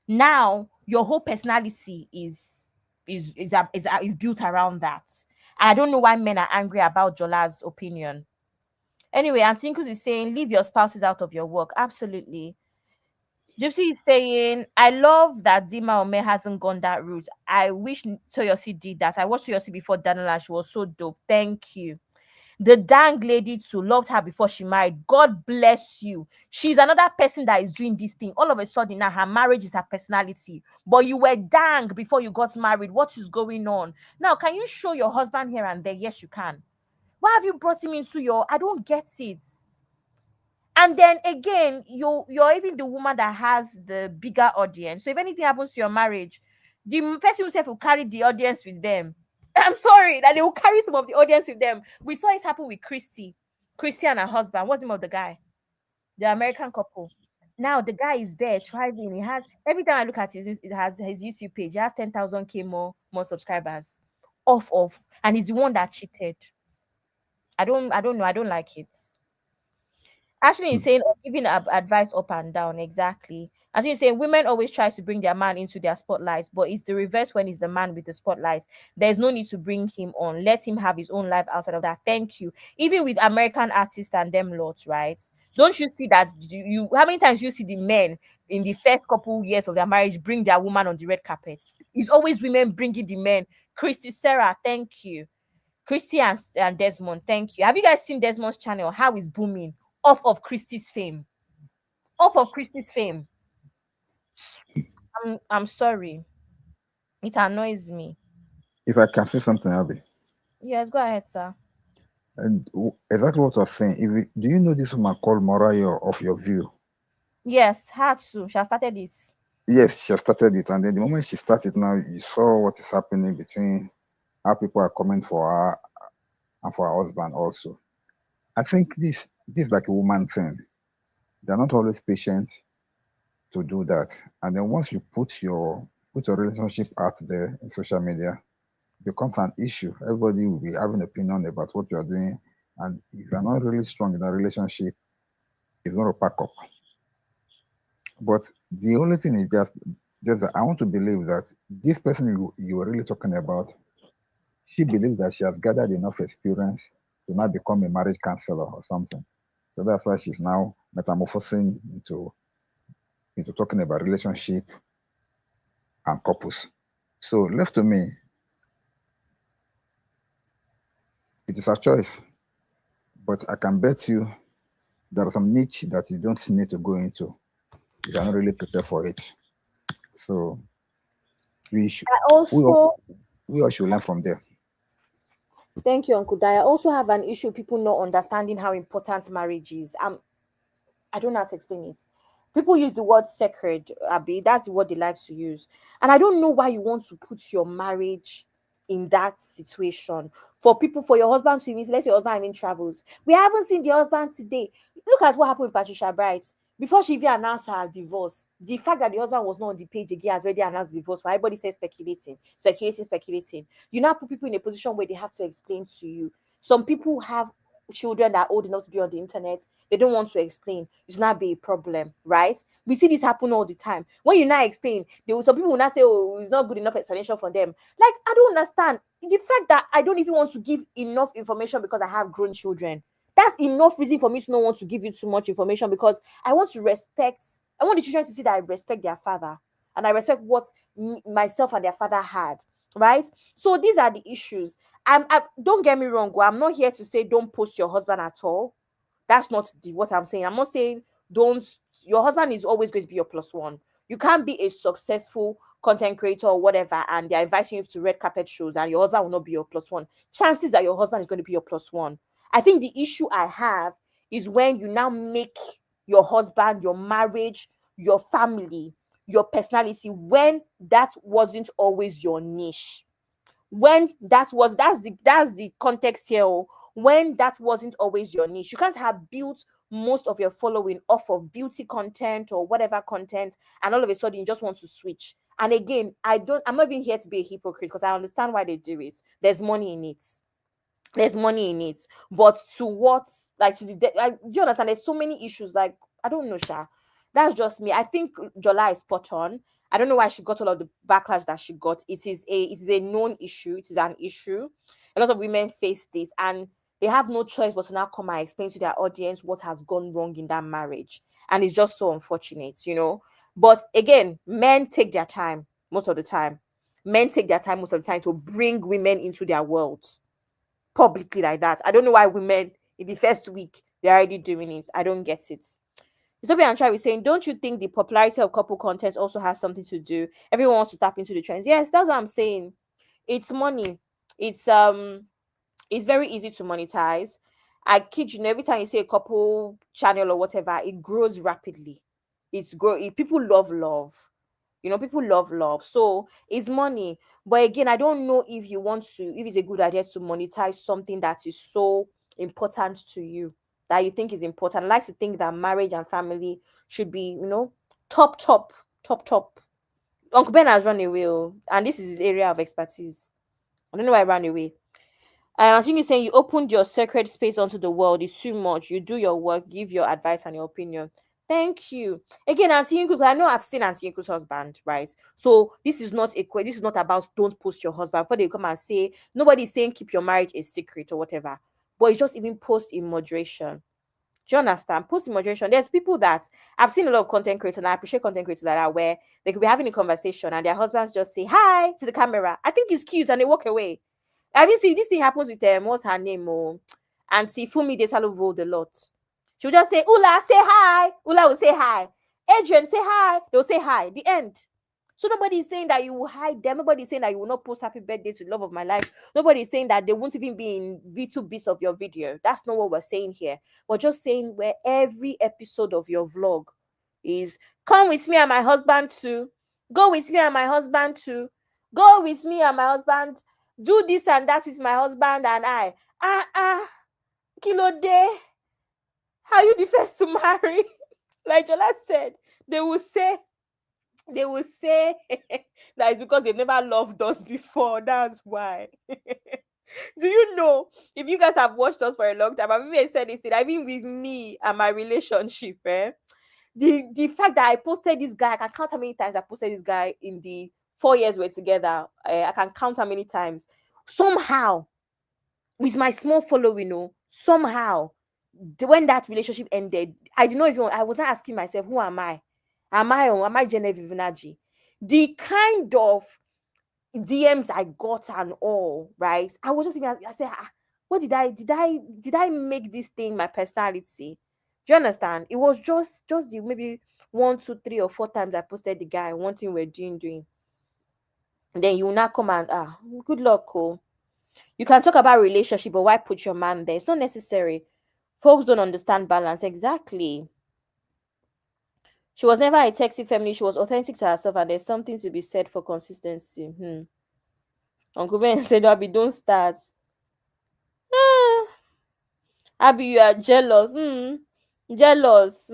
Now your whole personality is built around that. I don't know why men are angry about Jola's opinion. Anyway, Antinkus is saying, leave your spouses out of your work. Absolutely. Gypsy is saying, I love that Dima Ome hasn't gone that route. I wish Toyosi did that. I watched Toyosi before Danola. She was so dope. Thank you. The dang lady too loved her before she married. God bless you. She's another person that is doing this thing. All of a sudden now her marriage is her personality. But you were dang before you got married. What is going on? Now, can you show your husband here and there? Yes, you can. Why have you brought him into I don't get it. And then again, you're even the woman that has the bigger audience. So if anything happens to your marriage, the person himself will carry the audience with them. I'm sorry, that they will carry some of the audience with them. We saw it happen with Christy and her husband. What's the name of the guy? The American couple. Now the guy is there thriving. He has, every time I look at his YouTube page, he has 10,000k more subscribers. Off, and he's the one that cheated. I don't know. I don't like it. Ashley is saying, giving advice up and down. Exactly. As you say, women always try to bring their man into their spotlight, but it's the reverse when it's the man with the spotlight. There's no need to bring him on. Let him have his own life outside of that. Thank you. Even with American artists and them lots, right? Don't you see that how many times you see the men in the first couple years of their marriage bring their woman on the red carpet? It's always women bringing the men. Christy, Sarah, thank you. Christy and Desmond, thank you. Have you guys seen Desmond's channel? How is booming off of Christy's fame? Off of Christy's fame. I'm sorry. It annoys me. If I can say something, Abby. Yes, go ahead, sir. And exactly what I was saying. Do you know this woman called Moraya of your view? Yes, had to. She has started it. Yes, she has started it. And then the moment she started now, you saw what is happening between how people are coming for her and for her husband also. I think this is like a woman thing. They're not always patient to do that. And then once you put your relationship out there in social media, it becomes an issue. Everybody will be having an opinion about what you're doing. And if you're not really strong in that relationship, it's going to pack up. But the only thing is just that I want to believe that this person you were really talking about, she believes that she has gathered enough experience to now become a marriage counselor or something. So that's why she's now metamorphosing into talking about relationship and couples. So left to me, it is a choice. But I can bet you there are some niche that you don't need to go into. You are not really prepared for it. So we all should learn from there. Thank you, Uncle Dai. I also have an issue people not understanding how important marriage is. I don't know how to explain it. People use the word sacred, Abby. That's the word they like to use. And I don't know why you want to put your marriage in that situation. For people, for your husband to even, let your husband even travels. We haven't seen the husband today. Look at what happened with Patricia Bright. Before she even announced her divorce, the fact that the husband was not on the page again has already announced divorce. Why everybody says speculating. You now put people in a position where they have to explain to you. Some people have children that are old enough to be on the internet. They don't want to explain. It's not be a problem, right? We see this happen all the time. When you now explain, some people will not say, "Oh, it's not good enough explanation for them." Like, I don't understand the fact that I don't even want to give enough information because I have grown children. That's enough reason for me to not want to give you too much information, because I want to respect. I want the children to see that I respect their father and I respect what myself and their father had. Right? So these are the issues. Don't get me wrong. I'm not here to say don't post your husband at all. That's not what I'm saying. I'm not saying don't. Your husband is always going to be your plus one. You can't be a successful content creator or whatever, and they're inviting you to red carpet shows, and your husband will not be your plus one. Chances are your husband is going to be your plus one. I think the issue I have is when you now make your husband, your marriage, your family, your personality, when that wasn't always your niche. When that's the context here. When that wasn't always your niche, you can't have built most of your following off of beauty content or whatever content, and all of a sudden you just want to switch. And again, I'm not even here to be a hypocrite, because I understand why they do it. There's money in it. But to what, like, do you understand? There's so many issues. Like, I don't know, Sha. That's just me. I think Jola is spot on. I don't know why she got all of the backlash that she got. It is a known issue. It is an issue. A lot of women face this, and they have no choice but to now come and explain to their audience what has gone wrong in that marriage. And it's just so unfortunate, But again, men take their time most of the time. Men take their time most of the time to bring women into their worlds publicly like that. I don't know why women in the first week they're already doing it. I don't get it. Itobi and Try was saying, don't you think the popularity of couple content also has something to do? Everyone wants to tap into the trends. Yes, that's what I'm saying. It's money. It's very easy to monetize. I kid you, every time you see a couple channel or whatever, it grows rapidly. People love love. People love love. So it's money. But again, I don't know if it's a good idea to monetize something that is so important to you, that you think is important. I like to think that marriage and family should be, top. Uncle Ben has run away, and this is his area of expertise. I don't know why I ran away. I think you're saying you opened your sacred space onto the world. It's too much. You do your work, give your advice and your opinion. Thank you. Again, Auntie Yinku's, I know I've seen Auntie Yinku's husband, right? So this is not this is not about don't post your husband. Before they come and say, nobody's saying keep your marriage a secret or whatever. But it's just even post in moderation. Do you understand? Post in moderation. There's people that I've seen a lot of content creators, and I appreciate content creators that are where they could be having a conversation and their husbands just say hi to the camera. I think it's cute, and they walk away. Have you seen this thing happens with what's her name? Oh, Auntie Fumi Desalovo a lot. She'll just say, Ula, say hi. Ula will say hi. Adrian, say hi. They'll say hi. The end. So nobody is saying that you will hide them. Nobody is saying that you will not post happy birthday to the love of my life. Nobody is saying that they won't even be in V2 bits of your video. That's not what we're saying here. We're just saying where every episode of your vlog is come with me and my husband too. Go with me and my husband too. Go with me and my husband. Do this and that with my husband and I. Kilo day. How you the first to marry? Like Jola said, they will say that it's because they've never loved us before. That's why. Do you know, if you guys have watched us for a long time, I've even said this thing, I mean with me and my relationship, the fact that I posted this guy, I can count how many times I posted this guy in the 4 years we're together. I can count how many times. Somehow, with my small following, somehow, when that relationship ended, I did not even, I was not asking myself, who am I? Am I Genevieve Naji? The kind of DMs I got and all, right? I was just even, I said, what did I make this thing my personality? Do you understand? It was just the maybe 1, 2, 3, or 4 times I posted the guy, one thing we're doing. And then you will not come and good luck, Cole. You can talk about relationship, but why put your man there? It's not necessary. Folks don't understand balance. Exactly. She was never a texty feminist. She was authentic to herself, and there's something to be said for consistency. Uncle Ben said, Abby, don't start. Abby, you are jealous. Jealous.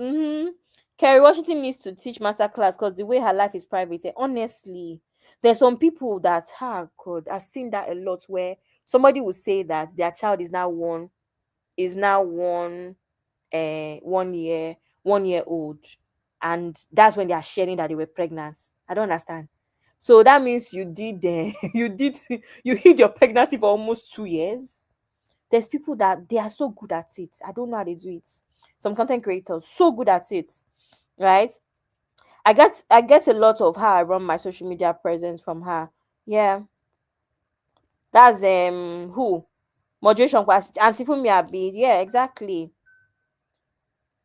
Kerry Washington needs to teach masterclass because the way her life is private. Honestly, there's some people that, God, I've seen that a lot where somebody will say that their child is now one 1 year old, and that's when they are sharing that they were pregnant. I don't understand. So that means you did you hid your pregnancy for almost 2 years. There's people that they are so good at it. I don't know how they do it. Some content creators so good at it, right? I get a lot of how I run my social media presence from her. Yeah, that's who moderation class. Auntie Fumi Abi. Yeah, exactly.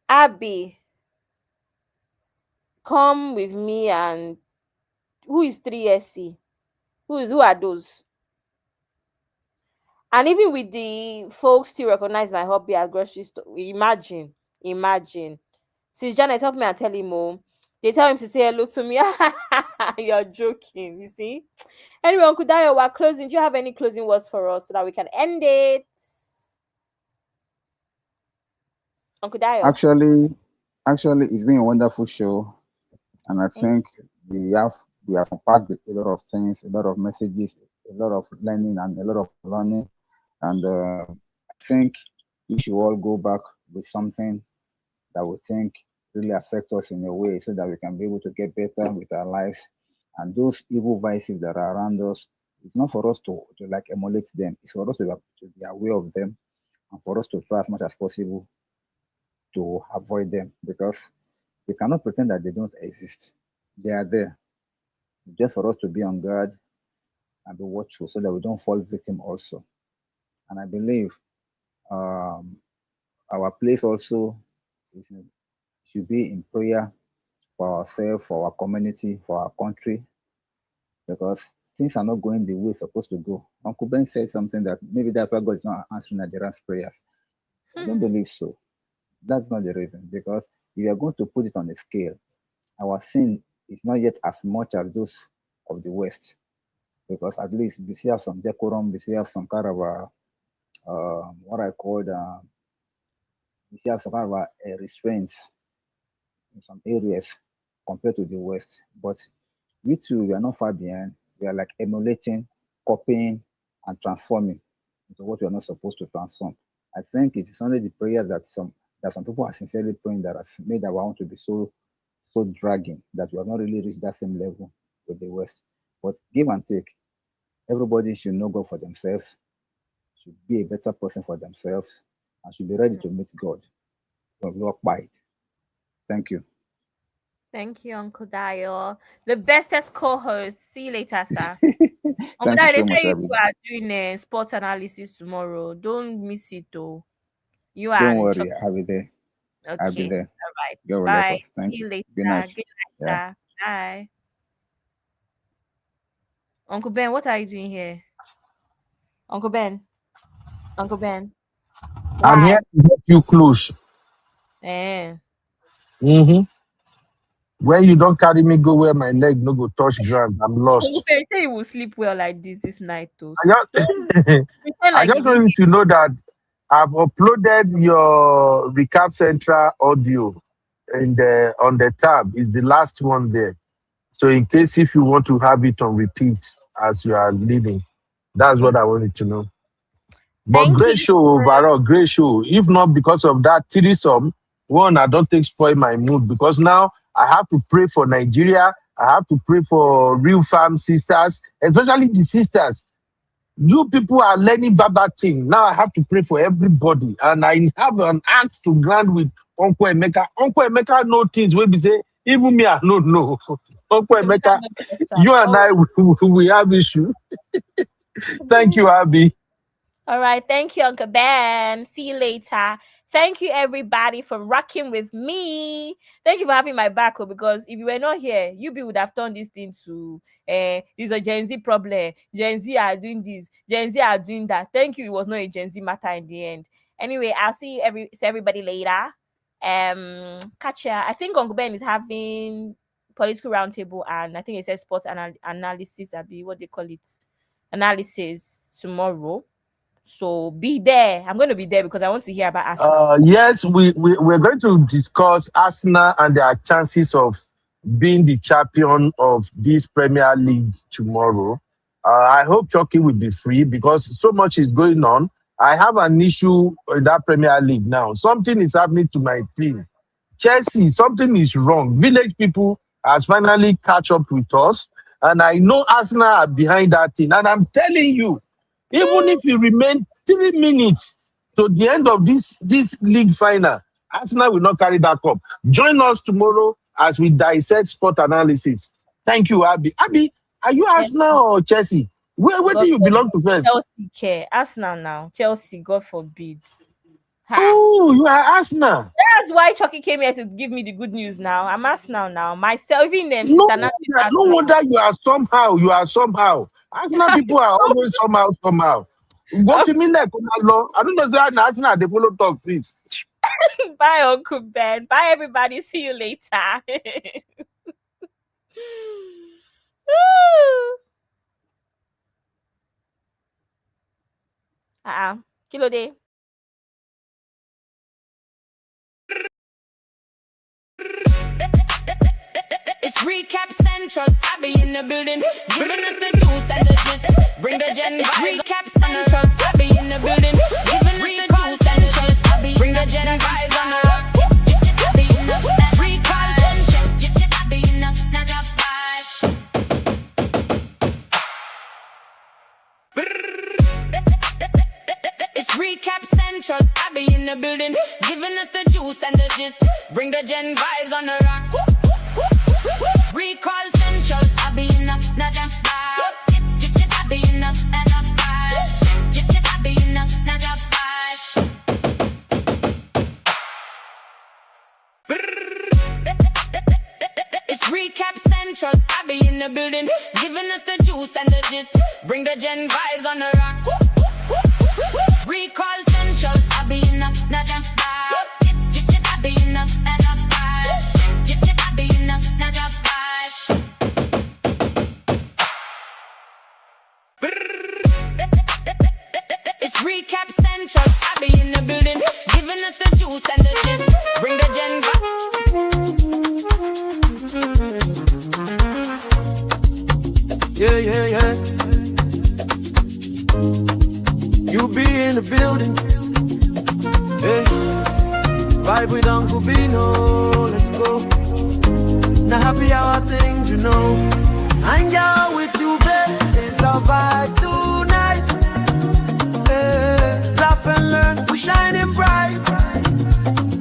Abby, come with me. And who is 3SC? Who are those? And even with the folks still recognize my hobby at grocery store. Imagine. Since Janet help me and tell him, they tell him to say hello to me. You're joking, you see. Anyway, Uncle Dayo, we're closing. Do you have any closing words for us so that we can end it? Uncle Dayo. Actually, it's been a wonderful show, and I think we have unpacked a lot of things, a lot of messages, a lot of learning, and a lot of learning. And I think we should all go back with something that we think really affect us in a way, so that we can be able to get better with our lives. And those evil vices that are around us, it's not for us to like emulate them. It's for us to be aware of them, and for us to try as much as possible to avoid them, because we cannot pretend that they don't exist. They are there, just for us to be on guard and be watchful so that we don't fall victim also. And I believe our place also should be in prayer for ourselves, for our community, for our country, because things are not going the way it's supposed to go. Uncle Ben said something that maybe that's why God is not answering Nigerians' prayers. I don't believe so. That's not the reason, because if you are going to put it on a scale, our sin is not yet as much as those of the West, because at least we still have some decorum, we still have some kind of what I call we still have some kind of restraints in some areas compared to the West. But we too, we are not far behind. We are like emulating, copying, and transforming into what we are not supposed to transform. I think it is only the prayer that that some people are sincerely praying that has made our own to be so dragging that we have not really reached that same level with the West. But give and take, everybody should know God for themselves, should be a better person for themselves, and should be ready to meet God when we walk by it. Thank you. Thank you, Uncle Dio. The bestest co-host. See you later, sir. Uncle Thank you Dio, so they much, say Abby. you are doing a sports analysis tomorrow. Don't miss it, though. You are Don't and worry, I'll be there. I'll be Okay. there. All right. God will help Bye. us. Thank See you. you later. Good night. Good night, Yeah. sir. Bye. Uncle Ben, what are you doing here? Uncle Ben. Uncle Ben. I'm Why? here to help you close. Eh. Mm-hmm. When you don't carry me, go where my leg no go touch ground. I'm Uncle lost. Ben, say you will sleep well like this night, too. I just, Pretend I like just want you to know that I've uploaded your Recap Central audio in on the tab. Is the last one there. So in case if you want to have it on repeat as you are leading, that's what I wanted to know. But Thank great you. show overall, great show. If not because of that threesome, one, I don't think spoil my mood because now I have to pray for Nigeria. I have to pray for real farm sisters, especially the sisters. You people are learning Baba thing. Now I have to pray for everybody. And I have an axe to grind with Uncle Emeka. Uncle Emeka know things where we say, even me, I don't know. Uncle Emeka, you and I, we have issue. Thank you, Abby. All right. Thank you, Uncle Ben. See you later. Thank you, everybody, for rocking with me. Thank you for having my back, because if you were not here, you would have turned this thing to this is a Gen Z problem. Gen Z are doing this, Gen Z are doing that. Thank you. It was not a Gen Z matter in the end. Anyway, I'll see everybody later. Catch ya. I think Uncle Ben is having political roundtable, and I think it says sports analysis, what they call it, analysis tomorrow. So be there. I'm going to be there because I want to hear about Arsenal. Yes, we're going to discuss Arsenal and their chances of being the champion of this Premier League tomorrow. I hope Chucky will be free because so much is going on. I have an issue in that Premier League now. Something is happening to my team. Chelsea, something is wrong. Village people has finally catch up with us. And I know Arsenal are behind that thing. And I'm telling you, even if you remain 3 minutes to the end of this league final, Arsenal will not carry that cup. Join us tomorrow as we dissect sport analysis. Thank you, Abby. Abby, are you Arsenal or Chelsea? Where do you belong to first? Chelsea care. Arsenal now. Chelsea, God forbid. Oh, you are Arsenal. That's why Chucky came here to give me the good news now. I'm Arsenal now. Myself, even them. No wonder you are somehow. You are somehow. Arsenal people are always somehow. Go to me like I don't know that Arsenal they follow talk please. Bye, Uncle Ben. Bye, everybody. See you later. Kilo day. It's Recap Central. I be in the building, giving us the juice and the gist. Bring the gen. It's Recap Central. I be in the building, giving us the juice and the gist. Bring the gen vibes on the rock. I be in the Recall Central. I be in the top 5. It's Recap Central. I be in the building, giving us the juice and the gist. Bring the gen vibes on the rock. Recall Central, I be in the jam bar. I be in the five. I be in the top 5. It's Recap Central, I be in the building, giving us the juice and the gist. Bring the gen vibes on the rock. Recall Central, I be in the jam bar. I be in the five. I be in the top 5. It's Recap Central. I be in the building, giving us the juice and the gist. Bring the gen. Yeah. You be in the building. Yeah. Vibe with Uncle Bino, let's go. Now happy hour things, you know. Hang out with you, babe. It's a vibe tonight. Laugh and learn, we shining bright.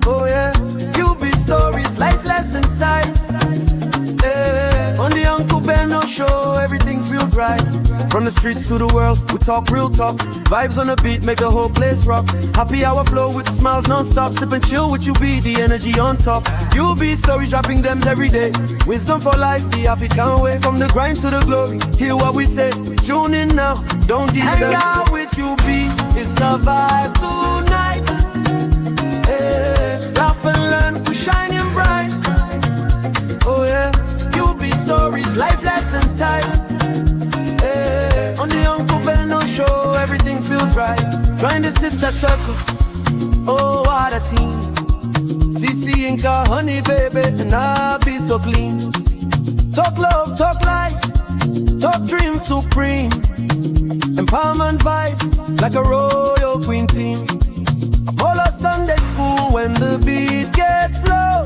Oh yeah, you be stories, life lessons time. On the Uncle Beno show, everything feels right. From the streets to the world, we talk real talk. Vibes on the beat make the whole place rock. Happy hour flow with smiles non-stop. Sip and chill with you, be the energy on top. You be stories, dropping them every day. Wisdom for life, the African way. From the grind to the glory, hear what we say. Tune in now, don't hang out with you, be. It's a vibe tonight. Laugh and learn, we shining bright. Oh yeah, you be stories, life lessons time. On the Uncle Beno show, everything feels right. Join the sister circle. Oh, what a scene. CC Inca, honey baby, and I be so clean. Talk love, talk life, talk dreams supreme. Empowerment vibes, like a royal queen team. All our Sunday school when the beat gets low.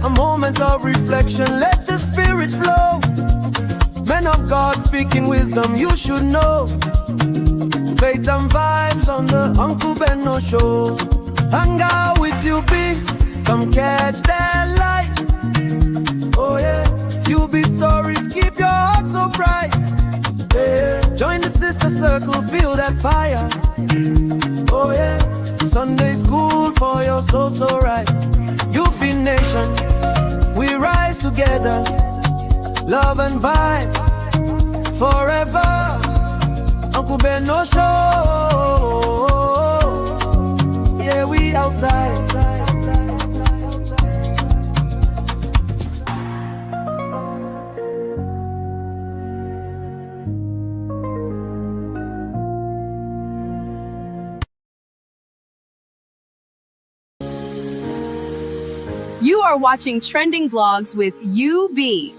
A moment of reflection, let the spirit flow. Men of God speaking wisdom, you should know. Faith and vibes on the Uncle Beno show. Hang out with you, be. Come catch that light. Oh yeah, you be stories, keep your heart so bright. Yeah. Join the sister circle, feel that fire. Oh yeah, Sunday school for your soul so right. You be nation, we rise together. Love and vibe forever. Uncle Beno show. Yeah, we outside. You are watching Trending Vlogs with UB.